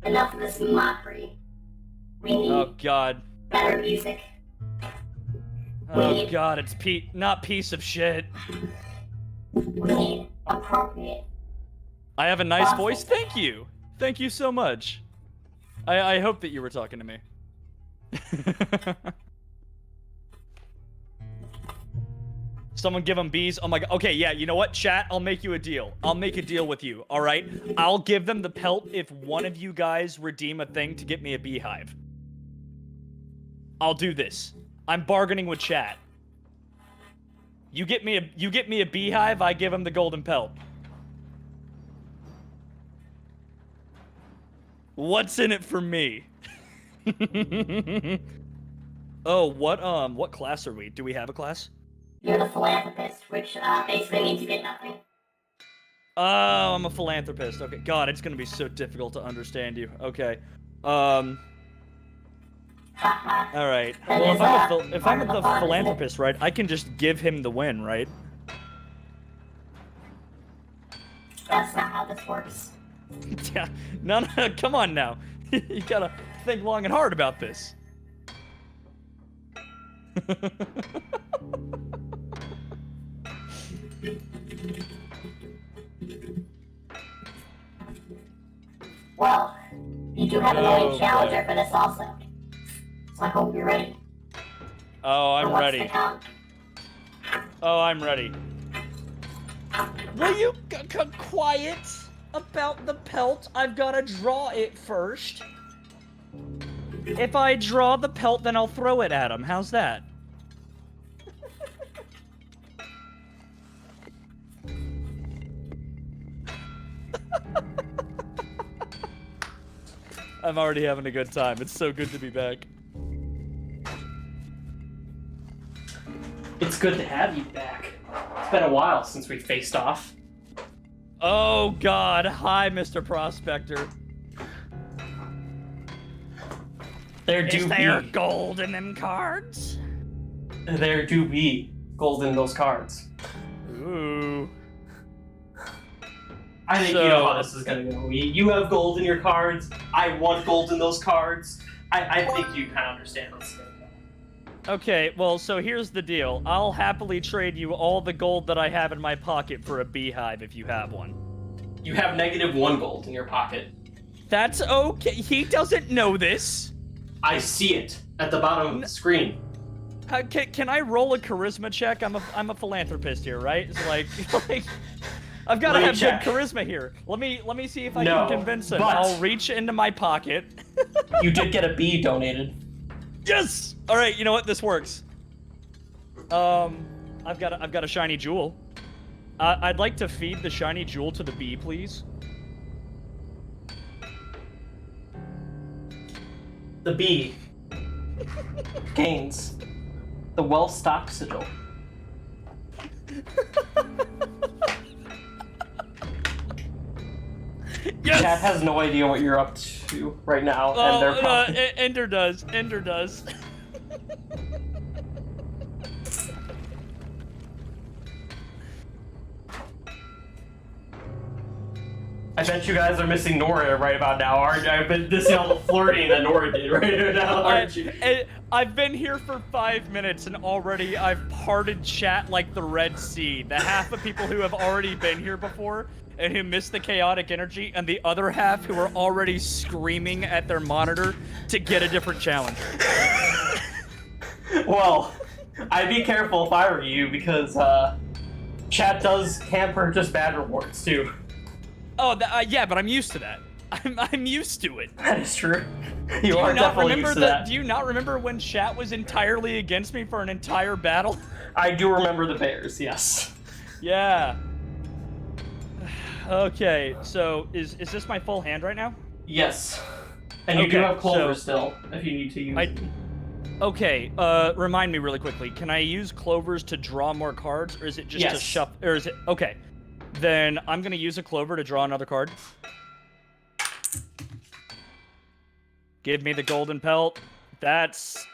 Enough of this mockery. We need Oh God. better music. Oh God, it's not piece of shit. We need appropriate. I have a nice voice. Thank you. Thank you so much. I hope that you were talking to me. Someone give him bees. Oh my God. Okay, yeah, you know what, chat? I'll make you a deal. I'll make a deal with you, all right? I'll give them the pelt if one of you guys redeem a thing to get me a beehive. I'll do this. I'm bargaining with chat. You get me a beehive, I give him the golden pelt. What's in it for me? Oh, what class are we? Do we have a class? You're the philanthropist, which basically means you get nothing. Oh, I'm a philanthropist. Okay, God, it's gonna be so difficult to understand you. Okay, all right. Well, if I'm the philanthropist, right, I can just give him the win, right? That's not how this works. Yeah. No, come on now. You gotta think long and hard about this. Well, you do have a willing challenger for this also. So I hope you're ready. Oh, I'm ready. Oh, I'm ready. Will you quiet about the pelt? I've gotta draw it first. If I draw the pelt, then I'll throw it at him. How's that? I'm already having a good time. It's so good to be back. It's good to have you back. It's been a while since we faced off. Oh God, hi Mr. Prospector. Is there gold in them cards? There do be gold in those cards. Ooh. I think you know how this is gonna go. You have gold in your cards. I want gold in those cards. I think you kind of understand how this is gonna go. Okay, well, so here's the deal. I'll happily trade you all the gold that I have in my pocket for a beehive if you have one. You have -1 gold in your pocket. That's okay. He doesn't know this. I see it at the bottom of the screen. Can I roll a charisma check? I'm a philanthropist here, right? It's like I've got to have good charisma here. Let me see if I can convince him. But I'll reach into my pocket. You did get a bee donated. Yes. All right. You know what? This works. I've got a shiny jewel. I'd like to feed the shiny jewel to the bee, please. The bee gains the well-stocked sigil. Yes! Chat has no idea what you're up to right now, and they're probably... Ender does. Ender does. I bet you guys are missing Nora right about now, aren't you? I've been missing all the flirting that Nora did right now, aren't you? I've been here for 5 minutes and already I've parted chat like the Red Sea. The half of people who have already been here before and who missed the chaotic energy, and the other half who are already screaming at their monitor to get a different challenger. Well, I'd be careful if I were you, because chat does hamper just bad rewards too. Oh, yeah, but I'm used to that. I'm used to it. That is true. You are definitely used to that. Do you not remember when chat was entirely against me for an entire battle? I do remember the bears, yes. Yeah. Okay, so is this my full hand right now? Yes. And you do have Clover still, if you need to use it. Okay, remind me really quickly. Can I use Clovers to draw more cards, or is it just to shuffle? Or is it... Okay. Then I'm gonna use a Clover to draw another card. Give me the golden pelt. That's...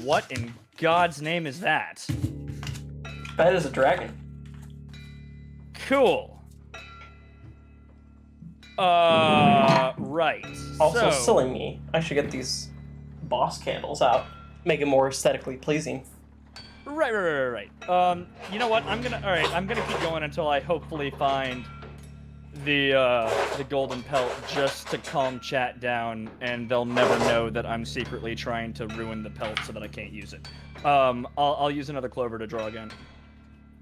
What in God's name is that? That is a dragon. Cool. Right. Also, silly me. I should get these boss candles out. Make it more aesthetically pleasing. Right. You know what? I'm gonna keep going until I hopefully find the golden pelt, just to calm chat down, and they'll never know that I'm secretly trying to ruin the pelt so that I can't use it. I'll use another Clover to draw again,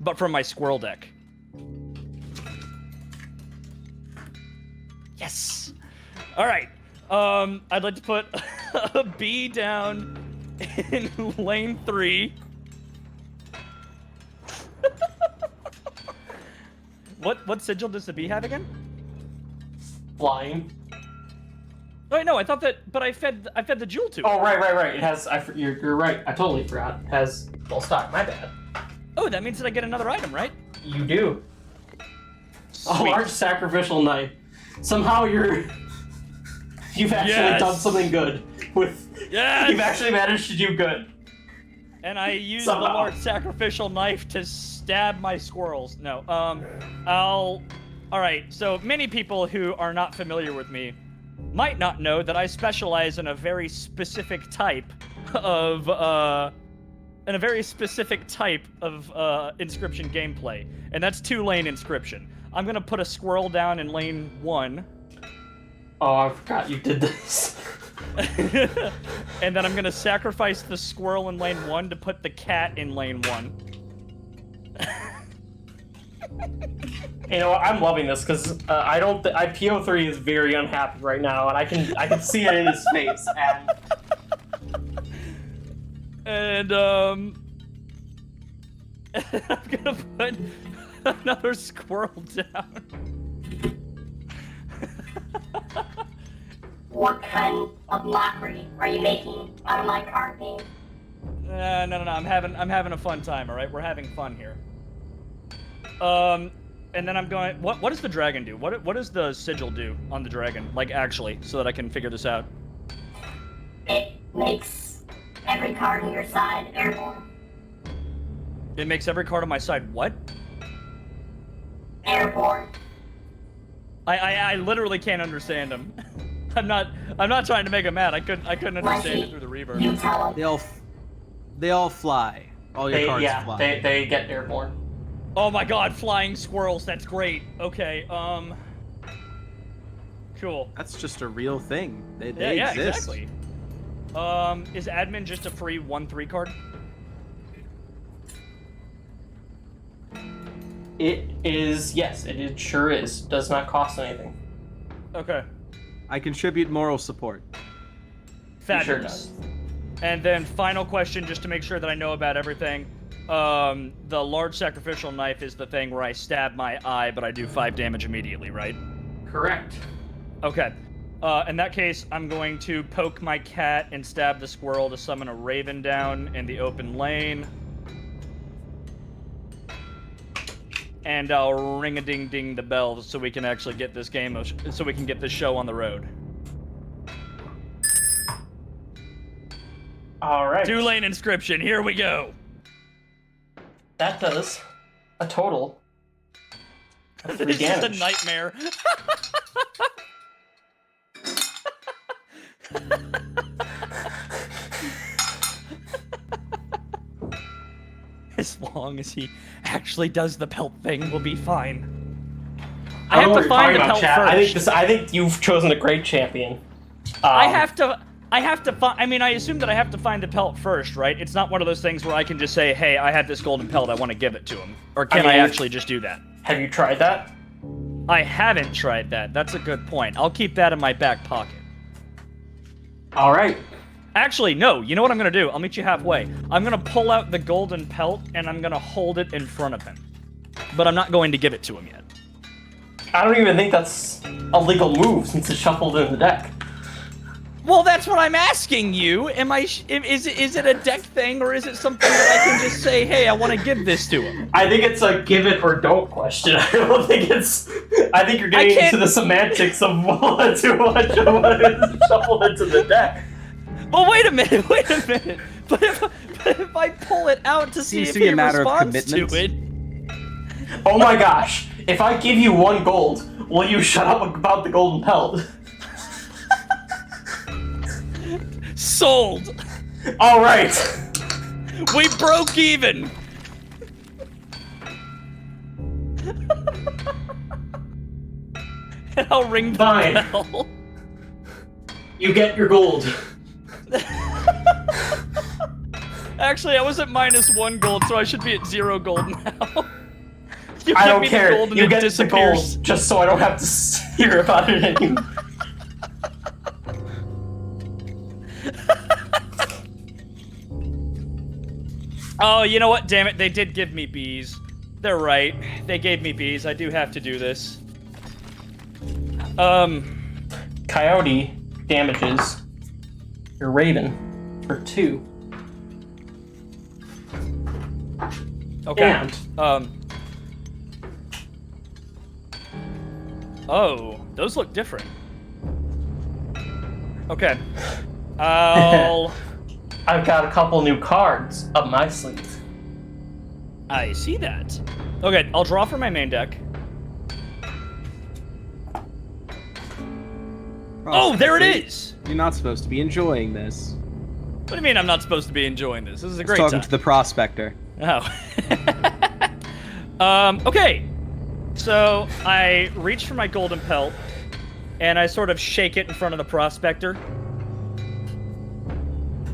but from my squirrel deck. Yes. All right. I'd like to put a bee down in lane 3. What sigil does the bee have again? Flying. Wait, no, I thought that, but I fed the jewel to it. Oh, right. It has. You're right. I totally forgot. It has full stock. My bad. Oh, that means that I get another item, right? You do. A Sweet. large sacrificial knife. Somehow you've actually done something good with. Yes! You've actually managed to do good. And I used Somehow. the large sacrificial knife to stab my squirrels. No, all right, so many people who are not familiar with me might not know that I specialize in a very specific type of, Inscription gameplay, and that's 2-lane Inscription. I'm gonna put a squirrel down in lane 1. Oh, I forgot you did this. And then I'm gonna sacrifice the squirrel in lane 1 to put the cat in lane 1. You know what? I'm loving this because PO3 is very unhappy right now, and I can see it in his face. And I'm gonna put another squirrel down. What kind of mockery are you making out of my card game? No. I'm having a fun time. All right, we're having fun here. And then I'm going. What does the dragon do? What does the sigil do on the dragon? Like actually, so that I can figure this out. It makes every card on your side airborne. It makes every card on my side what? Airborne. I literally can't understand him. I'm not trying to make him mad. I couldn't understand it through the reverb. They all fly. All your cards fly. They get airborne. Oh my god, flying squirrels, that's great. Okay, cool. That's just a real thing. They yeah, exist. Exactly. Is admin just a free 1/3 card? It is, yes, it sure is. Does not cost anything. Okay. I contribute moral support. Fabulous. Sure does. And then final question, just to make sure that I know about everything. The large sacrificial knife is the thing where I stab my eye, but I do 5 damage immediately, right? Correct. Okay. In that case, I'm going to poke my cat and stab the squirrel to summon a raven down in the open lane. And I'll ring-a-ding-ding the bell so we can actually get this so we can get this show on the road. All right. 2-lane Inscription, here we go. That does a total of 3 This damage. is a nightmare. As long as he actually does the pelt thing, we'll be fine. I have to find the pelt first. I think you've chosen a great champion. I have to find. I mean, I assume that I have to find the pelt first, right? It's not one of those things where I can just say, "Hey, I have this golden pelt. I want to give it to him," or can I actually just do that? Have you tried that? I haven't tried that. That's a good point. I'll keep that in my back pocket. All right. Actually, no. You know what I'm gonna do? I'll meet you halfway. I'm gonna pull out the golden pelt and I'm gonna hold it in front of him, but I'm not going to give it to him yet. I don't even think that's a legal move since it's shuffled in the deck. Well, that's what I'm asking you. Is it a deck thing, or is it something that I can just say, hey, I want to give this to him? I think it's a give it or don't question. I don't think it's. I think you're getting into the semantics of too much of what is shuffled into the deck. Well, wait a minute. But if I pull it out to see if he responds to it. Oh my gosh! If I give you 1 gold, will you shut up about the golden pelt? Sold. All right. We broke even. And I'll ring the bell. You get your gold. Actually, I was at -1 gold, so I should be at 0 gold now. I don't care. You get the gold just so I don't have to hear about it anymore. Oh, you know what? Damn it, they did give me bees. They're right. They gave me bees. I do have to do this. Coyote damages your Raven for 2. Okay. And oh, those look different. Okay. I've got a couple new cards up my sleeve. I see that. Okay, I'll draw from my main deck. Oh, there it is! You're not supposed to be enjoying this. What do you mean I'm not supposed to be enjoying this? This is a great Talking time. to the prospector. Oh. Okay. So I reach for my golden pelt, and I sort of shake it in front of the prospector.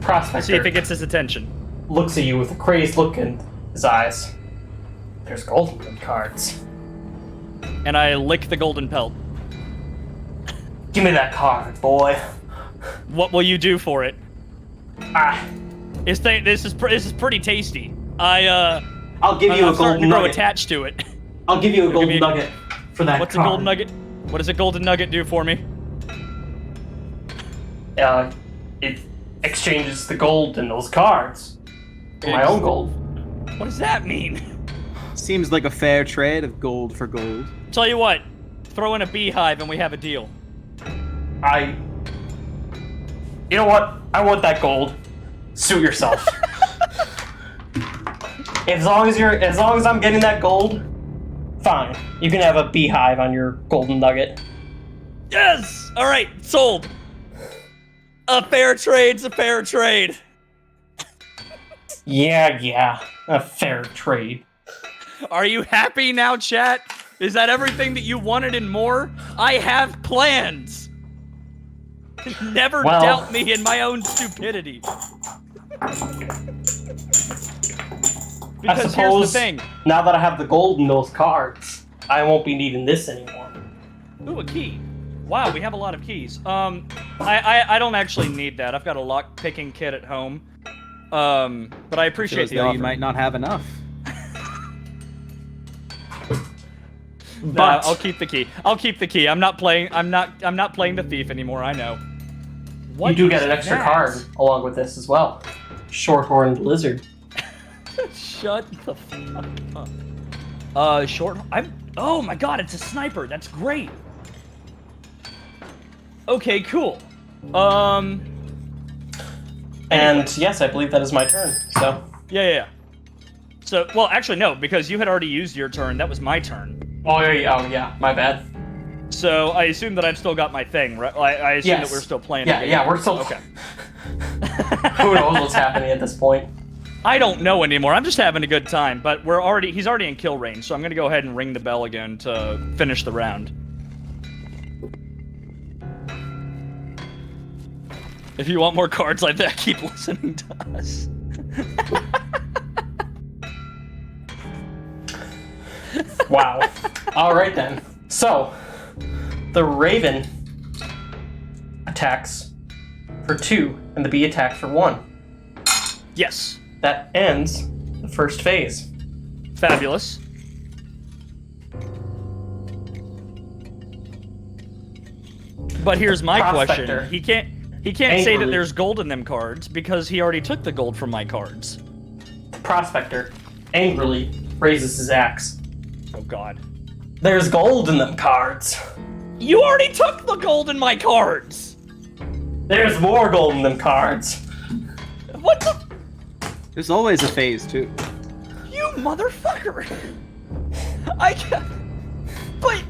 Prospector See if it gets his attention. looks at you with a crazed look in his eyes. There's golden cards. And I lick the golden pelt. Give me that card, boy. What will you do for it? This is pretty tasty. I'll give you I'm a starting golden to grow nugget. attached to it. I'll give you a golden nugget for that What's card. a golden nugget? What does a golden nugget do for me? It exchanges the gold in those cards for my own gold. What does that mean? Seems like a fair trade of gold for gold. Tell you what, throw in a beehive and we have a deal. You know what? I want that gold. Suit yourself. as long as I'm getting that gold, fine. You can have a beehive on your golden nugget. Yes! All right, sold. A fair trade's a fair trade. Yeah, a fair trade. Are you happy now, chat? Is that everything that you wanted and more? I have plans. Never doubt me in my own stupidity. Because here's the thing. Now that I have the gold in those cards, I won't be needing this anymore. Ooh, a key. Wow, we have a lot of keys. I don't actually need that. I've got a lock-picking kit at home. But I appreciate the offer. You might not have enough. But I'll keep the key. I'll keep the key. I'm not playing the thief anymore. I know. What you do get is an extra that? card along with this as well. Short-horned lizard. Shut the fuck up. Oh my god, it's a sniper. That's great. Okay, cool. And yes, I believe that is my turn. So. Yeah. So, well, actually no, because you had already used your turn. That was my turn. Oh yeah, my bad. So I assume that I've still got my thing, right? I assume that we're still playing. Yeah, we're still. Okay. Who knows what's happening at this point? I don't know anymore. I'm just having a good time. But he's already in kill range, so I'm gonna go ahead and ring the bell again to finish the round. If you want more cards like that, keep listening to us. Wow. All right then. So, the Raven attacks for 2, and the Bee attacks for 1. Yes. That ends the first phase. Fabulous. But here's my Prospector. question. He can't say that there's gold in them cards because he already took the gold from my cards. The Prospector angrily raises his axe. Oh god. There's gold in them cards. You already took the gold in my cards! There's more gold in them cards. What the? There's always a phase, too. You motherfucker! I can't... But...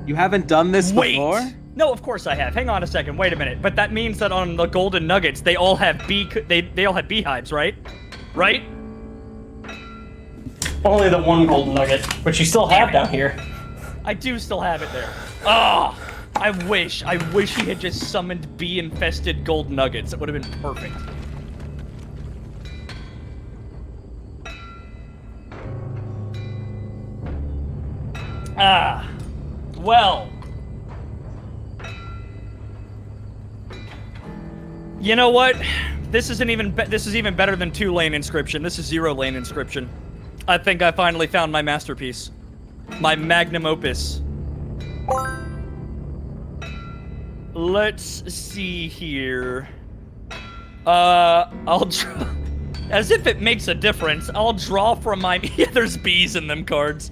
You haven't done this before? No, of course I have. Hang on a second. Wait a minute. But that means that on the golden nuggets, they all have they all have beehives, right? Right? Only the one golden nugget, which you still have down here. I do still have it there. Ah! I wish he had just summoned bee-infested gold nuggets. It would have been perfect. Ah. Well. You know what? This is even better than 2-lane inscription. This is 0-lane inscription. I think I finally found my masterpiece. My magnum opus. let's see here. I'll draw. As if it makes a difference, I'll draw from my. Yeah, there's bees in them cards.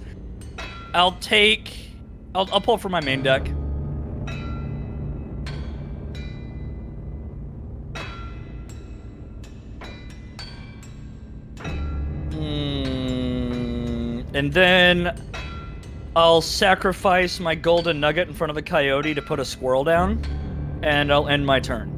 I'll pull from my main deck. And then I'll sacrifice my golden nugget in front of a coyote to put a squirrel down, and I'll end my turn.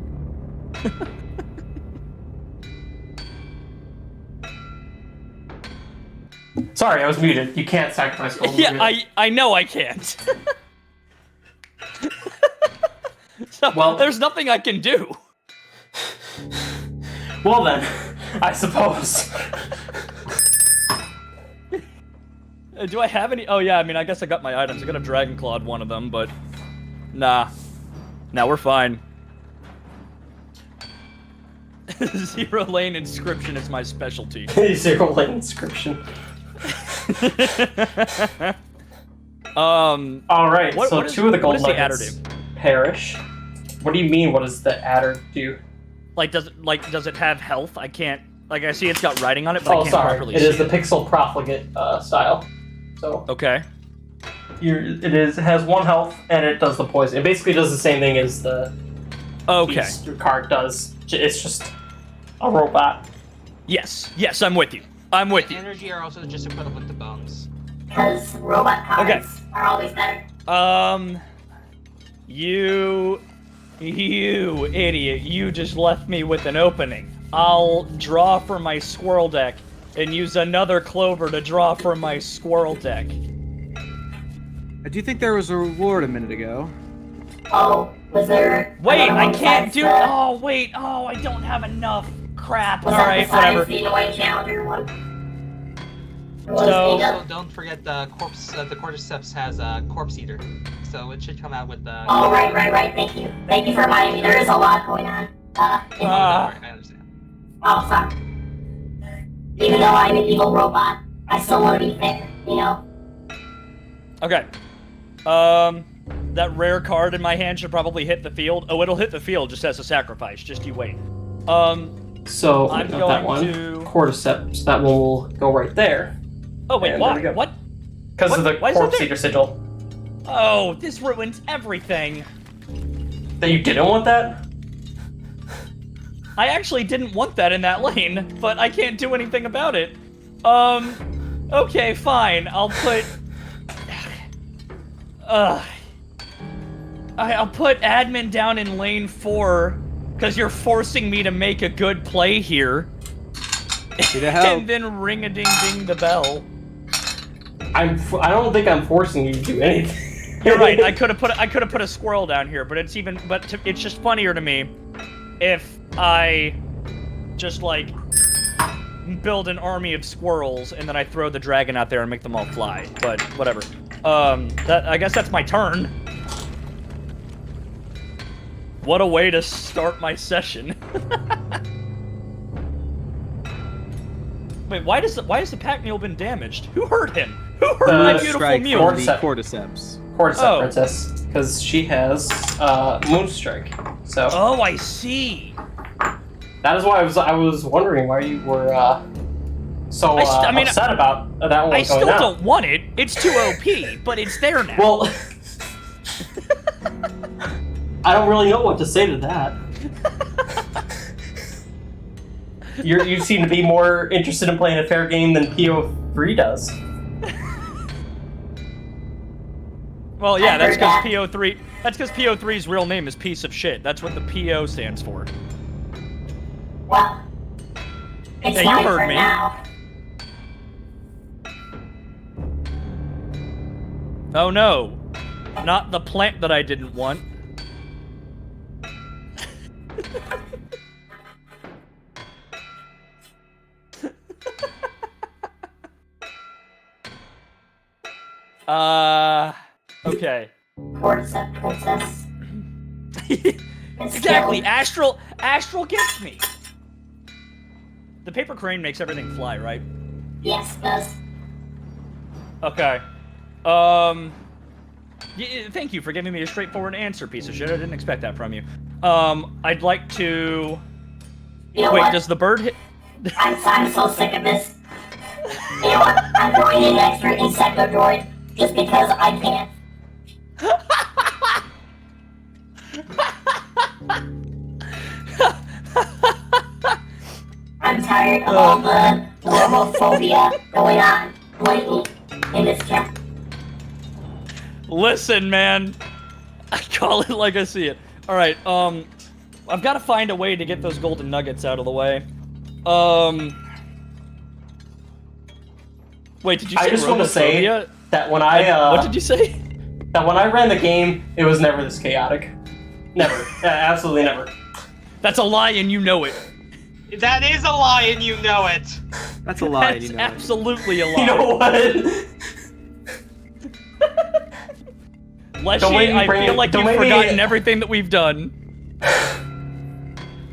Sorry, I was muted. You can't sacrifice golden nugget. Yeah, I know I can't. So, Well, there's nothing I can do. Well then, I suppose. Do I have any? Oh yeah, I mean, I guess I got my items. I got a Dragon Clawed one of them, but nah. Nah, we're fine. Zero lane inscription is my specialty. Zero lane inscription. All right. So two of the gold nuggets perish. What do you mean? What does the adder do? Does it have health? I can't. Like, I see it's got writing on it, but I can't properly see it. It is the pixel profligate style. So okay. It has 1 health and it does the poison. It basically does the same thing as the beast card does. It's just a robot. Yes, I'm with you. I'm with you. Energy are also just equivalent to bones. Because robot cards are always better. You idiot! You just left me with an opening. I'll draw from my squirrel deck and use another clover to draw from my squirrel deck. I do think there was a reward a minute ago. Oh, was there? Wait, I can't do. Oh, wait. Oh, I don't have enough. Crap. All right, whatever. So don't forget the corpse. The cordyceps has a corpse eater, so it should come out with the. Oh, right. Thank you for reminding me. There is a lot going on. I understand. Oh, fuck. Even though I'm an evil robot, I still want to be fair, you know? Okay. That rare card in my hand should probably hit the field. Oh, it'll hit the field just as a sacrifice. Just you wait. So, I'm not going that one. to... Cordyceps, that one will go right there. Oh, wait, And why? there we go. What? Because of the corpse eater sigil. Oh, this ruins everything. That you didn't want that? I actually didn't want that in that lane, but I can't do anything about it. Okay, fine. I'll put... I'll put admin down in lane 4, because you're forcing me to make a good play here. And then ring-a-ding-ding the bell. I don't think I'm forcing you to do anything. You're right. I could have put a squirrel down here, but it's just funnier to me if I just like build an army of squirrels and then I throw the dragon out there and make them all fly. But whatever. I guess that's my turn. What a way to start my session. Wait, why has the pack mule been damaged? Who hurt him? Who hurt my beautiful mule? Cordyceps. Cordyceps princess, because she has Moonstrike. So. Oh, I see. That is why I was wondering why you were so upset about that one. I still don't want it. It's too OP, but it's there now. Well, I don't really know what to say to that. You seem to be more interested in playing a fair game than PO3 does. Well, yeah, that's because PO3. That's because PO3's real name is piece of shit. That's what the PO stands for. Well, it's yeah, you heard me. Now. Oh no, not the plant that I didn't want. Okay. Cordyceps princess. Exactly. Astral gets me. The paper crane makes everything fly, right? Yes, it does. Okay. Thank you for giving me a straightforward answer, piece of shit. I didn't expect that from you. I'd like to... You know Wait, what? does the bird hit... I'm so sick of this. You know what? I'm throwing in an extra insecto droid just because I can. I'm tired of all the normophobia going on lately in this chat. Listen, man. I call it like I see it. Alright, I've got to find a way to get those golden nuggets out of the way. Wait, did you say I just want to say romophobia? that when I What did you say? That when I ran the game, it was never this chaotic. Never. Absolutely never. That's a lie and you know it. That is a lie and you know it. That's a lie. That's You know. absolutely a lie. You know what? Leshy, I feel like you've forgotten everything that we've done.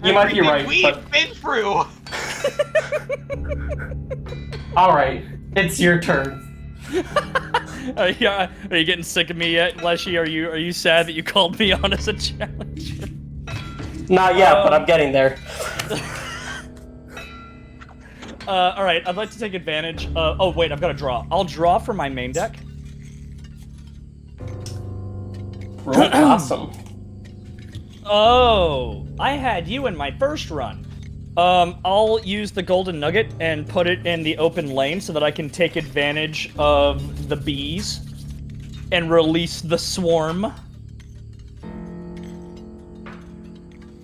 You might be right, We've but... been through. Alright, it's your turn. Are you getting sick of me yet, Leshy? Are you sad that you called me on as a challenge? Not yet, but I'm getting there. Alright, I'd like to take advantage. Oh, wait, I've got to draw. I'll draw from my main deck. Awesome. Oh, I had you in my first run. I'll use the golden nugget and put it in the open lane so that I can take advantage of the bees and release the swarm.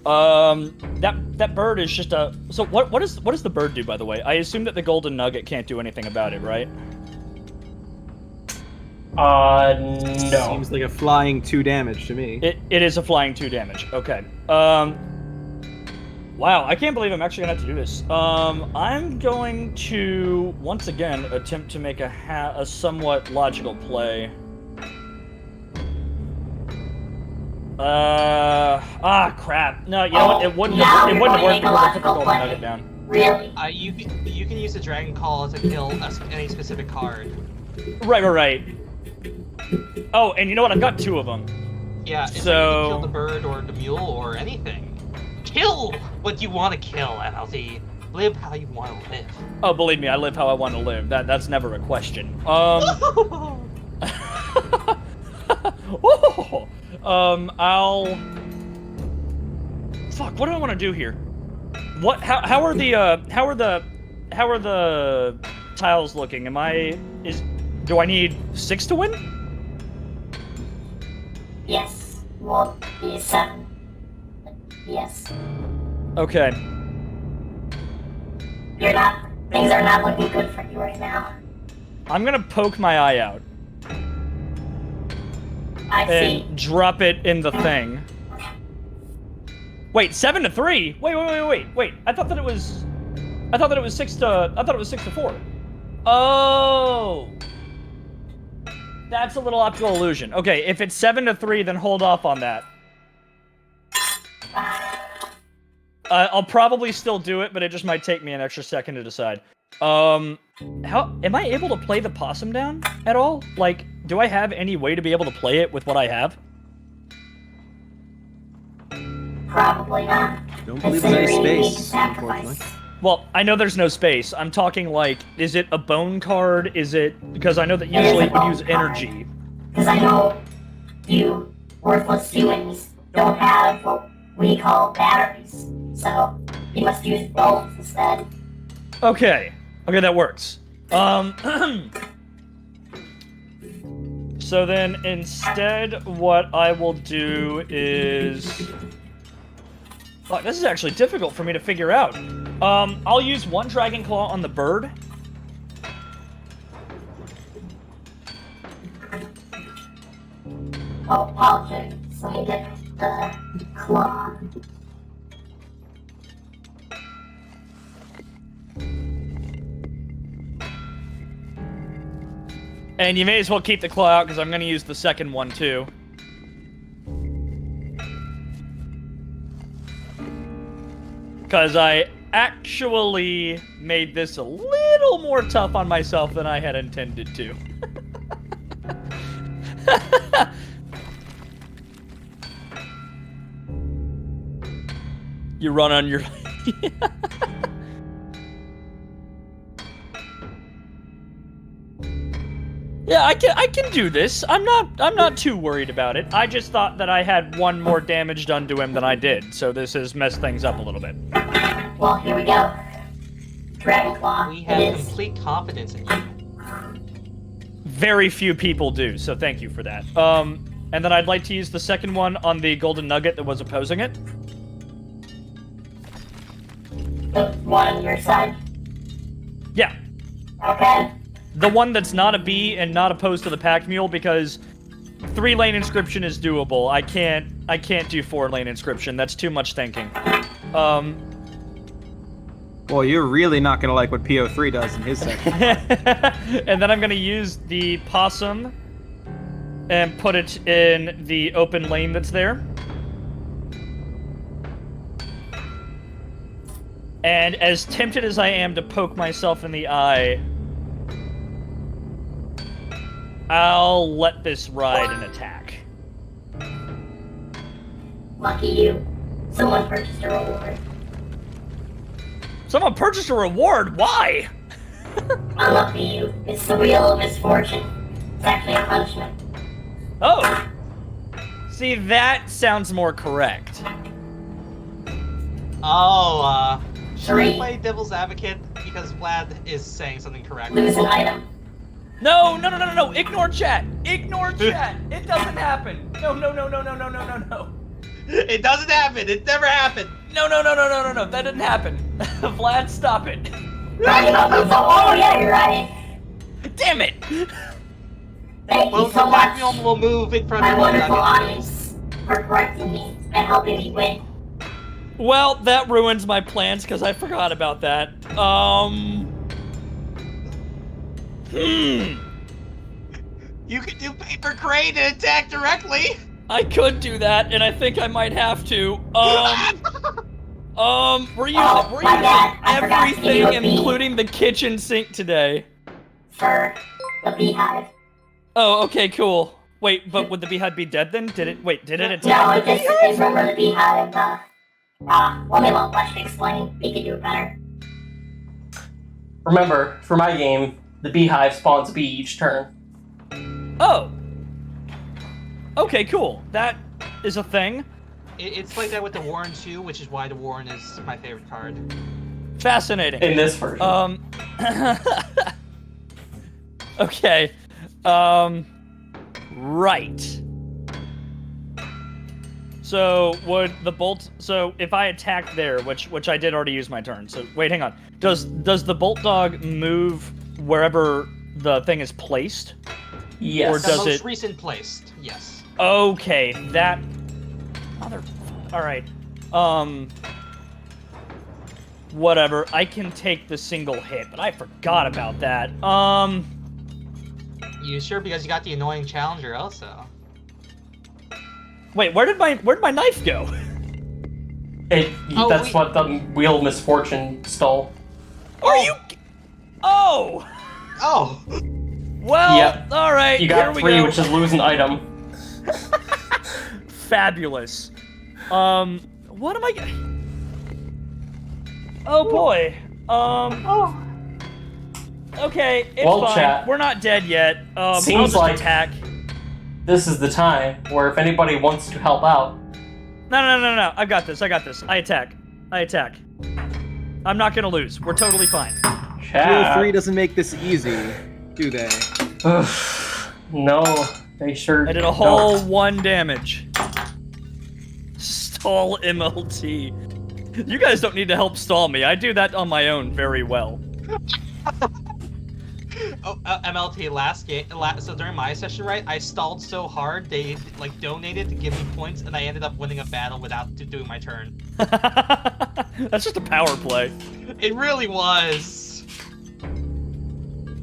That bird is just a... So what does the bird do, by the way? I assume that the golden nugget can't do anything about it, right? No. Seems like a flying 2 damage to me. It is a flying 2 damage. Okay. Wow, I can't believe I'm actually gonna have to do this. I'm going to once again attempt to make a somewhat logical play. Crap. No, you know what? It wouldn't have worked if I put the golden nugget down. Really? You can use the Dragon Call to kill any specific card. Right. Oh, and you know what? I've got 2 of them. Yeah, it's so... like you can kill the bird or the mule or anything. Kill what you want to kill, MLT. Live how you want to live. Oh, believe me, I live how I want to live. That's never a question. I'll... Fuck, what do I want to do here? What? How are the tiles looking? Do I need 6 to win? Yes. Well, 7. Yes. Okay. Things are not looking good for you right now. I'm gonna poke my eye out. And drop it in the thing. Wait, 7 to 3? Wait. I thought that it was 6 to 4. Oh. That's a little optical illusion. Okay, if it's 7 to 3, then hold off on that. I'll probably still do it, but it just might take me an extra second to decide. How am I able to play the possum down at all? Like, do I have any way to be able to play it with what I have? Probably not. Don't believe there's any space, unfortunately. Well, I know there's no space. I'm talking like, is it a bone card? Is it... Because I know that usually it would use energy. Because I know you worthless humans don't have what we call batteries. So, you must use both instead. Okay, that works. So then, instead, what I will do is... Fuck, this is actually difficult for me to figure out. I'll use 1 Dragon Claw on the bird. Oh, apologies. Let me get the claw. And you may as well keep the claw out, because I'm going to use the second one, too. Because I actually made this a little more tough on myself than I had intended to. You run on your. Yeah, I can do this. I'm not too worried about it. I just thought that I had one more damage done to him than I did, so this has messed things up a little bit. Well, here we go. Dragonclaw. We have complete confidence in you. Very few people do, so thank you for that. And then I'd like to use the second one on the golden nugget that was opposing it. The one on your side? Yeah. Okay. The one that's not a bee and not opposed to the pack mule, because 3-lane inscription is doable. I can't do 4-lane inscription. That's too much thinking. Well, you're really not gonna like what PO3 does in his section. And then I'm gonna use the possum and put it in the open lane that's there. And as tempted as I am to poke myself in the eye, I'll let this ride and attack. Lucky you. Someone purchased a reward. Someone purchased a reward? Why? Unlucky you. It's the wheel of misfortune. It's actually a punishment. Oh. See, that sounds more correct. Oh, should we Three. play devil's advocate? Because Vlad is saying something correct. Lose an item. No. Ignore chat. Ignore chat. It doesn't happen. No. It doesn't happen. It never happened. No. That didn't happen. Vlad, stop it. Oh, yeah, you're right. Damn it. Thank Well, you so the much, Blackmule will move in front my of wonderful the audience, for correcting me and helping me win. Well, that ruins my plans because I forgot about that. You could do paper crane and attack directly. I could do that, and I think I might have to. We're using I forgot to give you everything, a bee. including the kitchen sink today. For the beehive. Oh, okay, cool. Wait, but would the beehive be dead then? Did it No, attack? it just is remember the beehive. Let me let you explain. We can do it better. Remember, for my game, the beehive spawns a bee each turn. Oh. Okay, cool. That is a thing. It's like that with the Warren too, which is why the Warren is my favorite card. Fascinating. In this version. Okay. Right. So would the bolt? So if I attack there, which I did already use my turn. So wait, hang on. Does the bolt dog move wherever the thing is placed? Yes. Or The does most it? recent placed, yes. Okay, that. Mother. All right. Whatever. I can take the single hit, but I forgot about that. You sure? Because you got the annoying challenger also. Wait, where'd my knife go? That's what the Wheel of Misfortune stole. Are you? Oh. Oh. Well. Yep. All right. You got here we 3, go. which is lose an item. Fabulous. What am I? Oh boy. Okay, it's Well, fine. chat. We're not dead yet. I'll Seems just like attack. this is the time where if anybody wants to help out. No. I got this. I attack. I'm not gonna lose. We're totally fine. Chat. PO3 doesn't make this easy, do they? No, they sure I did a whole 1 damage. Stall MLT. You guys don't need to help stall me. I do that on my own very well. Oh, MLT last game. So during my session, right, I stalled so hard they like donated to give me points, and I ended up winning a battle without doing my turn. That's just a power play. It really was.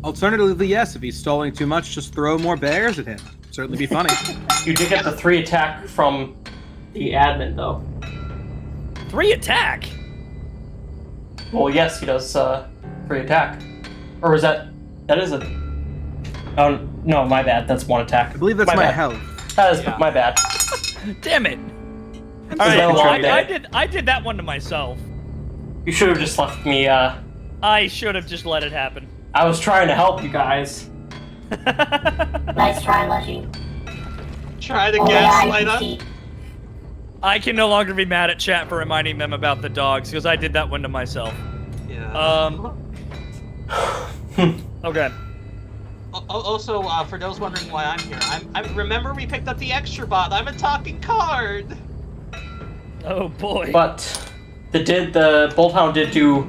Alternatively, yes, if he's stalling too much, just throw more bears at him. Certainly be funny. You did get the 3 attack from the admin, though. 3 attack? Well, yes, he does 3 attack. Or is that is a... Oh, no, my bad. That's 1 attack. I believe that's my bad. health. That is my bad. Damn it. All right, well, well, I did that one to myself. You should have just left me. I should have just let it happen. I was trying to help you guys. Nice try, Leshy. Try to Only I gaslight can us. see. I can no longer be mad at chat for reminding them about the dogs because I did that one to myself. Yeah. Okay. Also, for those wondering why I'm here, I remember we picked up the extra bot. I'm a talking card. Oh boy. But the Bolthound did do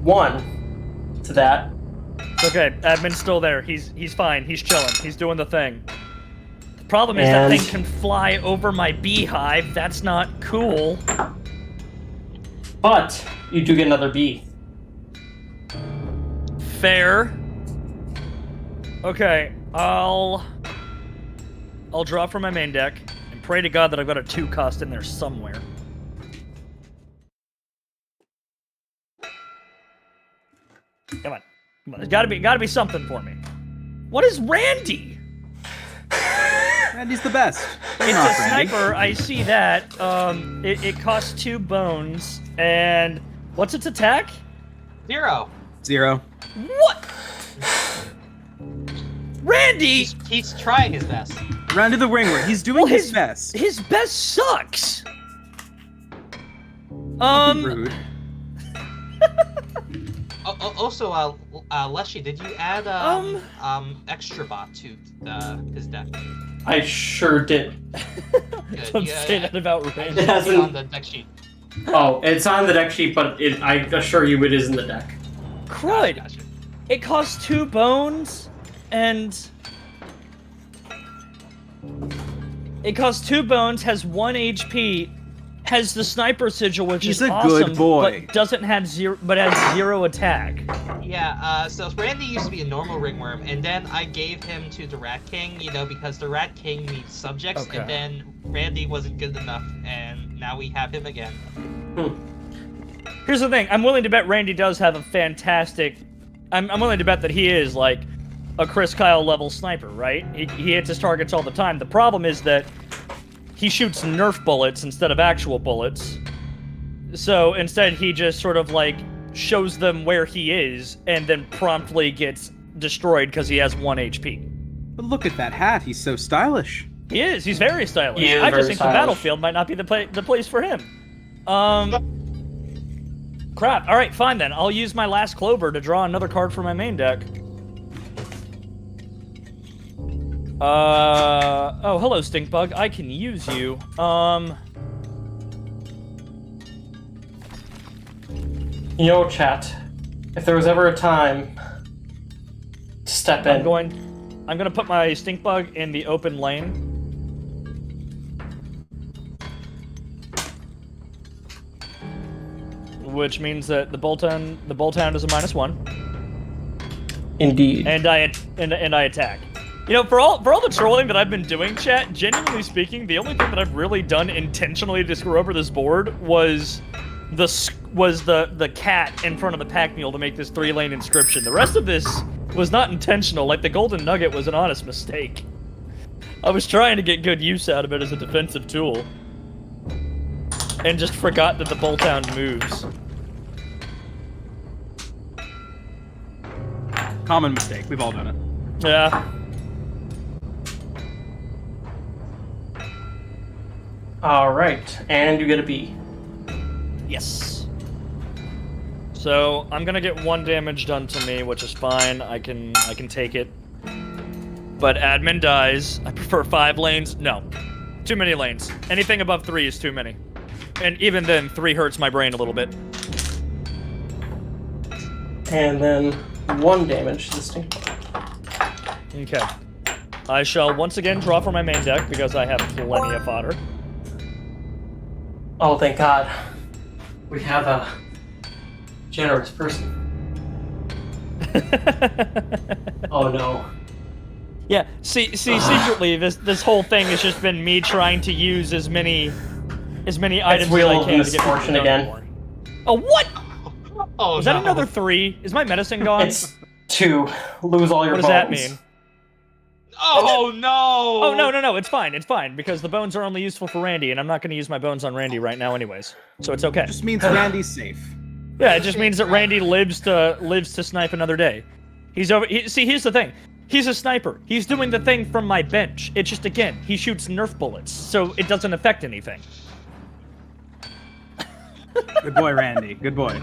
1 to that. It's okay. Admin's still there. He's fine. He's chilling. He's doing the thing. The problem is that thing can fly over my beehive. That's not cool. But you do get another bee. Fair. Okay, I'll draw from my main deck and pray to God that I've got a 2 cost in there somewhere. Come on. There's gotta be something for me. What is Randy? Randy's the best. It's Not a Randy. sniper. I see that. It costs 2 bones, and what's its attack? 0. 0. What? Randy! He's trying his best. Randy the Ringer. He's doing his best. His best sucks. Rude. Also, Leshy, did you add extra bot to his deck? I sure did. Don't say that about Randy. It hasn't- on the deck sheet. Oh, it's on the deck sheet, but I assure you it is in the deck. Crud! Gotcha. It costs 2 bones, and it costs 2 bones, has 1 HP, has the sniper sigil, which He's is a awesome, good boy. but doesn't have has 0 attack. Yeah, so Randy used to be a normal ringworm, and then I gave him to the Rat King, because the Rat King needs subjects, Okay. and then Randy wasn't good enough, and now we have him again. Here's the thing, I'm willing to bet Randy does have a fantastic... I'm willing to bet that he is, like, a Chris Kyle level sniper, right? He hits his targets all the time. The problem is that he shoots Nerf bullets instead of actual bullets. So instead he just sort of, like, shows them where he is, and then promptly gets destroyed because he has 1 HP. But look at that hat. He's so stylish. He is. He's very stylish. He is I very just think stylish. the battlefield might not be the place for him. Crap. All right, fine then. I'll use my last Clover to draw another card for my main deck. Oh, hello, Stinkbug. I can use you. Chat, if there was ever a time to step in. I'm gonna put my Stinkbug in the open lane. Which means that the Bolthound is a -1. Indeed. And I attack. For all the trolling that I've been doing, chat, genuinely speaking, the only thing that I've really done intentionally to screw over this board was the cat in front of the pack mule to make this 3-lane inscription. The rest of this was not intentional. Like, the golden nugget was an honest mistake. I was trying to get good use out of it as a defensive tool. And just forgot that the Bolthound moves. Common mistake. We've all done it. Yeah. Alright, and you get a B. Yes. So I'm gonna get 1 damage done to me, which is fine. I can take it. But admin dies. I prefer 5 lanes. No, too many lanes. Anything above 3 is too many. And even then, 3 hurts my brain a little bit. And then 1 damage to the stink. Okay. I shall once again draw from my main deck because I have plenty of fodder. Oh, thank God. We have a generous person. Oh no. Yeah. See, secretly, this whole thing has just been me trying to use as many items Wheel as I of can to get Misfortune people again. more. Oh, what? Oh, Was that no. another 3? Is my medicine gone? It's 2. Lose all your What bones. does that mean? Oh no! Oh no, it's fine, because the bones are only useful for Randy, and I'm not going to use my bones on Randy right now, anyways. So it's okay. Just means Randy's safe. Yeah, it just means that Randy lives to snipe another day. See, here's the thing. He's a sniper. He's doing the thing from my bench. It's just, again, he shoots Nerf bullets, so it doesn't affect anything. Good boy, Randy. Good boy.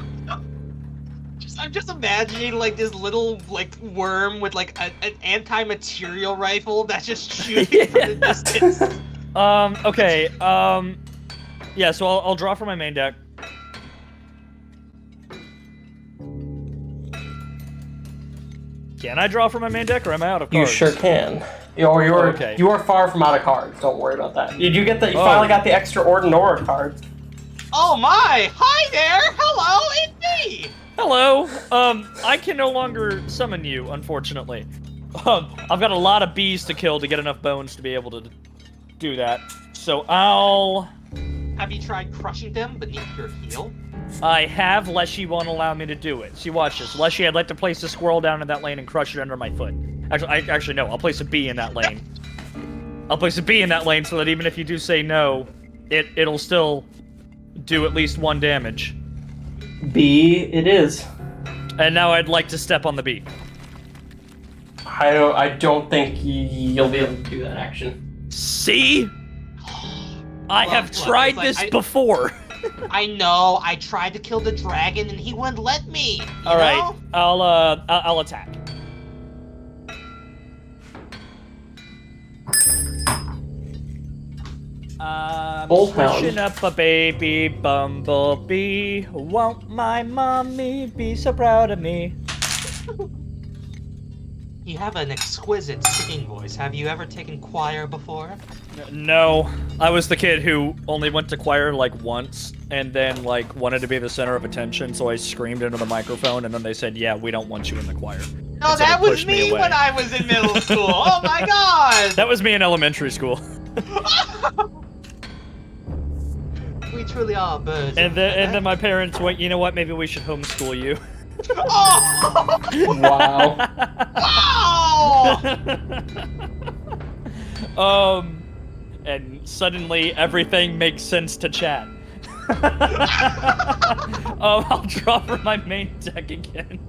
I'm just imagining like this little like worm with like an anti-material rifle that's just shooting from the distance. Okay. Yeah. So I'll draw from my main deck. Can I draw from my main deck, or am I out of cards? You sure can. You are far from out of cards. Don't worry about that. You finally got the ExtraOrdiNora card. Oh my! Hi there! Hello, it's me! Hello. I can no longer summon you, unfortunately. I've got a lot of bees to kill to get enough bones to be able to do that. So I'll... Have you tried crushing them beneath your heel? I have. Leshy won't allow me to do it. See, watch this. Leshy, I'd like to place a squirrel down in that lane and crush it under my foot. Actually, no. I'll place a bee in that lane. I'll place a bee in that lane so that even if you do say no, it'll still do at least 1 damage. Bee, it is. And now I'd like to step on the bee. I don't think you'll be able to do that action. See? I have tried this before. I know. I tried to kill the dragon and he wouldn't let me. All right. I'll attack. Pushing up a baby bumblebee. Won't my mommy be so proud of me? You have an exquisite singing voice. Have you ever taken choir before? No. I was the kid who only went to choir like once and then like wanted to be the center of attention, so I screamed into the microphone and then they said, "Yeah, we don't want you in the choir." No, that was me when I was in middle school. Oh my god! That was me in elementary school. We truly are birds. And then my parents went, "You know what? Maybe we should homeschool you." Oh! Wow. Wow! And suddenly everything makes sense to chat. I'll draw from my main deck again.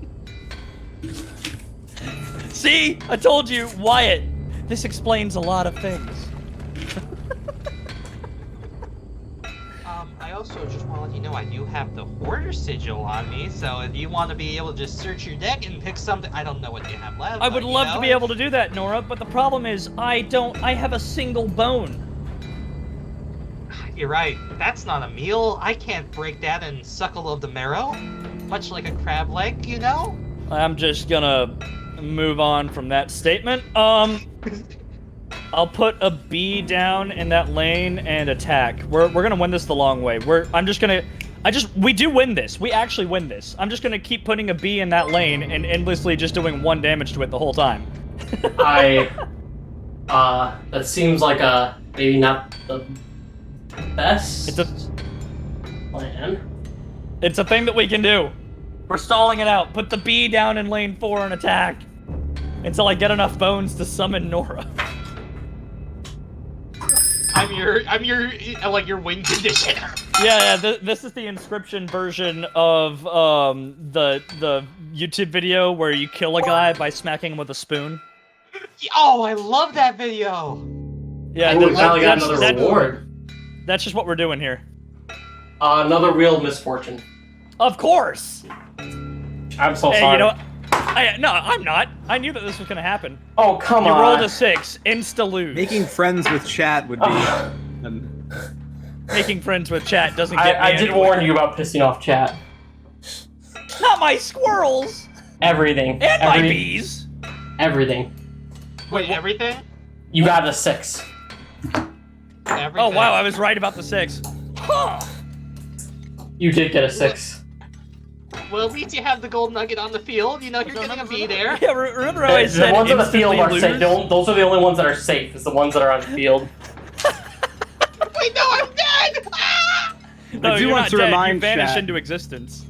See? I told you, Wyatt. This explains a lot of things. I also just want to let you know I do have the Hoarder Sigil on me, so if you want to be able to just search your deck and pick something, I don't know what you have left. I would love to be able to do that, Nora, but the problem is I have a single bone. You're right. That's not a meal. I can't break that and suckle of the marrow. Much like a crab leg, you know? I'm just gonna move on from that statement. I'll put a bee down in that lane and attack. We're gonna win this the long way. We do win this. We actually win this. I'm just gonna keep putting a bee in that lane and endlessly just doing 1 damage to it the whole time. That seems like maybe not the best plan. It's a thing that we can do. We're stalling it out. Put the bee down in lane 4 and attack until I get enough bones to summon Nora. I'm your wing conditioner. Yeah. This is the Inscription version of the YouTube video where you kill a guy by smacking him with a spoon. Oh, I love that video. Yeah, we finally got another reward. That's just what we're doing here. Another real misfortune. Of course. I'm so sorry. You know, no, I'm not. I knew that this was gonna happen. Oh, come on. You rolled a 6, insta lose. Making friends with chat would be. Making friends with chat doesn't get me I did anywhere. warn you about pissing off chat. Not my squirrels. Everything. And my bees. Everything. Wait, everything? You got a 6. Everything. Oh wow, I was right about the 6. Huh. You did get a 6. Well, at least you have the gold nugget on the field. You know you're gonna be there. Yeah, remember how I said the ones on the field are lose? safe. Those are the only ones that are safe. It's the ones that are on the field. Wait, no, I'm dead! Ah! No, I do you're want not to dead. remind you vanish chat. into existence.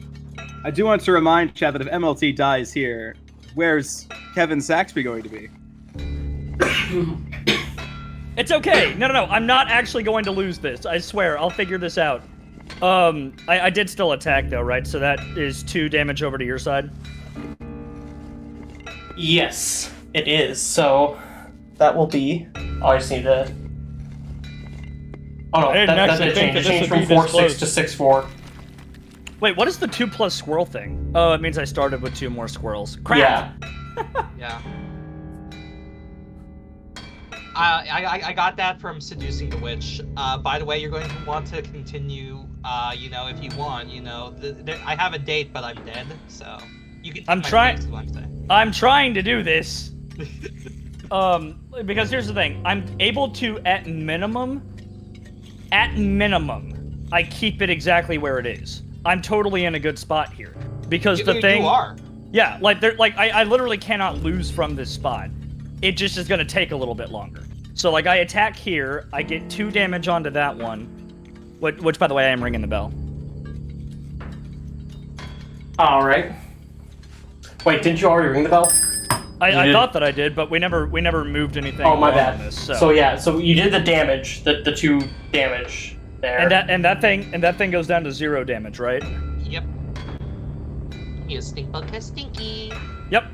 I do want to remind chat that if MLT dies here, where's Kevin Saxby going to be? It's okay. No. I'm not actually going to lose this. I swear. I'll figure this out. I did still attack though, right? So that is 2 damage over to your side. Yes, it is. So that will be. Oh, I just need to. Oh no, I didn't actually that think that changed this would from be this 4-6 to 6-4. Wait, what is the 2+ squirrel thing? Oh, it means I started with 2 more squirrels. Crap! Yeah. Yeah. I got that from Seducing the Witch. By the way, you're going to want to continue, you know, if you want, you know, I have a date, but I'm dead, so you can. I'm trying to do this. Because here's the thing, I'm able to, at minimum, I keep it exactly where it is. I'm totally in a good spot here. Because the thing... You are. Yeah, I literally cannot lose from this spot. It just is gonna take a little bit longer. So, like, I attack here, I get 2 damage onto that one, which, by the way, I am ringing the bell. Alright. Wait, didn't you already ring the bell? I thought that I did, but we never moved anything. Oh, my along bad. on this, so yeah, so you did the damage, the 2 damage there. And that thing goes down to 0 damage, right? Yep. You stink bug has stinky. Yep.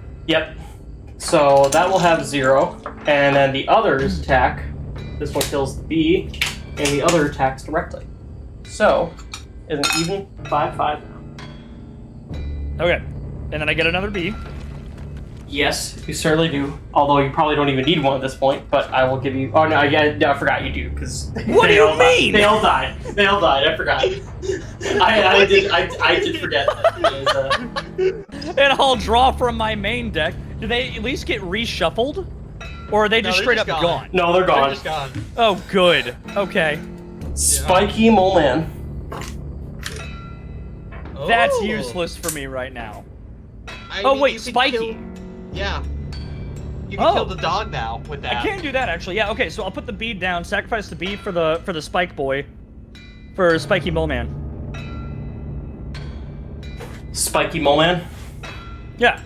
So that will have 0, and then the others attack. This one kills the bee, and the other attacks directly. So, it's an even 5-5 now. Okay, and then I get another bee. Yes, you certainly do. Although you probably don't even need one at this point, but I will give you... Oh, no, I forgot you do, because... What do you mean? They all died. I forgot. I did forget that. And I'll draw from my main deck. Do they at least get reshuffled? Or are they just straight up gone? No, they're gone. They're just gone. Oh, good. Okay. Spiky Mole Man. That's Oh. useless for me right now. I Oh, mean, wait, you could Spiky. kill- Yeah. You can kill Oh. the dog now with that. I can do that, actually. Yeah, okay, so I'll put the bead down, sacrifice the bead for the Spike Boy. For Spiky Mole Man. Spiky Mole Man? Yeah.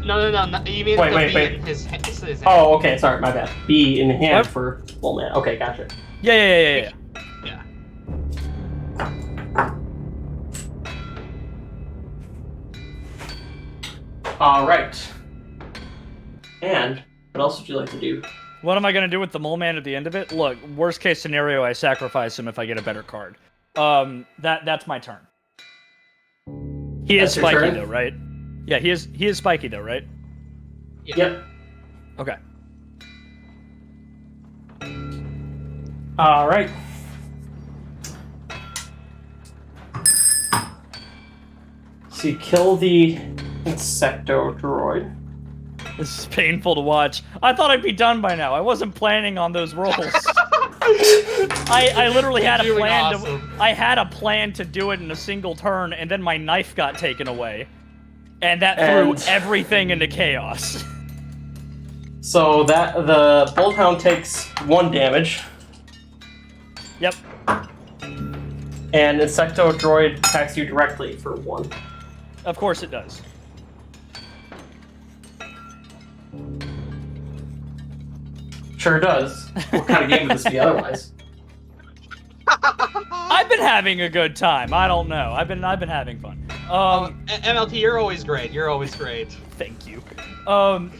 No. You mean Wait, the wait. bee in his hand. Oh, okay, sorry, my bad. B in hand for Mole Man. Okay, gotcha. Yeah. Yeah. Alright. And, what else would you like to do? What am I gonna do with the Mole Man at the end of it? Look, worst case scenario, I sacrifice him if I get a better card. That's my turn. He is That's your spiky turn? though, right? Yeah, he is spiky though, right? Yep. Okay. Alright. So you kill the Insecto Droid. This is painful to watch. I thought I'd be done by now. I wasn't planning on those rolls. I literally had a Doing plan awesome. I had a plan to do it in a single turn, and then my knife got taken away. And that threw everything into chaos. So that the Bolthound takes 1 damage. Yep. And Insecto Droid attacks you directly for 1. Of course it does. Sure does. What kind of game would this be otherwise? I've been having a good time. I don't know. I've been having fun. MLT, you're always great. You're always great. Thank you.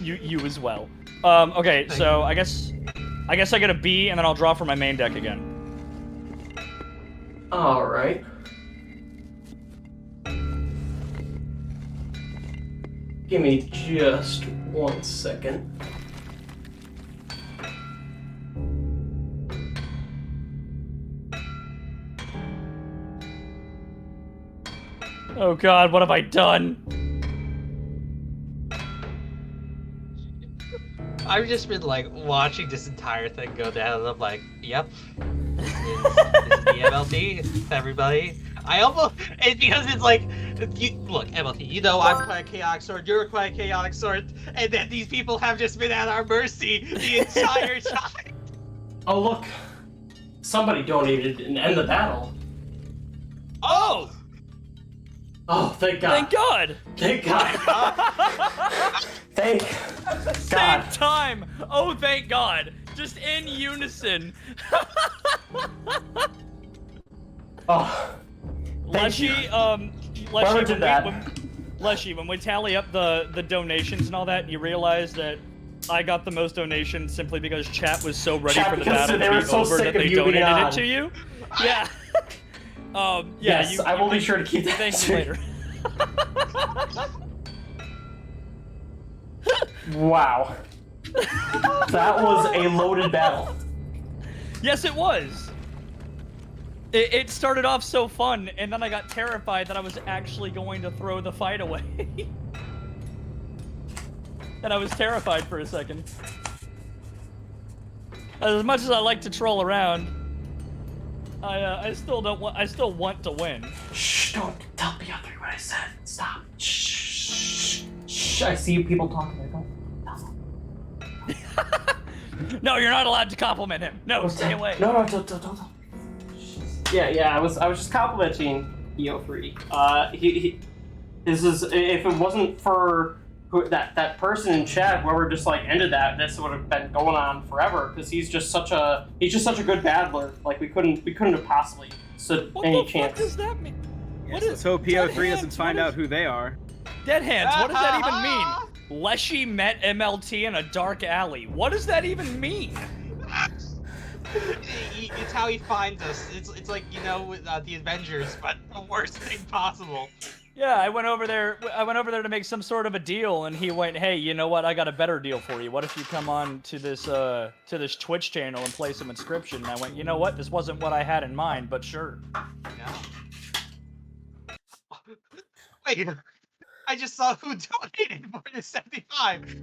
You as well. Okay, so I guess I get a B, and then I'll draw from my main deck again. Alright. Give me just 1 second. Oh god, what have I done? I've just been like watching this entire thing go down, and I'm like, yep. This is the MLT, everybody. I almost, it's because it's like, look, MLT, you know I'm quite a chaotic sword, you're quite a chaotic sword, and then these people have just been at our mercy the entire time. Oh look, somebody donated and end the battle. Oh! Oh, thank God. Thank God. Thank God. Thank Same God. time. Oh, thank God. Just in unison. Oh. Leshy, Whoever did that. Leshy, when we tally up the donations and all that, you realize that I got the most donations simply because chat was so ready for the battle to be over that they donated it to you. Yeah. Yeah. Yes, I will be sure to keep that. Thank you later. Wow. That was a loaded battle. Yes, it was. It started off so fun, and then I got terrified that I was actually going to throw the fight away. And I was terrified for a second. As much as I like to troll around, I still don't want. I still want to win. Shh! Don't tell the other what I said. Stop. Shh. Shh. I see you people talking. I don't. No, you're not allowed to compliment him. No, stay away. No, don't. Yeah. I was just complimenting EO3. This is if it wasn't for that person in chat, whoever just like ended that, this would have been going on forever because he's just such a good battler. Like we couldn't have possibly stood any chance. What does that mean? Yes, let's hope PO3 doesn't find out who they are. Dead hands. What does that even mean? Leshy met MLT in a dark alley. What does that even mean? It's how he finds us. It's like, you know, with the Avengers, but the worst thing possible. Yeah, I went over there to make some sort of a deal, and he went, "Hey, you know what? I got a better deal for you. What if you come on to this Twitch channel and play some Inscription?" And I went, "You know what? This wasn't what I had in mind, but sure." Yeah. Wait, I just saw who donated more than 75.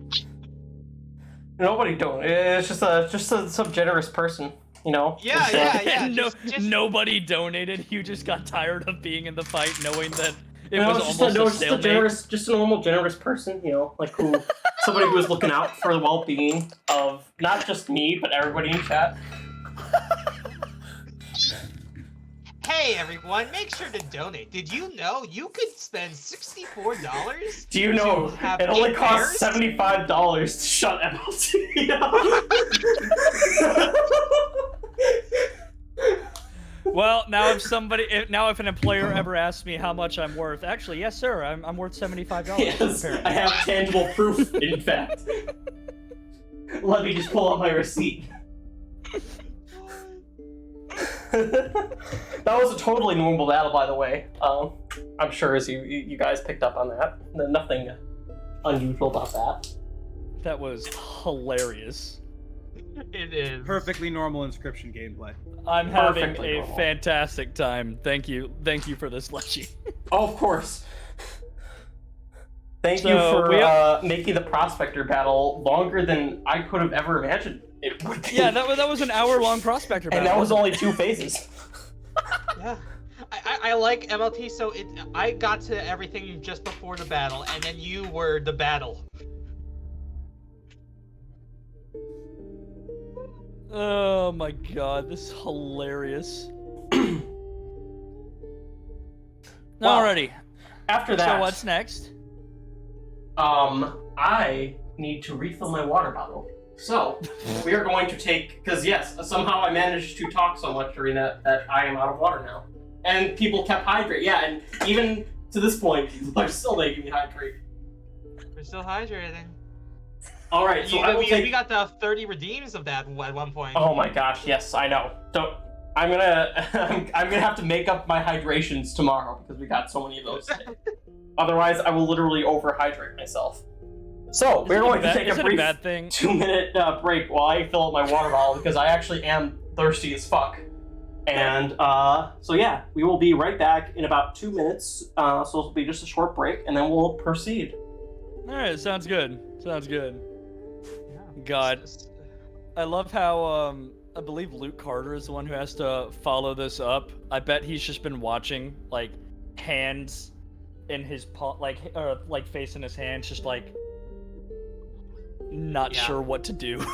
Nobody donated. It's just some generous person, you know. Yeah. Nobody donated. You just got tired of being in the fight, knowing that it was almost a stalemate. Just a normal generous person, you know, like somebody who was looking out for the well-being of not just me but everybody in chat. Hey everyone, make sure to donate. Did you know you could spend $64? Do you know it only costs $75 to shut MLT down? Well, now if an employer ever asks me how much I'm worth, actually, yes, sir, I'm worth $75. Yes, I have tangible proof. In fact, let me just pull up my receipt. That was a totally normal battle, by the way. I'm sure as you guys picked up on that. Nothing unusual about that. That was hilarious. It is. Perfectly normal Inscription gameplay. I'm having a fantastic time. Thank you for this, Leshy. Oh, of course. Thank you for making the Prospector battle longer than I could have ever imagined it would be. Yeah, that was an hour-long Prospector battle. And that was only 2 phases. Yeah. I like MLT, so I got to everything just before the battle, and then you were the battle. Oh my god, this is hilarious. Alrighty. After that... So what's next? I need to refill my water bottle. So, we are going to take... Because yes, somehow I managed to talk so much during that I am out of water now. And people kept hydrating. Yeah, and even to this point, people are still making me hydrate. We're still hydrating. All right, so we got the 30 redeems of that at one point. Oh my gosh, yes, I know. So I'm gonna have to make up my hydrations tomorrow because we got so many of those today. Otherwise, I will literally overhydrate myself. So we're going to take a brief 2-minute break while I fill up my water bottle because I actually am thirsty as fuck. And so yeah, we will be right back in about 2 minutes. So it'll be just a short break, and then we'll proceed. All right, sounds good. Sounds good. God, I love how I believe Luke Carter is the one who has to follow this up. I bet he's just been watching like hands in his paw, like face in his hands, just like not sure what to do.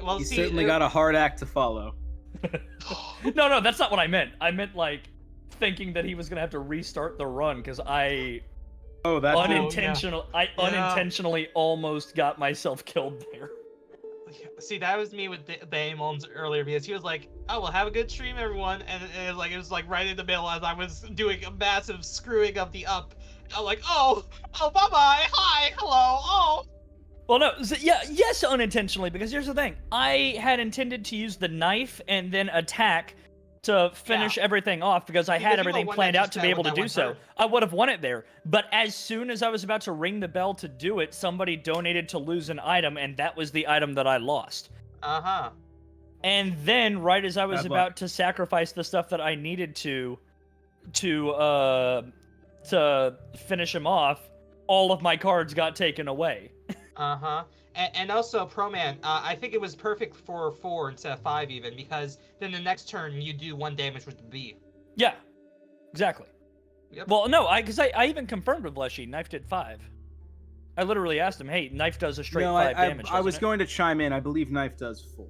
Well, he's certainly got a hard act to follow. No, that's not what I meant. I meant like thinking that he was gonna have to restart the run because I that's unintentionally almost got myself killed there. See, that was me with Mullins earlier because he was like, "Oh, well, have a good stream, everyone," and it was like right in the middle as I was doing a massive screwing of the up. I'm like, "Oh, bye bye, hi, hello, oh." Well, no, yes, unintentionally, because here's the thing: I had intended to use the knife and then attack to finish everything off because I had everything planned out to be able to do so. I would have won it there, but as soon as I was about to ring the bell to do it, somebody donated to lose an item, and that was the item that I lost. Uh-huh. And then, right as I was about to sacrifice the stuff that I needed to finish him off, all of my cards got taken away. Uh-huh. And also, Pro-Man, I think it was perfect for 4 instead of 5 even, because then the next turn you do 1 damage with the B. Yeah, exactly. Yep. Well, no, because I even confirmed with Leshy, Knife did 5. I literally asked him, hey, Knife does a straight 5 damage, I was doesn't it? going to chime in. I believe Knife does 4.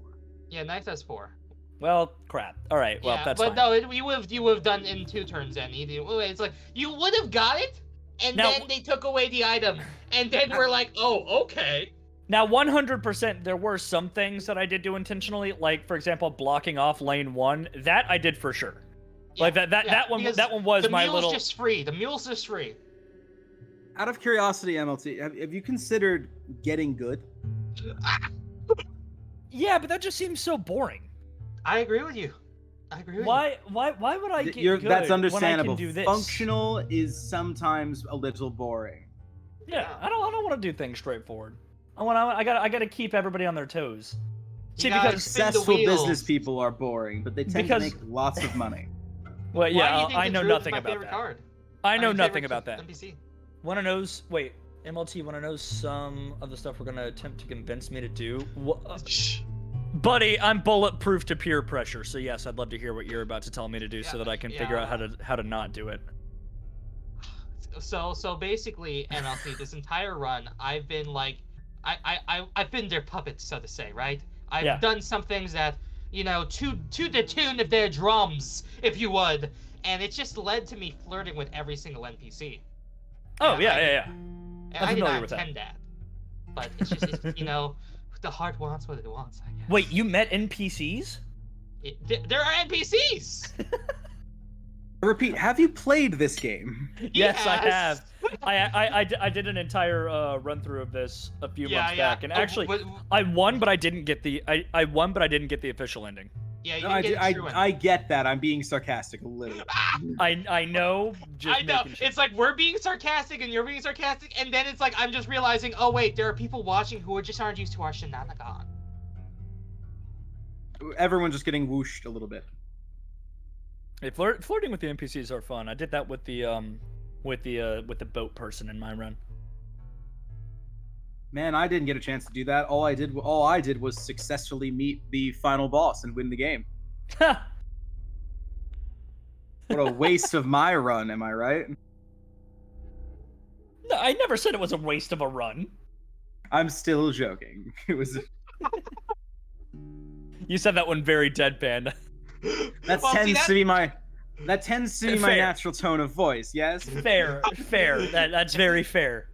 Yeah, Knife does 4. Well, crap. All right, well, that's but fine. no, you would have done in 2 turns then. It's like, you would have got it, and then they took away the item, and then we're like, oh, okay. Now, 100%, there were some things that I did do intentionally, like, for example, blocking off lane 1. That I did for sure. Like, that one was my little... The mule's just free. The mule's just free. Out of curiosity, MLT, have you considered getting good? Yeah, but that just seems so boring. I agree with you. Why would I get good That's understandable. when I can do this? Functional is sometimes a little boring. Yeah, I don't want to do things straightforward. I gotta keep everybody on their toes. See, because successful business people are boring, but they tend to make lots of money. Well, yeah, I know nothing my about favorite that. Card? I know nothing about that. NPC. Wanna know? Wait, MLT. Wanna know some of the stuff we're gonna attempt to convince me to do? Buddy, I'm bulletproof to peer pressure, so yes, I'd love to hear what you're about to tell me to do, so that I can figure out how to not do it. So basically, MLT, this entire run, I've been like, I've been their puppet, so to say, right? I've done some things that, to the tune of their drums, if you would, and it just led to me flirting with every single NPC. Oh, yeah. And I did not intend that. But it's just, the heart wants what it wants, I guess. Wait, you met NPCs? There are NPCs! Repeat, have you played this game? Yes, I have. I did an entire run through of this a few months back, and actually, I won, but I didn't get the I won, but I didn't get the official ending. Yeah, you didn't get the true ending. I get that. I'm being sarcastic a little. I know. I know. It's like we're being sarcastic and you're being sarcastic, and then it's like I'm just realizing, oh wait, there are people watching who just aren't used to our shenanigans. Everyone's just getting whooshed a little bit. Hey, flirting with the NPCs are fun. I did that with the boat person in my run. Man, I didn't get a chance to do that. All I did was successfully meet the final boss and win the game. What a waste of my run, am I right? No, I never said it was a waste of a run. I'm still joking. It was. You said that one very deadpan. That tends to be my natural tone of voice. Yes. Fair. That's very fair.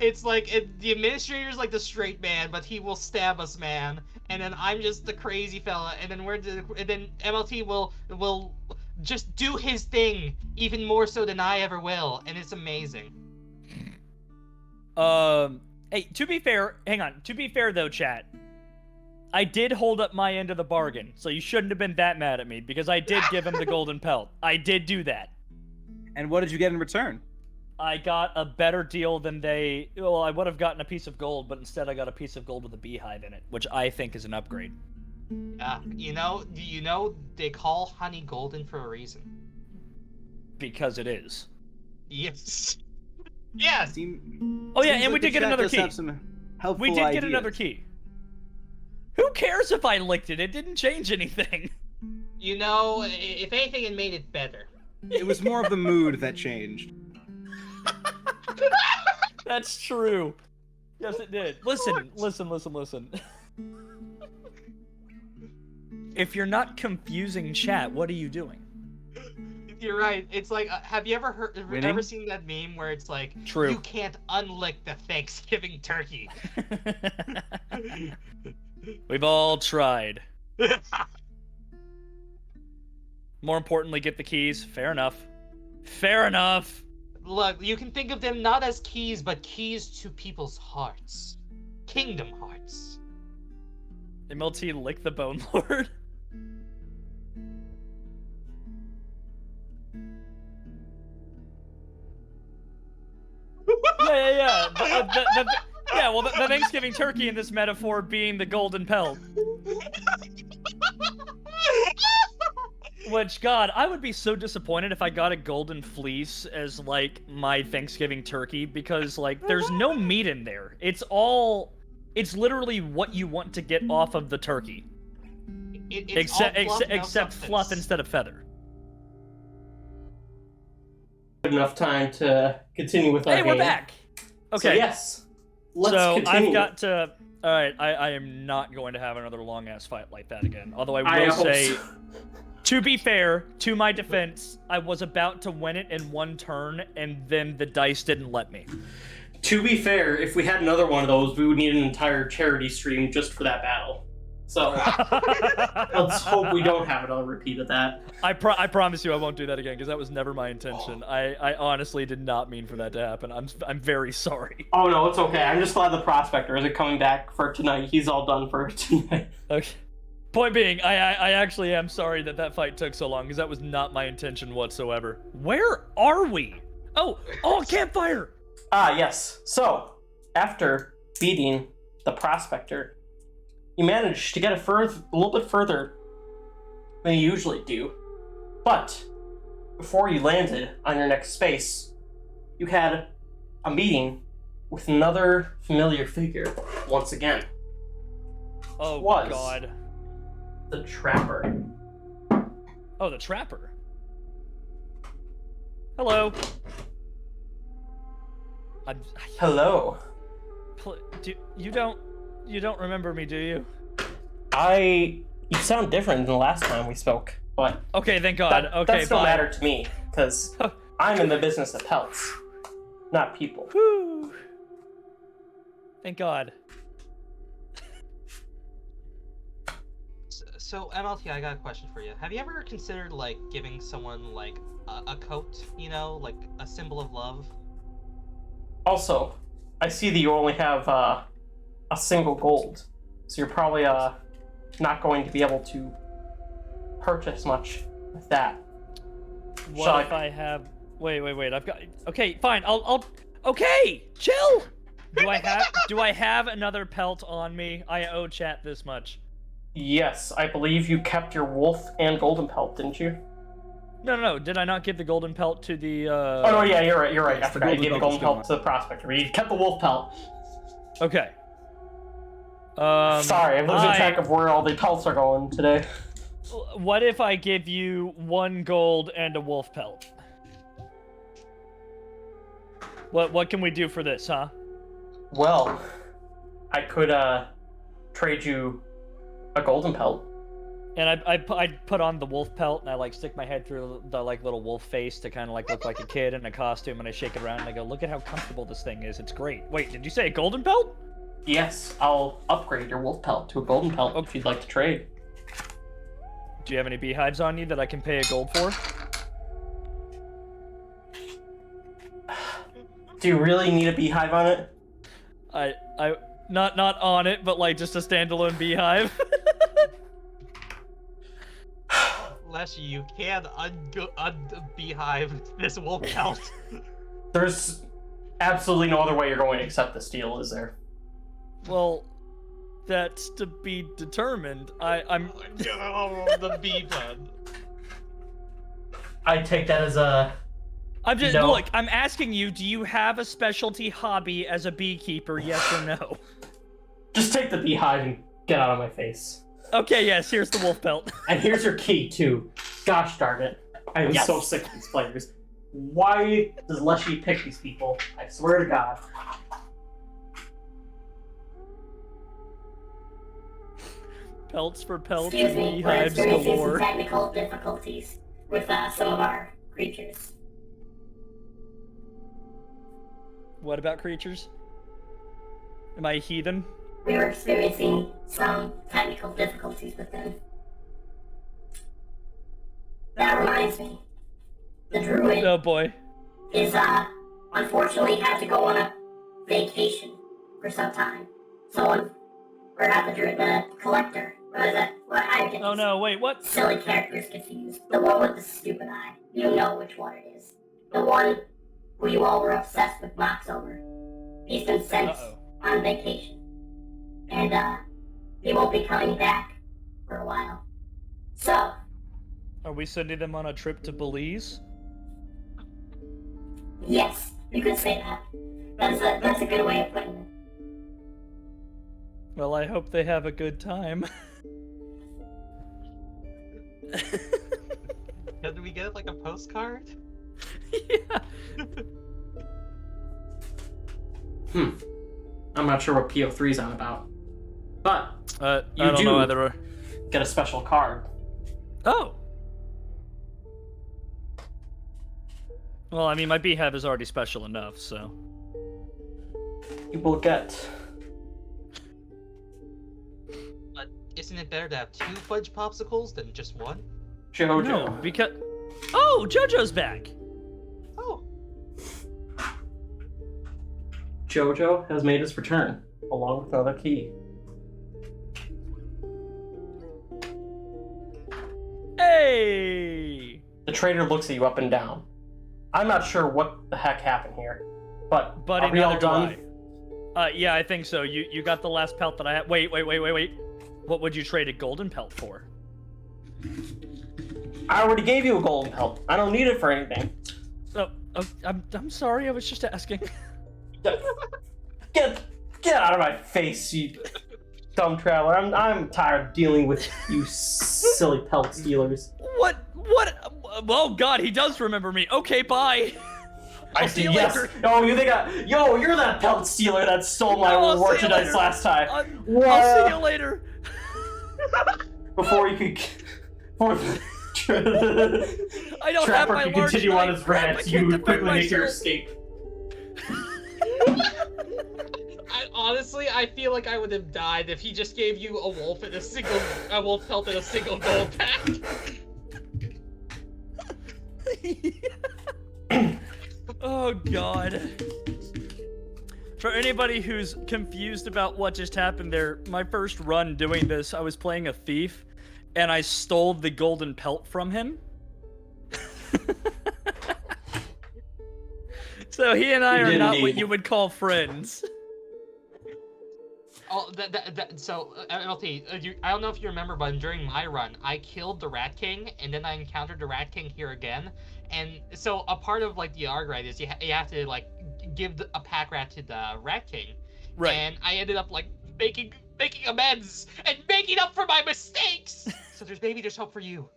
It's like the administrator's like the straight man, but he will stab us, man. And then I'm just the crazy fella, and then MLT will just do his thing even more so than I ever will, and it's amazing. Hey, to be fair, hang on. To be fair though, chat, I did hold up my end of the bargain, so you shouldn't have been that mad at me, because I did give him the golden pelt. I did do that. And what did you get in return? I got a better deal than they... Well, I would have gotten a piece of gold, but instead I got a piece of gold with a beehive in it, which I think is an upgrade. You know, they call honey golden for a reason. Because it is. Yes. Yes! Oh yeah, and we did get another key. We did get another key. Who cares if I licked it? It didn't change anything. You know, if anything, it made it better. It was more of the mood that changed. That's true. Yes, it did. Listen. If you're not confusing chat, what are you doing? You're right. It's like, have you ever Winning? seen that meme where it's like, True. you can't unlick the Thanksgiving turkey? We've all tried. More importantly, get the keys. Fair enough. Fair enough. Look, you can think of them not as keys, but keys to people's hearts. Kingdom hearts. MLT lick the Bone Lord. Yeah. Yeah, well, the Thanksgiving turkey in this metaphor being the golden pelt. Which, God, I would be so disappointed if I got a golden fleece as, like, my Thanksgiving turkey, because, like, there's no meat in there. It's literally what you want to get off of the turkey. Except fluff instead of feather. Enough time to continue with our Hey, game. we're back! Okay. So, yes. Let's continue. I've got to... Alright, I am not going to have another long-ass fight like that again. Although I will hope say... so. To be fair, to my defense, I was about to win it in one turn, and then the dice didn't let me. To be fair, if we had another one of those, we would need an entire charity stream just for that battle. So, let's hope we don't have another repeat of that. I promise you I won't do that again, because that was never my intention. I honestly did not mean for that to happen. I'm very sorry. Oh no, it's okay. I'm just glad the prospector isn't coming back for tonight. He's all done for tonight. Okay. Point being, I actually am sorry that fight took so long, because that was not my intention whatsoever. Where are we? Oh, Campfire! Yes. So, after beating the prospector, you managed to get a little bit further than you usually do. But, before you landed on your next space, you had a meeting with another familiar figure once again. Oh, Was God. the Trapper. Oh, the Trapper. Hello. Hello. You don't remember me, do you? You sound different than the last time we spoke, but... Okay, thank God. That still matter to me, because I'm in the business of pelts, not people. Whew. Thank God. So, MLT, I got a question for you. Have you ever considered, like, giving someone, like, a coat, you know, like a symbol of love? Also, I see that you only have a single gold, so you're probably not going to be able to purchase much with that. What if I have... Wait, I've got... Okay, fine, I'll... Okay, chill! Do I have another pelt on me? I owe chat this much. Yes, I believe you kept your wolf and golden pelt, didn't you? No. Did I not give the golden pelt to the, Oh, no, yeah, you're right. I forgot you gave the golden pelt to the prospector, but you kept the wolf pelt. Okay. Sorry, I'm losing track of where all the pelts are going today. What if I give you 1 gold and a wolf pelt? What can we do for this, huh? Well, I could trade you a golden pelt. And I put on the wolf pelt, and I like stick my head through the like little wolf face to kind of like look like a kid in a costume, and I shake it around and I go, look at how comfortable this thing is. It's great. Wait, did you say a golden pelt? Yes, I'll upgrade your wolf pelt to a golden pelt if you'd like to trade. Do you have any beehives on you that I can pay a gold for? Do you really need a beehive on it? Not on it, but like just a standalone beehive. Leshy, you can unbeehive this wolf pelt. There's absolutely no other way you're going to accept this deal, is there? Well, that's to be determined. I'm the bee bud. I take that as a... I'm just no. Look, I'm asking you, do you have a specialty hobby as a beekeeper, yes or no? Just take the beehive and get out of my face. Okay, yes, here's the wolf pelt. And here's your key, too. Gosh darn it. I am so sick of these players. Why does Leshy pick these people? I swear to God. Pelts for pelts, Excuse me, we're beehives experiencing some galore. technical difficulties with some of our creatures. What about creatures? Am I a heathen? We were experiencing some technical difficulties with them. That reminds me. The druid Oh boy. is, unfortunately had to go on a vacation for some time. Or not the druid, the collector. What is it? I get Oh no, wait, what? silly characters confused. The one with the stupid eye. You know which one it is. The one who you all were obsessed with Mox over. He's been sent on vacation. And, he won't be coming back for a while. So, Are we sending them on a trip to Belize? yes, you could say that. That's a good way of putting it. Well, I hope they have a good time. Can we get like a postcard? Yeah. I'm not sure what PO3's on about. But you I don't do know either. get a special card. Oh. Well, I mean, my beehive is already special enough, so. You will get. But isn't it better to have 2 fudge popsicles than just 1? Jojo. No, because. Oh, JoJo's back. Oh. Jojo has made his return, along with another key. Hey! The trader looks at you up and down. I'm not sure what the heck happened here, but are we all neither do done? Yeah, I think so. You got the last pelt that I had. Wait. What would you trade a golden pelt for? I already gave you a golden pelt. I don't need it for anything. Oh, I'm sorry. I was just asking. Get out of my face, you dumb traveler. I'm tired of dealing with you silly pelt stealers. What? Oh God, he does remember me. Okay, bye. I see. Yes. Oh, you think you're that pelt stealer that stole my merchandise last time. I'll see you later. Before you could. I don't have Trapper my could large continue on knife. his Crap, I rant. can't You would defend quickly make your myself. escape. Honestly, I feel like I would have died if he just gave you a wolf pelt and a single gold pack. Oh God. For anybody who's confused about what just happened there, my first run doing this, I was playing a thief, and I stole the golden pelt from him. So he and I are not what you would call friends. Oh, so, LT, I don't know if you remember, but during my run, I killed the Rat King, and then I encountered the Rat King here again. And so a part of, like, the ARG right is you have to, like, give a pack rat to the Rat King. Right. And I ended up, like, making amends and making up for my mistakes! So maybe there's hope for you.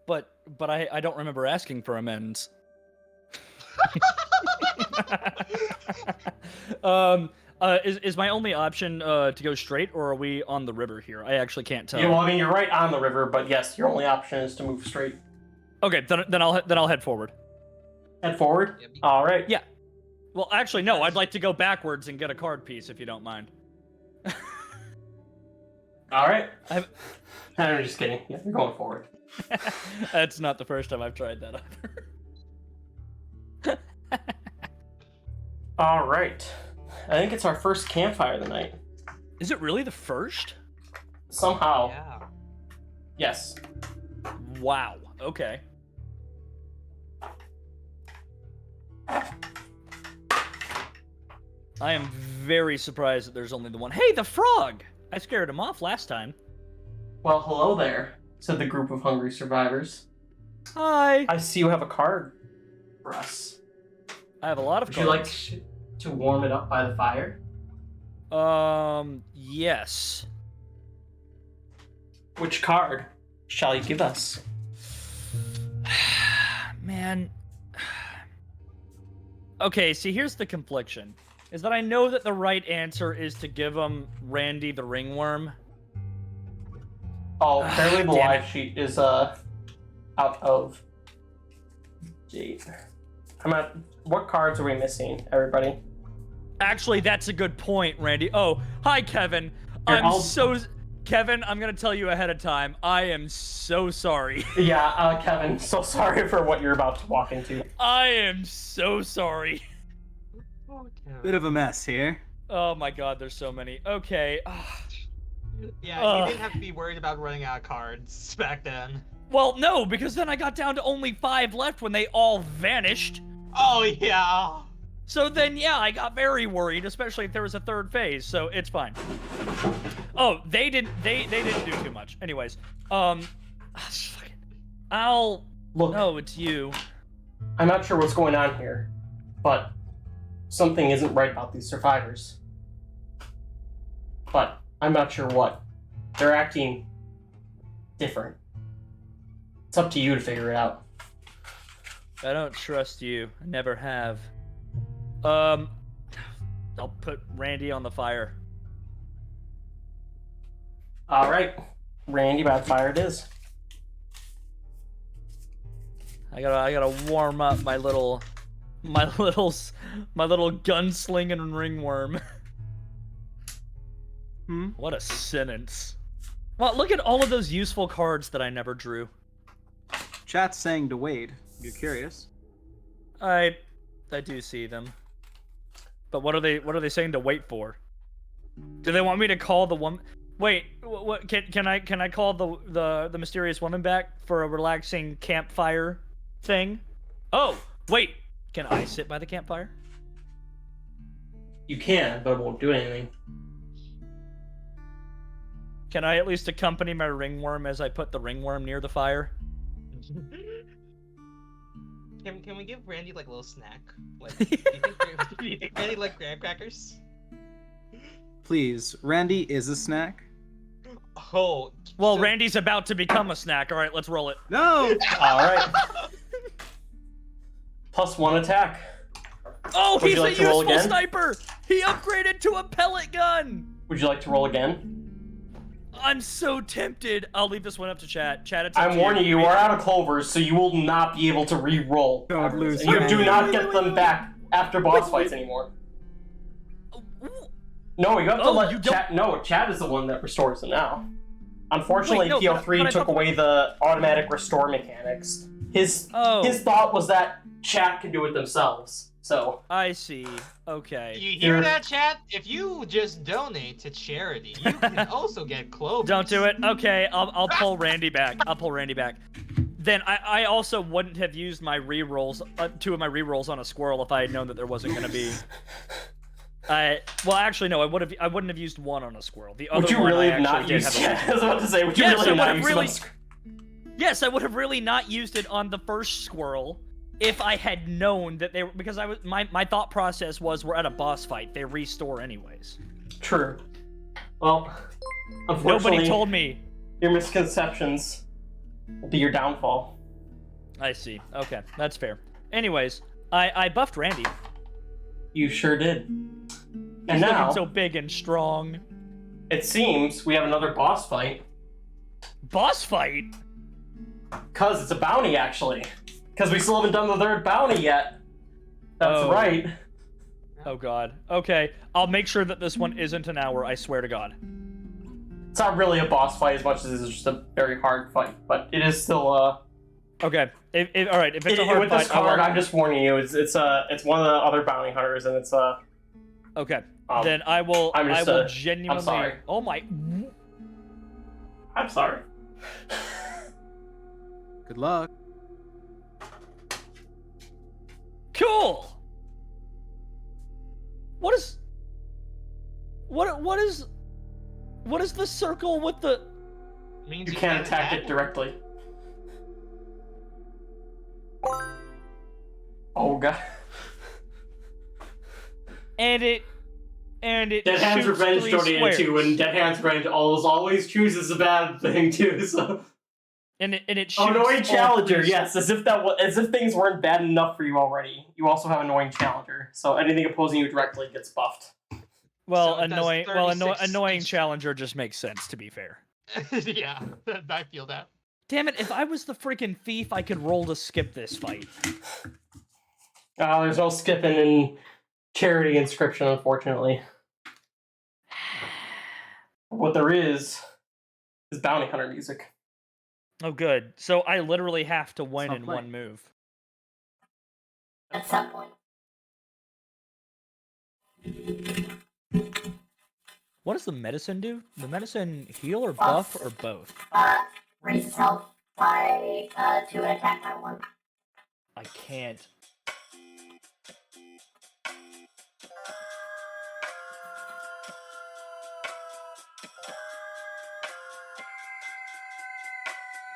But I don't remember asking for amends. Is my only option to go straight, or are we on the river here? I actually can't tell. Yeah, well, I mean, you're right on the river, but yes, your only option is to move straight. Okay, then I'll head forward. Head forward? All right. Yeah. Well, actually, no. I'd like to go backwards and get a card piece, if you don't mind. All right. I'm just kidding. Yeah, you're going forward. That's not the first time I've tried that either. All right. I think it's our first campfire of the night. Is it really the first? Somehow. Yeah. Yes. Wow. Okay. I am very surprised that there's only the one. Hey, the frog! I scared him off last time. Well, hello there, said the group of hungry survivors. Hi. I see you have a card for us. I have a lot of Would cards. you like to warm it up by the fire? Yes. Which card shall you give us? Man. Okay, see, here's the confliction. Is that I know that the right answer is to give him Randy the Ringworm. Oh, apparently the Damn live sheet is out of Gee. What cards are we missing, everybody? Actually, that's a good point, Randy. Oh, hi, Kevin. Kevin, I'm gonna tell you ahead of time. I am so sorry. Yeah, Kevin, so sorry for what you're about to walk into. I am so sorry. Bit of a mess here. Oh my god, there's so many. Okay. Yeah, you didn't have to be worried about running out of cards back then. Well, no, because then I got down to only 5 left when they all vanished. Oh, yeah. So then, yeah, I got very worried, especially if there was a third phase, so it's fine. Oh, they didn't do too much. Anyways, I'll... Look. No, it's you. I'm not sure what's going on here, but something isn't right about these survivors. But I'm not sure what. They're acting different. It's up to you to figure it out. I don't trust you. I never have. I'll put Randy on the fire. All right, Randy, by the fire it is. I gotta warm up my little gunslinging ringworm. What a sentence. Well, look at all of those useful cards that I never drew. Chat's saying to wait. You're curious. I do see them. But what are they saying to wait for? Do they want me to call the woman? Wait, what can I call the mysterious woman back for a relaxing campfire thing? Oh, wait. Can I sit by the campfire? You can, but it won't do anything. Can I at least accompany my ringworm as I put the ringworm near the fire? Can we give Randy like a little snack? Like, do you think Randy like graham crackers? Please, Randy is a snack. Oh. Well, Randy's about to become a snack. All right, let's roll it. No. All right. +1 attack. Oh, Would he's you like a to roll useful again? sniper. He upgraded to a pellet gun. Would you like to roll again? I'm so tempted. I'll leave this one up to chat. Chat, it's I'm warning you, we're out of clovers, so you will not be able to re-roll. Don't lose. You do not get them back after boss fights anymore. No, you have to let chat. No, chat is the one that restores them now. Unfortunately, Wait, no, PO3 but I took thought- away the automatic restore mechanics. His thought was that chat can do it themselves. So I see. Okay. You hear that, chat? If you just donate to charity, you can also get clovers. Don't do it. Okay, I'll pull Randy back. I'll pull Randy back. Then I also wouldn't have used my rerolls, 2 of my rerolls on a squirrel if I had known that there wasn't going to be. Well, actually, no. I wouldn't have used 1 on a squirrel. The other would you one really I have not actually did used have chat? I was about to say, would you Yes, really I not would have use really. it? Yes, I would have really not used it on the first squirrel if I had known that they were, because my thought process was we're at a boss fight. They restore anyways. True. Well, unfortunately, Nobody told me. Your misconceptions will be your downfall. I see. Okay, that's fair. Anyways, I buffed Randy. You sure did. He's And now, looking so big and strong. it seems we have another boss fight. Boss fight? Cause it's a bounty, actually. Because we still haven't done the 3rd bounty yet. That's Oh. right. Oh god. Okay, I'll make sure that this one isn't an hour, I swear to god. It's not really a boss fight as much as it's just a very hard fight, but it is still Okay, all right, if it's a hard with fight, this card, I'm just warning you. It's one of the other bounty hunters, and it's Okay, then I will. I'm just, I will genuinely. I'm sorry. Oh my. I'm sorry. Good luck. Cool. What is the circle with the? Means You can't attack it directly. Oh god. And it Dead Hands shoots Revenge 3 donated squares. too, and Dead Hands Revenge always chooses a bad thing too. So. And it shoots. Oh, annoying all challenger, 3 yes, as if things weren't bad enough for you already. You also have annoying challenger, so anything opposing you directly gets buffed. Well, So it does annoying 36 challenger just makes sense, to be fair. Yeah, I feel that. Damn it, if I was the freaking thief, I could roll to skip this fight. There's no skipping in charity inscription, unfortunately. What there is bounty hunter music. Oh, good. So I literally have to win not in playing. one move. At some point. What does the medicine do? The medicine heal or buff or both? Raises health by 2 and attack by 1. I can't.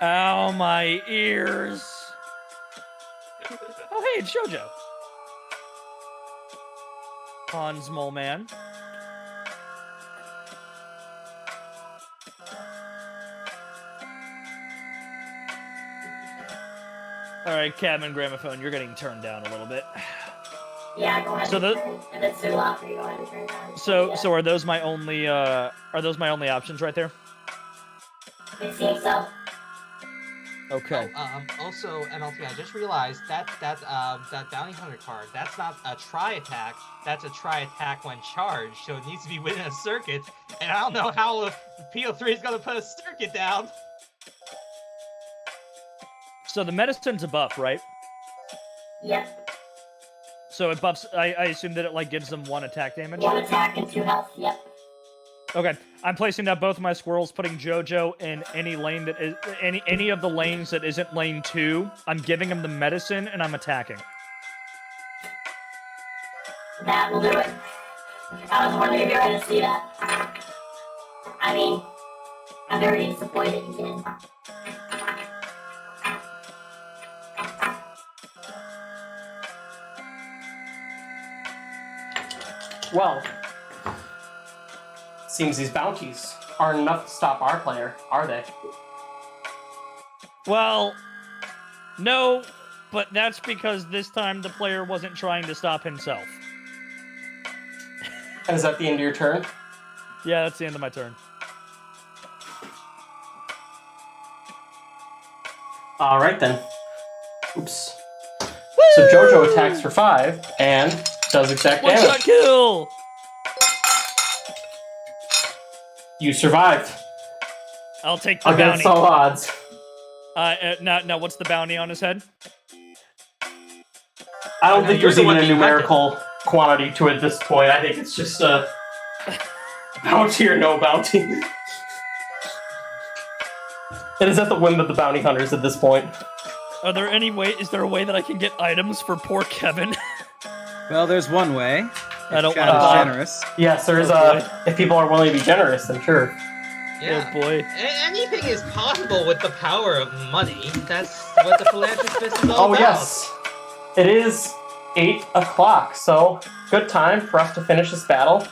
Ow, my ears. Oh, hey, it's JoJo. Hans Mole Man. Alright, Cabin Gramophone, you're getting turned down a little bit. Yeah, go ahead. So the- and it's too loud for you. Go ahead and turn it down. So are those my only options right there? It seems so. Okay. Also, NLT, I just realized that bounty hunter card, that's not a try attack. That's a try attack when charged. So it needs to be within a circuit. And I don't know how PO3 is gonna put a circuit down. So the medicine's a buff, right? Yep. So it buffs. I assume that it like gives them 1 attack damage. 1 attack and 2 health. Yep. Okay, I'm placing down both of my squirrels, putting JoJo in any lane that is any of the lanes that isn't lane 2. I'm giving him the medicine and I'm attacking. That will do it. I was wondering if you were going to see that. I mean, I'm very disappointed you didn't. Well, seems these bounties aren't enough to stop our player, are they? Well, no, but that's because this time the player wasn't trying to stop himself. And is that the end of your turn? Yeah, that's the end of my turn. Alright then. Oops. So JoJo attacks for 5 and does exact damage. One-shot kill! You survived. I'll take the Against bounty. all odds. Now, what's the bounty on his head? I don't think you're there's the even one a being numerical quantity to it at this point. I think it's just a bounty or no bounty. It is at the whim of the bounty hunters at this point. Are there any way? Is there a way that I can get items for poor Kevin? Well, there's one way. I don't Chat want is to. generous. Yes, there is Oh, boy. if people are willing to be generous, then sure. Yeah. Oh boy. Anything is possible with the power of money. That's what the philanthropist is all Oh about. yes. It is 8 o'clock, so good time for us to finish this battle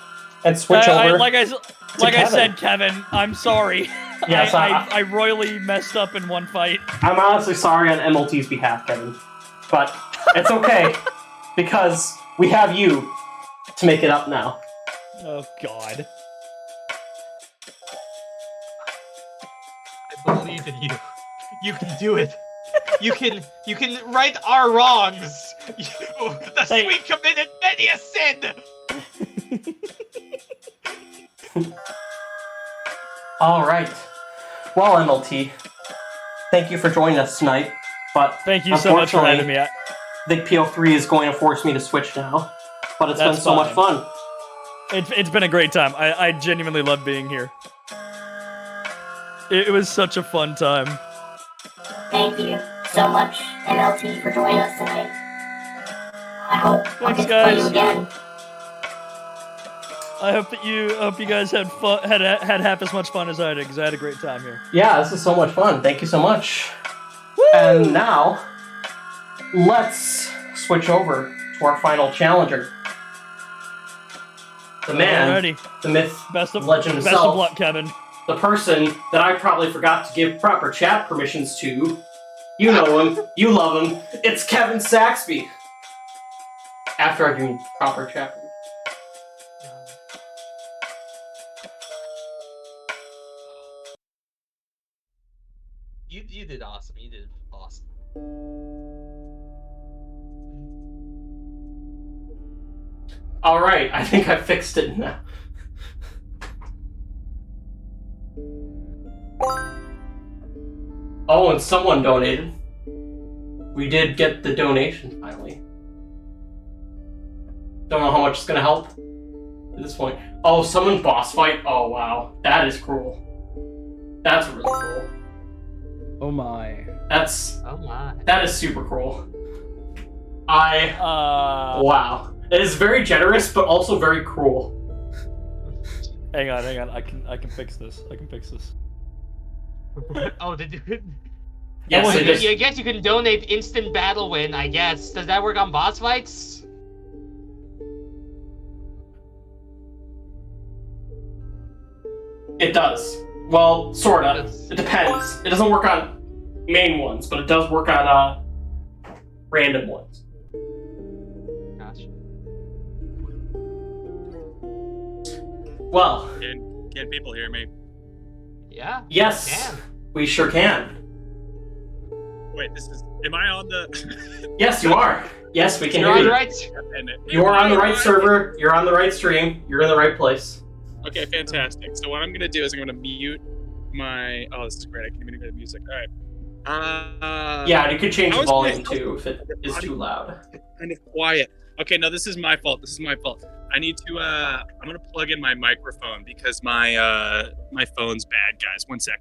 and switch over. Like I Kevin. said, Kevin, I'm sorry. Yes, I royally messed up in one fight. I'm honestly sorry on MLT's behalf, Kevin. But it's okay, because we have you to make it up now. Oh God. I believe in you. You can do it. You can right our wrongs. The sweet committed many a sin. All right. Well, MLT, thank you for joining us tonight. But Thank you so much for having me. I think PO3 is going to force me to switch now. But it's been That's so much fine. fun. It's been a great time. I genuinely love being here. It was such a fun time. Thank you so much, MLT, for joining us tonight. I hope I'll Thanks, get to play guys. you again. I hope you guys had fun, had half as much fun as I did, because I had a great time here. Yeah, this was so much fun. Thank you so much. And now, let's switch over to our final challenger. The man, Alrighty. the myth, Best of legend best himself, of luck, Kevin. the person that I probably forgot to give proper chat permissions to. You know him, you love him. It's Kevin Saxby. After I do proper chat permissions. You did All right, I think I fixed it now. Oh, and someone donated. We did get the donation finally. Don't know how much it's gonna help at this point. Oh, someone boss fight? Oh wow, that is cruel. That's really cruel. Oh my. That is super cruel. Wow. It is very generous, but also very cruel. Hang on. I can fix this. Oh, did you? Yes, well, it is. I guess you can donate instant battle win, I guess. Does that work on boss fights? It does. Well, sorta. It depends. It doesn't work on main ones, but it does work on random ones. Gotcha. Well. Can people hear me? Yeah. Yes, we sure can. Wait, am I on the... Yes, you are. Yes, we can You're hear on you. the right. You are on the right server. You're on the right stream. You're in the right place. Okay, fantastic. So what I'm gonna do is I'm gonna mute my... Oh, this is great. I can't even hear the music. All right. Yeah, you could change the volume too if it is too loud. Kind of quiet. Okay, no, this is my fault. I need to, I'm gonna plug in my microphone because my phone's bad, guys. One sec.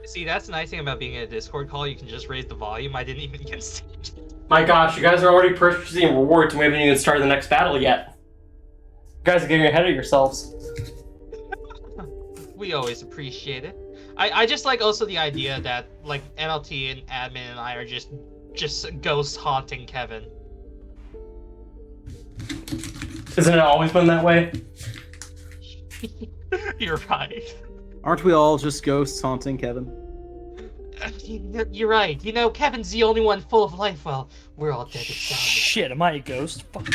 See, that's the nice thing about being in a Discord call. You can just raise the volume. I didn't even get saved. My gosh, you guys are already purchasing rewards and we haven't even started the next battle yet. You guys are getting ahead of yourselves. We always appreciate it. I just like also the idea that like NLT and admin and I are just ghost haunting Kevin. Isn't it always been that way? You're right. Aren't we all just ghosts haunting Kevin? You're right. You know, Kevin's the only one full of life. Well, we're all dead inside. Shit, am I a ghost? Fuck.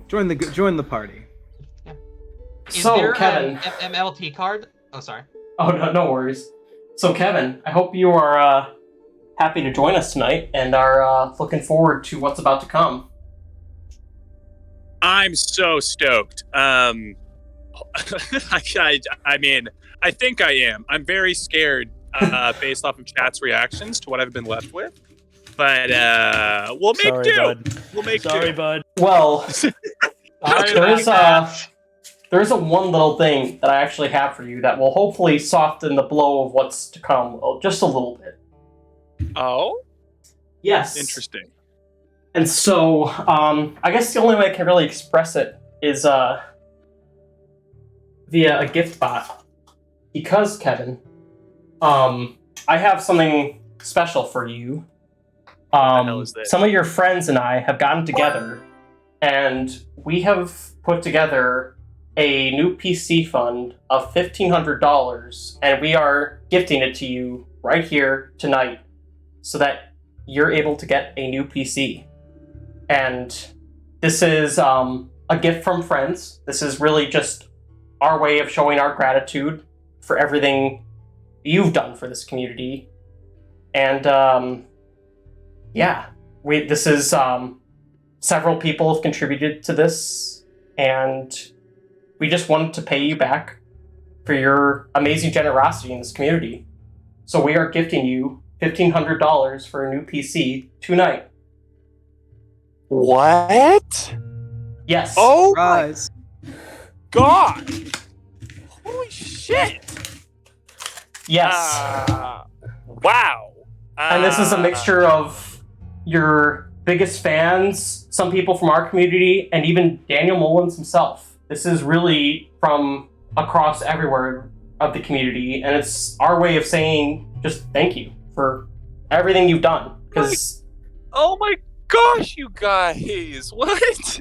Join the party. Is So, there Kevin. an MLT card? Oh, sorry. Oh, no worries. So, Kevin, I hope you are happy to join us tonight and are looking forward to what's about to come. I'm so stoked. I mean, I think I am. I'm very scared based off of chat's reactions to what I've been left with. But we'll make do. Bud. We'll make Sorry, do. bud. Well, there's a one little thing that I actually have for you that will hopefully soften the blow of what's to come just a little bit. Oh? Yes. Interesting. And so, I guess the only way I can really express it is via a gift bot. Because, Kevin, I have something special for you. What the hell is this? Some of your friends and I have gotten together, and we have put together a new PC fund of $1,500, and we are gifting it to you right here tonight so that you're able to get a new PC. And this is a gift from friends. This is really just our way of showing our gratitude for everything you've done for this community. And yeah, this is several people have contributed to this, and we just wanted to pay you back for your amazing generosity in this community. So we are gifting you $1,500 for a new PC tonight. What? Yes. Oh Rise. my god! Holy shit! Yes. Wow. And this is a mixture of your biggest fans, some people from our community, and even Daniel Mullins himself. This is really from across everywhere of the community, and it's our way of saying just thank you for everything you've done. Because oh my gosh, you guys! What?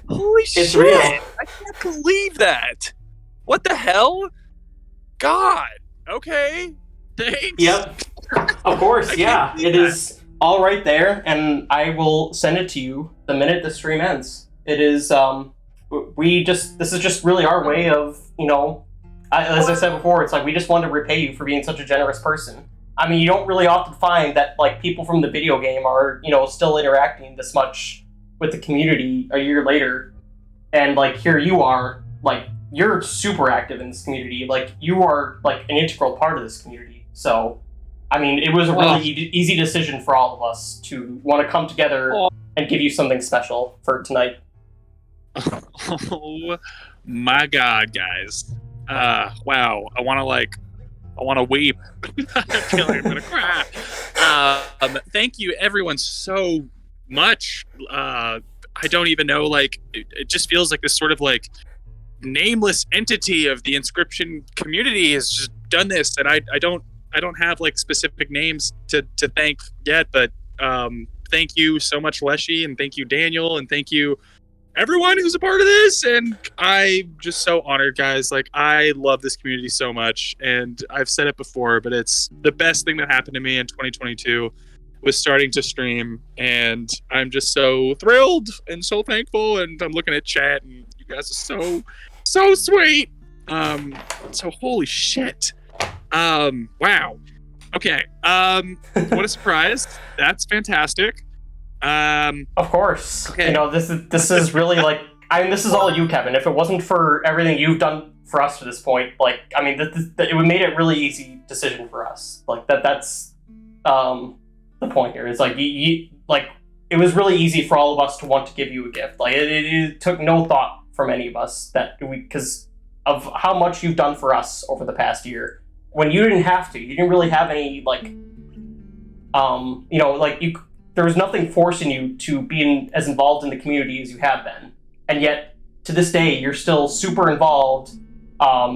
Holy It's shit! real. I can't believe that. What the hell? God. Okay. Thanks. Yep. Of course, yeah. It is all right there, and I will send it to you the minute the stream ends. It is this is just really our way of, as I said before, it's like we just wanted to repay you for being such a generous person. I mean, you don't really often find that like people from the video game are, you know, still interacting this much with the community a year later. And like here you are, like you're super active in this community. Like you are like an integral part of this community. So, I mean, it was a really easy decision for all of us to want to come together and give you something special for tonight. Oh my God, guys! Wow, I want to weep. I feel like I'm gonna cry. Thank you, everyone, so much. I don't even know. Like, it just feels like this sort of like nameless entity of the Inscription community has just done this, and I don't have like specific names to thank yet, but thank you so much, Leshy, and thank you, Daniel, and thank you, everyone who's a part of this. And I'm just so honored, guys. Like, I love this community so much, and I've said it before, but it's the best thing that happened to me in 2022 was starting to stream, and I'm just so thrilled and so thankful. And I'm looking at chat, and you guys are so sweet. So holy shit. Wow. Okay. What a surprise. That's fantastic. Of course. Okay. You know, this is really like, I mean, this is all you, Kevin. If it wasn't for everything you've done for us to this point, like, I mean, it would made it a really easy decision for us. Like that's the point here. Is like you like it was really easy for all of us to want to give you a gift. Like it took no thought from any of us because of how much you've done for us over the past year. When you didn't have to, you didn't really have any like, you know, like there was nothing forcing you to be as involved in the community as you have been, and yet to this day you're still super involved,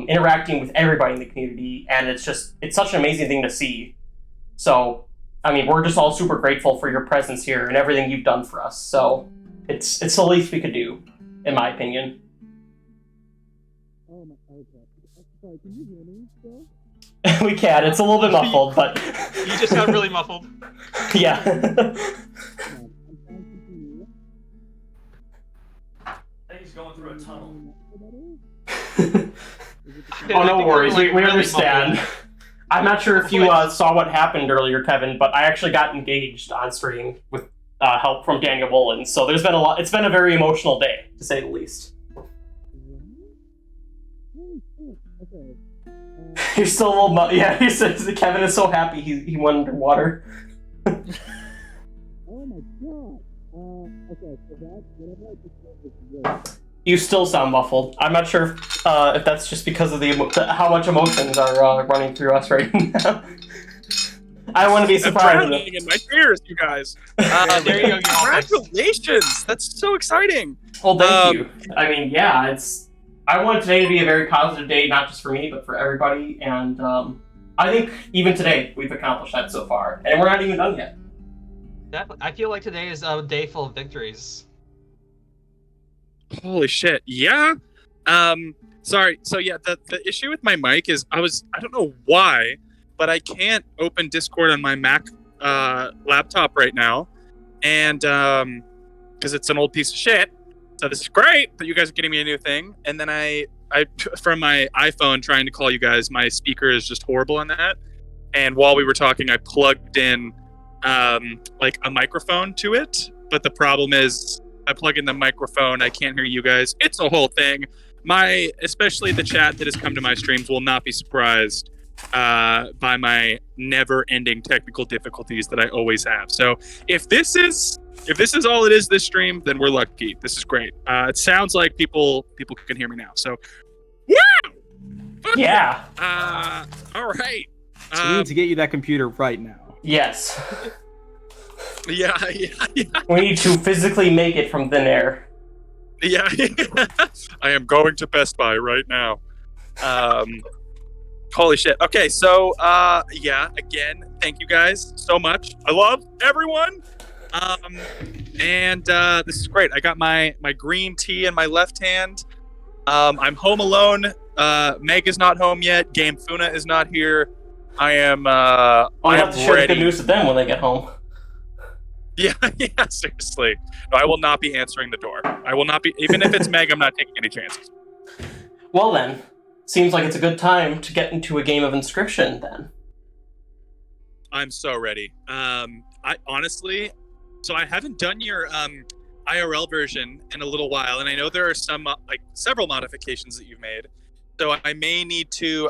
interacting with everybody in the community, and it's such an amazing thing to see. So, I mean, we're just all super grateful for your presence here and everything you've done for us. So, it's the least we could do, in my opinion. Oh my God. Sorry, can you hear me still? We can. It's a little bit muffled, but You just sound really muffled. yeah. I think he's going through a tunnel. Oh, no worries. We understand. I'm not sure if you saw what happened earlier, Kevin, but I actually got engaged on stream with help from Daniel Mullins. So there's been a lot. It's been a very emotional day, to say the least. You're still a little... Yeah, he says Kevin is so happy he went underwater. Oh my God. Okay, so that, whatever I just said was great. You still sound muffled. I'm not sure if that's just because of how much emotions are running through us right now. I want to be surprised. I'm drowning in my tears, you guys. There you go. Congratulations! That's so exciting. Well, thank you. I mean, yeah, I want today to be a very positive day, not just for me, but for everybody. And I think even today we've accomplished that so far, and we're not even done yet. Definitely. I feel like today is a day full of victories. Holy shit! Yeah. Sorry. So yeah, the issue with my mic is I don't know why, but I can't open Discord on my Mac laptop right now, and because it's an old piece of shit. So this is great that you guys are getting me a new thing, and then I from my iPhone trying to call you guys, my speaker is just horrible on that. And while we were talking, I plugged in like a microphone to it, but the problem is I plug in the microphone, I can't hear you guys. It's a whole thing. Especially the chat that has come to my streams will not be surprised by my never-ending technical difficulties that I always have. So if this is all it is this stream, then we're lucky. This is great. It sounds like people can hear me now. So, wow! Yeah. All right. So we need to get you that computer right now. Yes. Yeah. We need to physically make it from thin air. Yeah. I am going to Best Buy right now. Holy shit. Okay, so yeah, again, thank you guys so much. I love everyone. And this is great. I got my green tea in my left hand. I'm home alone. Meg is not home yet. Game Funa is not here. I am I have am to share the ready. good news to them when they get home. Yeah, seriously. No, I will not be answering the door. I will not be, even if it's Meg, I'm not taking any chances. Well then, seems like it's a good time to get into a game of Inscription then. I'm so ready. I honestly, so I haven't done your IRL version in a little while, and I know there are some like several modifications that you've made. So I may need to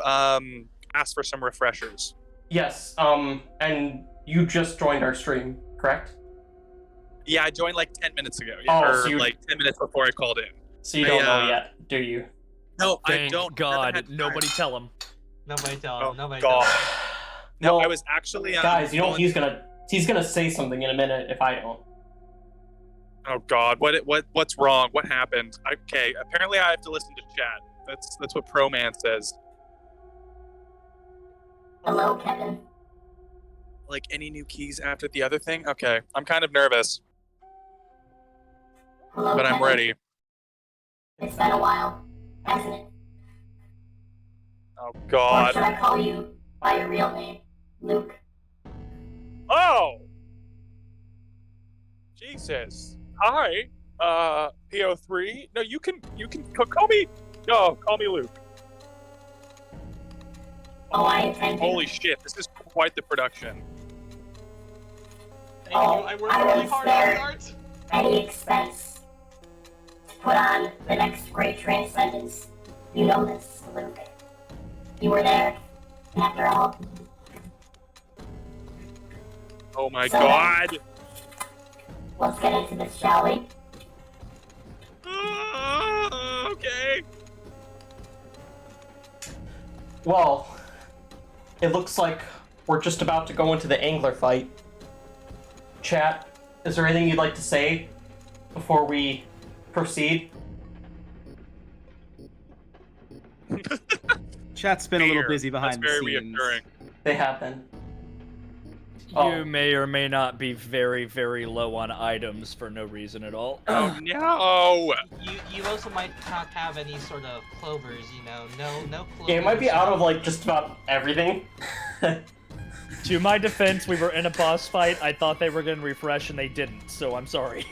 ask for some refreshers. Yes. And you just joined our stream, correct? Yeah, I joined like 10 minutes ago. Oh, or so like 10 minutes before I called in. So you don't know yet, do you? No, I Thank don't. God, nobody tell him. Nobody tell him. Nobody God. tell him. No, Well, I was actually. guys, you know going- he's gonna say something in a minute if I don't. Oh God, what's wrong? What happened? Okay, apparently I have to listen to chat. That's what Pro Man says. Hello, Kevin. Like any new keys after the other thing? Okay, I'm kind of nervous, Hello, but I'm Kevin. ready. It's been a while, hasn't it? Oh Or should God. I call you by your real name, Luke? Oh. Jesus. Hi. PO3. No, you can call me. No, call me Luke. Oh, I intend to. Holy shit, this is quite the production. Thank you. I worked really hard on the art. Any expense to put on the next great transcendence. You know this, Luke. You were there, after all. Oh my So, God. Let's get into this, shall we? Okay. Well, it looks like we're just about to go into the angler fight. Chat, is there anything you'd like to say before we proceed? Chat's been a little busy That's behind the very scenes. reassuring. They have been. You may or may not be very, very low on items for no reason at all. Oh no! You also might not have any sort of clovers, you know. No clovers. Yeah, it might be out of like just about everything. To my defense, we were in a boss fight. I thought they were going to refresh, and they didn't, so I'm sorry.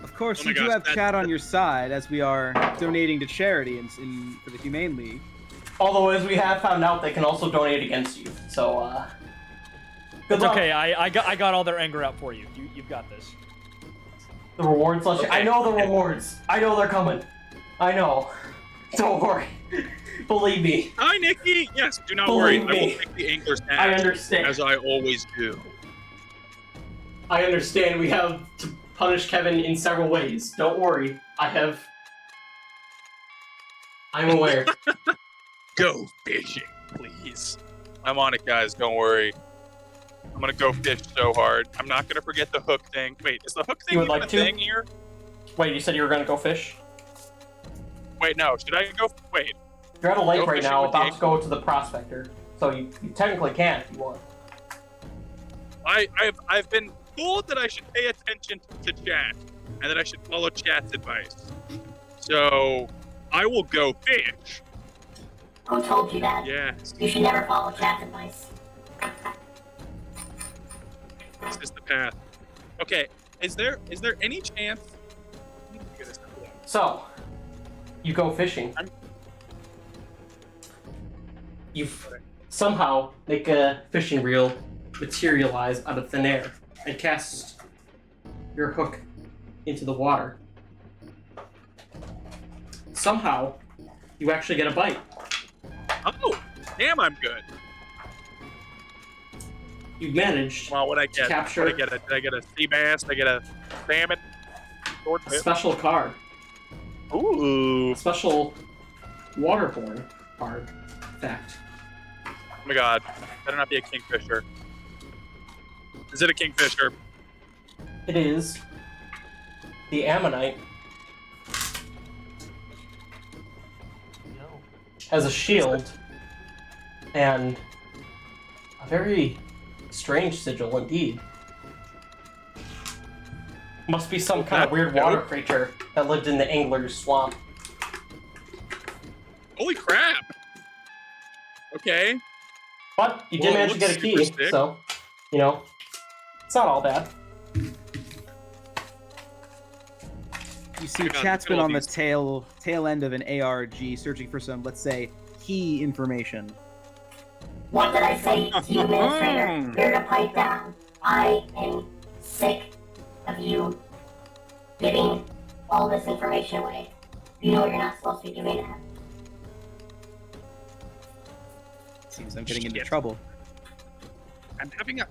Of course, Oh my you do gosh, have that- chat on your side as we are donating to charity for the Humane League. Although, as we have found out, they can also donate against you. So, good It's luck. okay. I got all their anger out for you. You've got this. The rewards, Leslie. Okay. I know the rewards. I know they're coming. I know. Don't worry. Believe me. Hi, Nikki. Yes, do not Believe worry. I me. will take the angler's hat. I understand. As I always do. I understand we have to punish Kevin in several ways. Don't worry. I'm aware. Go fishing, please. I'm on it, guys. Don't worry. I'm gonna go fish so hard. I'm not gonna forget the hook thing. Wait, is the hook thing You would even like a to? thing here? Wait, you said you were gonna go fish? Wait, no. Should I go? Wait. You're at a lake Go right fishing now, with the about to go to the prospector. So you technically can if you want. I've been told that I should pay attention to chat and that I should follow chat's advice. So I will go fish. Who told you that? Yes, You should never follow chat's advice. this is the path. Okay, is there any chance? So, you go fishing. You somehow make a fishing reel materialize out of thin air and cast your hook into the water. Somehow, you actually get a bite. Oh, damn! I'm good. You managed Well, what I get? capture- What I get? Did I get a sea bass? Did I get a salmon? a Swordfish? special card. Ooh! A special waterborne card. Fact. Oh my god! Better not be a kingfisher. Is it a kingfisher? It is the Ammonite. Has a shield and a very strange sigil indeed. Must be some kind of weird water creature that lived in the angler's swamp. Holy crap! Okay. But you did Well, it manage to get a looks key, super sick. so, you know, it's not all bad. You see, I got chat's the been on the abilities. tail end of an ARG, searching for some, let's say, key information. What did I say to you, Administrator? You're to pipe down. I am sick of you giving all this information away. You know you're not supposed to be doing that. Seems I'm getting into trouble. I'm having a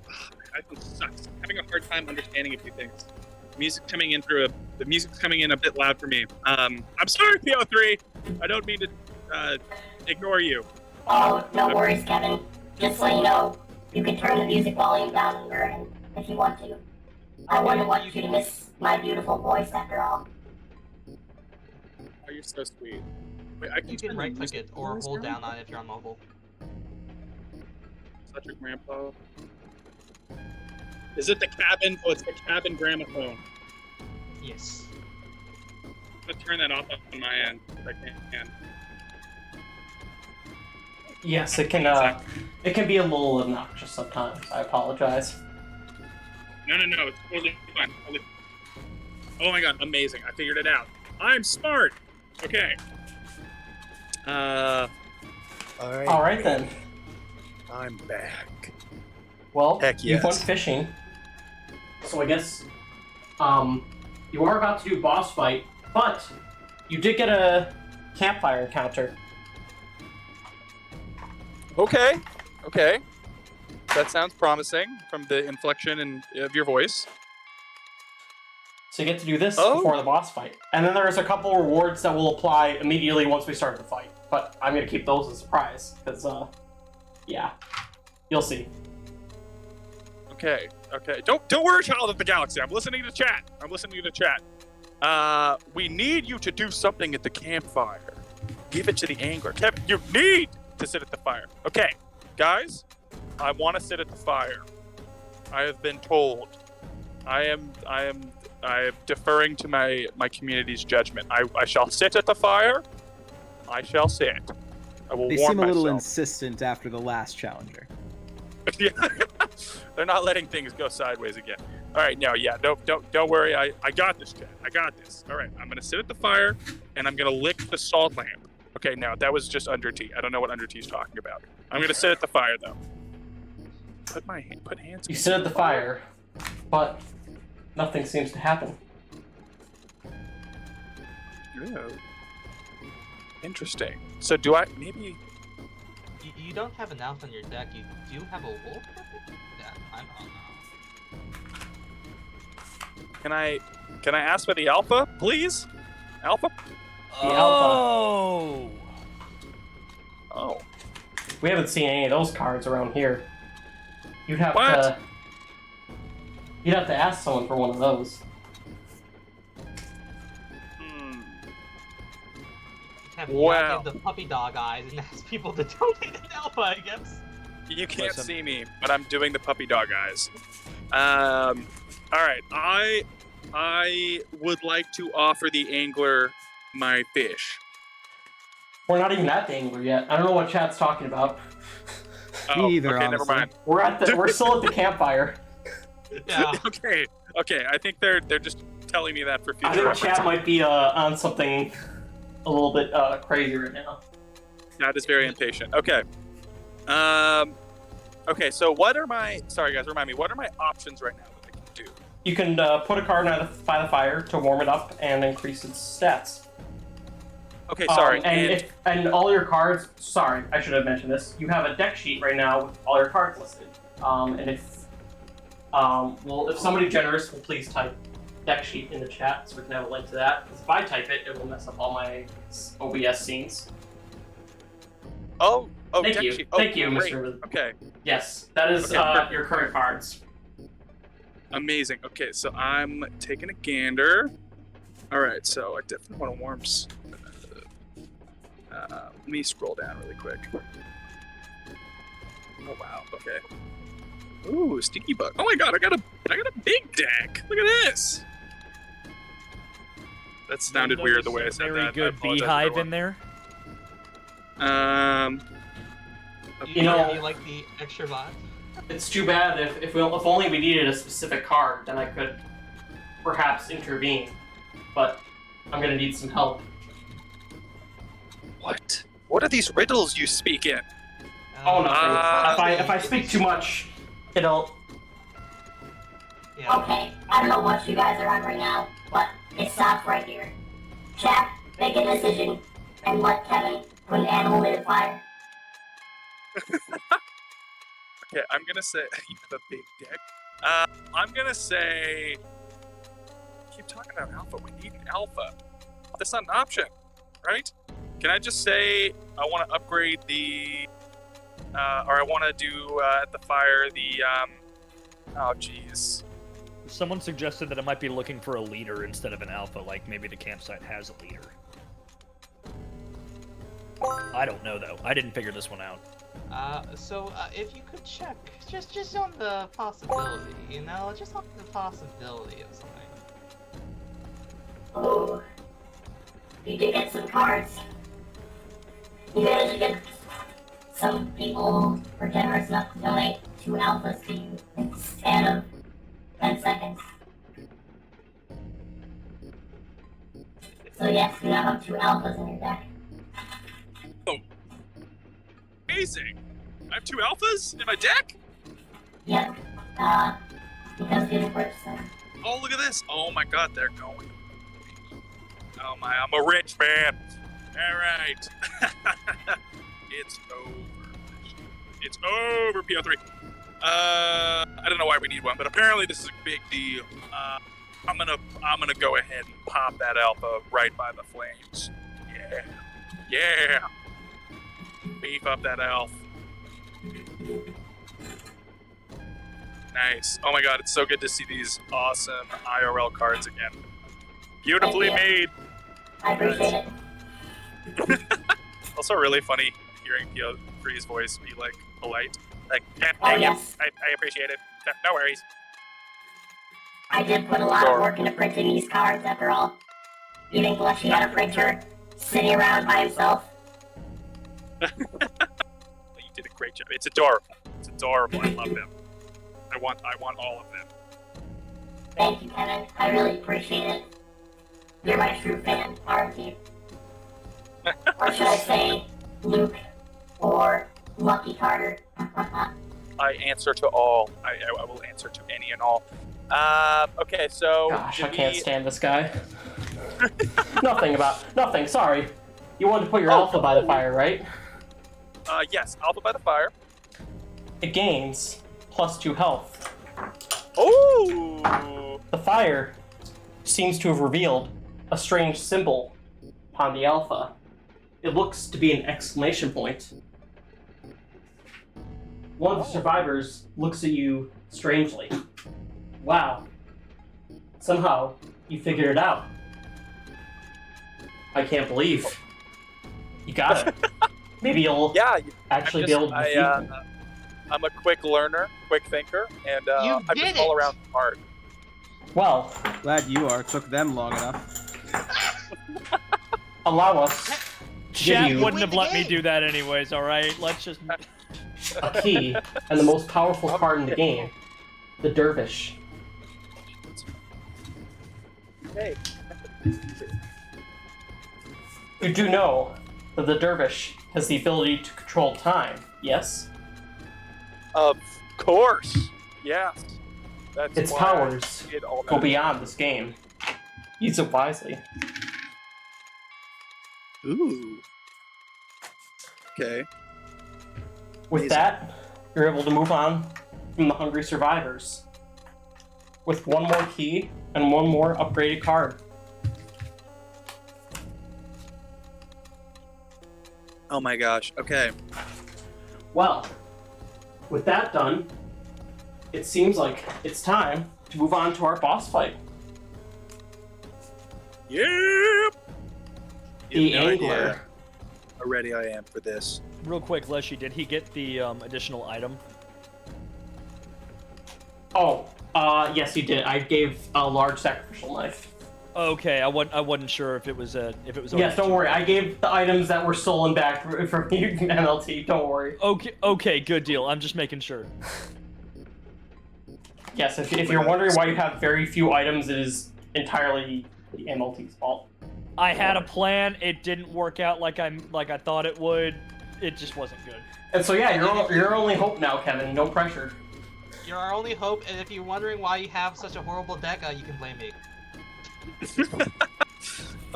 hard time understanding a few things. The music's coming in a bit loud for me. I'm sorry, PO3. I don't mean to ignore you. Oh, no worries, Kevin. Just so you know, you can turn the music volume down on your end if you want to. I wouldn't want you to miss my beautiful voice after all. Oh, you're so sweet. Wait, You can right-click it or hold down on it if you're on mobile. Such a grandpa. Is it the cabin? Oh, it's the cabin gramophone. Yes. I'm gonna turn that off on my end if I can. Yes, it can be a little obnoxious sometimes. I apologize. No, it's totally fine. Oh my god, amazing. I figured it out. I'm smart! Okay. All right then. I'm back. Well, Heck you yes. went fishing. So I guess you are about to do boss fight, but you did get a campfire encounter. Okay. That sounds promising from the inflection of your voice. So you get to do this before the boss fight. And then there's a couple rewards that will apply immediately once we start the fight. But I'm going to keep those as a surprise, because, yeah, you'll see. Okay. Don't worry, child of the galaxy. I'm listening to chat. We need you to do something at the campfire. Give it to the angler. Kevin, you need to sit at the fire. Okay, guys, I want to sit at the fire. I have been told. I am deferring to my community's judgment. I shall sit at the fire. I shall sit. I will They warm seem a little myself. insistent after the last challenger. Yeah. They're not letting things go sideways again. All right, don't worry. I got this, Chad. I got this. All right, I'm gonna sit at the fire and I'm gonna lick the salt lamp. Okay, now that was just Under T. I don't know what Under T is talking about. I'm gonna sit at the fire though. Put hands. You sit at the fire, but nothing seems to happen. Oh. Interesting. So do I maybe? You don't have an elf on your deck. You do have a wolf? Yeah, I don't know. Can I ask for the alpha, please? Alpha? The alpha. Oh. We haven't seen any of those cards around here. You'd have to ask someone for one of those. Wow. Give the puppy dog eyes and ask people to donate an alpha, I guess. You can't see me, but I'm doing the puppy dog eyes. All right. I would like to offer the angler my fish. We're not even at the angler yet. I don't know what chat's talking about. Oh, okay, never mind. We're still at the campfire. Yeah. Okay. I think they're just telling me that for future I think reference. chat might be on something a little bit crazy right now. That is very impatient. Okay. Okay, so sorry guys, remind me, what are my options right now that I can do? You can put a card by the fire to warm it up and increase its stats. Okay, sorry. And all your cards, sorry, I should have mentioned this. You have a deck sheet right now with all your cards listed. And if somebody generous will please type deck sheet in the chat so we can have a link to that. Because if I type it, it will mess up all my OBS scenes. Oh, Thank deck you. sheet. Oh, Thank you, great. Mr. Okay. Yes, that is Okay. your current cards. Amazing. Okay, so I'm taking a gander. All right, so I definitely want to warm. Let me scroll down really quick. Oh wow. Okay. Ooh, sticky bug. Oh my god, I got a big deck. Look at this. That sounded weird the way I said Very that. good beehive in there. You know, you like the extra bot? It's too bad if only we needed a specific card, then I could perhaps intervene. But I'm gonna need some help. What? What are these riddles you speak in? Oh, nothing. If I speak too much, it'll... Yeah. Okay, I don't know what you guys are on right now, but it stops right here. Chat, make a decision, and let Kevin put an animal in the fire. Okay, I'm gonna say you have a big dick. I'm gonna say keep talking about alpha. We need an alpha. That's not an option, right? Can I just say I want to upgrade the, or I want to do at the fire the, oh jeez. Someone suggested that it might be looking for a leader instead of an alpha, like maybe the campsite has a leader. I don't know though. I didn't figure this one out. So if you could check, just on the possibility, you know, just on the possibility of something. Oh, you did get some cards. You managed to get some people were generous enough to donate 2 alphas to you in the span of 10 seconds. So yes, you now have 2 alphas in your deck. Oh, amazing! I have 2 alphas in my deck? Yep, because you didn't purchase them. Oh, look at this! Oh my god, they're going. Oh my, I'm a rich man. Alright. It's over. It's over, PO3. I don't know why we need one, but apparently this is a big deal. I'm gonna go ahead and pop that alpha right by the flames. Yeah. Yeah. Beef up that elf. Nice. Oh my god, it's so good to see these awesome IRL cards again. Beautifully made. I appreciate it. Also really funny hearing PO3's voice be like polite. Like, Oh, yes. I appreciate it. No worries. I did put a lot of work into printing these cards after all. You think Leshy had a printer sitting around by himself? You did a great job. It's adorable. It's adorable. I love them. I want all of them. Thank you, Kevin. I really appreciate it. You're my true fan, aren't you? Or should I say, Luke or Lucky Carter? I answer to all. I will answer to any and all. Okay, so... Gosh, I can't stand this guy. Nothing, sorry. You wanted to put your alpha by the fire, right? Yes, alpha by the fire. It gains +2 health. Oh! The fire seems to have revealed a strange symbol upon the alpha. It looks to be an exclamation point. One of the survivors looks at you strangely. Wow. Somehow, you figured it out. I can't believe you got it. Maybe you'll actually be able to defeat them. I'm a quick learner, quick thinker, and I'm just all around smart. Well, glad you are. It took them long enough. Allow us to give Chat you wouldn't have let me do that anyways, alright? Let's just... a key and the most powerful card in the game, the Dervish. Hey. You do know that the Dervish has the ability to control time, yes? Of course, yes. That's Its why powers I did all go that. beyond this game. Use it wisely. Ooh. Okay. With that, you're able to move on from the hungry survivors. With one more key and one more upgraded card. Oh my gosh. Okay. Well, with that done, it seems like it's time to move on to our boss fight. Yep. The You have no Angler. idea how ready I am for this. Real quick, Leshy, did he get the additional item? Oh, yes, you did. I gave a large sacrificial knife. Okay, I wasn't sure if it was Yes, don't worry. I gave the items that were stolen back from you, MLT. Don't worry. Okay, good deal. I'm just making sure. Yes, if you're wondering why you have very few items, it is entirely the MLT's fault. I had a plan. It didn't work out like I thought it would. it just wasn't good. And so yeah, you're our only hope now, Kevin. No pressure. You're our only hope, and if you're wondering why you have such a horrible deck, you can blame me.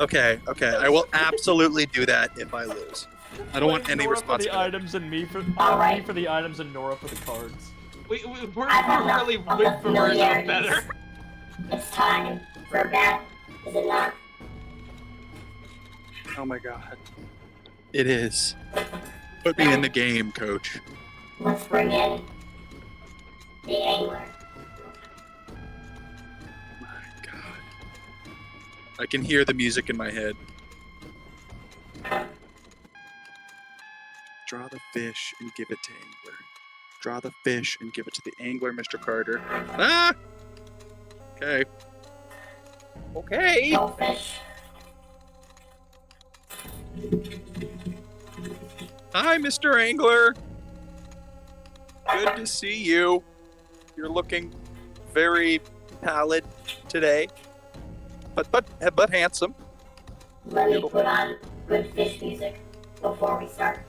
Okay, I will absolutely do that if I lose. I don't want any Nora for the responsibility. items and me for the items and Nora for the cards. We're really with familiarities. better. It's time for a battle, is it not? Oh my god. It is. Put me in the game, coach. Let's bring in the angler. I can hear the music in my head. Draw the fish and give it to angler. Draw the fish and give it to the angler, Mr. Carter. Ah! Okay. Okay. No fish. Hi, Mr. Angler. Good to see you. You're looking very pallid today, but handsome. Let me put on good fish music before we start.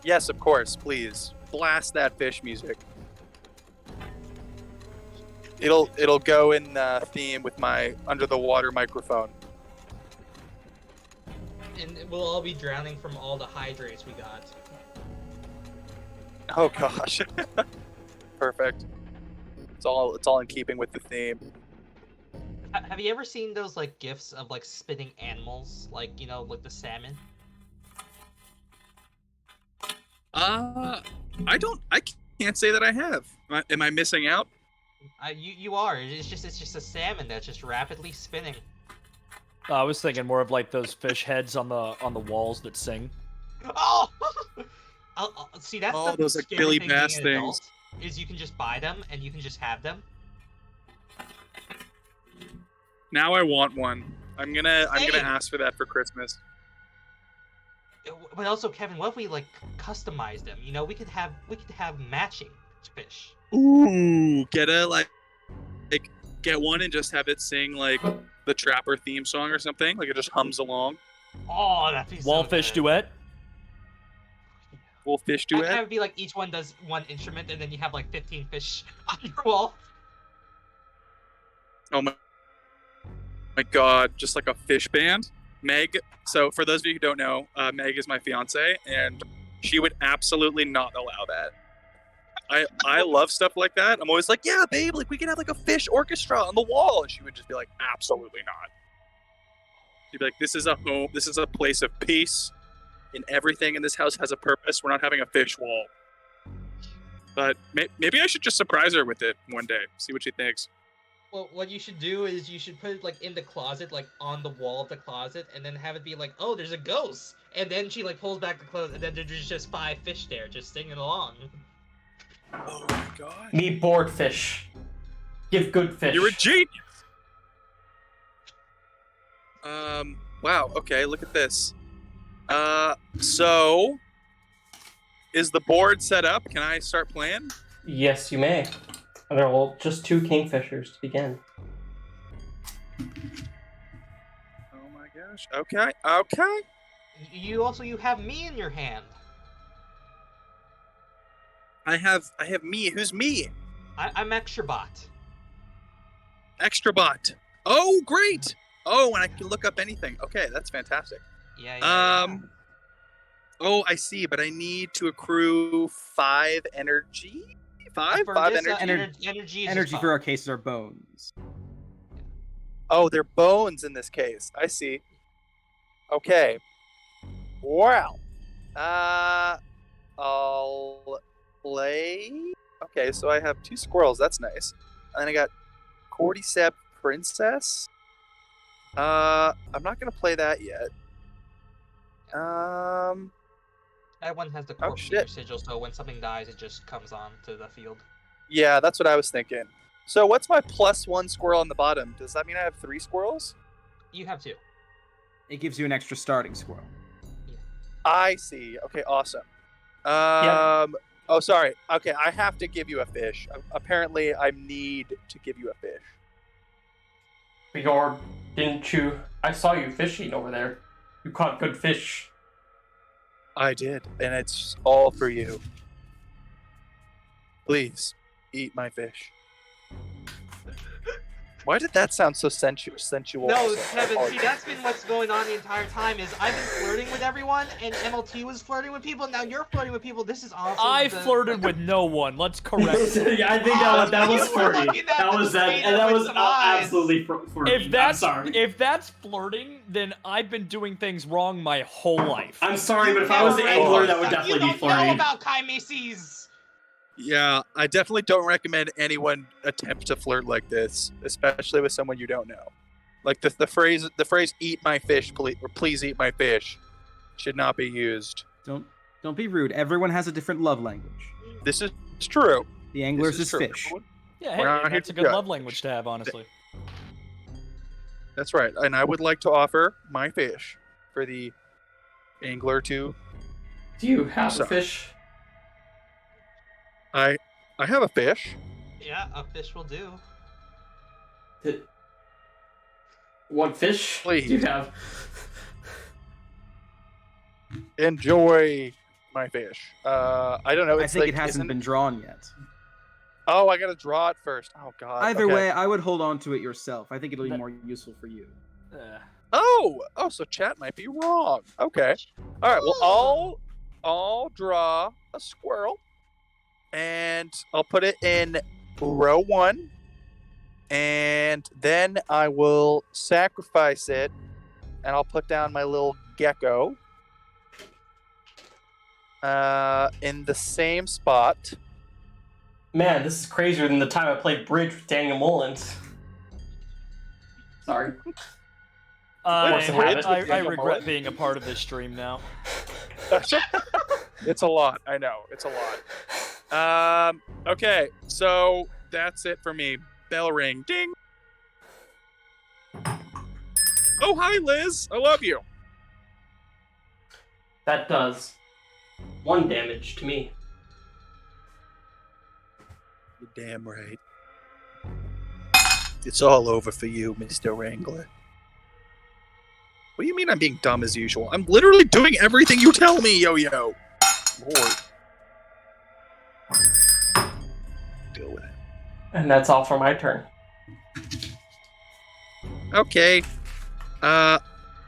Yes, of course. Please blast that fish music. It'll go in theme with my under the water microphone. And we'll all be drowning from all the hydrates we got. Oh gosh. Perfect. It's all in keeping with the theme. Have you ever seen those like gifs of like spinning animals, like like the salmon? I can't say that I have. Am I missing out? You are. It's just a salmon that's just rapidly spinning. I was thinking more of like those fish heads on the walls that sing. Oh! See, that's the those like scary Billy thing Bass being an things. adult, is you can just buy them and you can just have them. Now I want one. I'm gonna ask for that for Christmas. But also, Kevin, what if we like customize them? We could have matching fish. Ooh, get one and just have it sing like the Trapper theme song or something. Like it just hums along. Oh, that'd be so Wallfish good. duet. Wolfish Have duet. it be like each one does one instrument, and then you have like 15 fish on your wall. Oh my god, just like a fish band. Meg, so for those of you who don't know, Meg is my fiance, and she would absolutely not allow that. I love stuff like that. I'm always like, yeah, babe, like we can have like a fish orchestra on the wall, and she would just be like, absolutely not. She'd be like, this is a home, this is a place of peace, and everything in this house has a purpose. We're not having a fish wall. But maybe I should just surprise her with it one day, see what she thinks. Well, what you should do is you should put it like in the closet, like on the wall of the closet, and then have it be like, oh, there's a ghost, and then she like pulls back the clothes, and then there's just 5 fish there, just singing along. Oh my god. Me bored fish. Give good fish. You're a genius. Wow. Okay. Look at this. So is the board set up? Can I start playing? Yes, you may. There are just 2 kingfishers to begin. Oh my gosh. Okay. Okay. You have me in your hand. I have me. Who's me? I'm Extrabot. Extrabot. Oh, great. Oh, and I can look up anything. Okay, that's fantastic. Yeah. Oh, I see. But I need to accrue 5 energy. 5 energy. Energy for our cases are bones. Oh, they're bones in this case. I see. Okay. Wow. I'll play. Okay, so I have 2 squirrels. That's nice. And then I got Cordyceps Princess. I'm not gonna play that yet. That one has the corpse sigil, so when something dies, it just comes on to the field. Yeah, that's what I was thinking. So what's my +1 squirrel on the bottom? Does that mean I have 3 squirrels? You have 2. It gives you an extra starting squirrel. I see. Okay, awesome. Oh, sorry. Okay, I have to give you a fish. Apparently, I need to give you a fish. Didn't you? I saw you fishing over there. You caught good fish. I did, and it's all for you. Please, eat my fish. Why did that sound so sensual? No, so Kevin, hard? see, that's been what's going on the entire time, is I've been flirting with everyone, and MLT was flirting with people, now you're flirting with people, this is awesome. I flirted with no one. Let's correct it. Yeah, I think that was flirty. That was absolutely flirty. If that's flirting, then I've been doing things wrong my whole life. I'm sorry, but if I was the angler, that would definitely be flirty. You don't know about chimeses! Yeah, I definitely don't recommend anyone attempt to flirt like this, especially with someone you don't know. Like the phrase "eat my fish," please, or "please eat my fish," should not be used. Don't be rude. Everyone has a different love language. This is true. The angler's is true. fish. Yeah, We're not hey, here that's a to good judge. love language to have, honestly. That's right, and I would like to offer my fish for the angler to. Do you have So- a fish? I have a fish. Yeah, a fish will do. What fish Please. do you have? Enjoy my fish. I don't know. I It's think like, it hasn't isn't- been drawn yet. Oh, I gotta draw it first. Oh God. Either okay. way, I would hold on to it yourself. I think it'll be more useful for you. Oh, so chat might be wrong. Okay. All right. Well, I'll draw a squirrel, and I'll put it in row 1, and then I will sacrifice it, and I'll put down my little gecko in the same spot. Man, this is crazier than the time I played bridge with Daniel Mullins. Sorry. I regret being a part of this stream now. It's a lot. I know. It's a lot. Okay, so that's it for me. Bell ring. Ding. Oh, hi, Liz. I love you. That does 1 damage to me. You're damn right. It's all over for you, Mr. Wrangler. What do you mean I'm being dumb as usual? I'm literally doing everything you tell me, Yo-Yo. Lord. Deal with it. And that's all for my turn. Okay.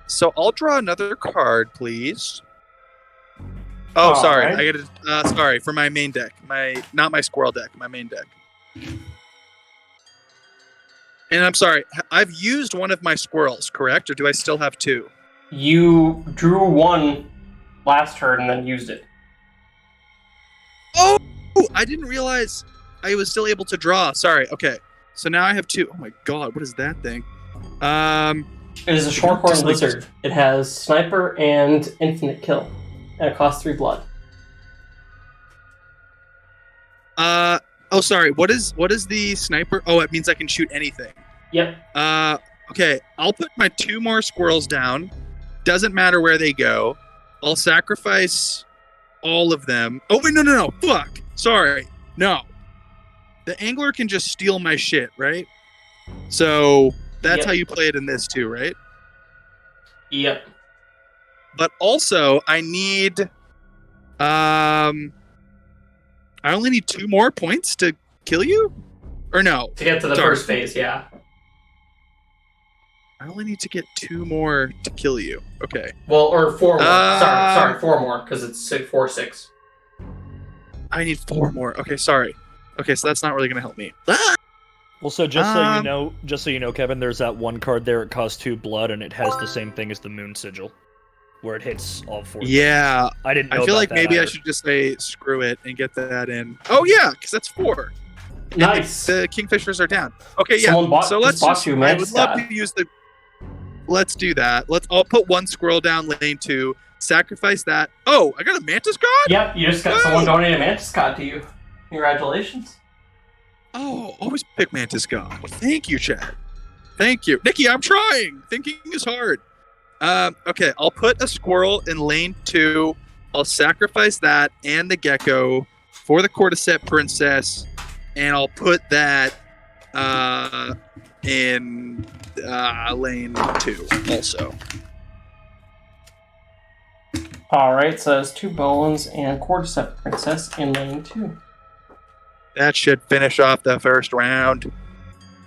So I'll draw another card, please. Oh, sorry. Alright. I gotta. Sorry for my main deck. Not my squirrel deck. My main deck. And I'm sorry. I've used one of my squirrels, correct? Or do I still have 2? You drew 1 last turn and then used it. Oh, I didn't realize I was still able to draw. Sorry. Okay. So now I have 2. Oh my god, what is that thing? It is a short-horned lizard. It has sniper and infinite kill. And it costs 3 blood. Oh, sorry. What is the sniper? Oh, it means I can shoot anything. Yep. Okay. I'll put my 2 more squirrels down. Doesn't matter where they go. I'll sacrifice all of them. Oh, wait, no. Fuck. Sorry. No. The angler can just steal my shit, right? So that's Yep. how you play it in this too, right? Yep. But also, I need... I only need 2 more points to kill you? Or no? To get to the Sorry. first phase, yeah. I only need to get 2 more to kill you. Okay. Well, or 4 more. Sorry, 4 more, because it's 4-6. I need 4 more. Okay, sorry. Okay, so that's not really gonna help me. Well, so just so you know, Kevin, there's that one card there. It costs 2 blood, and it has the same thing as the Moon Sigil, where it hits all 4. Yeah. I didn't know I feel about like that maybe I either. should just say screw it and get that in. Oh yeah, because that's 4. Nice. The Kingfishers are down. Okay, yeah. Someone So let's bought just. you I Mantis would love God. to use the. Let's do that. I'll put 1 squirrel down lane 2. Sacrifice that. Oh, I got a Mantis God. Yep, you just got someone donated a Mantis God to you. Congratulations. Oh, always pick Mantis God. Thank you, Chad. Thank you, Nikki. I'm trying. Thinking is hard. Okay, I'll put a squirrel in lane 2. I'll sacrifice that and the gecko for the Cordyceps Princess, and I'll put that in lane 2 also. Alright, so there's 2 Mullins and Cordyceps Princess in lane 2. That should finish off the first round.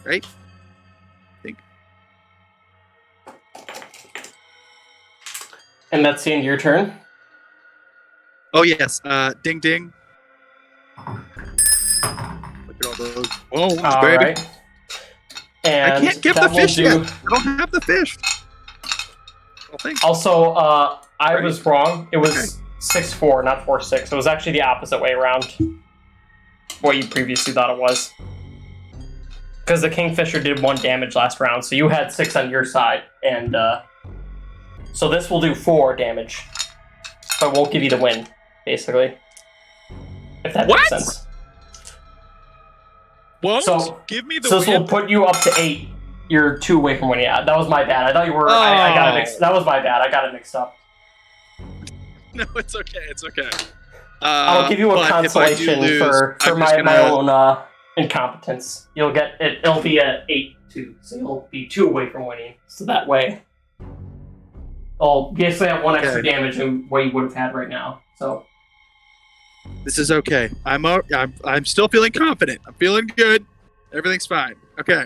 Right? I think. And that's the end of your turn? Oh, yes. Ding ding. Look at all those bones, baby. Alright. And I can't get the that will fish do- yet. I don't have the fish. Also, I was wrong. It was 6-4, not 4-6. It was actually the opposite way around. What you previously thought it was. Because the Kingfisher did 1 damage last round, so you had 6 on your side, and so this will do 4 damage. But won't give you the win, basically. If that makes sense. Won't give me the so this win? will put you up to 8. You're 2 away from winning. That was my bad. I thought you were. I got it mixed. That was my bad. I got it mixed up. No, it's okay. It's okay. I'll give you a but if I do consolation lose, for I'm my, just my gonna- own incompetence. You'll get it. It'll be a 8-2, so you'll be 2 away from winning. So that way, I'll basically have 1 extra Okay. damage than what you would have had right now. So This is okay. I'm still feeling confident. I'm feeling good. Everything's fine. Okay.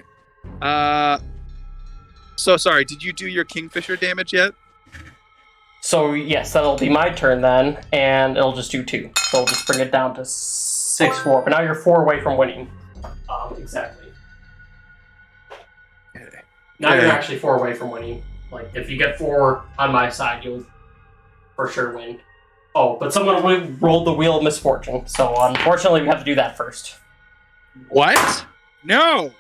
So sorry. Did you do your Kingfisher damage yet? So yes, that'll be my turn then, and it'll just do 2. So we'll just bring it down to 6-4. But now you're 4 away from winning. Exactly. Now you're actually 4 away from winning. Like if you get 4 on my side, you'll for sure win. Oh, but someone rolled the wheel of misfortune, so unfortunately we have to do that first. What? No.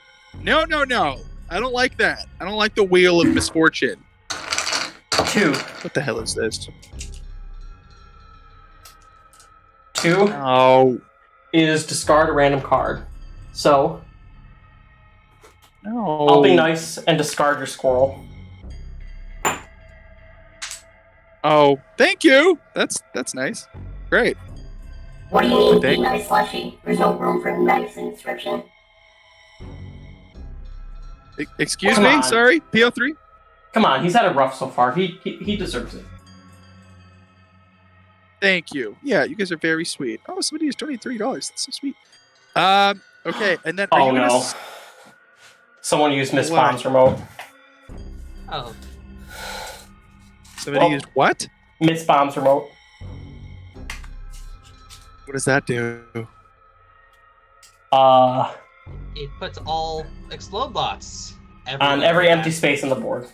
No, no, no. I don't like that. I don't like the wheel of misfortune. 2. What the hell is this? 2 is discard a random card. So I'll be nice and discard your squirrel. Oh, thank you. That's nice. Great. What do you mean, be Thank- nice, Slushy? There's no room for nice in Inscription. Excuse Come me. on. Sorry. PO3. Come on, he's had it rough so far. He deserves it. Thank you. Yeah, you guys are very sweet. Oh, somebody has $23. That's so sweet. Okay, and then are Oh you gonna no. s- Someone used Miss What? Bomb's remote. Oh. Somebody used what? Miss Bomb's remote. What does that do? It puts all explode bots On every empty space on the board.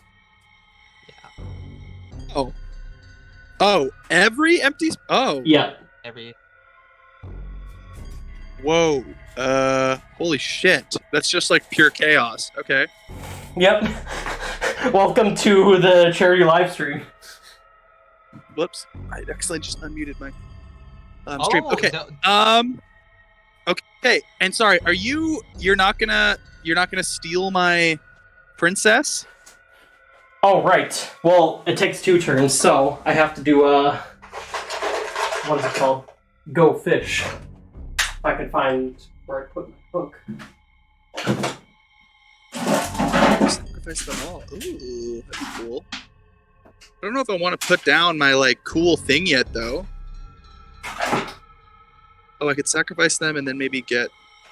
Oh, every empty. Oh. Yeah. Every. Whoa. Holy shit. That's just like pure chaos. Okay. Yep. Welcome to the charity live stream. Whoops. I accidentally just unmuted my stream. Oh, Okay. Okay. And sorry, you're not gonna steal my princess? Oh, right. Well, it takes 2 turns, so I have to do what is it called? Go fish. If I can find where I put my hook. Sacrifice them all. Ooh, that'd be cool. I don't know if I want to put down my like cool thing yet though. Oh, I could sacrifice them and then maybe get.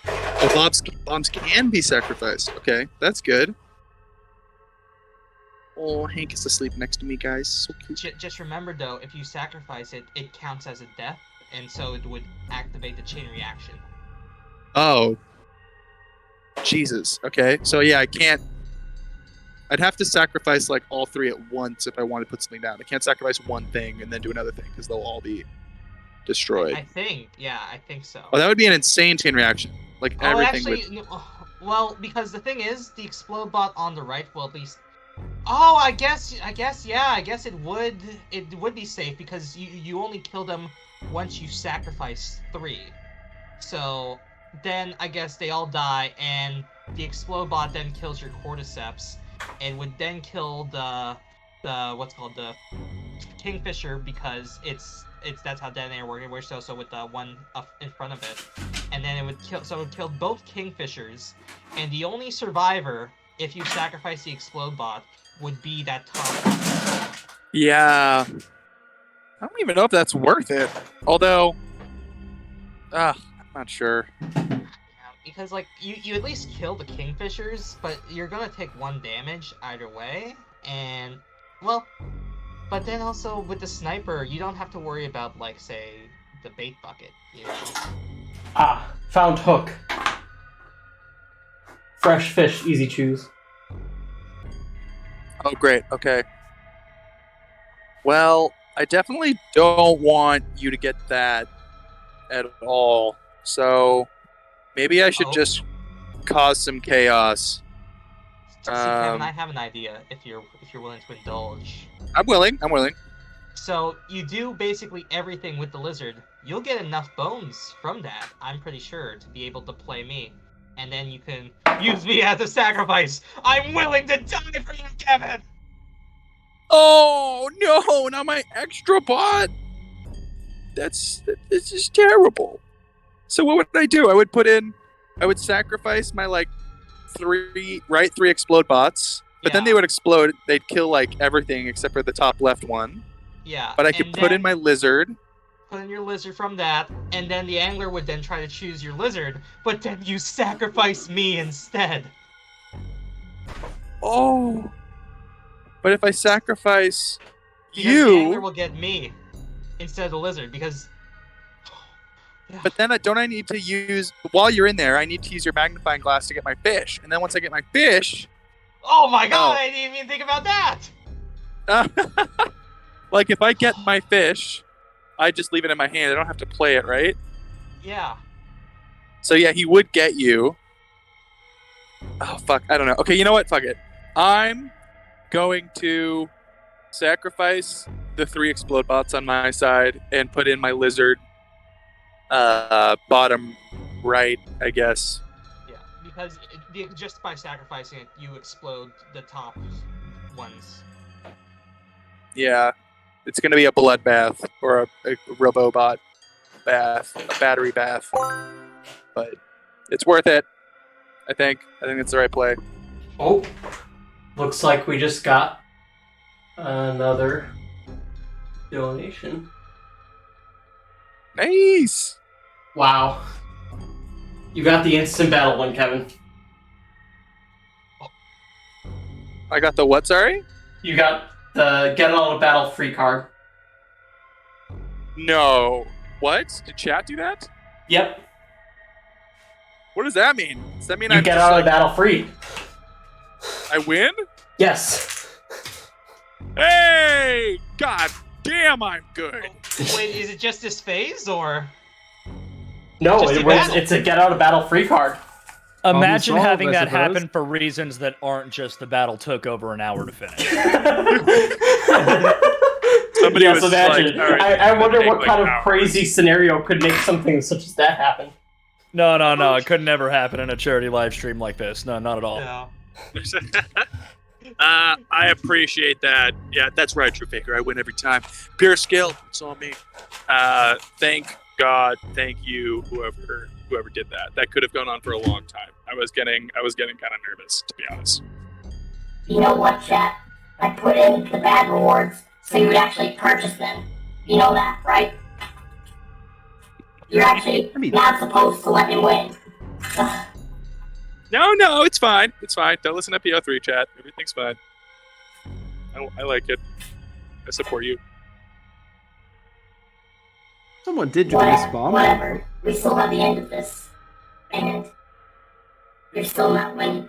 Oh, bombs can be sacrificed. Okay, that's good. Oh, Hank is asleep next to me, guys. So cute. Just remember though, if you sacrifice it, it counts as a death, and so it would activate the chain reaction. Oh. Jesus. Okay, so yeah, I can't. I'd have to sacrifice like all 3 at once if I want to put something down. I can't sacrifice one thing and then do another thing because they'll all be destroyed. I think so. Oh, that would be an insane chain reaction. Like Oh, everything actually, would. well, because the thing is, the explode bot on the right will at least. Oh, I guess, yeah, I guess it would be safe because you only kill them once you sacrifice 3. So then I guess they all die, and the explode bot then kills your cordyceps, and would then kill the what's called the Kingfisher because it's that's how detonator works. So with the one up in front of it, and then it would kill both Kingfishers, and the only survivor, if you sacrifice the explode bot, would be that top. Yeah. I don't even know if that's worth it. Although, I'm not sure. Yeah, because like you at least kill the kingfishers, but you're gonna take 1 damage either way, and well, but then also with the sniper, you don't have to worry about like say the bait bucket. You know? Ah, found hook. Fresh fish, easy choose. Oh, great. Okay. Well, I definitely don't want you to get that at all. So maybe I should just cause some chaos. See, Kevin, I have an idea. If you're willing to indulge. I'm willing. So you do basically everything with the lizard. You'll get enough bones from that, I'm pretty sure, to be able to play me. And then you can use me as a sacrifice. I'm willing to die for you, Kevin! Oh, no, not my extra bot. This is terrible. So what would I do? I would sacrifice my, like, 3 explode bots. But then they would explode. They'd kill, like, everything except for the top left one. Yeah. But I could put in my lizard. Put in your lizard from that, and then the angler would then try to choose your lizard, but then you sacrifice me instead. Oh. But if I sacrifice because the angler will get me instead of the lizard, because... But then don't I need to use... While you're in there, I need to use your magnifying glass to get my fish. And then once I get my fish... Oh my god, I didn't even think about that! Like, if I get my fish... I just leave it in my hand. I don't have to play it, right? Yeah. So yeah, he would get you. Oh, fuck. I don't know. Okay, you know what? Fuck it. I'm going to sacrifice the 3 explode bots on my side and put in my lizard bottom right, I guess. Yeah, because just by sacrificing it, you explode the top ones. Yeah. It's going to be a bloodbath or a robobot bath, a battery bath. But it's worth it, I think. I think it's the right play. Oh, looks like we just got another donation. Nice! Wow. You got the instant battle one, Kevin. I got the what, sorry? You got the get out of battle free card. No. What? Did chat do that? Yep. What does that mean? Does that mean You I'm get just, out like, of battle free. I win? Yes. Hey! God damn, I'm good. Wait, is it just this phase, or...? No, Just a battle? it's a get out of battle free card. Imagine solved, having I that suppose. happen for reasons that aren't just the battle took over an hour to finish. Somebody Yes, was imagine. like, all right, I wonder take, what like, kind of hours. crazy scenario could make something such as that happen. No, it could never happen in a charity live stream like this. No, not at all. No. I appreciate that. Yeah, that's right, True Faker. I win every time. Pure skill. It's on me. Thank God. Thank you, whoever did that. That could have gone on for a long time. I was getting kind of nervous, to be honest. You know what, chat? I put in the bad rewards so you would actually purchase them. You know that, right? You're actually not supposed to let me win. No, it's fine. It's fine. Don't listen to PO3 chat. Everything's fine. I like it. I support you. Someone did do this bomb. Whatever. We still have the end of this. And you're still not winning.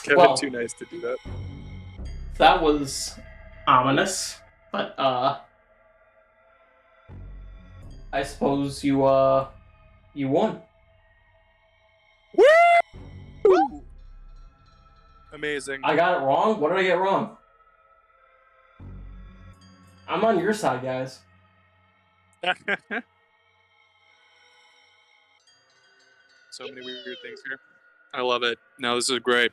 Kevin, Well- too nice to do that. That was ominous, but I suppose you won. Woo! Amazing. I got it wrong? What did I get wrong? I'm on your side, guys. So many weird things here. I love it. No, this is great.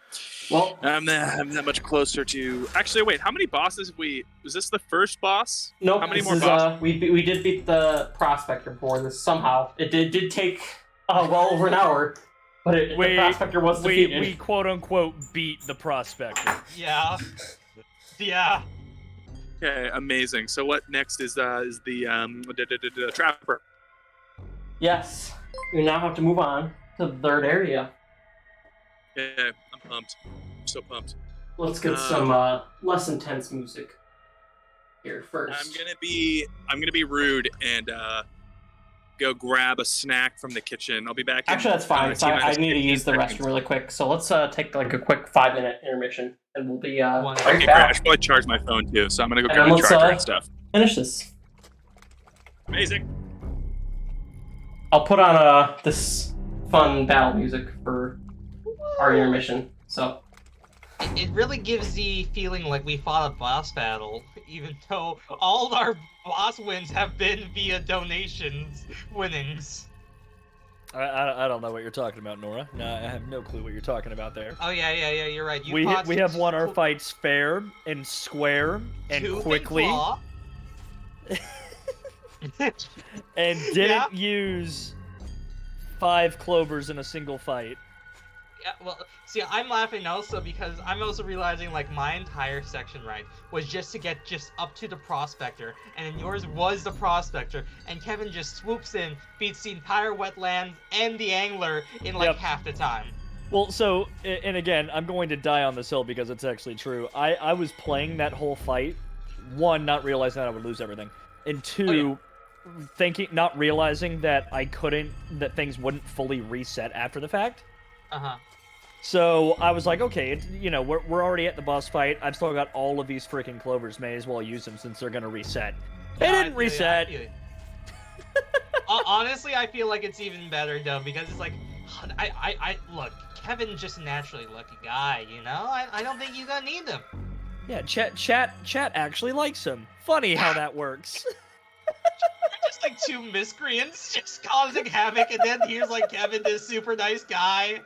Well, I'm that much closer to... Actually, wait. How many bosses have we... Was this the first boss? nope. How many this more is, bosses? we did beat the prospector for this somehow. It did take well over an hour, but the prospector was defeated. We quote unquote beat the prospector. Yeah. Yeah. Okay, amazing. So what next is the trapper? Yes. We now have to move on to the third area. Yeah, I'm pumped. I'm so pumped. Let's get some less intense music here first. I'm gonna be rude and go grab a snack from the kitchen. I'll be back. Actually, that's fine. I need to use the restroom really quick. So let's take like a quick 5-minute intermission, and we'll be right Okay, great. back. I should probably charge my phone too, so I'm gonna go And grab then the let's, charger and stuff. Finish this. Amazing. I'll put on this fun battle music for our intermission. So It really gives the feeling like we fought a boss battle, even though all our boss wins have been via donations winnings. I don't know what you're talking about, Nora. No, I have no clue what you're talking about there. Oh yeah, you're right. We have won our fights fair and square and quickly. And didn't use 5 clovers in a single fight. Yeah, well, see, I'm laughing also because I'm also realizing, like, my entire section, right, was just to get just up to the Prospector, and then yours was the Prospector, and Kevin just swoops in, beats the entire wetlands and the Angler in, like, half the time. Well, so, and again, I'm going to die on this hill because it's actually true. I was playing that whole fight, 1, not realizing that I would lose everything, and 2, not realizing that that things wouldn't fully reset after the fact. Uh-huh. So I was like, okay, we're already at the boss fight. I've still got all of these freaking clovers. May as well use them since they're gonna reset. They didn't reset. Honestly, I feel like it's even better though because it's like, I look, Kevin's just a naturally lucky guy, you know. I don't think you're gonna need them. Yeah, chat actually likes him. Funny how that works. Just like 2 miscreants just causing havoc, and then here's like Kevin, this super nice guy.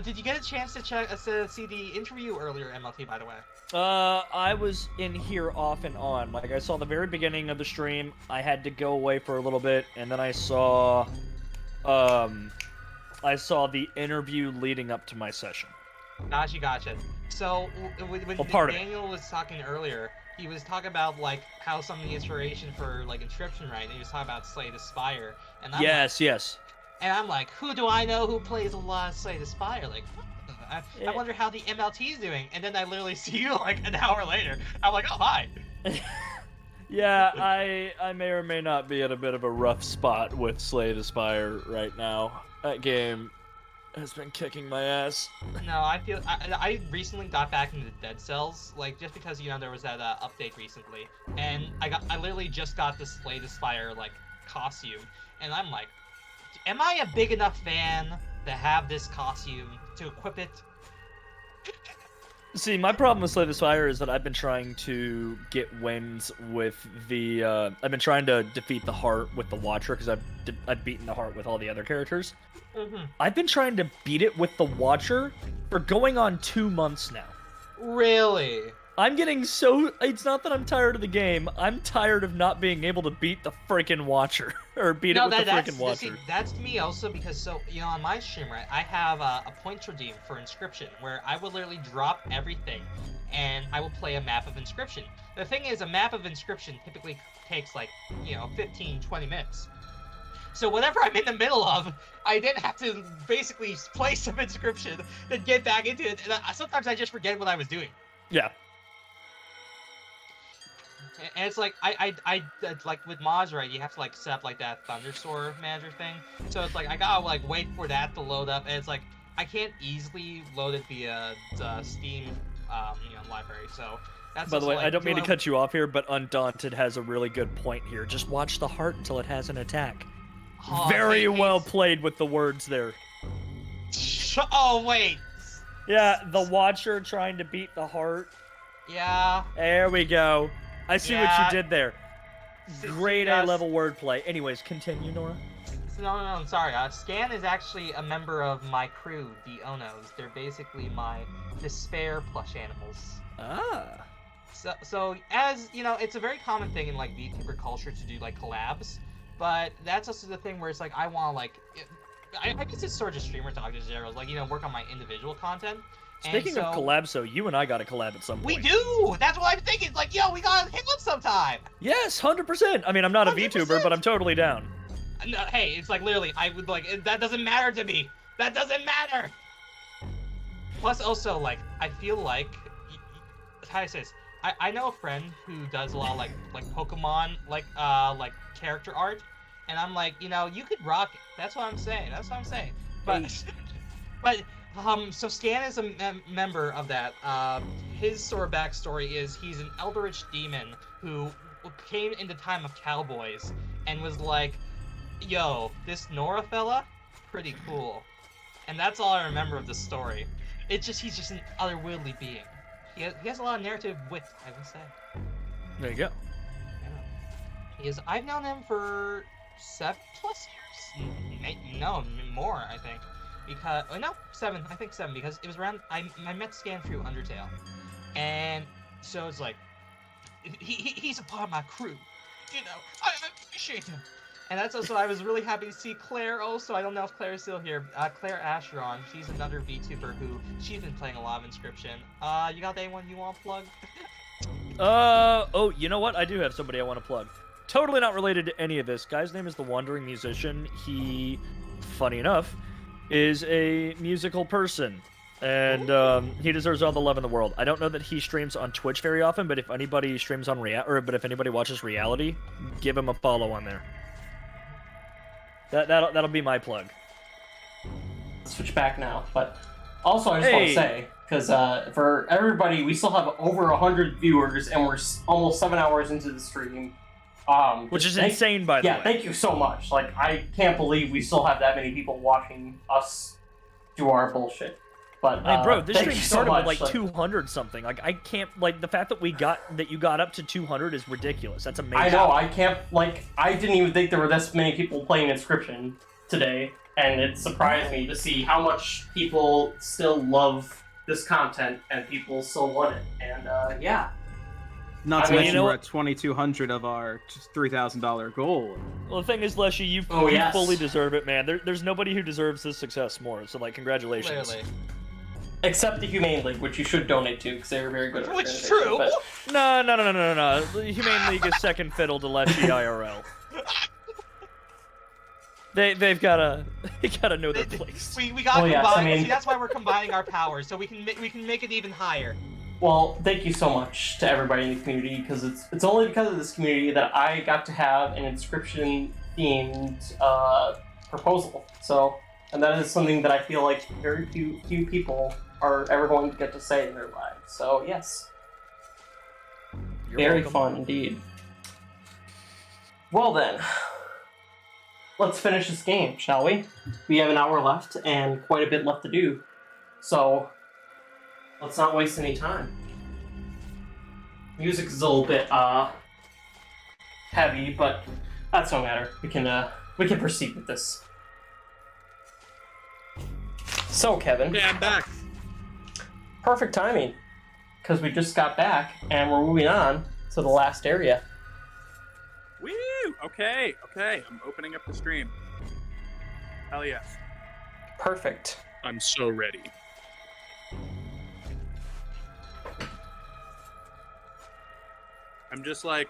Did you get a chance to see the interview earlier, MLT, by the way? I was in here off and on. Like, I saw the very beginning of the stream. I had to go away for a little bit, and then I saw the interview leading up to my session. Gotcha. So, when Daniel was talking earlier, he was talking about, like, how some of the inspiration for, like, Inscription, right? And he was talking about Slay the Spire. And I'm yes. And I'm like, who do I know who plays a lot of Slay the Spire? Like, I wonder how the MLT is doing. And then I literally see you, like, an hour later. I'm like, oh, hi. Yeah, I may or may not be at a bit of a rough spot with Slay the Spire right now. That game has been kicking my ass. No, I feel I recently got back into Dead Cells, like just because there was that update recently, and I literally just got the Slay the Spire like costume, and I'm like, am I a big enough fan to have this costume to equip it? See, my problem with Slay the Spire is that I've been trying to get wins with the I've been trying to defeat the heart with the Watcher because I've beaten the heart with all the other characters. Mm-hmm. I've been trying to beat it with the Watcher for going on 2 months now. Really? I'm getting so... It's not that I'm tired of the game. I'm tired of not being able to beat the freaking Watcher. Or beat it with the freaking Watcher. See, that's me also because, so, on my stream, right, I have a points redeem for Inscription where I will literally drop everything and I will play a map of Inscription. The thing is, a map of Inscription typically takes like, 15, 20 minutes. So whatever I'm in the middle of, I then have to basically play some Inscription, then get back into it, and sometimes I just forget what I was doing. Yeah. And it's like, I like with mods, right, you have to like set up like that Thunderstorm manager thing. So it's like, I gotta like wait for that to load up, and it's like, I can't easily load it via the Steam, library, so that's By the way, like, I don't mean to cut you off here, but Undaunted has a really good point here. Just watch the heart until it has an attack. Oh, Very well played with the words there. Oh, wait. Yeah, the Watcher trying to beat the heart. Yeah. There we go. I see what you did there. Great yes. A-level wordplay. Anyways, continue, Nora. No, I'm sorry. Scan is actually a member of my crew, the Onos. They're basically my despair plush animals. Ah. So as, it's a very common thing in, like, VTuber culture to do, like, collabs. But that's also the thing where it's like, I want to, like... I guess it's sort of just streamer talk to Zeros, like, work on my individual content. Speaking of collabs, so you and I got to collab at some point. We do! That's what I'm thinking. It's like, yo, we gotta hit up sometime. Yes, 100%. I mean, I'm not a 100%. VTuber, but I'm totally down. No, hey, it's like literally, I would like that doesn't matter to me. That doesn't matter. Plus, also, like, I feel like, how do I say this? I know a friend who does a lot of like Pokemon like character art, and I'm like, you could rock it. That's what I'm saying. That's what I'm saying. But so Scan is a member of that. His sort of backstory is he's an eldritch demon who came in the time of cowboys and was like, yo, this Nora fella, pretty cool. And that's all I remember of the story. It's just he's just an otherworldly being. He has a lot of narrative wit, I would say. There you go. Yeah. I've known him for 7+ years. No, more, I think. Because no, 7. I think 7 because it was around. I met Scan through Undertale, and so it's like he's a part of my crew. I appreciate him. And that's also, I was really happy to see Claire also. I don't know if Claire is still here. Claire Asheron, she's another VTuber who, she's been playing a lot of Inscription. You got anyone you want to plug? Oh, you know what? I do have somebody I want to plug. Totally not related to any of this. Guy's name is The Wandering Musician. He, funny enough, is a musical person. And he deserves all the love in the world. I don't know that he streams on Twitch very often, but if anybody streams on if anybody watches reality, give him a follow on there. That'll be my plug. Switch back now, but also I just want to say, because for everybody, we still have over 100 viewers, and we're almost 7 hours into the stream. Which is insane, by the way. Yeah, thank you so much. Like, I can't believe we still have that many people watching us do our bullshit. But I mean, bro, this stream so started with much. like 200 something. Like, I can't, like, the fact that you got up to 200 is ridiculous. That's amazing. I know, I can't, like, I didn't even think there were this many people playing Inscription today, and it surprised me to see how much people still love this content and people still want it. And yeah. Not to mention we're at 2,200 of our $3,000 goal. Well, the thing is, Leshy, you fully deserve it, man. There's nobody who deserves this success more. So, like, congratulations. Clearly. Except the Humane League, which you should donate to, because they're very good. Which is true. But... No. The Humane League is second fiddle to Leshy IRL. They've gotta know their place. We gotta combine. See, that's why we're combining our powers, so we can make it even higher. Well, thank you so much to everybody in the community, because it's only because of this community that I got to have an Inscription-themed proposal. So, and that is something that I feel like very few people are ever going to get to say in their lives. So, yes. You're very welcome. fun indeed. Well then, let's finish this game, shall we? We have an hour left and quite a bit left to do. So, let's not waste any time. Music is a little bit heavy, but that's no matter. We can proceed with this. So, Kevin. Yeah, I'm back. Perfect timing, because we just got back and we're moving on to the last area. Woo! Okay. I'm opening up the stream. Hell yes. Perfect. I'm so ready. I'm just like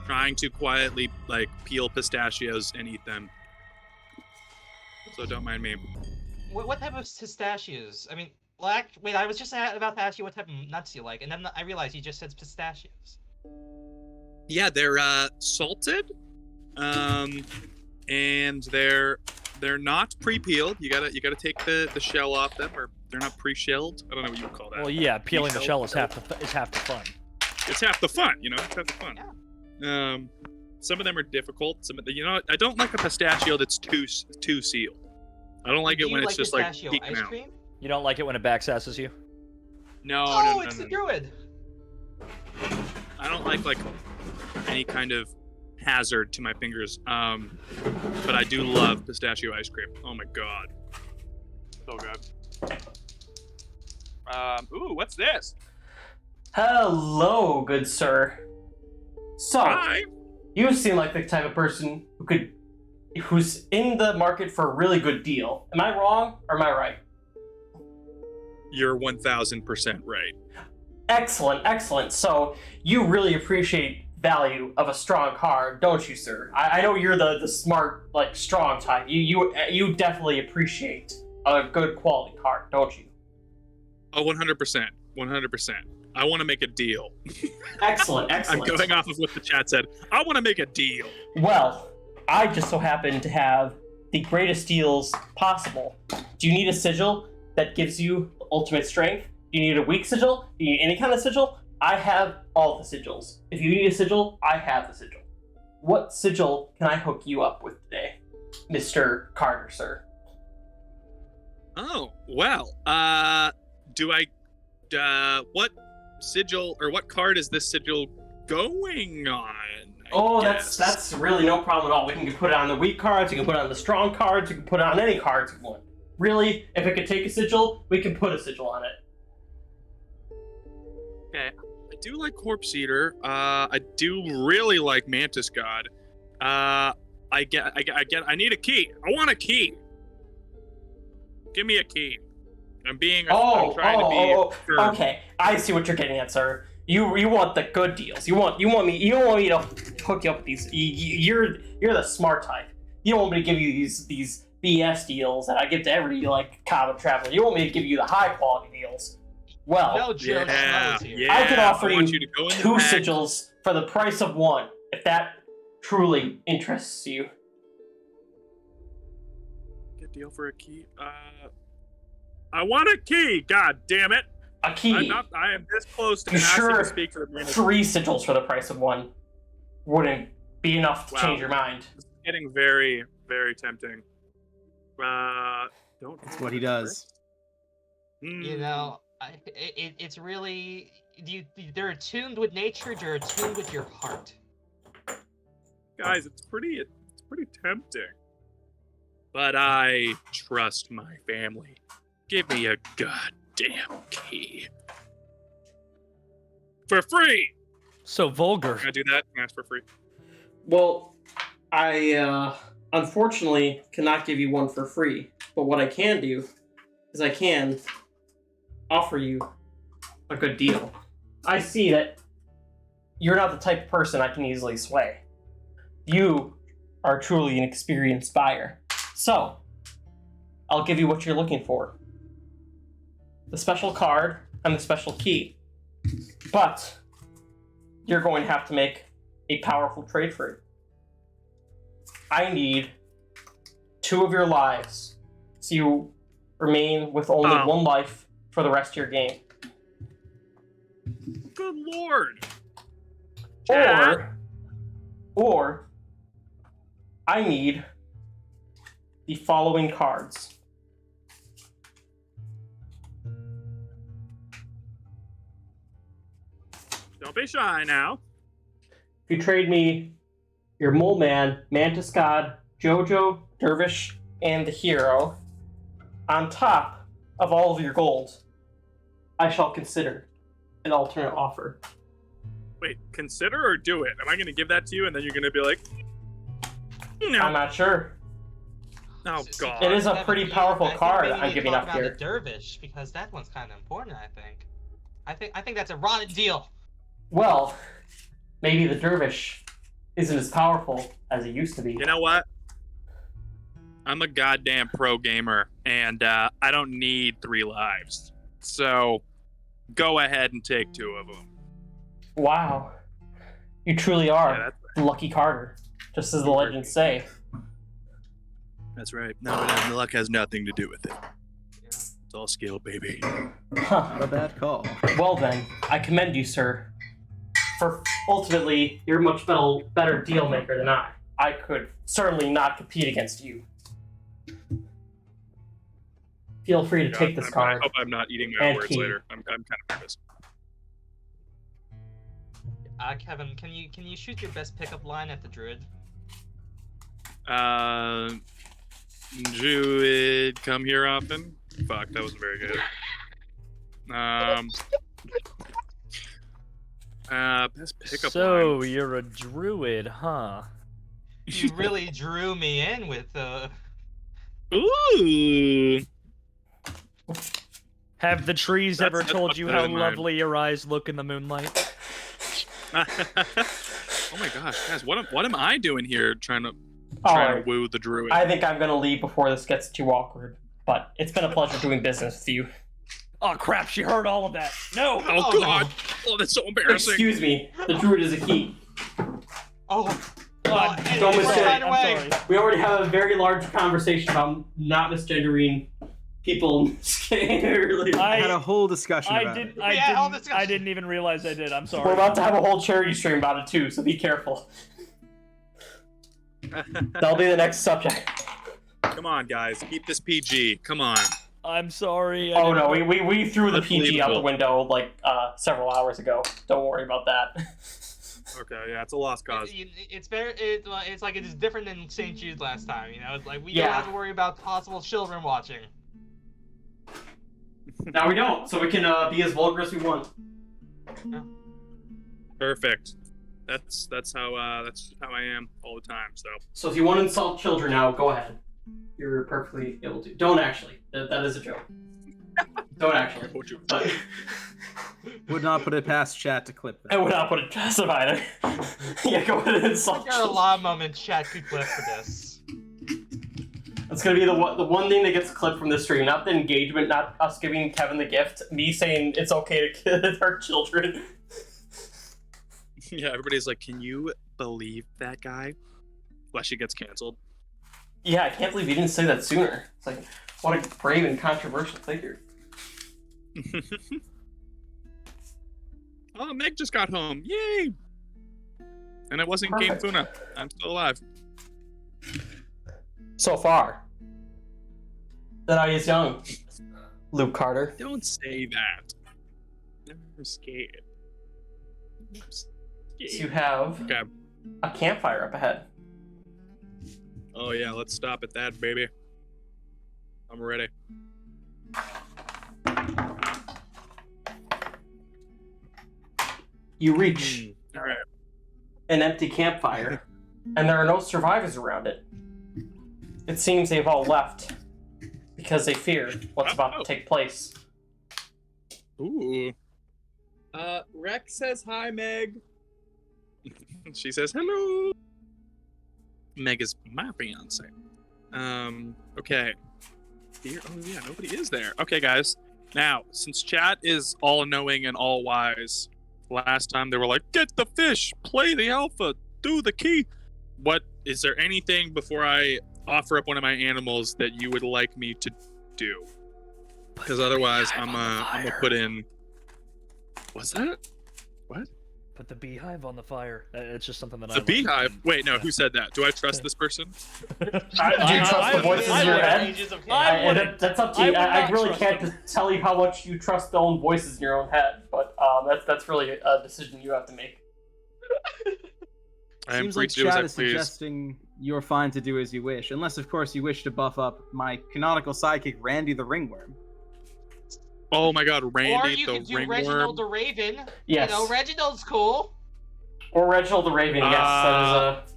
trying to quietly like peel pistachios and eat them. So don't mind me. What type of pistachios? I mean, wait, I was just about to ask you what type of nuts you like, and then I realized you just said pistachios. Yeah, they're salted, and they're not pre-peeled. You gotta take the shell off them, or they're not pre-shelled. I don't know what you would call that. Well, yeah, peeling the shell is half the fun. It's half the fun, you know. It's half the fun. Yeah. Some of them are difficult. Some of the, I don't like a pistachio that's too sealed. I don't like it when it's just like peeking out. Cream? You don't like it when it backsasses you? No, no, it's the druid. I don't like any kind of hazard to my fingers. But I do love pistachio ice cream. Oh my god, so good. Ooh, what's this? Hello, good sir. So, Hi. you seem like the type of person who could who's in the market for a really good deal. Am I wrong or am I right? You're 1000% right. Excellent, excellent. So you really appreciate value of a strong card, don't you, sir? I know you're the smart, like, strong type. You definitely appreciate a good quality card, don't you? Oh, 100%. 100%. I want to make a deal. Excellent, excellent. I'm going off of what the chat said. I want to make a deal. Well, I just so happen to have the greatest deals possible. Do you need a sigil that gives you ultimate strength? Do you need a weak sigil? Do you need any kind of sigil? I have all the sigils. If you need a sigil, I have the sigil. What sigil can I hook you up with today, Mr. Carter, sir? Oh, well, what sigil, or what card is this sigil going on? That's really no problem at all. We can put it on the weak cards, you can put it on the strong cards, you can put it on any cards you want. Really, if it could take a sigil, we can put a sigil on it. Okay, I do like Corpse Eater. I do really like Mantis God. I need a key. I want a key. Give me a key. I'm trying to be firm. Okay. I see what you're getting at, sir. You want the good deals. You don't want me to hook you up with these. You're the smart type. You don't want me to give you these BS deals that I give to every common traveler. You want me to give you the high quality deals. Well, No joke. Yeah, I can offer I you want you to go in the 2 back. sigils for the price of 1, if that truly interests you. Good deal for a key. I want a key. God damn it! A key. I am this close to You asking sure to speak for the brand. 3 sigils for the price of 1 wouldn't be enough to Wow. change your mind? It's getting very, very tempting. Don't. That's what he does. You know, it's really they're attuned with nature. They're attuned with your heart. Guys, it's pretty tempting. But I trust my family. Give me a goddamn key. For free! So vulgar. Can I do that? Can I ask for free? Well, I unfortunately cannot give you one for free. But what I can do is I can offer you a good deal. I see that you're not the type of person I can easily sway. You are truly an experienced buyer. So, I'll give you what you're looking for. The special card and the special key. But you're going to have to make a powerful trade for it. I need 2 of your lives, so you remain with only 1 life for the rest of your game. Good lord! Or I need the following cards. Don't be shy now. If you trade me your Mole Man, Mantis God, Jojo, Dervish, and the Hero, on top of all of your gold, I shall consider an alternate offer. Wait, consider or do it? Am I going to give that to you and then you're going to be like, no. I'm not sure. Oh, God. It is a pretty powerful card maybe I'm we giving talk up about here. the Dervish, because that one's kind of important. I think that's a rotten deal. Well, maybe the Dervish isn't as powerful as it used to be. You know what? I'm a goddamn pro gamer, and I don't need 3 lives. So, go ahead and take 2 of them. Wow. You truly are Lucky Carter, just as the legends say. That's right. No, but the luck has nothing to do with it. It's all skill, baby. Huh. Not a bad call. Well then, I commend you, sir. For ultimately, you're a much better deal maker than I. I could certainly not compete against you. Feel free to take this card. I hope I'm not eating my and words key. later. I'm kind of nervous. Kevin, can you shoot your best pickup line at the Druid? Druid, come here often. Fuck, that wasn't very good. Best pickup so you're a druid, huh? You really drew me in with Ooh. Have the trees ever That's told what you I had how in mind. lovely your eyes look in the moonlight? Oh my gosh, guys, what am I doing here trying to Alright. woo the druid? I think I'm gonna leave before this gets too awkward. But it's been a pleasure doing business with you. Oh crap, she heard all of that. No! Oh god! Oh, that's so embarrassing. Excuse me, the druid is a key. Oh. God, Don't it's misgender. right away. I'm sorry. We already have a very large conversation about not misgendering people in this game. I had a whole discussion about it. I didn't even realize I did. I'm sorry. We're about to have a whole charity stream about it too, so be careful. That'll be the next subject. Come on, guys, keep this PG. Come on. I'm sorry. Oh no, we threw the That's PG out the believable. window like several hours ago. Don't worry about that. Okay, yeah, it's a lost cause. It's very. It's like it is different than St. Jude last time. You know, it's like we Yeah. don't have to worry about possible children watching. Now we don't, so we can be as vulgar as we want. Perfect. That's how I am all the time. So So if you want to insult children now, go ahead. You're perfectly able to. Don't actually. That is a joke. Don't actually. But Would not put it past chat to clip that. I would not put it past them either. Yeah, go ahead and insult There are a children. lot of moments chat could clip for this. That's gonna be the one thing that gets clipped from this stream. Not the engagement, not us giving Kevin the gift. Me saying it's okay to kill our children. yeah, everybody's like, can you believe that guy? Fleshy gets canceled. Yeah, I can't believe you didn't say that sooner. It's like, what a brave and controversial figure. Oh, Meg just got home. Yay! And it wasn't Game Perfect. Funa. I'm still alive. So far. That I is young. Luke Carter. Don't say that. I'm scared. I'm So scared. you have Okay. a campfire up ahead. Oh yeah, let's stop at that, baby. I'm ready. You reach All right. an empty campfire, and there are no survivors around it. It seems they've all left because they fear what's about to take place. Ooh. Rex says hi, Meg. She says hello. Meg is my fiance. Okay. Here, oh yeah, nobody is there. Okay, guys. Now, since chat is all knowing and all wise, last time they were like, "Get the fish, play the alpha, do the key." What is there anything before I offer up one of my animals that you would like me to do? Because otherwise, I'm gonna put in. What's that? What? Put the beehive on the fire. It's just something that I The like. beehive? Wait, no. Who said that? Do I trust this person? Do you trust the voices in your head? That's up to you. I really can't tell you how much you trust the own voices in your own head, but that's really a decision you have to make. I am Seems free like to do as chat I is please. suggesting you're fine to do as you wish, unless of course you wish to buff up my canonical sidekick Randy the Ringworm. Oh my God, Or Randy you the could do ringworm. Reginald the Raven. Yes. You know, Reginald's cool. Or Reginald the Raven, yes. That is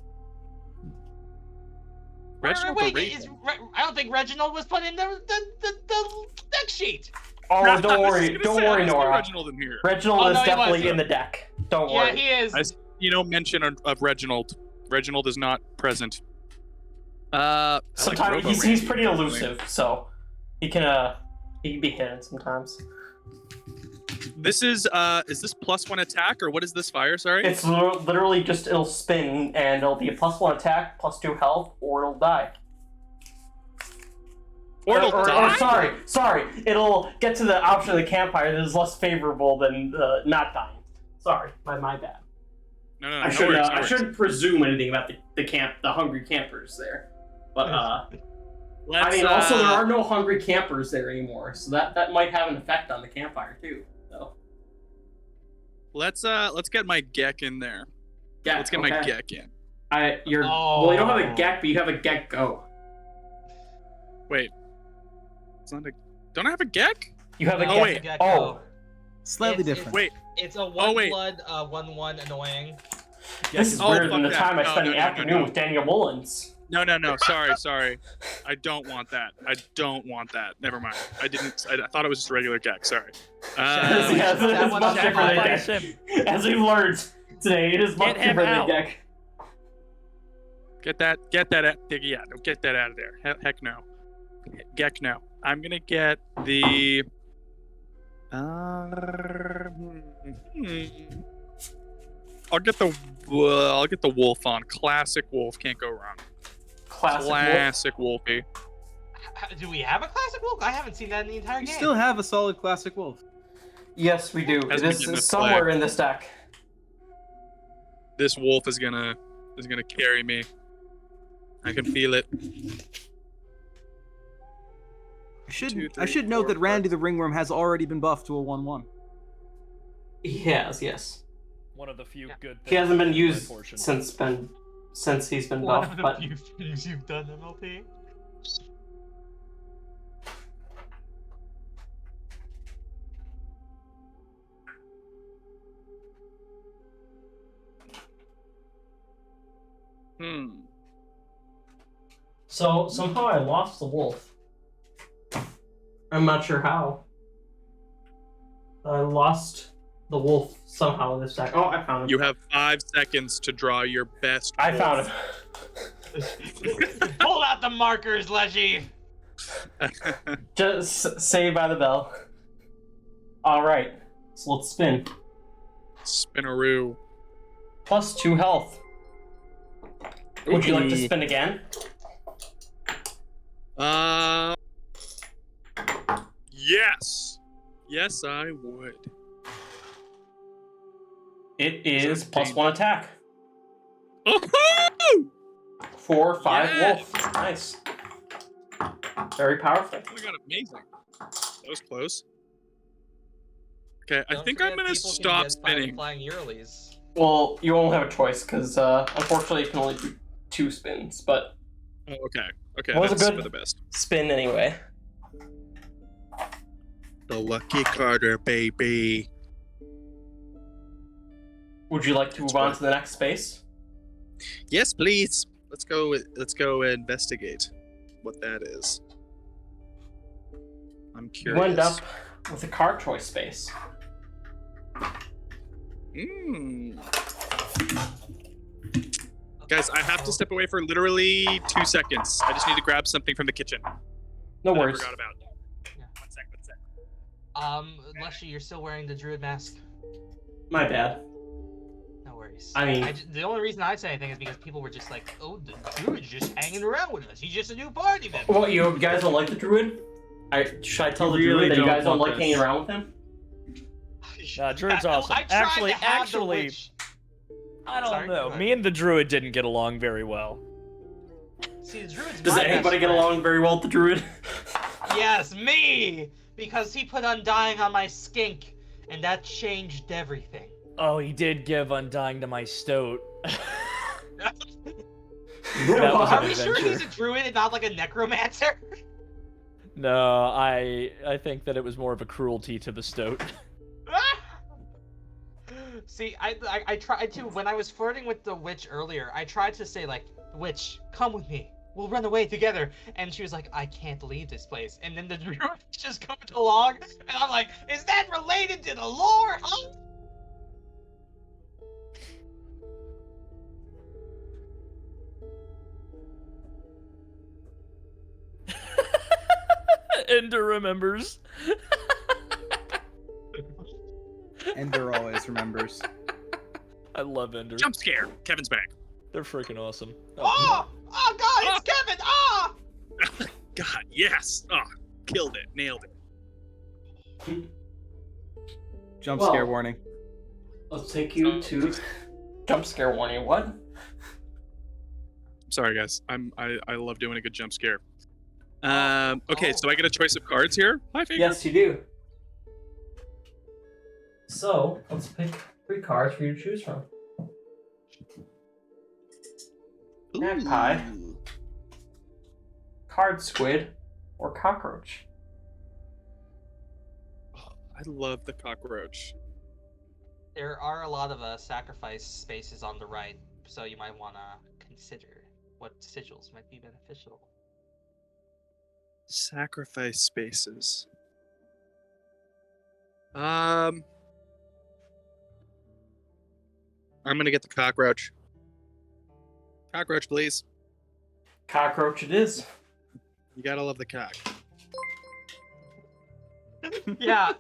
Reginald Wait, the Raven. I don't think Reginald was put in the deck sheet. Oh, I don't was worry, gonna don't say, I worry, don't see Nora. Reginald in here. Reginald Oh, is no, he definitely wasn't. in the deck. Don't Yeah, worry. he is. I see no mention of Reginald. Reginald is not present. I like Sometimes Robo he's Randy, pretty personally. elusive, so he can be hidden sometimes. This is this +1 attack or what is this fire? Sorry. It's literally just it'll spin and it'll be a +1 attack, +2 health, or it'll die. Or it'll die? Sorry. It'll get to the option of the campfire that is less favorable than not dying. Sorry, my bad. No, I no shouldn't. worries, no I worries. shouldn't presume anything about the hungry campers there. But I Let's, mean, also there are no hungry campers there anymore, so that might have an effect on the campfire too. So Let's get my Gek in there. yeah, Let's get my Gek in. well, you don't have a Gek, but you have a Gecko. Wait. It's not a. Don't I have a Gek? You have a Oh wait. Oh, Slightly different. Wait. It's a one wait. blood, 1/1 annoying. This is Oh, weirder fuck than the that. time I No, spent no, in the no, no, afternoon no. with Daniel Mullins. No. Sorry. I don't want that. I don't want that. Never mind. I thought it was just a regular gag. Sorry. Yeah, it's much different than Sacrifice Gek. him. As we've learned today, it is much Get him different than out. Gek. Get that. Get that out of there. Heck no. Gek no. I'm gonna get the. I'll get the wolf on. Classic wolf. Can't go wrong. Classic wolfie. Do we have a classic wolf? I haven't seen that in the entire We game. still have a solid classic wolf. Yes, we do. As It we is get this somewhere flag. in this deck. This wolf is gonna carry me. I can feel it. I should note that Randy the Ringworm has already been buffed to a 1/1. He has, yes. One of the few good things. He hasn't been in my used portion. since he's been One buffed, of the but few things you've done, MLP. So somehow I lost the wolf. I'm not sure how. I lost the wolf somehow in this deck. Oh, I found him. You have 5 seconds to draw your best. I found him. Pull out the markers, Leshy. Just saved by the bell. All right, so let's spin. Spinaroo. Plus 2 health. Would you like to spin again? Yes. Yes, I would. It is plus 1 attack. Oh! 4, 5 Yes! wolf. Nice. Very powerful. Oh my god, amazing. That was close. Okay, I Don't think forget I'm gonna people can stop get spinning. Flying yearlies. Well, you won't have a choice because unfortunately you can only do 2 spins, but Oh, okay. Okay, it was a that's good for the best. spin anyway. The lucky Carter, baby. Would you like to move on to the next space? Yes, please. Let's go investigate what that is. I'm curious. You end up with a card choice space. Guys, I have to step away for literally 2 seconds. I just need to grab something from the kitchen. No that worries. I forgot about. Yeah. One sec. Leshy, you're still wearing the druid mask. My bad. No worries. I mean- the only reason I say anything is because people were just like, "Oh, the druid's just hanging around with us. He's just a new party member." What, you guys don't like the druid? Should I tell the really druid that you don't guys don't want like this. hanging around with him? Druid's awesome. I tried to have the Actually, witch. I don't Sorry, go know. ahead. Me and the druid didn't get along very well. See, the druid's Does my anybody best get friend. along very well with the druid? Yes, me! Because he put Undying on my skink, and that changed everything. Oh, he did give Undying to my stoat. That was Are an we sure adventure. he's a druid and not like a necromancer? No, I think that it was more of a cruelty to the stoat. See, I tried to, when I was flirting with the witch earlier, I tried to say, like, "Witch, come with me. We'll run away together." And she was like, "I can't leave this place." And then the druid just coming along, and I'm like, "Is that related to the lore, huh?" Ender remembers. Ender always remembers. I love Ender. Jump scare. Kevin's back. They're freaking awesome. Oh! Oh, God, it's Kevin! Ah! God, yes. Oh, killed it. Nailed it. Jump Well, scare warning. Let's take you to jump scare warning. What? I'm sorry, guys. I love doing a good jump scare. Okay, so I get a choice of cards here. Hi, Faker. Yes, you do. So let's pick 3 cards for you to choose from. Magpie, card squid, or cockroach. I love the cockroach. There are a lot of sacrifice spaces on the right, so you might want to consider what sigils might be beneficial. Sacrifice spaces. I'm gonna get the cockroach. Cockroach, please. Cockroach it is. You gotta love the cock. Yeah.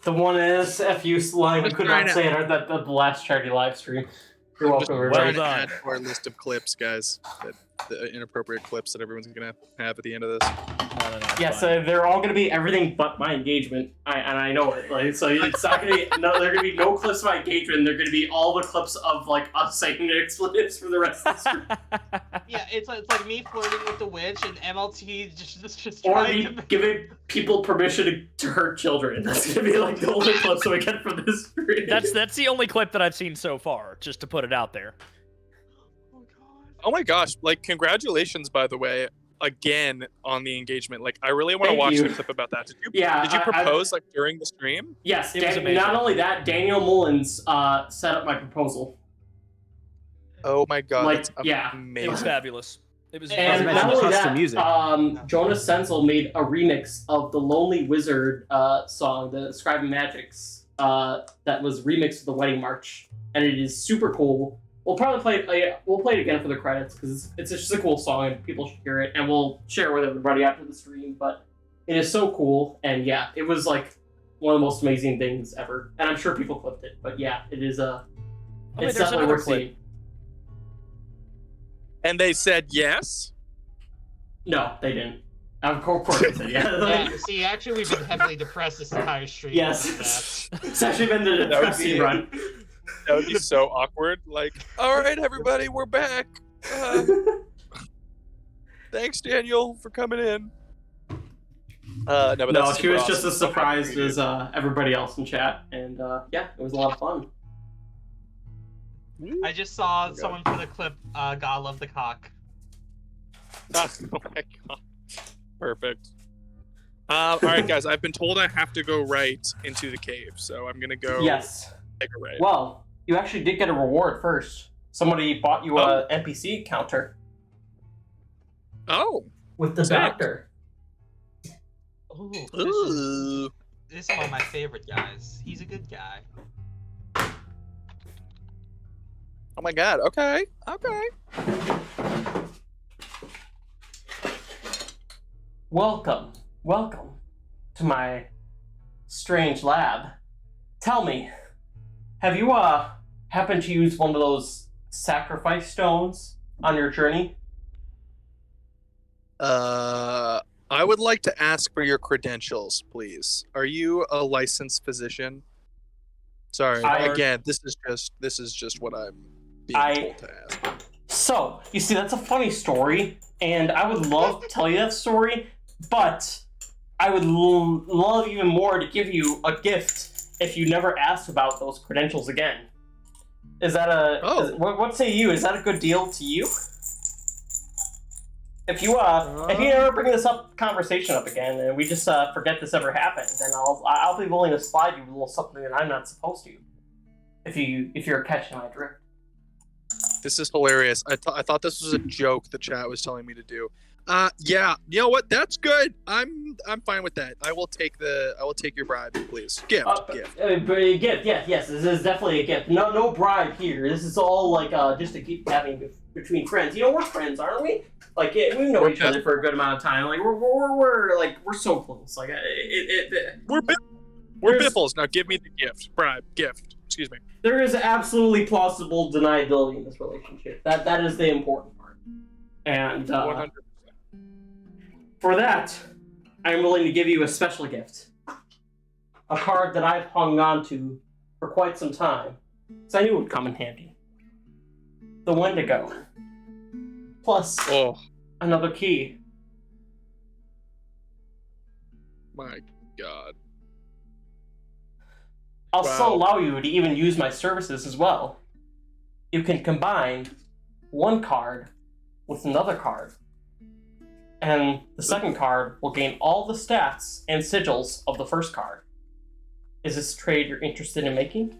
The one NSFU line we could not say it at the last charity live stream. You're welcome, everybody. Well done. Add to our list of clips, guys. The inappropriate clips that everyone's gonna have at the end of this. Yes, they're all going to be everything but my engagement, and I know it. Like, so it's not going to be. No, there are going to be no clips of my engagement. They're going to be all the clips of like us saying expletives for the rest of the stream. Yeah, it's like me flirting with the witch and MLT just Or trying me giving people permission to hurt children. That's going to be like the only clips that we get from this stream. That's the only clip that I've seen so far. Just to put it out there. Oh my gosh! Like, congratulations, by the way, again on the engagement. Like, I really want to Thank watch you. the clip about that. Did you? Yeah, Did you I- propose like during the stream? Yes, It was amazing. not only that, Daniel Mullins set up my proposal. Oh my god! Like, that's yeah. amazing. It was fabulous. It was And very not only that, music. Jonah Senzel made a remix of the Lonely Wizard song, the Scribe Magics, that was remixed of the Wedding March, and it is super cool. We'll probably play it. We'll play it again for the credits because it's just a cool song and people should hear it. And we'll share it with everybody after the stream. But it is so cool, and yeah, it was like one of the most amazing things ever. And I'm sure people clipped it, but yeah, it is wait, it's there's definitely another worth clip. seeing. And they said yes. No, they didn't. Of course they said yeah. Yeah, see, actually, we've been heavily depressed this entire stream. Yes, it's actually been the That would depressing be- run. That would be so awkward. Like, all right, everybody, we're back. Thanks, Daniel, for coming in. No, but No, that's she was super just as awesome. surprised as everybody else in chat, and yeah, it was a lot of fun. I just saw someone put a clip, God love the cock. Oh my god. Perfect. All right, guys, I've been told I have to go right into the cave, so I'm gonna go Yes. take a right. Well, you actually did get a reward first. Somebody bought you a NPC encounter Oh. with the Sick. doctor. Ooh, Ooh. this is one of my favorite guys. He's a good guy. Oh my god. Okay. Okay. Welcome to my strange lab. Tell me, have you happened to use one of those sacrifice stones on your journey? I would like to ask for your credentials, please. Are you a licensed physician? Sorry. Again, this is just what I'm being told to ask. So, you see, that's a funny story, and I would love to tell you that story, but I would love even more to give you a gift if you never ask about those credentials again. Is that what say you? Is that a good deal to you? If you ever bring this conversation up again, and we just forget this ever happened, then I'll be willing to slide you a little something that I'm not supposed to. If you're catching my drift. This is hilarious. I thought this was a joke the chat was telling me to do. Yeah, you know what? That's good. I'm fine with that. I will take your bribe, please. Gift. Yes, this is definitely a gift. No bribe here. This is all like just to keep having between friends. You know, we're friends, aren't we? Like we know each other for a good amount of time. Like we're so close. Like we're biffles. Now give me the gift. Bribe. Gift. Excuse me. There is absolutely plausible deniability in this relationship. That is the important part. And 100%. For that, I'm willing to give you a special gift. A card that I've hung on to for quite some time, because I knew it would come in handy. The Wendigo. Plus, another key. My god. I'll still allow you to even use my services as well. You can combine one card with another card. And the second card will gain all the stats and sigils of the first card. Is this a trade you're interested in making?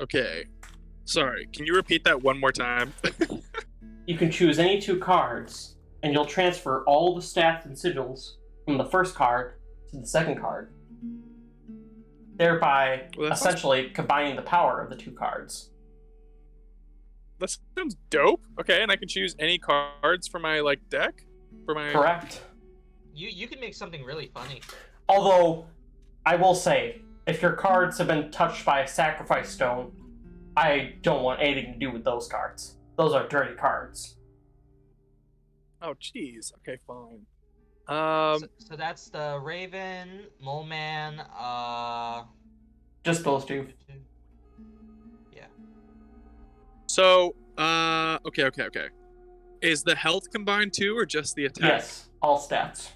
Okay. Sorry, can you repeat that one more time? You can choose any 2 cards, and you'll transfer all the stats and sigils from the first card to the second card, thereby essentially combining the power of the 2 cards. That sounds dope. Okay, and I can choose any cards for my deck? For my Correct. You can make something really funny. Although, I will say, if your cards have been touched by a sacrifice stone, I don't want anything to do with those cards. Those are dirty cards. Oh, jeez. Okay, fine. So that's the Raven, Mole Man, Just those 2. Yeah. So, okay. Is the health combined too, or just the attack? Yes, all stats.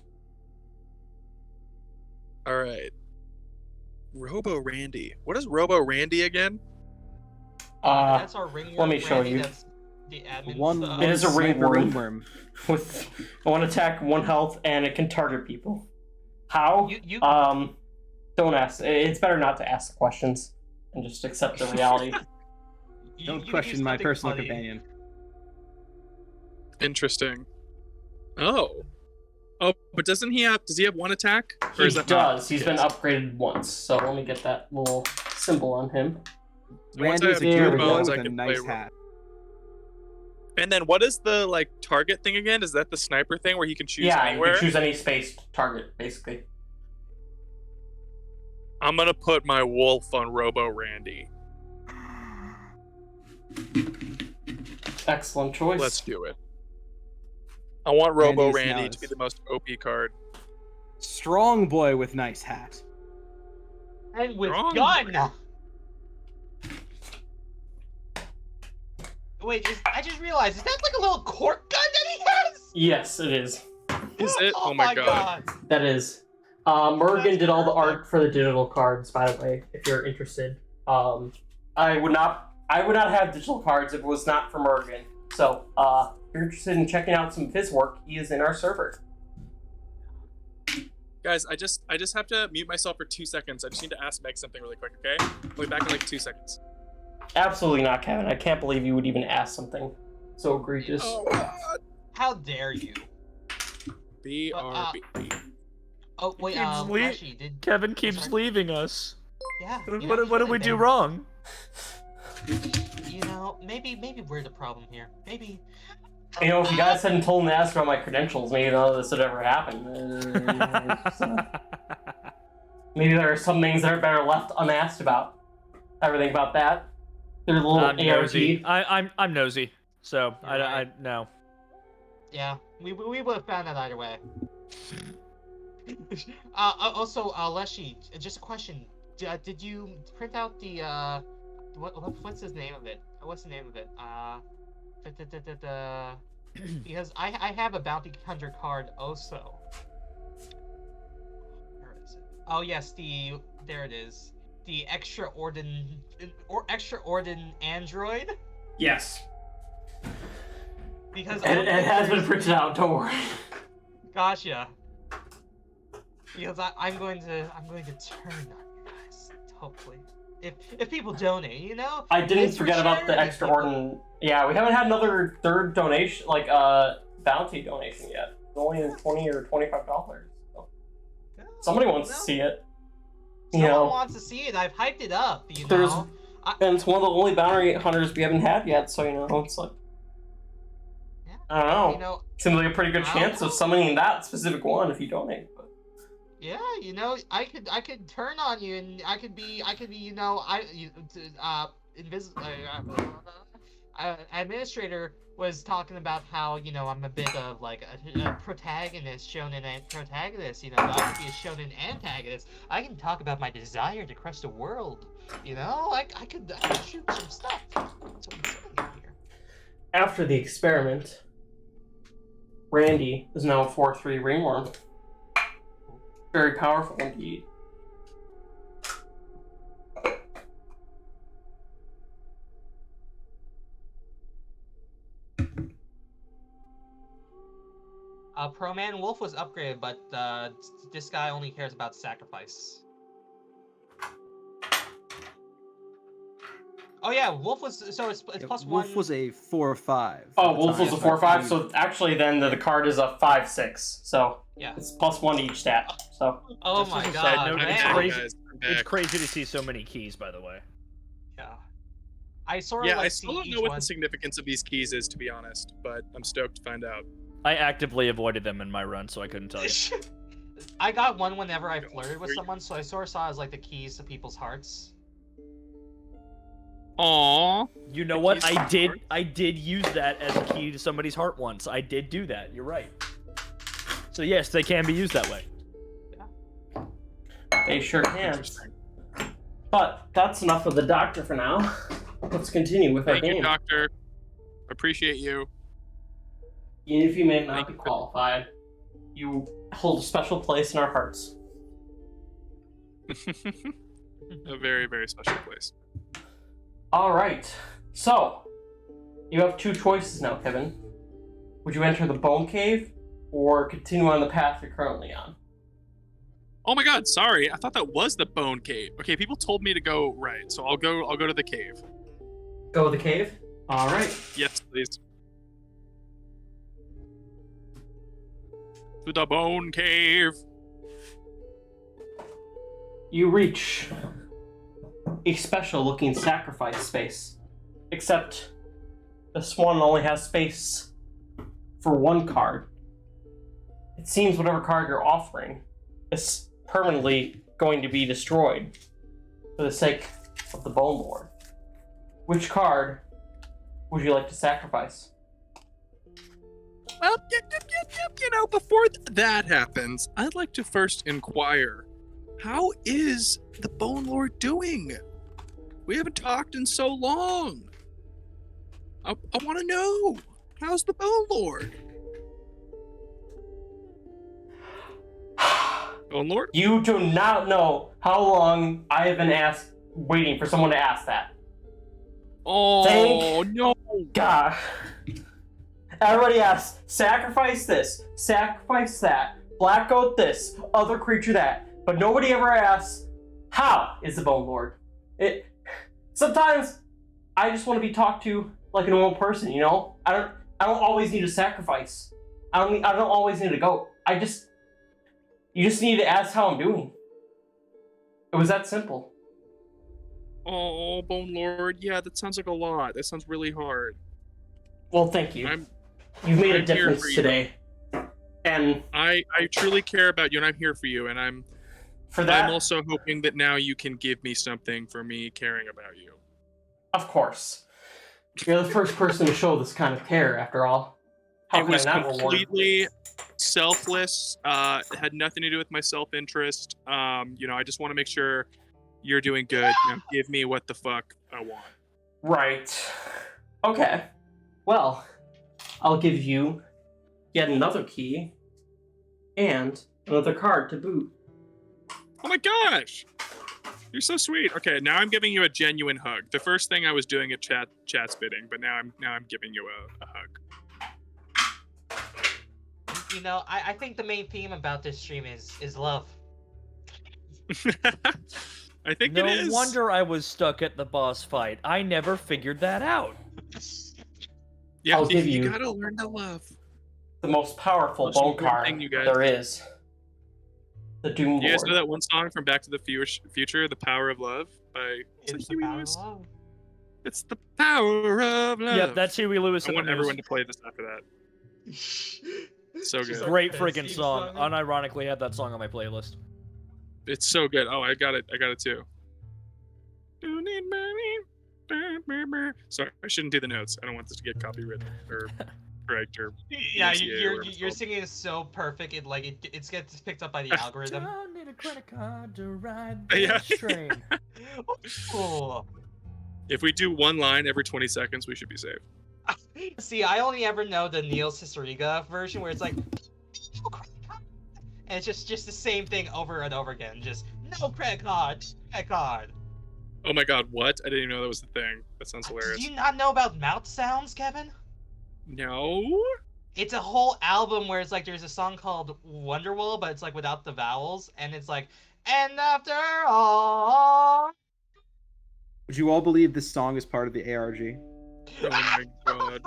All right. Robo Randy. What is Robo Randy again? That's our ringworm. Let me show Randy, you. That's the admin One stuff. It is a sniper ringworm with 1 attack, 1 health, and it can target people. How? Don't ask. It's better not to ask questions and just accept the reality. Don't question my personal companion. Interesting. Oh, but does he have 1 attack? He does. He's been upgraded once. So let me get that little symbol on him. Randy is a cute boy with a nice hat. And then what is the target thing again? Is that the sniper thing where he can choose anywhere? You can choose any space target, basically. I'm gonna put my wolf on Robo Randy. Excellent choice. Let's do it. I want Robo Randy's Randy nice. to be the most OP card. Strong boy with nice hat. And with Strong gun! Wait, I just realized, is that like a little cork gun that he has? Yes, it is. Is it? Oh my god. That is. Morgan did all the art for the digital cards, by the way, if you're interested. I would not have digital cards if it was not for Morgan. So, if you're interested in checking out some of his work, he is in our server. Guys, I just have to mute myself for 2 seconds. I just need to ask Meg something really quick, okay? I'll be back in 2 seconds. Absolutely not, Kevin. I can't believe you would even ask something so egregious. Oh, God. How dare you? BRB. Oh, wait, Flashy, did... Kevin keeps leaving us. Yeah. What did we do wrong? You know, maybe we're the problem here. Maybe... You know, if you guys hadn't told me to ask about my credentials, maybe none of this would ever happen. Maybe there are some things that are better left unasked about. Everything about that. There's a little I'm ART. nosy. I'm nosy, so I know. Yeah, we would have found that either way. Also, Leshy, just a question. Did you print out the what's his name of it? What's the name of it? Because I have a bounty hunter card also. Where is it? Oh yes, there it is. The ExtraOrdiN android. Yes. Because it has been printed out. Don't worry. Gotcha. Because I'm going to turn on you guys. Hopefully, if people donate, you know. I didn't forget about the ExtraOrdiN. Yeah, we haven't had another third donation, bounty donation yet. It's only in $20 or $25. So. Somebody wants to see it. Someone wants to see it. I've hyped it up. You know. And it's one of the only bounty hunters we haven't had yet. So it's like. Yeah, I don't know. You know, seems like a pretty good chance of summoning that specific one if you donate. But. Yeah, you know, I could turn on you, and I could be, you know, administrator was talking about how, you know, I'm a bit of like a protagonist, shonen protagonist, you know, I could be a shonen antagonist. I can talk about my desire to crush the world, you know, I could shoot some stuff. That's what I'm saying here. After the experiment, Randy is now a 4/3 ringworm. Very powerful indeed. Pro Man Wolf was upgraded, but this guy only cares about sacrifice. Oh yeah, Wolf was it's plus Wolf one. was a 4/5. Oh, Wolf was a 4/5. So actually, then the card is a 5/6. So yeah, it's +1 to each stat. So. Oh Just my as a god, side note, man. it's crazy to see so many keys, by the way. Yeah. I sort of Yeah, like I still don't see know each what one. the significance of these keys is, to be honest, but I'm stoked to find out. I actively avoided them in my run, so I couldn't tell you. I got one whenever I flirted with someone, so I sort of saw it as like the keys to people's hearts. Aww. You know what? I did use that as a key to somebody's heart once. I did do that. You're right. So yes, they can be used that way. They sure can. But that's enough of the doctor for now. Let's continue with our Thank game. you, Doctor. Appreciate you. Even if you may not be qualified, you hold a special place in our hearts. A very, very special place. All right. So, you have two choices now, Kevin. Would you enter the Bone Cave or continue on the path you're currently on? Oh my god, sorry. I thought that was the Bone Cave. Okay, people told me to go right, so I'll go to the cave. Go to the cave? All right. Yes, please. To the Bone Cave. You reach a special looking sacrifice space. Except this one only has space for one card. It seems whatever card you're offering is permanently going to be destroyed for the sake of the Bone Lord. Which card would you like to sacrifice? Well, you know, before that happens, I'd like to first inquire, how is the Bone Lord doing? We haven't talked in so long. I want to know, how's the Bone Lord? Bone Lord? You do not know how long I have been waiting for someone to ask that. Oh, Thank no. God. Everybody asks, sacrifice this, sacrifice that, black goat this, other creature that. But nobody ever asks, how is the Bone Lord? Sometimes I just want to be talked to like a normal person, you know? I don't always need a sacrifice. I don't always need a goat. You just need to ask how I'm doing. It was that simple. Oh, Bone Lord, yeah, that sounds like a lot. That sounds really hard. Well, thank you. You've made a I'm here difference for you. today. And I truly care about you, and I'm here for you, and I'm also hoping that now you can give me something for me caring about you. Of course. You're the first person to show this kind of care, after all. How It can was I not reward you? completely selfless. It had nothing to do with my self-interest. You know, I just want to make sure you're doing good. Now give me what the fuck I want. Right. Okay. Well, I'll give you yet another key and another card to boot. Oh my gosh! You're so sweet. Okay, now I'm giving you a genuine hug. The first thing I was doing at chat's bidding, but now I'm giving you a hug. You know, I think the main theme about this stream is love. I think no it is. wonder I was stuck at the boss fight. I never figured that out. Yeah, I'll give you you gotta learn to love. the most powerful Most bone important card thing, you guys. there is. The Doom You guys know Lord. that one song from Back to the Future, "The Power of Love"? By It's the power of love. It's the power of love. Yep, that's Huey Lewis. I in want the news. everyone to play this after that. So good. Great freaking song. Unironically had that song on my playlist. It's so good. Oh, I got it too. Don't need money. Sorry, I shouldn't do the notes. I don't want this to get copywritten or correct or Yeah, EMCA or you're whatever it's you're called. singing it so perfect. It gets picked up by the algorithm. Don't need a credit card to ride Yeah. this train. Oh. If If we do one line every 20 seconds, we should be safe. See, I only ever know the Neil Cicerega version where it's like, and it's just the same thing over and over again. Just no credit card. Oh my god, what? I didn't even know that was the thing. That sounds hilarious. Do you not know about mouth sounds, Kevin? No? It's a whole album where it's like there's a song called Wonderwall, but it's like without the vowels, and it's like, and after all. Would you all believe this song is part of the ARG? Oh my god.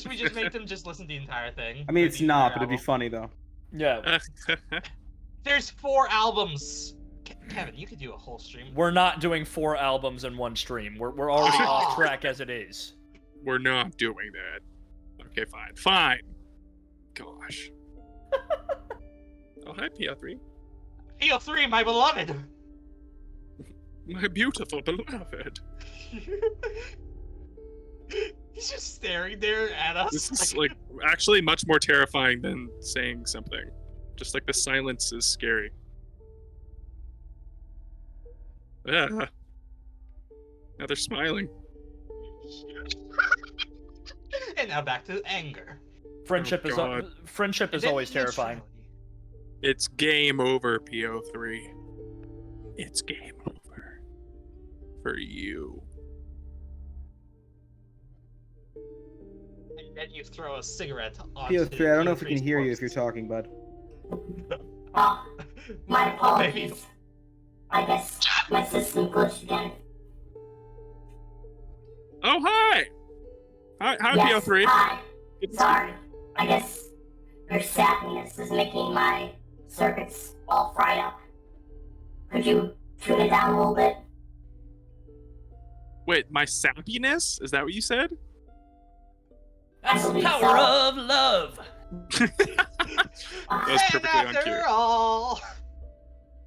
We just make them just listen to the entire thing. I mean, it's the not, entire but it'd be album. funny though. Yeah. There's 4 albums. Kevin, you could do a whole stream. We're not doing 4 albums in one stream. We're already off track as it is. We're not doing that. Okay, fine. Fine. Gosh. Oh, hi, PO3. PO3, my beloved. My beautiful beloved. He's just staring there at us. This is like actually much more terrifying than saying something. Just like the silence is scary. Yeah. Now they're smiling. And now back to anger. Friendship is God. friendship is always terrifying. It's game over, PO3. It's game over. For you. And then you throw a cigarette on PO3, I don't know if we can hear you if you're talking, bud. Oh, my apologies. I guess my system glitched again. Oh, hi! Hi, Yes, PO3. hi. Sorry. I guess your sappiness is making my circuits all fried up. Could you tune it down a little bit? Wait, my sappiness? Is that what you said? That's the power of love. That was perfectly on cue. After all.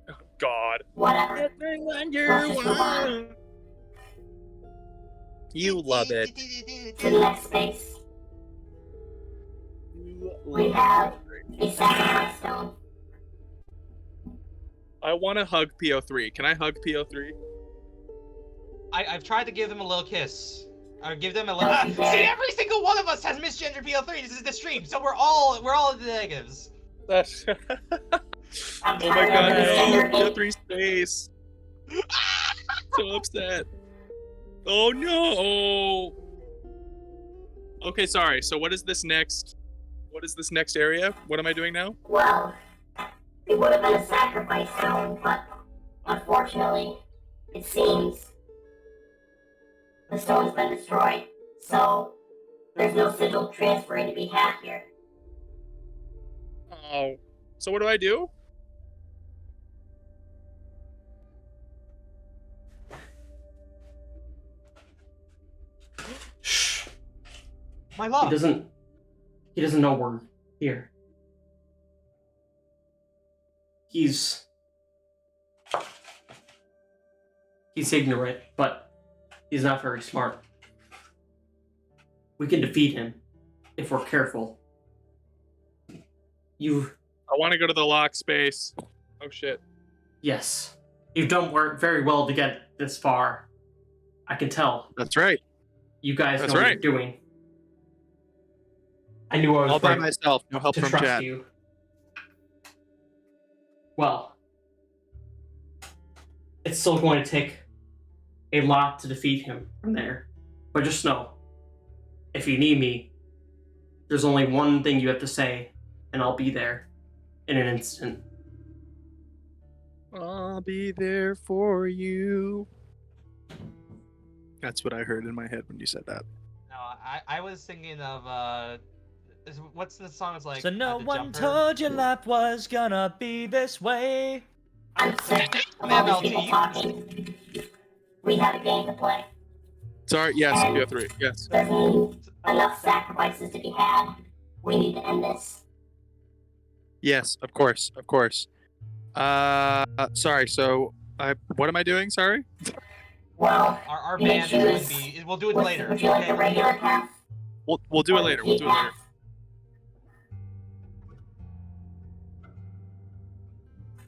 Oh, God. Whatever. Everyone Let's just move on You love it. to the next space. We have a second milestone. I want to hug PO3. Can I hug PO3? I've tried to give them a little kiss. Or give them a little. See, every single one of us has misgendered PO3. This is the stream, so we're all in the negatives. That's. Oh my god, no! PO3's face. So upset. Oh no! Okay, sorry. So what is this next? What is this next area? What am I doing now? Well, it would have been a sacrifice stone, but unfortunately, it seems the stone's been destroyed, so there's no sigil transferring to be had here. Oh. So what do I do? Shh. My love. He doesn't know we're here. He's ignorant, but he's not very smart. We can defeat him if we're careful. I want to go to the lock space. Oh shit. Yes. You've done work very well to get this far. I can tell. That's right. You guys That's know right. what you're doing. I knew I was All by right myself. No help to from trust chat. you. Well, it's still going to take a lot to defeat him from there. But just know, if you need me, there's only one thing you have to say, and I'll be there in an instant. I'll be there for you. That's what I heard in my head when you said that. No, I was thinking of what's the song? It's like So no the one Jumper. told you life was gonna be this way. I'm sick of all these people talking. We have a game to play. Sorry, yes, And PO3, yes. There's enough sacrifices to be had. We need to end this. Yes, of course, of course. Sorry, so what am I doing? Sorry? Well, Our you may band is going to choose. be. We'll do it Would later. you like the regular path? We'll do it later. We'll do it later.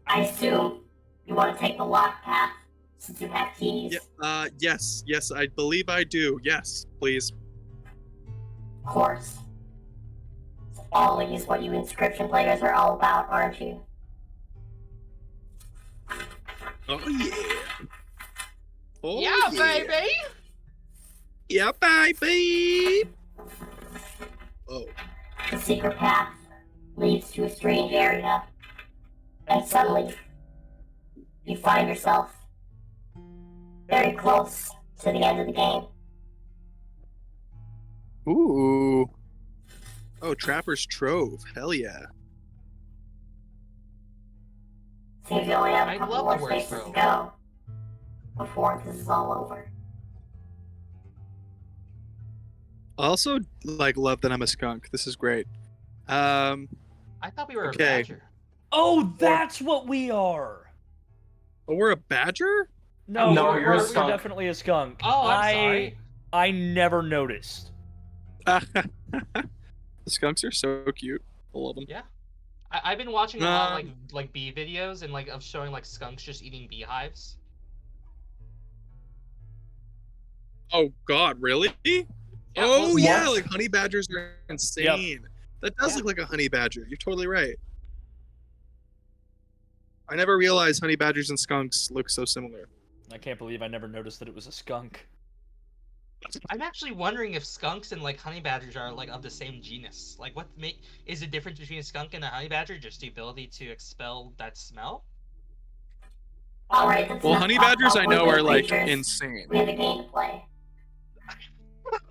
I assume you want to take the lock path since you have keys. Yes, I believe I do. Yes, please. Of course. Following is what you inscription players are all about, aren't you? Oh yeah. Oh, Yeah, baby. Yeah, baby. Oh. The secret path leads to a strange area, and suddenly you find yourself very close to the end of the game. Ooh. Oh, Trapper's Trove. Hell yeah. Seems you only have a I couple love more the word spaces to trove. go before this is all over. I also love that I'm a skunk. This is great. I thought we were a Okay. badger. Oh, that's what we are. Oh, we're a badger? No, No, we're, you're a we're skunk. definitely a skunk. Oh, I'm sorry. I never noticed. The skunks are so cute. I love them. Yeah. I've been watching a lot of like bee videos and of showing skunks just eating beehives. Oh God, really? Yeah, Oh well, yeah, what? honey badgers are insane. That does look like a honey badger. You're totally right. I never realized honey badgers and skunks look so similar. I can't believe I never noticed that it was a skunk. I'm actually wondering if skunks and honey badgers are of the same genus. What is the difference between a skunk and a honey badger? Just the ability to expel that smell? Alright, Well, honey badgers I know are creatures. insane. We have a game to play.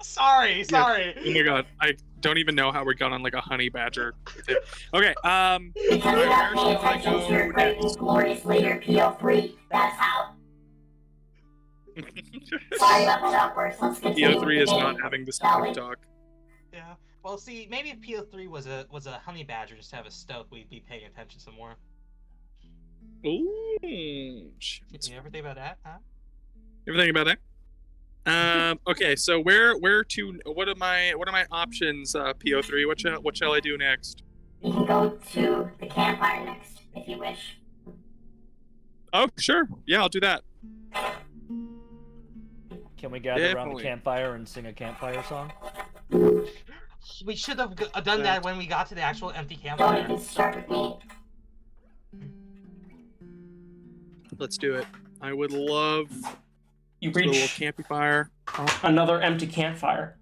Sorry. Oh my God, I don't even know how we got on a honey badger. Tip. Okay, Because you're not paying attention to your great and glorious leader, PO3. That's how. Sorry about that outburst. Let's continue. PO3 is not having this kind of talk. Yeah. Well, see, maybe if PO3 was a honey badger just to have a stoke, we'd be paying attention some more. Ooh. You ever think about that, huh? You ever think about that? Okay, so where to? What are my options? PO3. What shall I do next? You can go to the campfire next, if you wish. Oh, sure. Yeah, I'll do that. Can we gather around Definitely. the campfire and sing a campfire song? We should have done that when we got to the actual empty Don't campfire. even start with me. Let's do it. I would love You a little reach campfire. another empty campfire.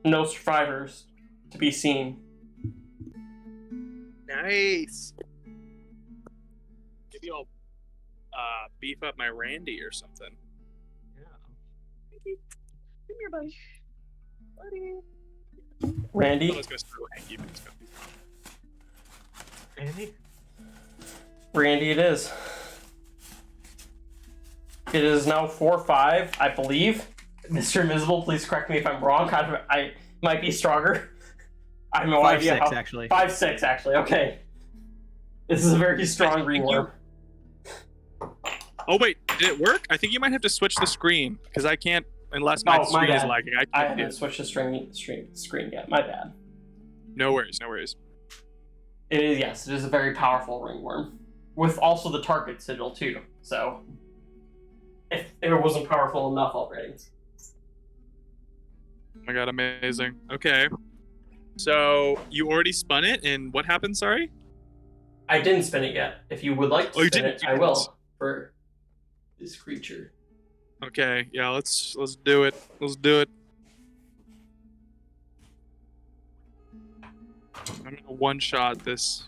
No survivors to be seen. Nice. Maybe I'll beef up my Randy or something. Come here, buddy. Randy? I was gonna start with Hanky, but he's gonna be Andy? Randy it is. It is now 4-5, I believe. MrInvizible, please correct me if I'm wrong. I might be stronger. I have no idea 5-6 how. actually. 5-6 actually. Okay. This is a very strong ringworm. Oh wait, did it work? I think you might have to switch the screen because I can't unless my screen is bad. lagging. I I can't haven't switched the screen yet. My bad. No worries, no worries. It is, yes, it is a very powerful ringworm. With also the target sigil too. So if it wasn't powerful enough already. Oh my God, amazing. Okay. So you already spun it, and what happened? Sorry. I didn't spin it yet. If you would like to you spin didn't. it, I will for this creature. Okay. Yeah. Let's do it. Let's do it. I'm gonna one-shot this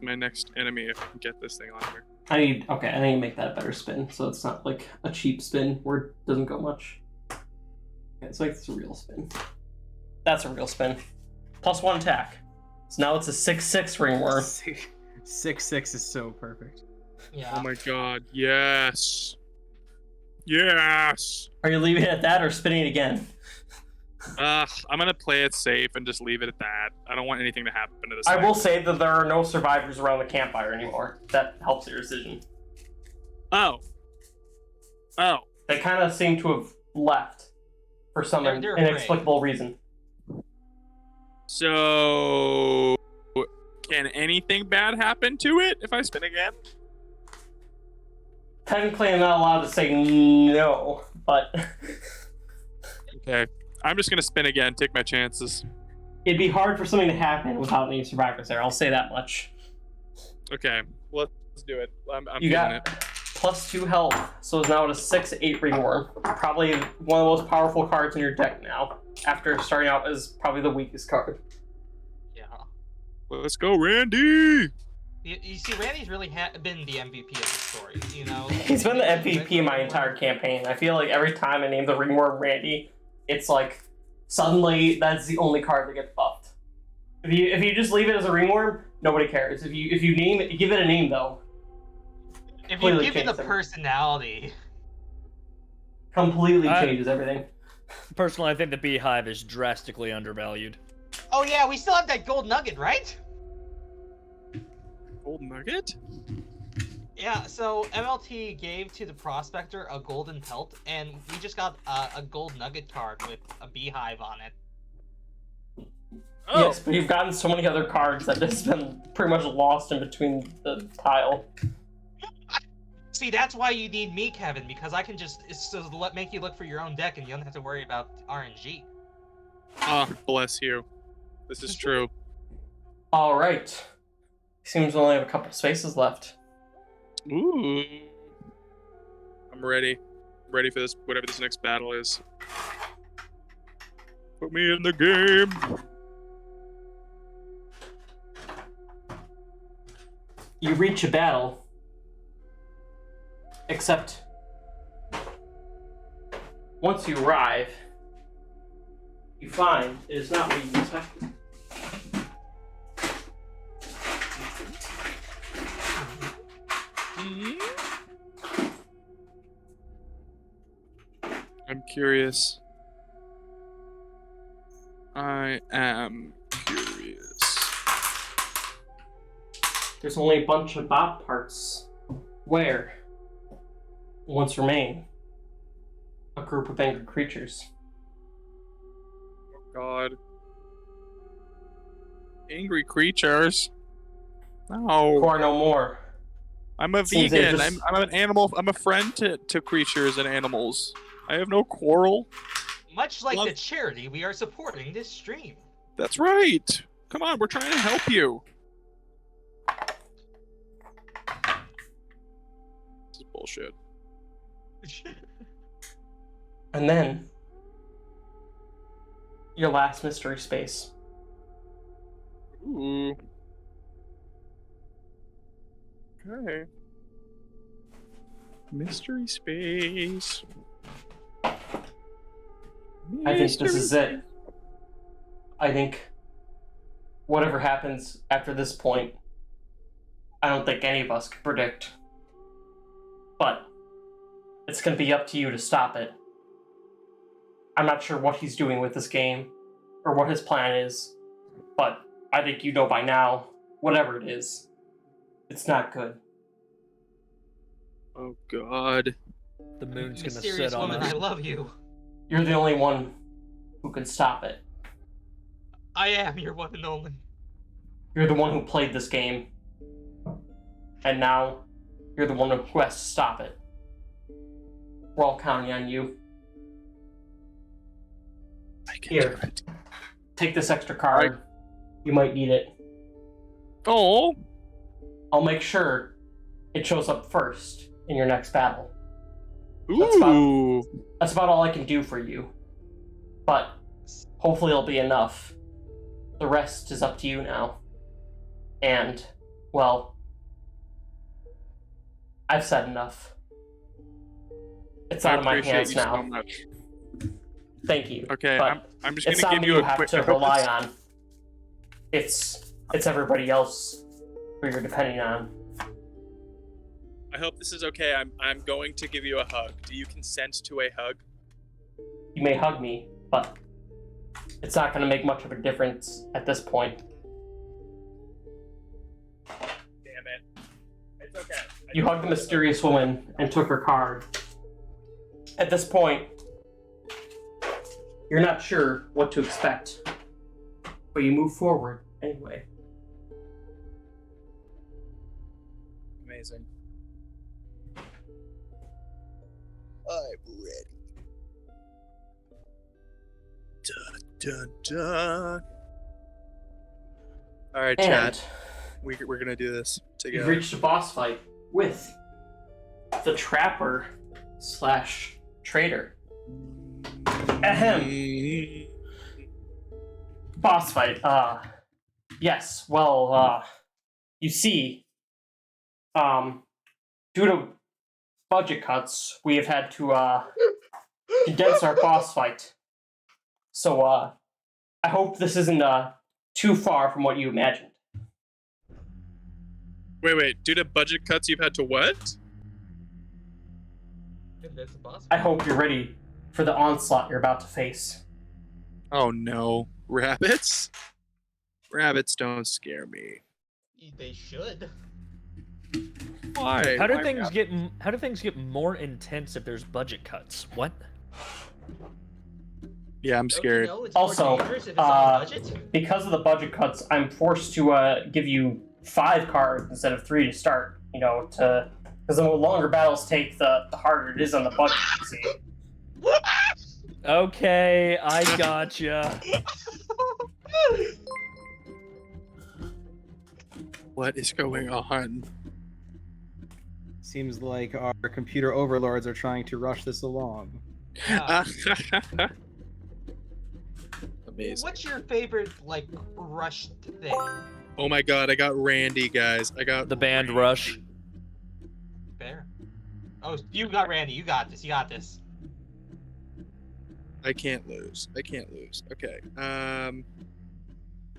my next enemy if I can get this thing on here. I need to make that a better spin, so it's not like a cheap spin where it doesn't go much. Okay, it's like it's a real spin. That's a real spin. +1 attack. So now it's a 6/6 ringworm. 6/6 is so perfect. Yeah. Oh my God. Yes. Yes. Are you leaving it at that or spinning it again? I'm gonna play it safe and just leave it at that. I don't want anything to happen to this. I thing. will say that there are no survivors around the campfire anymore. That helps your decision. Oh. They kind of seem to have left for some They're afraid. inexplicable reason. So, can anything bad happen to it if I spin again? Technically, I'm not allowed to say no, but Okay. I'm just gonna spin again, take my chances. it'd be hard for something to happen without any survivors there. I'll say that much. Okay, let's do it. I'm You feeling got it. +2 health, so is now at a 6/8 ringworm. Probably one of the most powerful cards in your deck now, after starting out as probably the weakest card. Yeah. Let's go, Randy! You see, Randy's really been the MVP of the story, you know? He's been the MVP my entire campaign. I feel like every time I name the ringworm Randy, it's like, suddenly that's the only card that gets buffed. If you just leave it as a ringworm, nobody cares. If you give it a name though, if you give it a personality, completely changes everything. Personally, I think the Beehive is drastically undervalued. Oh yeah, we still have that gold nugget, right? Gold nugget? Yeah, so MLT gave to the prospector a golden pelt, and we just got a gold nugget card with a beehive on it. Oh. Yes, but you've gotten so many other cards that it's been pretty much lost in between the tile. See, that's why you need me, Kevin, because I can just make you look for your own deck, and you don't have to worry about RNG. Ah, bless you. This is true. All right. Seems we only have a couple spaces left. Ooh. I'm ready. Ready for this, whatever this next battle is. Put me in the game. You reach a battle. Except, once you arrive, you find it is not what you expected. I'm curious. I am curious. There's only a bunch of bot parts. Where? Once remain a group of angry creatures. Oh God. Angry creatures? No. Who are no more. I'm a vegan. I'm an animal. I'm a friend to creatures and animals. I have no quarrel. Much like the charity, we are supporting this stream. That's right. Come on, we're trying to help you. This is bullshit. And then, your last mystery space. Ooh. Okay. Mystery space. I think this is it. I think whatever happens after this point, I don't think any of us can predict. But it's going to be up to you to stop it. I'm not sure what he's doing with this game, or what his plan is, but I think you know by now, whatever it is, it's not good. Oh God. The moon's going to Mysterious sit on woman, us. I love you. You're the only one who can stop it. I am your one and only. You're the one who played this game. And now, you're the one who has to stop it. We're all counting on you. Here, take this extra card. You might need it. Oh. I'll make sure it shows up first in your next battle. Ooh. That's about all I can do for you. But hopefully it'll be enough. The rest is up to you now. And, well, I've said enough. It's out of my hands now. So much. Thank you. Okay, but I'm just it's gonna not give me you a have quick. to rely on. It's everybody else who you're depending on. I hope this is okay. I'm going to give you a hug. Do you consent to a hug? You may hug me, but it's not going to make much of a difference at this point. Damn it. It's okay. You hugged the mysterious woman and took her card. At this point, you're not sure what to expect, but you move forward anyway. Amazing. I'm ready. Dun dun dun. All right, And Chad. We're gonna do this you've together. reached a boss fight with the trapper / trader. Ahem. Boss fight. Yes. Well, you see, due to budget cuts, we have had to condense our boss fight. So, I hope this isn't too far from what you imagined. Wait. Due to budget cuts, you've had to what? I hope you're ready for the onslaught you're about to face. Oh no, rabbits? Rabbits don't scare me. They should. Why? How do Why things get more intense if there's budget cuts? What? Yeah, I'm scared. Also, because of the budget cuts, I'm forced to give you 5 cards instead of 3 to start. You know, because the longer battles take, the harder it is on the budget. You see. Okay, I gotcha. What is going on? Seems like our computer overlords are trying to rush this along. Amazing. What's your favorite, like, rushed thing? Oh my god, I got Randy, guys. I got the band Rush. Fair. Oh, you got Randy. You got this. You got this. I can't lose. Okay.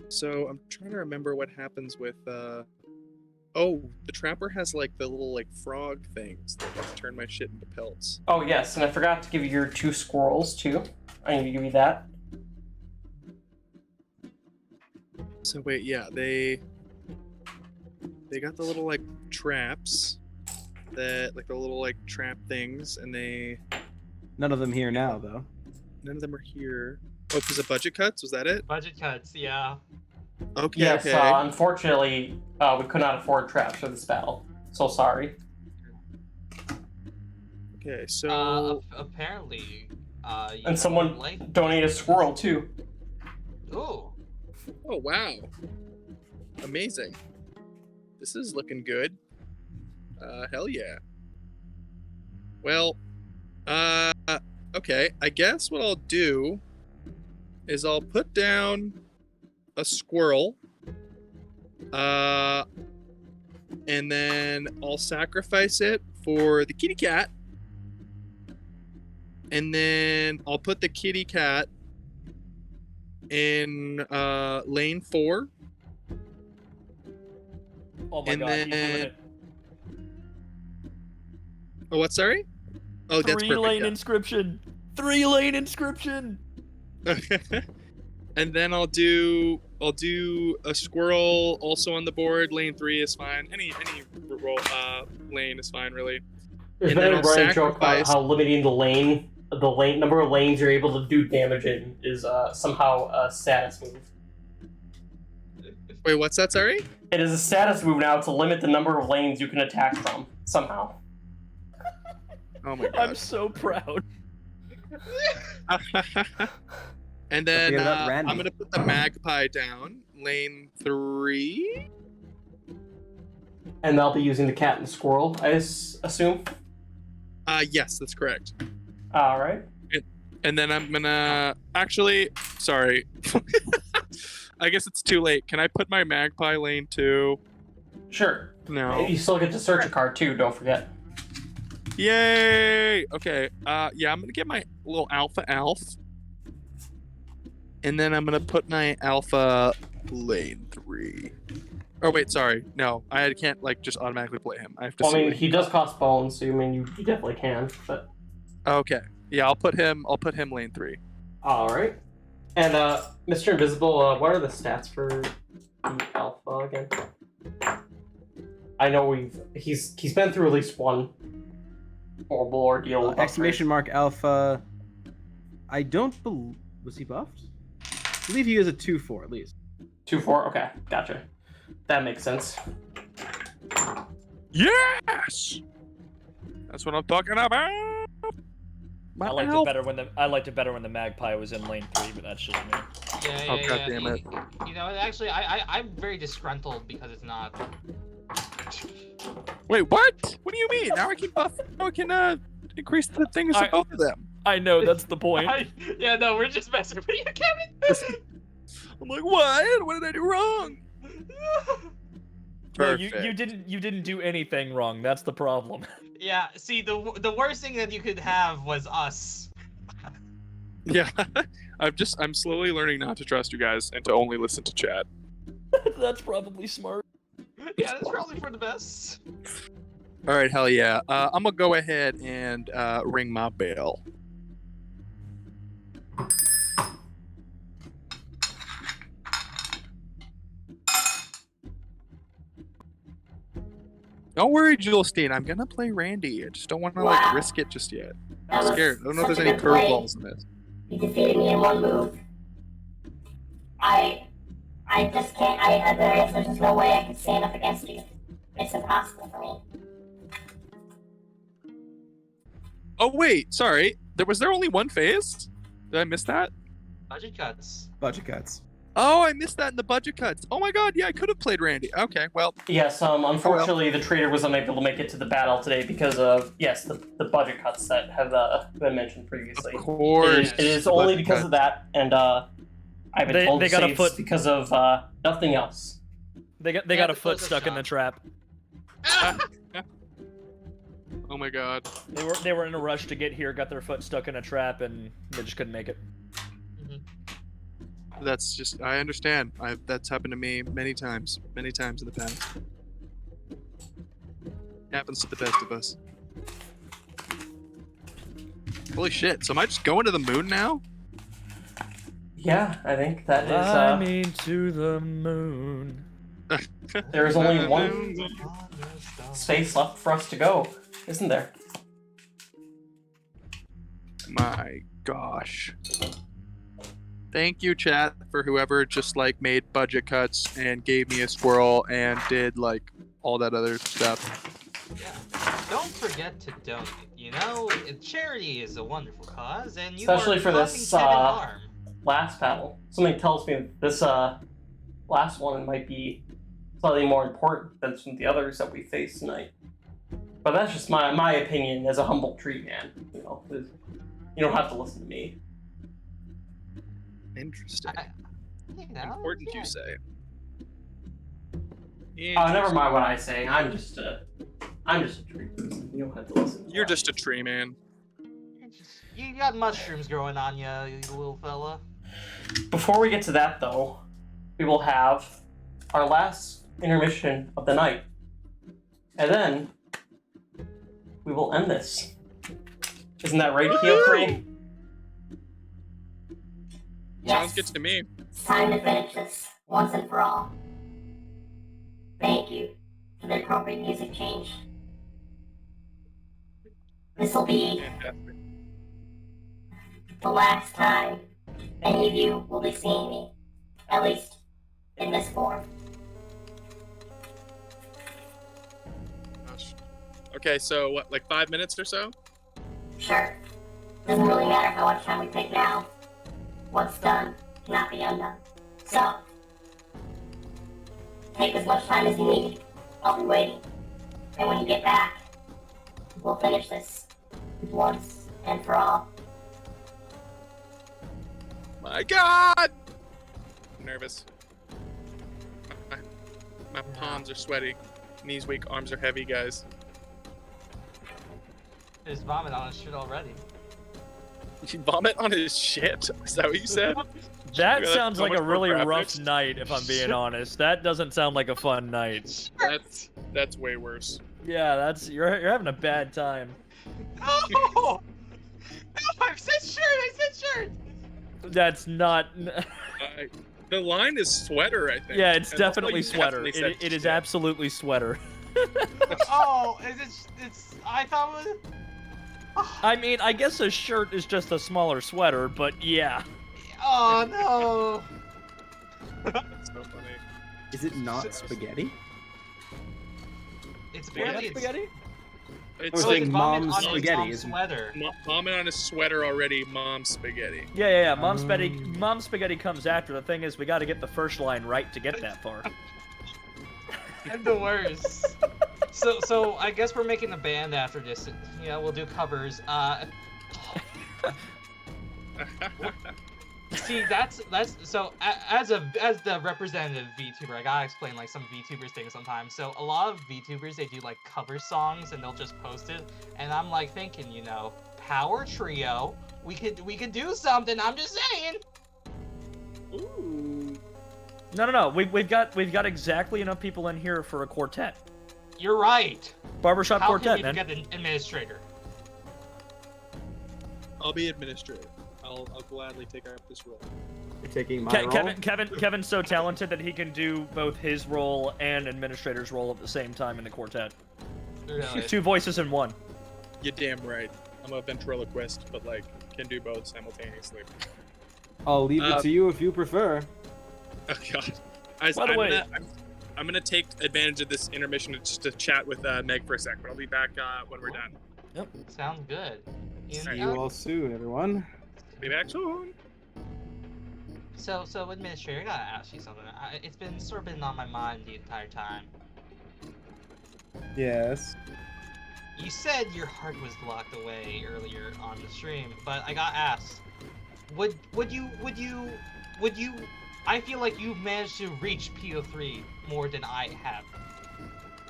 So I'm trying to remember what happens with oh, the trapper has like the little like frog things that like, turn my shit into pelts. Oh yes, and I forgot to give you your 2 squirrels too. I need to give you that. So wait, yeah, they got the little like traps that like the little like trap things, and they None of them here now, though. none of them are here. Oh, because of budget cuts? Was that it? Budget cuts, yeah. Okay. Yes, okay. unfortunately, we could not afford traps for this battle. So sorry. Okay, so Apparently, you And someone like... donated a squirrel too. Ooh. Oh wow. Amazing. This is looking good. Hell yeah. Well, okay, I guess what I'll do is I'll put down a squirrel, and then I'll sacrifice it for the kitty cat, and then I'll put the kitty cat in lane 4. Oh my and god, he's doing then... it. Oh, what? Sorry? Oh, that's perfect. 3-lane inscription. 3-lane inscription. And then I'll do a squirrel also on the board. Lane 3 is fine. Any roll lane is fine, really. There's And been then a I'll running joke about sacrifice. how limiting the lane number of lanes you're able to do damage in is somehow a status move. Wait, what's that? Sorry? It is a status move now to limit the number of lanes you can attack from somehow. Oh my god. I'm so proud. And then forget about Randy. I'm gonna put the magpie down, lane 3. And they'll be using the cat and the squirrel, I assume. Yes, that's correct. All right. And then I'm gonna actually, sorry. I guess it's too late. Can I put my magpie lane 2? Sure. No. You still get to search a card too. Don't forget. Yay! Okay. Yeah, I'm gonna get my little alpha elf. And then I'm gonna put my alpha lane 3. Oh wait, sorry. No, I can't like just automatically play him. I have to. Well, I see mean, what he does cost bones, so I mean, you definitely can. But okay. Yeah, I'll put him lane 3. all right. And MrInvizible, what are the stats for the alpha again? I know he's been through at least one horrible ordeal. with Exclamation mark alpha. I don't believe. Was he buffed? I believe he is a 2/4 at least. 2/4. Okay, gotcha. That makes sense. Yes. That's what I'm talking about. I liked it better when the magpie was in lane 3, but that's just me. Yeah. God damn it. You know, actually, I'm very disgruntled because it's not. Wait, what? What do you mean? Now I can buff. Now I can increase the things to both of them. I know, that's the point. Yeah, no, we're just messing with you, Kevin. I'm like, what? What did I do wrong? No, you didn't do anything wrong. That's the problem. Yeah, see, the worst thing that you could have was us. Yeah, I'm slowly learning not to trust you guys and to only listen to chat. That's probably smart. Yeah, that's probably for the best. All right, hell yeah. I'm gonna go ahead and ring my bell. Don't worry, Julestein. I'm gonna play Randy. I just don't want to like risk it just yet. I'm scared. I don't know if there's any curveballs in this. You defeated me in one move. I just can't. There's just no way I can stand up against you. It's impossible for me. Oh wait, sorry. Was there only one phase? Did I miss that? Budget cuts. Budget cuts. Oh, I missed that in the budget cuts. Oh my god, yeah, I could have played Randy. Okay, well. Yes, unfortunately, the trader was unable to make it to the battle today because of, yes, the budget cuts that have been mentioned previously. Of course. It is only because of that, and I've been told to say it's because of nothing else. They got a foot stuck in the trap. Oh my god. They were in a rush to get here, got their foot stuck in a trap, and they just couldn't make it. That's just, I understand. That's happened to me many times in the past. Happens to the best of us. Holy shit, so am I just going to the moon now? Yeah, I think that is, I mean to the moon. There's only one space left for us to go, isn't there? My gosh. Thank you, chat, for whoever just like made budget cuts and gave me a squirrel and did like all that other stuff. Yeah. Don't forget to donate. You know, charity is a wonderful cause, and you especially are for this last battle. Something tells me this last one might be slightly more important than some of the others that we face tonight. But that's just my opinion as a humble tree man. You know, you don't have to listen to me. Interesting. Important, you say. Oh, never mind what I say. I'm just a tree person. You don't have to listen. You're just a tree man. You got mushrooms growing on you, little fella. Before we get to that, though, we will have our last intermission of the night, and then we will end this. Isn't that right, Heel3? Sounds good to me. It's time to finish this once and for all. Thank you for the appropriate music change. This will be the last time any of you will be seeing me, at least in this form. Gosh. Okay, so what, like 5 minutes or so? Sure. Doesn't really matter how much time we take now. What's done cannot be undone. So, take as much time as you need. I'll be waiting. And when you get back, we'll finish this once and for all. My god! I'm nervous. My palms are sweaty. Knees weak, arms are heavy, guys. There's vomit on his shit already. You vomit on his shit? Is that what you said? That sounds like a really rough night, if I'm being honest. That doesn't sound like a fun night. That's way worse. Yeah, you're having a bad time. No! I said shirt! That's not. The line is sweater, I think. Yeah, it's And definitely also you sweater. definitely It is said absolutely sweater. Oh, I thought it was... I mean, I guess a shirt is just a smaller sweater, but yeah. Oh, no! That's so funny. Is it not spaghetti? It's apparently spaghetti? It's like vomit mom's on his spaghetti, mom's isn't it? sweater. Vomit on his sweater already, mom's spaghetti. Yeah. Mom's spaghetti comes after. The thing is, we got to get the first line right to get that far. And the worst. So I guess we're making a band after this. You know, we'll do covers. See, that's so as the representative VTuber, I gotta explain like some VTubers things sometimes. So a lot of VTubers, they do like cover songs and they'll just post it, and I'm like thinking, you know, power trio, we could do something. I'm just saying. Ooh. No. We've got exactly enough people in here for a quartet. You're right. Barbershop How quartet, can we man. forget the administrator? I'll be administrator. I'll gladly take up this role. You're taking my role? Kevin's so talented that he can do both his role and administrator's role at the same time in the quartet. Really? 2 voices in 1. You're damn right. I'm a ventriloquist, but like can do both simultaneously. I'll leave it to you if you prefer. Oh god. Guys, By the way, I'm gonna take advantage of this intermission just to chat with Meg for a sec, but I'll be back when we're done. Yep. Sounds good. See you all soon, everyone. Be back soon. So administrator, I gotta ask you something. It's been sort of been on my mind the entire time. Yes. You said your heart was locked away earlier on the stream, but I got asked, would you? I feel like you've managed to reach PO3 more than I have,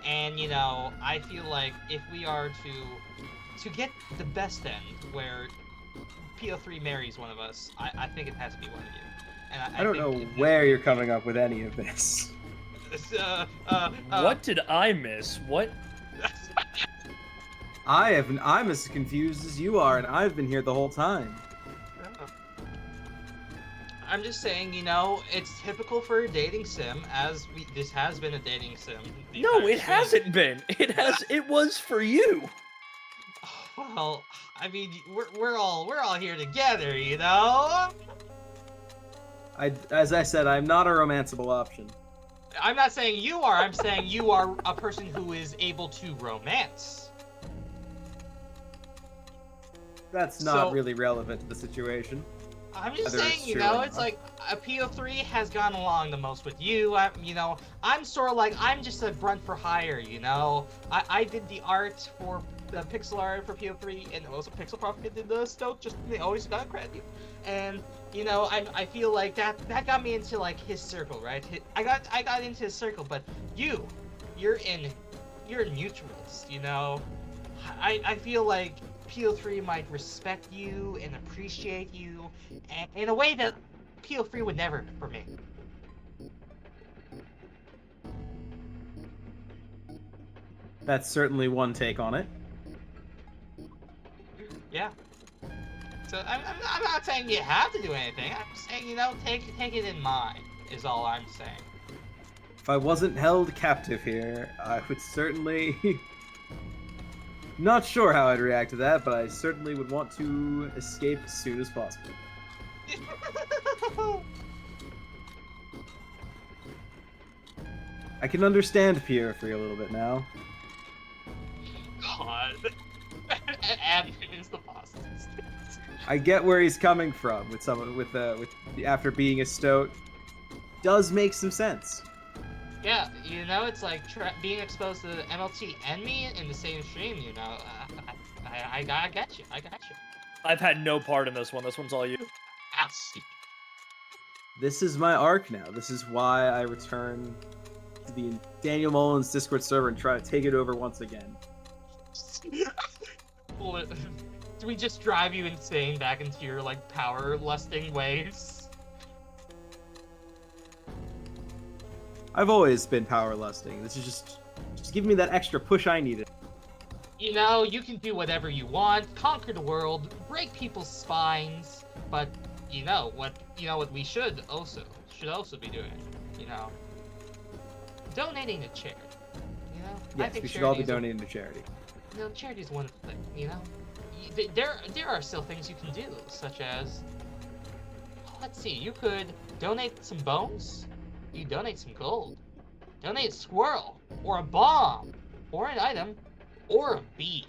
and you know, I feel like if we are to get the best end where PO3 marries one of us, I think it has to be one of you. And I don't know where you're coming up with any of this. what did I miss? What? I'm as confused as you are, and I've been here the whole time. I'm just saying, you know, it's typical for a dating sim, this has been a dating sim. No, it hasn't been. It was for you. Well, I mean, we're all here together, you know. As I said, I'm not a romanceable option. I'm not saying you are. I'm saying you are a person who is able to romance. That's not really relevant to the situation. I'm just saying, you know, it's like a PO3 has gone along the most with you. I'm sort of like, I'm just a grunt for hire, you know. I did the art for the pixel art for PO3, and also Pixel Profligate did the stuff. Just they always gotta credit you. And you know, I feel like that got me into like his circle, right? I got into his circle, but you're in neutrals, you know. I feel like PO3 might respect you and appreciate you in a way that PO3 would never for me. That's certainly one take on it. Yeah. So I'm not saying you have to do anything. I'm saying, you know, take it in mind is all I'm saying. If I wasn't held captive here, I would certainly... Not sure how I'd react to that, but I certainly would want to escape as soon as possible. I can understand Pierre for a little bit now. God. Admin is the boss. I get where he's coming from with someone with after being a stoat. Does make some sense. Yeah, you know, it's like being exposed to the MLT and me in the same stream, you know. I got you. I've had no part in this one. This one's all you. This is my arc now. This is why I return to the Daniel Mullins Discord server and try to take it over once again. Do we just drive you insane back into your, like, power-lusting ways? I've always been power lusting. This is just giving me that extra push I needed. You know, you can do whatever you want, conquer the world, break people's spines, but you know what we should also be doing, you know, donating to charity. You know, yes, we should all be donating to charity. You know, charity is one thing. You know, there are still things you can do, such as, let's see, you could donate some bones. You donate some gold, donate a squirrel, or a bomb, or an item, or a bee,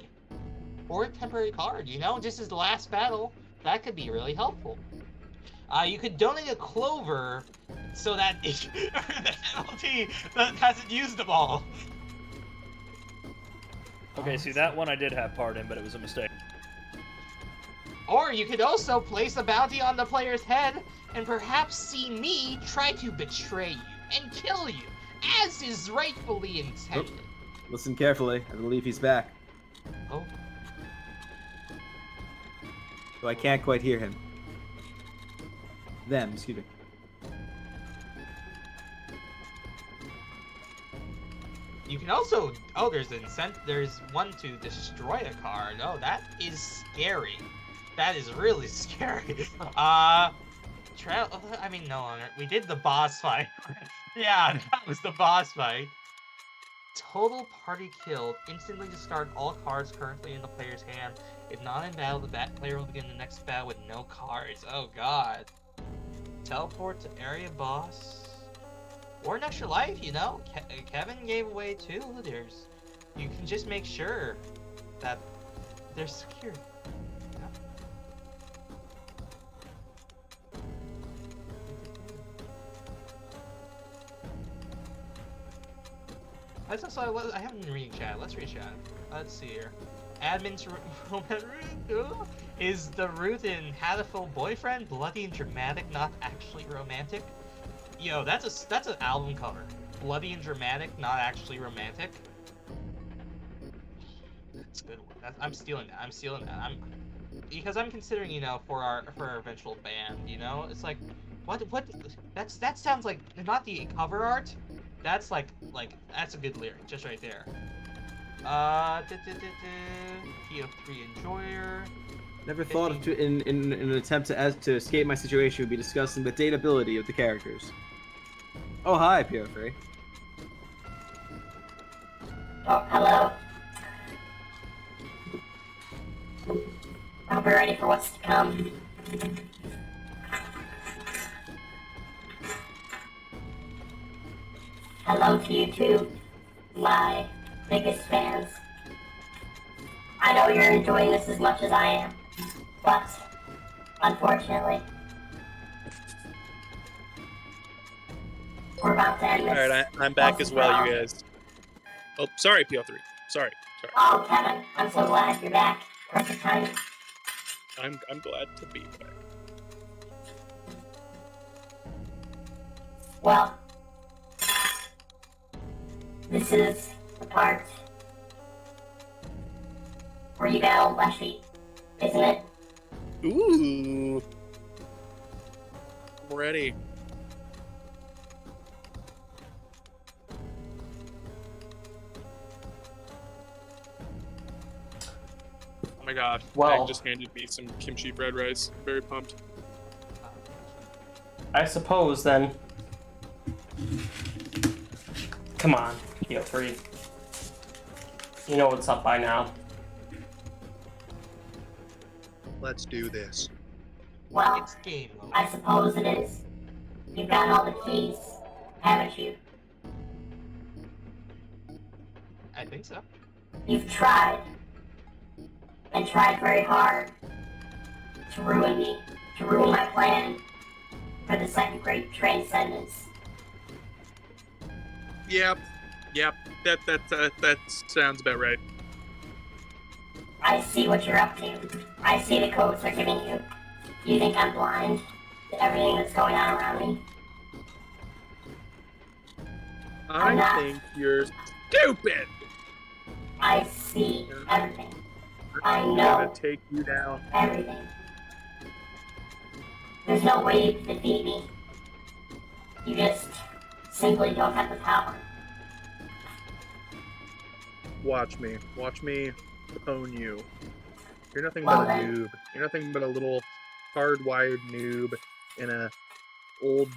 or a temporary card, you know, just as the last battle, that could be really helpful. You could donate a clover so that the penalty hasn't used them all. Okay, see, that one I did have part in, but it was a mistake. Or you could also place a bounty on the player's head and perhaps see me try to betray you and kill you, as is rightfully intended. Listen carefully. I believe he's back. Oh. So I can't quite hear him. Them, excuse me. You can also, oh, there's one to destroy a card. Oh, that is scary. That is really scary. I mean, no longer. We did the boss fight. Yeah, that was the boss fight. Total party killed. Instantly discard all cards currently in the player's hand. If not in battle, the player will begin the next battle with no cards. Oh god. Teleport to area boss. Or an extra life, you know? Kevin gave away 2 looters. You can just make sure that they're secure. Let's also, I haven't been reading chat. Let's read chat. Let's see here. Admin's is the Ruth in Hatful boyfriend bloody and dramatic, not actually romantic? Yo, that's an album cover. Bloody and dramatic, not actually romantic. That's a good one. I'm stealing that. I'm stealing that. Because I'm considering, you know, for our eventual band. You know, it's like, what? That sounds like not the cover art. That's like that's a good lyric, just right there. PO3 Enjoyer. Never thought to, in an attempt to escape my situation would be discussing the dateability of the characters. Oh, hi, PO3. Oh, hello. Hope you're ready for what's to come. Hello to you too, my biggest fans. I know you're enjoying this as much as I am, but unfortunately, we're about to end this. Alright, I'm back as well, you guys. Oh, sorry, PO3. Sorry. Oh, Kevin, I'm so glad you're back. Perfect timing. I'm glad to be back. Well, this is the part where you battle Leshy, isn't it? Ooh. I'm ready. Oh my god. Well, Meg just handed me some kimchi bread rice. I'm very pumped. I suppose then. Come on, PO3. You know what's up by now. Let's do this. Well, It's game mode. I suppose it is. You've got all the keys, haven't you? I think so. You've tried, and tried very hard, to ruin me, to ruin my plan for the second great transcendence. Yep. That sounds about right. I see what you're up to. I see the codes they're giving you. You think I'm blind to everything that's going on around me? I'm not. I think you're stupid. I see everything. I I'm know gonna take you down. everything. There's no way you can defeat me. You just simply don't have the power. Watch me own you. You're nothing Well, but a then. noob. You're nothing but a little hardwired noob in a old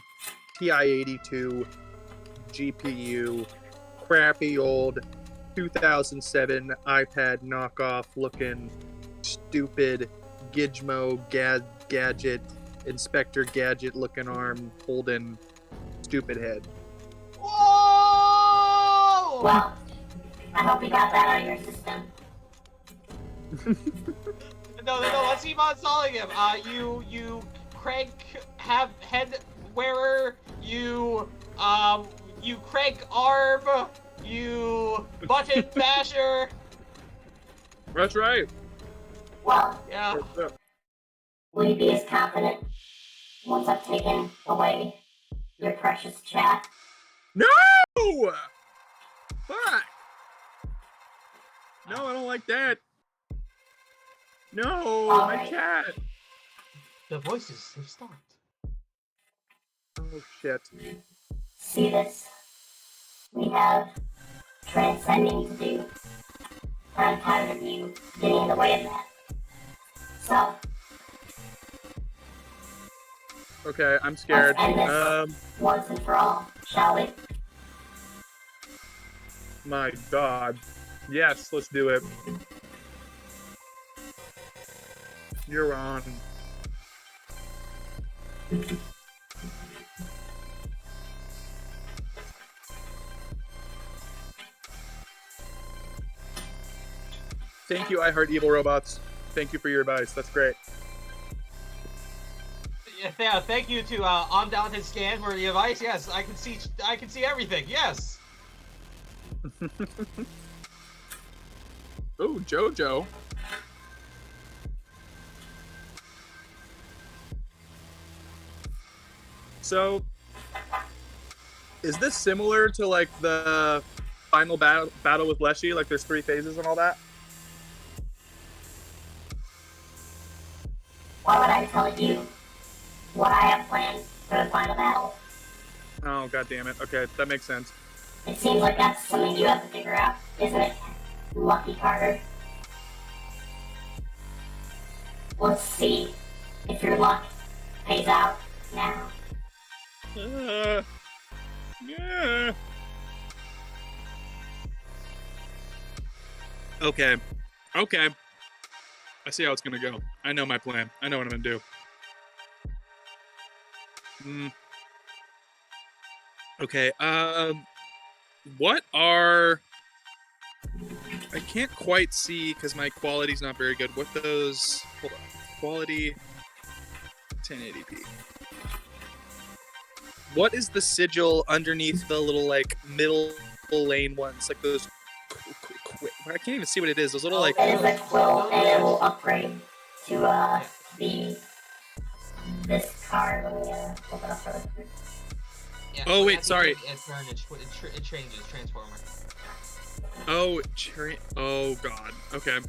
TI-82 GPU, crappy old 2007 iPad knockoff looking stupid Gizmo gadget, Inspector Gadget looking arm holding stupid head. Whoa! Well, I hope you got that out of your system. No, let's keep on stalling him. You crank have head wearer, you crank arm, you button basher, That's right. Well, Yeah. will you be as confident once I've taken away your precious chat? No! Fuck! No, I don't like that. No, All my right. cat. The voices have stopped. Oh shit. See this? We have transcending to do. I'm tired of you getting in the way of that. So, Okay, I'm scared. let's end this once and for all, shall we? My God. Yes, let's do it. You're on. Thank you, I Heart Evil Robots. Thank you for your advice. That's great. Yeah, thank you to Ondante Scan for the advice. Yes, I can see everything. Yes. Oh, JoJo. So, is this similar to like the final battle with Leshy? Like, there's 3 phases and all that. Why would I tell you what I have planned for the final battle? Oh, God damn it. Okay, that makes sense. It seems like that's something you have to figure out, isn't it, Lucky Carter? Let's see if your luck pays out now. Yeah. Okay. Okay. I see how it's gonna go. I know my plan. I know what I'm gonna do. Okay. What are? I can't quite see because my quality's not very good. What those? Hold on. Quality. 1080p. What is the sigil underneath the little like middle lane ones? Like those. I can't even see what it is. Those little like. It is a quill, and it will upgrade to this card. Let me look it up for the. Yeah, Oh wait, sorry. It changes transformer. Oh, oh god. Okay.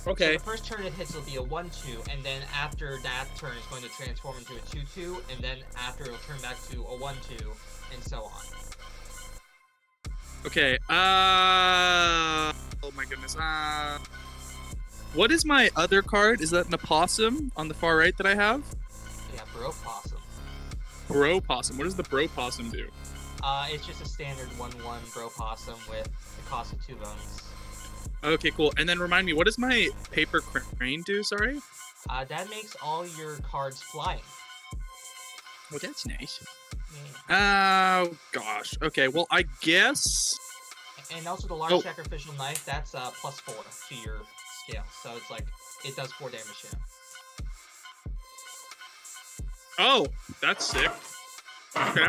Okay. So the first turn it hits will be a 1/2, and then after that turn it's going to transform into a 2/2, and then after it'll turn back to a 1/2, and so on. Okay. Oh my goodness. What is my other card? Is that an opossum on the far right that I have? Yeah, Bro Possum. Bro Possum. What does the Bro Possum do? It's just a standard 1/1 Bro Possum with the cost of 2 bonus. Okay, cool. And then remind me, what does my Paper Crane do? Sorry. That makes all your cards flying. Oh, that's nice. Yeah. Oh gosh. Okay. Well, I guess. And also the large sacrificial knife, that's +4 to your scale. So it's like it does 4 damage to him. Oh, that's sick. Okay.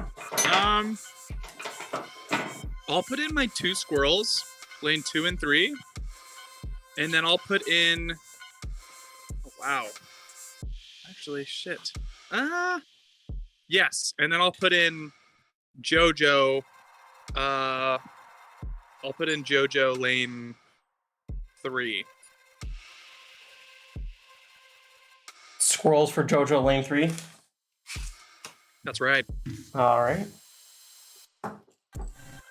I'll put in my 2 squirrels, lane 2 and 3, and then I'll put in. Oh, wow. Actually, shit. Yes, and then I'll put in JoJo. I'll put in JoJo lane 3. Squirrels for JoJo lane 3. That's right. All right.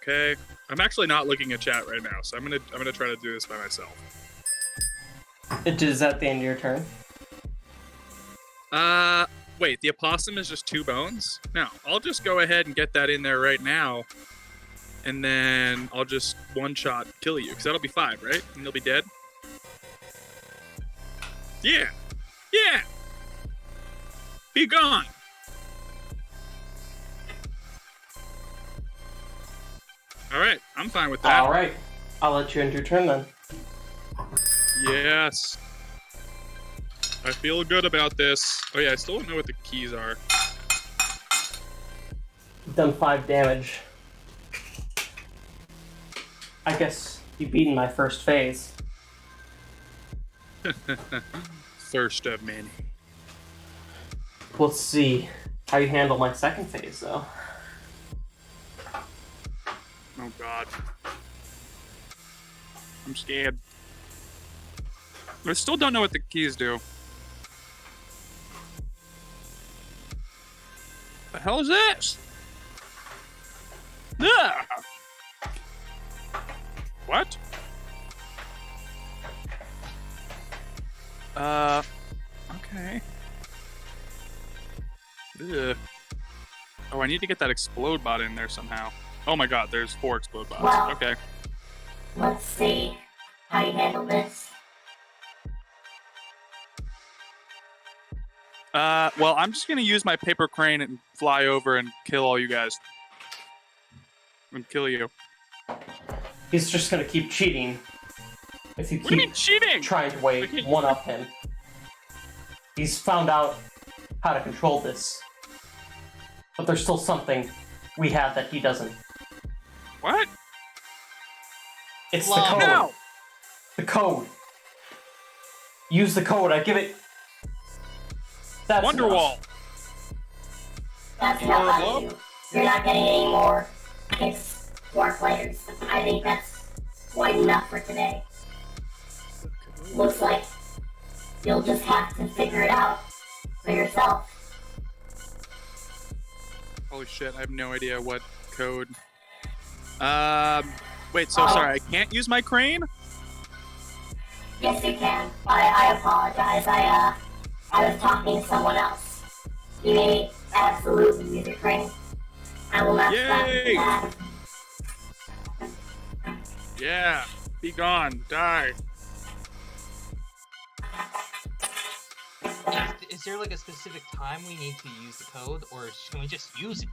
Okay. I'm actually not looking at chat right now, so I'm gonna try to do this by myself. Is that the end of your turn? Wait, the opossum is just 2 bones? No, I'll just go ahead and get that in there right now, and then I'll just one-shot kill you, because that'll be 5, right? And you'll be dead? Yeah! Yeah! Be gone! Alright, I'm fine with that. Alright. I'll let you end your turn then. Yes. I feel good about this. Oh yeah, I still don't know what the keys are. You've done 5 damage. I guess you've beaten my first phase. First of many. Let's see how you handle my second phase, though. Oh god. I'm scared. I still don't know what the keys do. The hell is this? Ah! What? Okay. Ugh. Oh, I need to get that explode bot in there somehow. Oh my god, there's 4 explode bots. Wow. Okay. Let's see how you handle this. Well, I'm just gonna use my paper crane and fly over and kill all you guys. And kill you. He's just gonna keep cheating. If you What do you keep mean cheating? trying to one-up him. He's found out how to control this. But there's still something we have that he doesn't. What? It's the code. No! The code. Use the code. I give it. That's Wonderwall. That's enough out of you. You're not getting any more hits or players. I think that's quite enough for today. Looks like you'll just have to figure it out for yourself. Holy shit, I have no idea what code. Wait, so sorry, I can't use my crane? Yes, you can. I apologize. I was talking to someone else. You may absolutely use your crane. I will not stop you from that. Yeah, be gone, die. Is there like a specific time we need to use the code, or can we just use it?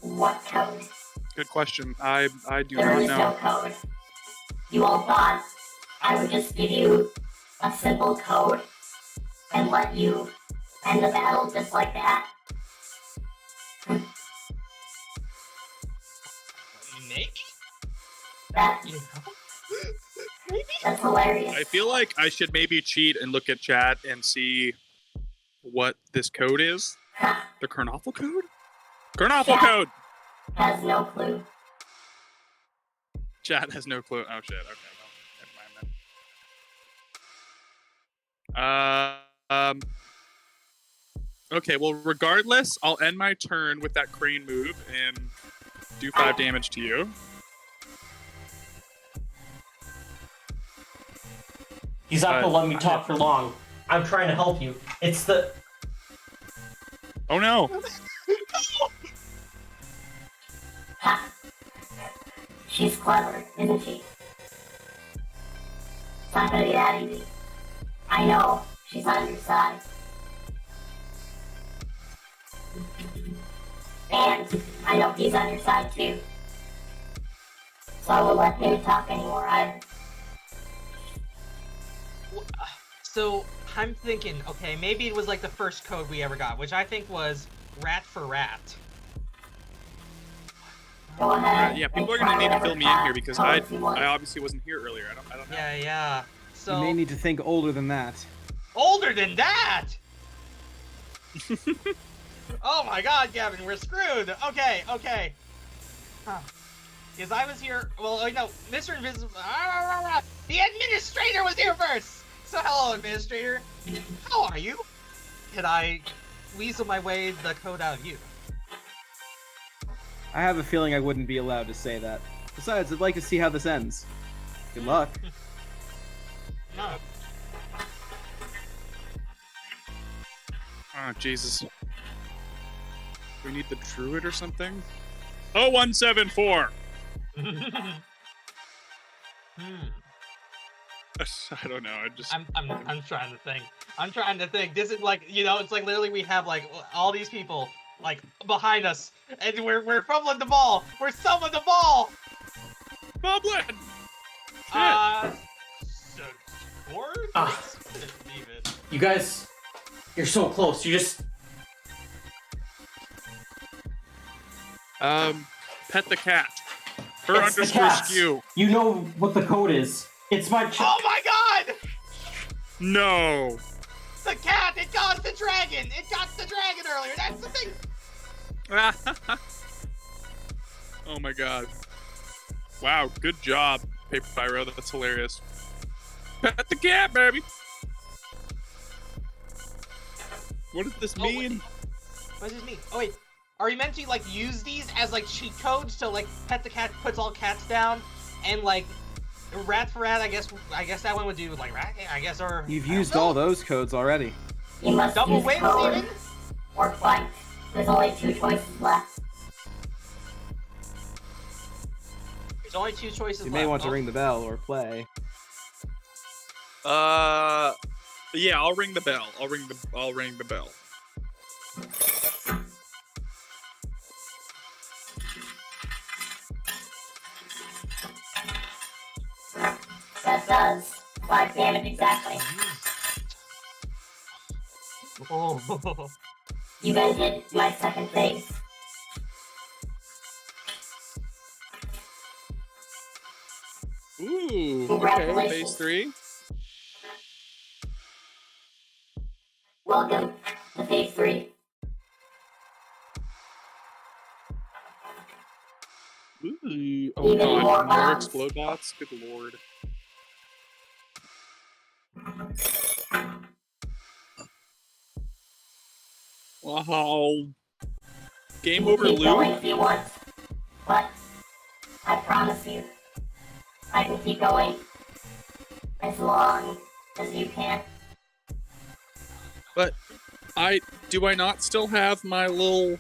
What code? Good question. I do There not is know. no code. You all thought I would just give you a simple code and let you end the battle just like that. Maybe? That, that's hilarious. I feel like I should maybe cheat and look at chat and see what this code is. The Kernawful code? Kernawful Chat code! has no clue. Chat has no clue. Oh shit, okay, well, never mind then. Okay, well, regardless, I'll end my turn with that crane move and do 5 damage to you. He's not gonna let me talk for long. I'm trying to help you. It's the. Oh no! Ha. She's clever, isn't she? It's not gonna be that easy. I know she's on your side. And I know he's on your side too. So I won't let him talk anymore either. So I'm thinking, okay, maybe it was like the first code we ever got, which I think was rat for rat. Go ahead. Yeah, people are gonna need to fill me in here because I obviously wasn't here earlier. I don't know. Yeah. So You may need to think older than that. older than that. Oh my God, Gavin, we're screwed. Okay. Huh. Because I was here. Well, no, MrInvizible. The administrator was here first. So hello, administrator. How are you? Can I weasel my way the code out of you? I have a feeling I wouldn't be allowed to say that. Besides, I'd like to see how this ends. Good luck. No. Oh, Jesus. Do we need the druid or something? 0174! I don't know. I'm trying to think. I'm trying to think. This is like, it's like literally we have like all these people like behind us, and we're fumbling the ball. We're stumbling the ball. Fumbling. You guys, you're so close. You just. Pet the cat. Her It's the underscore cats. skew. You know what the code is. It's my Oh my god! No. The cat! It got the dragon! It got the dragon earlier! That's the thing! Oh my god. Wow, good job, Paper Pyro. That's hilarious. Pet the cat, baby! What does this mean? What does this mean? Oh wait, are you meant to like use these as like cheat codes to like pet the cat puts all cats down, and like rat for rat? I guess that one would do like rat. I guess or You've used all those codes already. You must double use win, code Steven. or fight. There's only 2 choices left. There's only 2 choices. You may want to ring the bell or play. Yeah, I'll ring the bell. I'll ring the bell. That does 5 damage exactly. Oh. You ended my second phase. Ooh, okay, Congratulations. phase 3. Welcome to phase 3. Ooh, oh Even more god, more bombs. explode bots? Good lord. Wow. Game over, Keep going Lou. if you want, but I promise you, I can keep going as long as you can. But do I not still have my little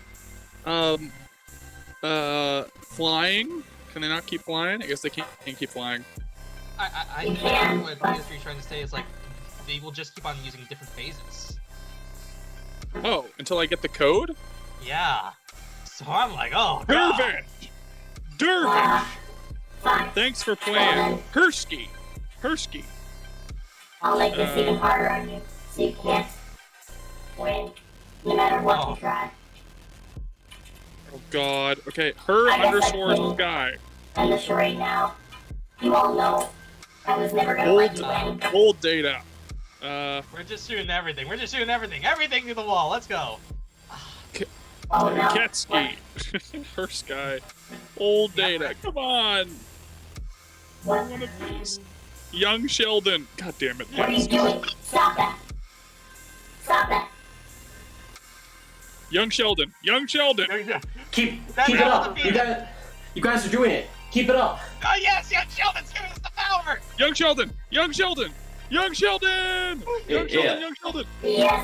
flying? Can they not keep flying? I guess they can't keep flying. I think what PS3 is trying to say is like they will just keep on using different phases. Oh, until I get the code? Yeah. So I'm like, oh god. Dervish! Dervish! Thanks for playing. Hersky! I'll make this even harder on you, so you can't win, no matter what you try. Oh god. Okay, her I guess underscore sky. End the charade now. You all know I was never gonna let you win. Old data. We're just shooting everything. Everything through the wall. Let's go. Oh no. Ketsky. Her sky. Old data. Come on. What? One of these. Young Sheldon. God damn it. What are you doing? Stop that. Stop that. Young Sheldon. Keep it up. You guys are doing it. Keep it up. Oh yes, Young Sheldon's giving us the power. Young Sheldon. Yes,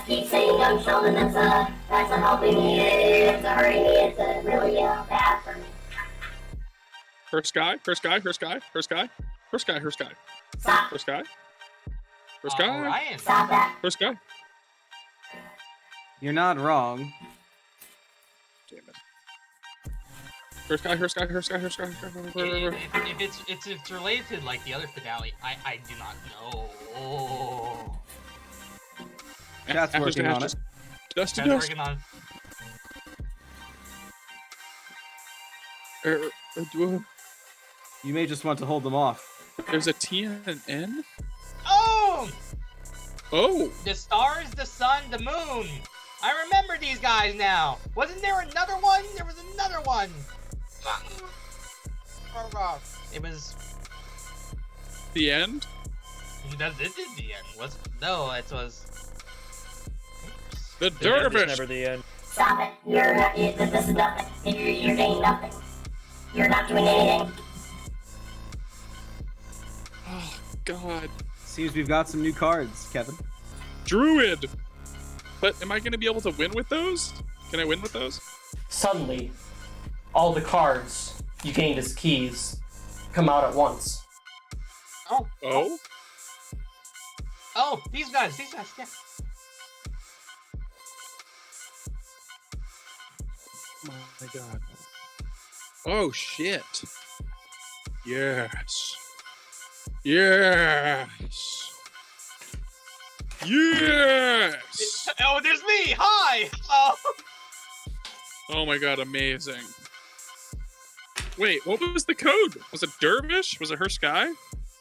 keep saying Young Sheldon. That's a helping me. It's a hurting me. It's a really bad for me. Her sky. Stop. Her sky. Ryan. Stop that. Her sky. You're not wrong. Damn it. Her sky. If it's related to like the other finale, I do not know. Chat's working on it. Dust to Chat's dust. working on. You may just want to hold them off. There's a T and an N? Oh! Oh! The stars, the sun, the moon. I remember these guys now. Wasn't there another one? There was another one. It was. The end? This is the end. No, it was. The The end is dervish! never the end. Stop it. This is nothing. You're getting nothing. You're not doing anything. Oh, God. Seems we've got some new cards, Kevin. Druid! But am I going to be able to win with those? Can I win with those? Suddenly, all the cards you gained as keys come out at once. Oh. Oh? Oh, these guys, yeah. Oh my god. Oh shit. Yes. Yes. Yes. Oh, there's me. Hi. Oh. Oh my god, amazing. Wait, what was the code? Was it Dervish? Was it her sky?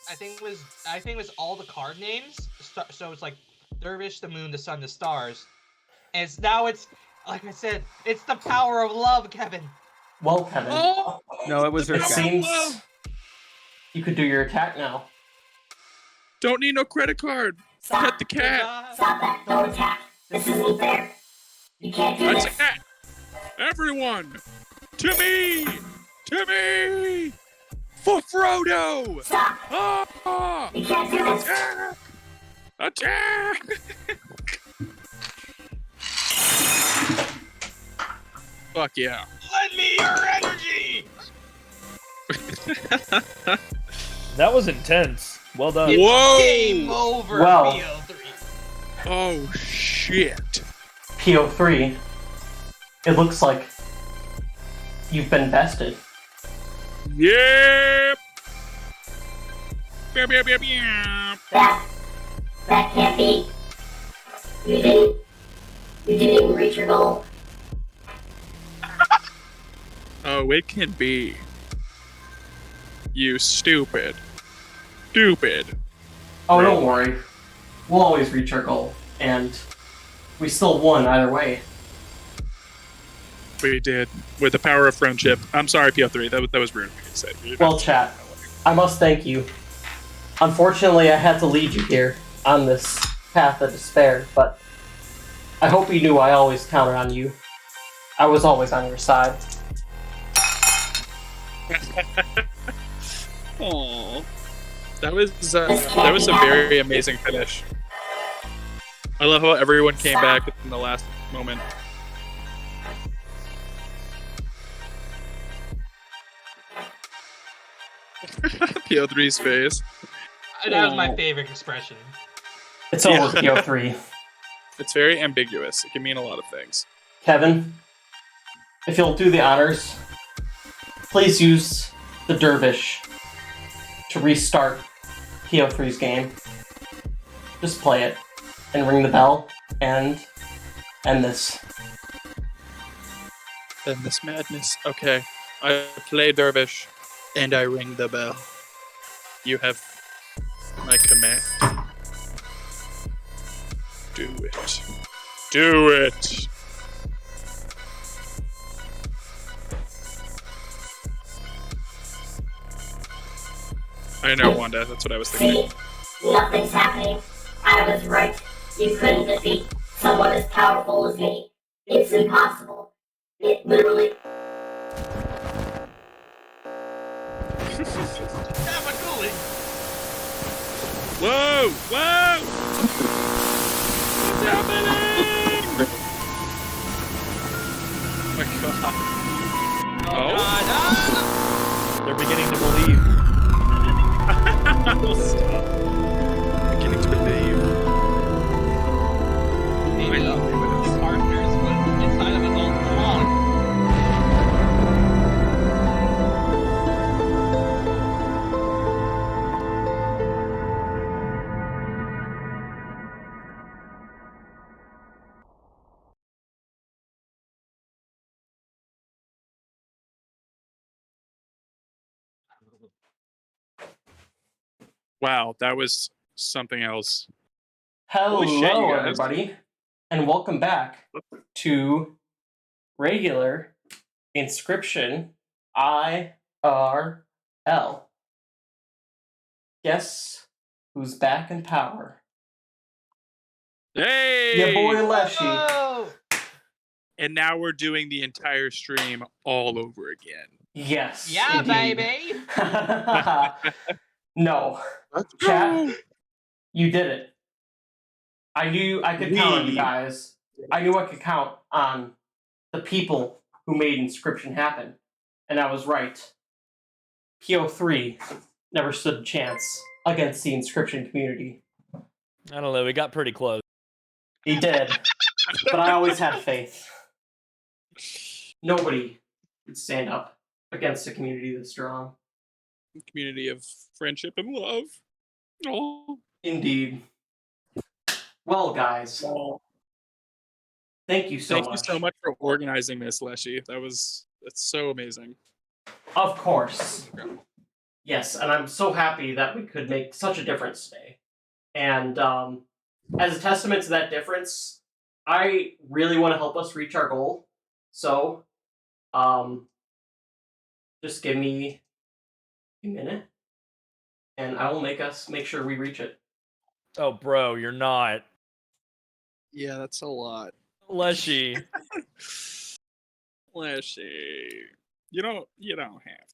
I think it was all the card names. So it's like Dervish, the Moon, the Sun, the Stars. And it's like I said, it's the power of love, Kevin. Well, Kevin. No, it was her. It seems you could do your attack now. Don't need no credit card. Pet the cat. Stop that. Don't attack. This isn't fair. You can't do this. Attack! Everyone! To me! To me! For Frodo! Stop. Ah! You can't do this. Attack! Attack! Fuck yeah. Lend me your energy! That was intense. Well done. Whoa! Game over, Well. PO3. Oh shit. PO3, it looks like you've been bested. Yep! Beep, beep, beep, beep. That can't be. You didn't even reach your goal. Oh, it can be. You stupid. Stupid. Oh, don't worry. We'll always reach our goal, and we still won either way. We did. With the power of friendship. I'm sorry, PO3. That was rude of me to say. Well, chat, I must thank you. Unfortunately, I had to lead you here on this path of despair, but I hope you knew I always counted on you. I was always on your side. Aww. That was a very amazing finish. I love how everyone came back in the last moment. PO3's face. That was my favorite expression. It's over, PO3. It's very ambiguous. It can mean a lot of things. Kevin, if you'll do the honors, please use the Dervish to restart PO3's game. Just play it and ring the bell and end this. End this madness. Okay. I play Dervish and I ring the bell. You have my command. Do it. Do it! I know, Wanda. That's what I was thinking. See? Nothing's happening. I was right. You couldn't defeat someone as powerful as me. It's impossible. It literally... Whoa! Whoa! What's happening? Oh my god. Oh? They're beginning to believe. Stop. Beginning to believe. Maybe the partners was inside of us all along. Wow, that was something else. Holy shit, you Hello, guys. everybody, and welcome back to regular Inscription IRL. Guess who's back in power? Hey! Your boy Leshy. Whoa! And now we're doing the entire stream all over again. Yes. Yeah, indeed. baby! No. Chat, you did it. I knew I could count on you guys. I knew I could count on the people who made Inscription happen. And I was right. PO3 never stood a chance against the Inscription community. I don't know. We got pretty close. He did. But I always had faith. Nobody could stand up against a community this strong. Community of friendship and love. Oh. Indeed. Well, guys. Thank you so much. Thank you so much for organizing this, Leshy. That's so amazing. Of course. Yes, and I'm so happy that we could make such a difference today. And as a testament to that difference, I really want to help us reach our goal. So, just give me a minute, and I will make sure we reach it. Oh, bro, you're not. Yeah, that's a lot. Leshy. Leshy. You don't have.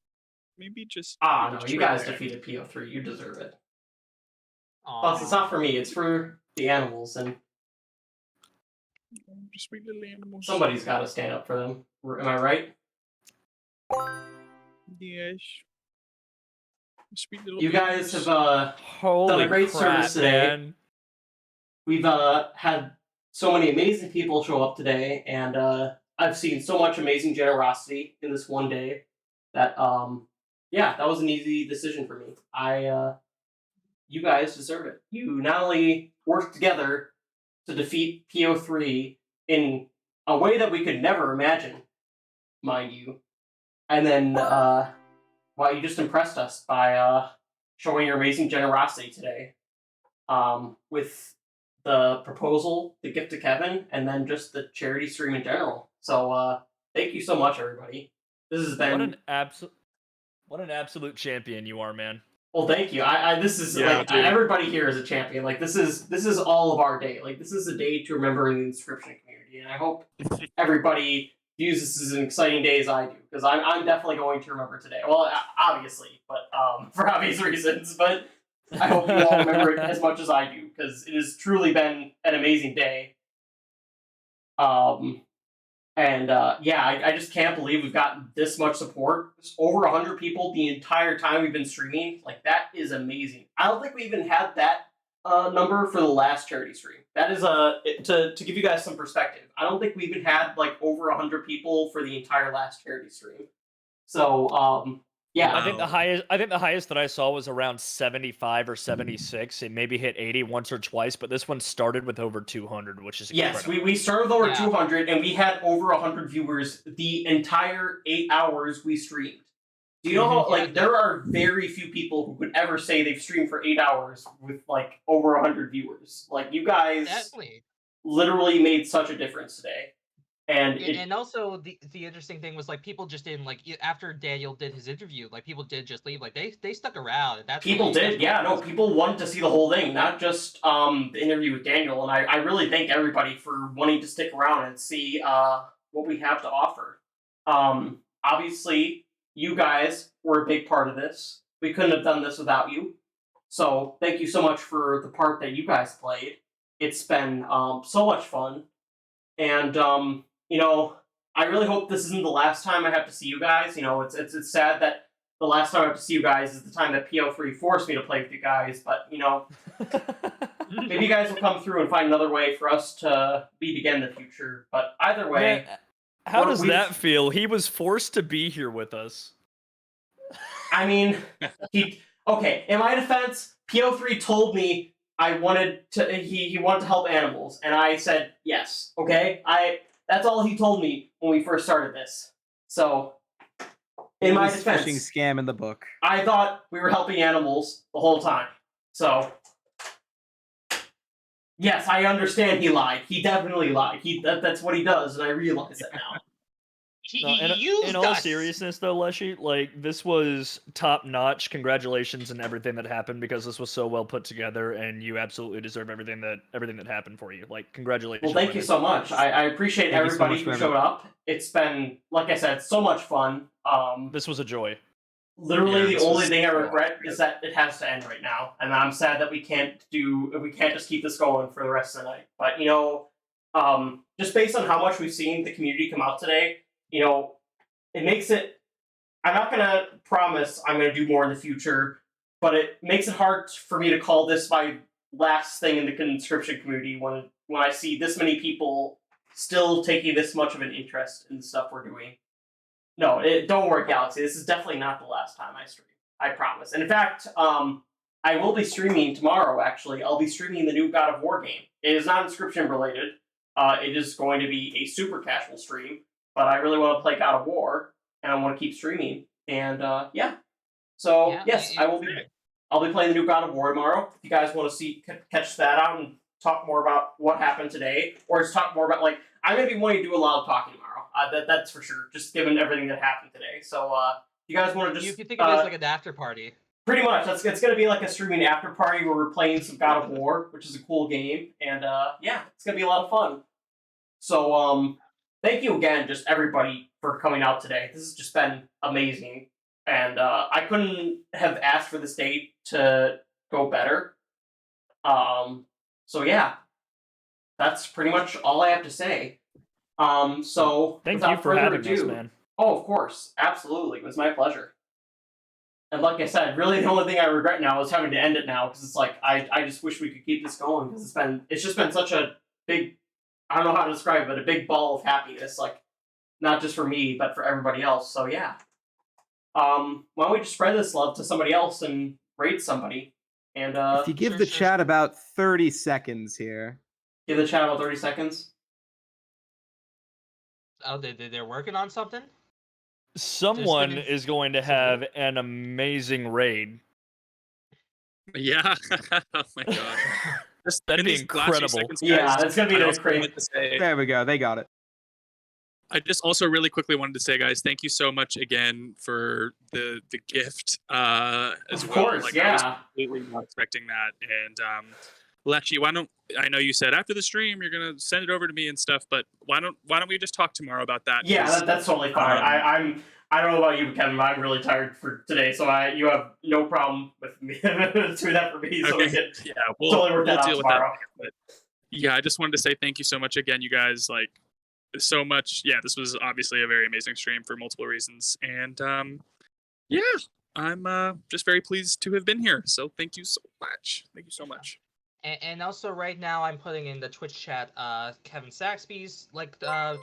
Maybe just. No, just you right guys there. defeated PO3. You deserve it. Aw. Plus, it's not for me. It's for the animals, and Just sweet little animals. somebody's got to stand up for them. Am I right? Yes. Sweet little You guys have Holy done a great crap, service today. man. We've had so many amazing people show up today, and I've seen so much amazing generosity in this one day that that was an easy decision for me. You guys deserve it. You not only worked together to defeat PO3 in a way that we could never imagine, mind you, and then you just impressed us by showing your amazing generosity today with the proposal, the gift to Kevin, and then just the charity stream in general. So thank you so much, everybody. This has been what an absolute champion you are, man. Well, thank you. This is dude. everybody here is a champion. Like this is all of our day. Like this is a day to remember in the Inscription community, and I hope everybody views this as an exciting day as I do, because I'm definitely going to remember today. Well, obviously, but for obvious reasons. But I hope you all remember it as much as I do, because it has truly been an amazing day. I just can't believe we've gotten this much support. There's over 100 people the entire time we've been streaming. Like, that is amazing. I don't think we even had that number for the last charity stream. That is to give you guys some perspective. I don't think we even had like over 100 people for the entire last charity stream. So I think the highest that I saw was around 75 or 76. It maybe hit 80 once or twice, but this one started with over 200, which is incredible. Yes, we started with over 200, and we had over 100 viewers the entire 8 hours we streamed. Do you know how, there are very few people who could ever say they've streamed for 8 hours with, over 100 viewers. Like, you guys literally made such a difference today. And also the interesting thing was people just didn't after Daniel did his interview, people did just leave. They stuck around. And people wanted to see the whole thing, not just the interview with Daniel. And I really thank everybody for wanting to stick around and see what we have to offer. Obviously, you guys were a big part of this. We couldn't have done this without you. So thank you so much for the part that you guys played. It's been so much fun, and I really hope this isn't the last time I have to see you guys. It's sad that the last time I have to see you guys is the time that PO3 forced me to play with you guys, but, maybe you guys will come through and find another way for us to meet again in the future. But either way... Man, how does that feel? He was forced to be here with us. I mean, in my defense, PO3 told me he wanted to help animals, and I said yes, okay? That's all he told me when we first started this. So, in my defense, phishing scam in the book. I thought we were helping animals the whole time. So, yes, I understand he lied. He definitely lied. That's what he does, and I realize that now. In all seriousness, though, Leshy, this was top notch. Congratulations and everything that happened, because this was so well put together, and you absolutely deserve everything that happened for you. Congratulations. Well, thank you so much. I appreciate everybody who showed up. It's been, like I said, so much fun. This was a joy. Literally, the only thing I regret is that it has to end right now, and I'm sad that we can't just keep this going for the rest of the night. But just based on how much we've seen the community come out today. It makes it... I'm not going to promise I'm going to do more in the future, but it makes it hard for me to call this my last thing in the Inscription community when I see this many people still taking this much of an interest in the stuff we're doing. No, don't worry, Galaxy. This is definitely not the last time I stream. I promise. And in fact, I will be streaming tomorrow, actually. I'll be streaming the new God of War game. It is not Inscription related. It is going to be a super casual stream. But I really want to play God of War, and I want to keep streaming. And, So Yeah, yes, I'll be playing the new God of War tomorrow. If you guys want to catch that out and talk more about what happened today, or just talk more about I'm gonna be wanting to do a lot of talking tomorrow. That's for sure. Just given everything that happened today. So you guys want to just you can think of it as like an after party. Pretty much. It's gonna be like a streaming after party where we're playing some God of War, which is a cool game, and yeah, it's gonna be a lot of fun. So thank you again, just everybody, for coming out today. This has just been amazing, and I couldn't have asked for this date to go better. So yeah, that's pretty much all I have to say. So Thank without you for further having ado, us, man. Oh, of course, absolutely, it was my pleasure. And like I said, really the only thing I regret now is having to end it now, because it's like I just wish we could keep this going, because it's just been such a big, I don't know how to describe it, but a big ball of happiness, like not just for me but for everybody else. So yeah, why don't we just spread this love to somebody else and raid somebody? And if you give the chat about 30 seconds here. Give the chat about 30 seconds. Oh, they're working on something. Someone is going to have an amazing raid. Yeah. Oh my god. That'd be incredible. Yeah, that's gonna be great. There we go. They got it. I just also really quickly wanted to say, guys, thank you so much again for the gift as of well. Course, like, yeah. I was completely not expecting that. And Lechy, I know you said after the stream you're gonna send it over to me and stuff, but why don't we just talk tomorrow about that? Yeah, that's totally fine. I don't know about you, Kevin, but I'm really tired for today, so you have no problem with me doing that for me. So we can totally work that out tomorrow. But yeah, I just wanted to say thank you so much again, you guys. Like, so much. Yeah, this was obviously a very amazing stream for multiple reasons, and yeah, I'm just very pleased to have been here. So thank you so much. Thank you so much. And also right now I'm putting in the Twitch chat Kevin Saxby's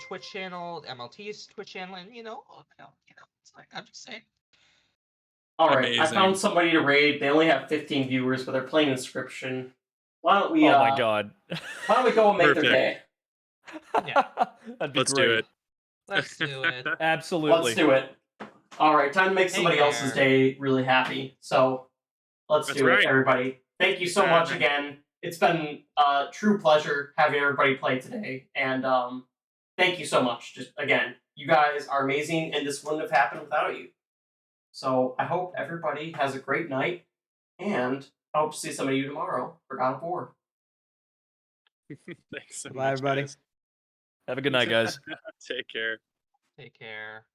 Twitch channel, MLT's Twitch channel, and it's like I'm just saying. All right, I found somebody to raid. They only have 15 viewers, but they're playing Inscription. Why don't we? Oh my god! Why don't we go and make their day? Yeah, let's do it. Let's do it. Absolutely. Let's do it. All right, time to make somebody else's day really happy. So let's do it, everybody. Thank you so much again. It's been a true pleasure having everybody play today, and thank you so much. Just again, you guys are amazing, and this wouldn't have happened without you. So I hope everybody has a great night, and I hope to see some of you tomorrow for God of War. Thanks so much. Bye, everybody. Guys. Have a good night, guys. Take care. Take care.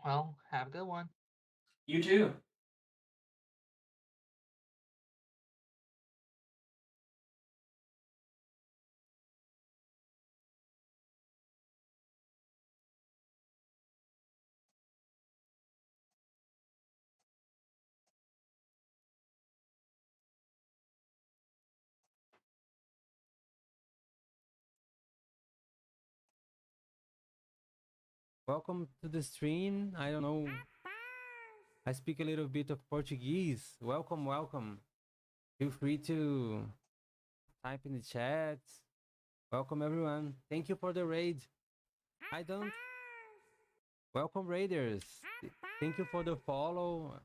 Well, have a good one. You too. Welcome to the stream. I don't know. I speak a little bit of Portuguese. Welcome, welcome. Feel free to type in the chat. Welcome, everyone. Thank you for the raid. I don't. Welcome, raiders. Thank you for the follow.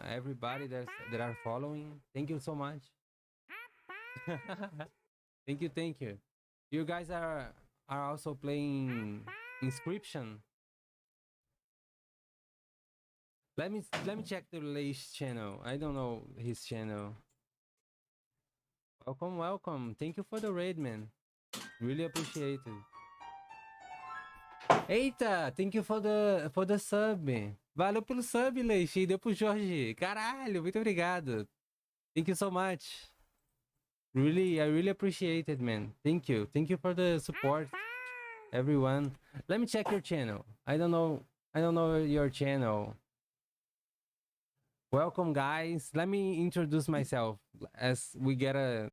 Everybody that are following. Thank you so much. Thank you, thank you. You guys are also playing Inscription. Let me check the Lei's channel. I don't know his channel. Welcome, welcome. Thank you for the raid, man. Really appreciate it. Eita, thank you for the sub. Valeu pelo sub, Leish. Deu pro Jorge. Caralho, muito obrigado. Thank you so much. I really appreciate it, man. Thank you. Thank you for the support, everyone. Let me check your channel. I don't know your channel. Welcome, guys. Let me introduce myself as we get a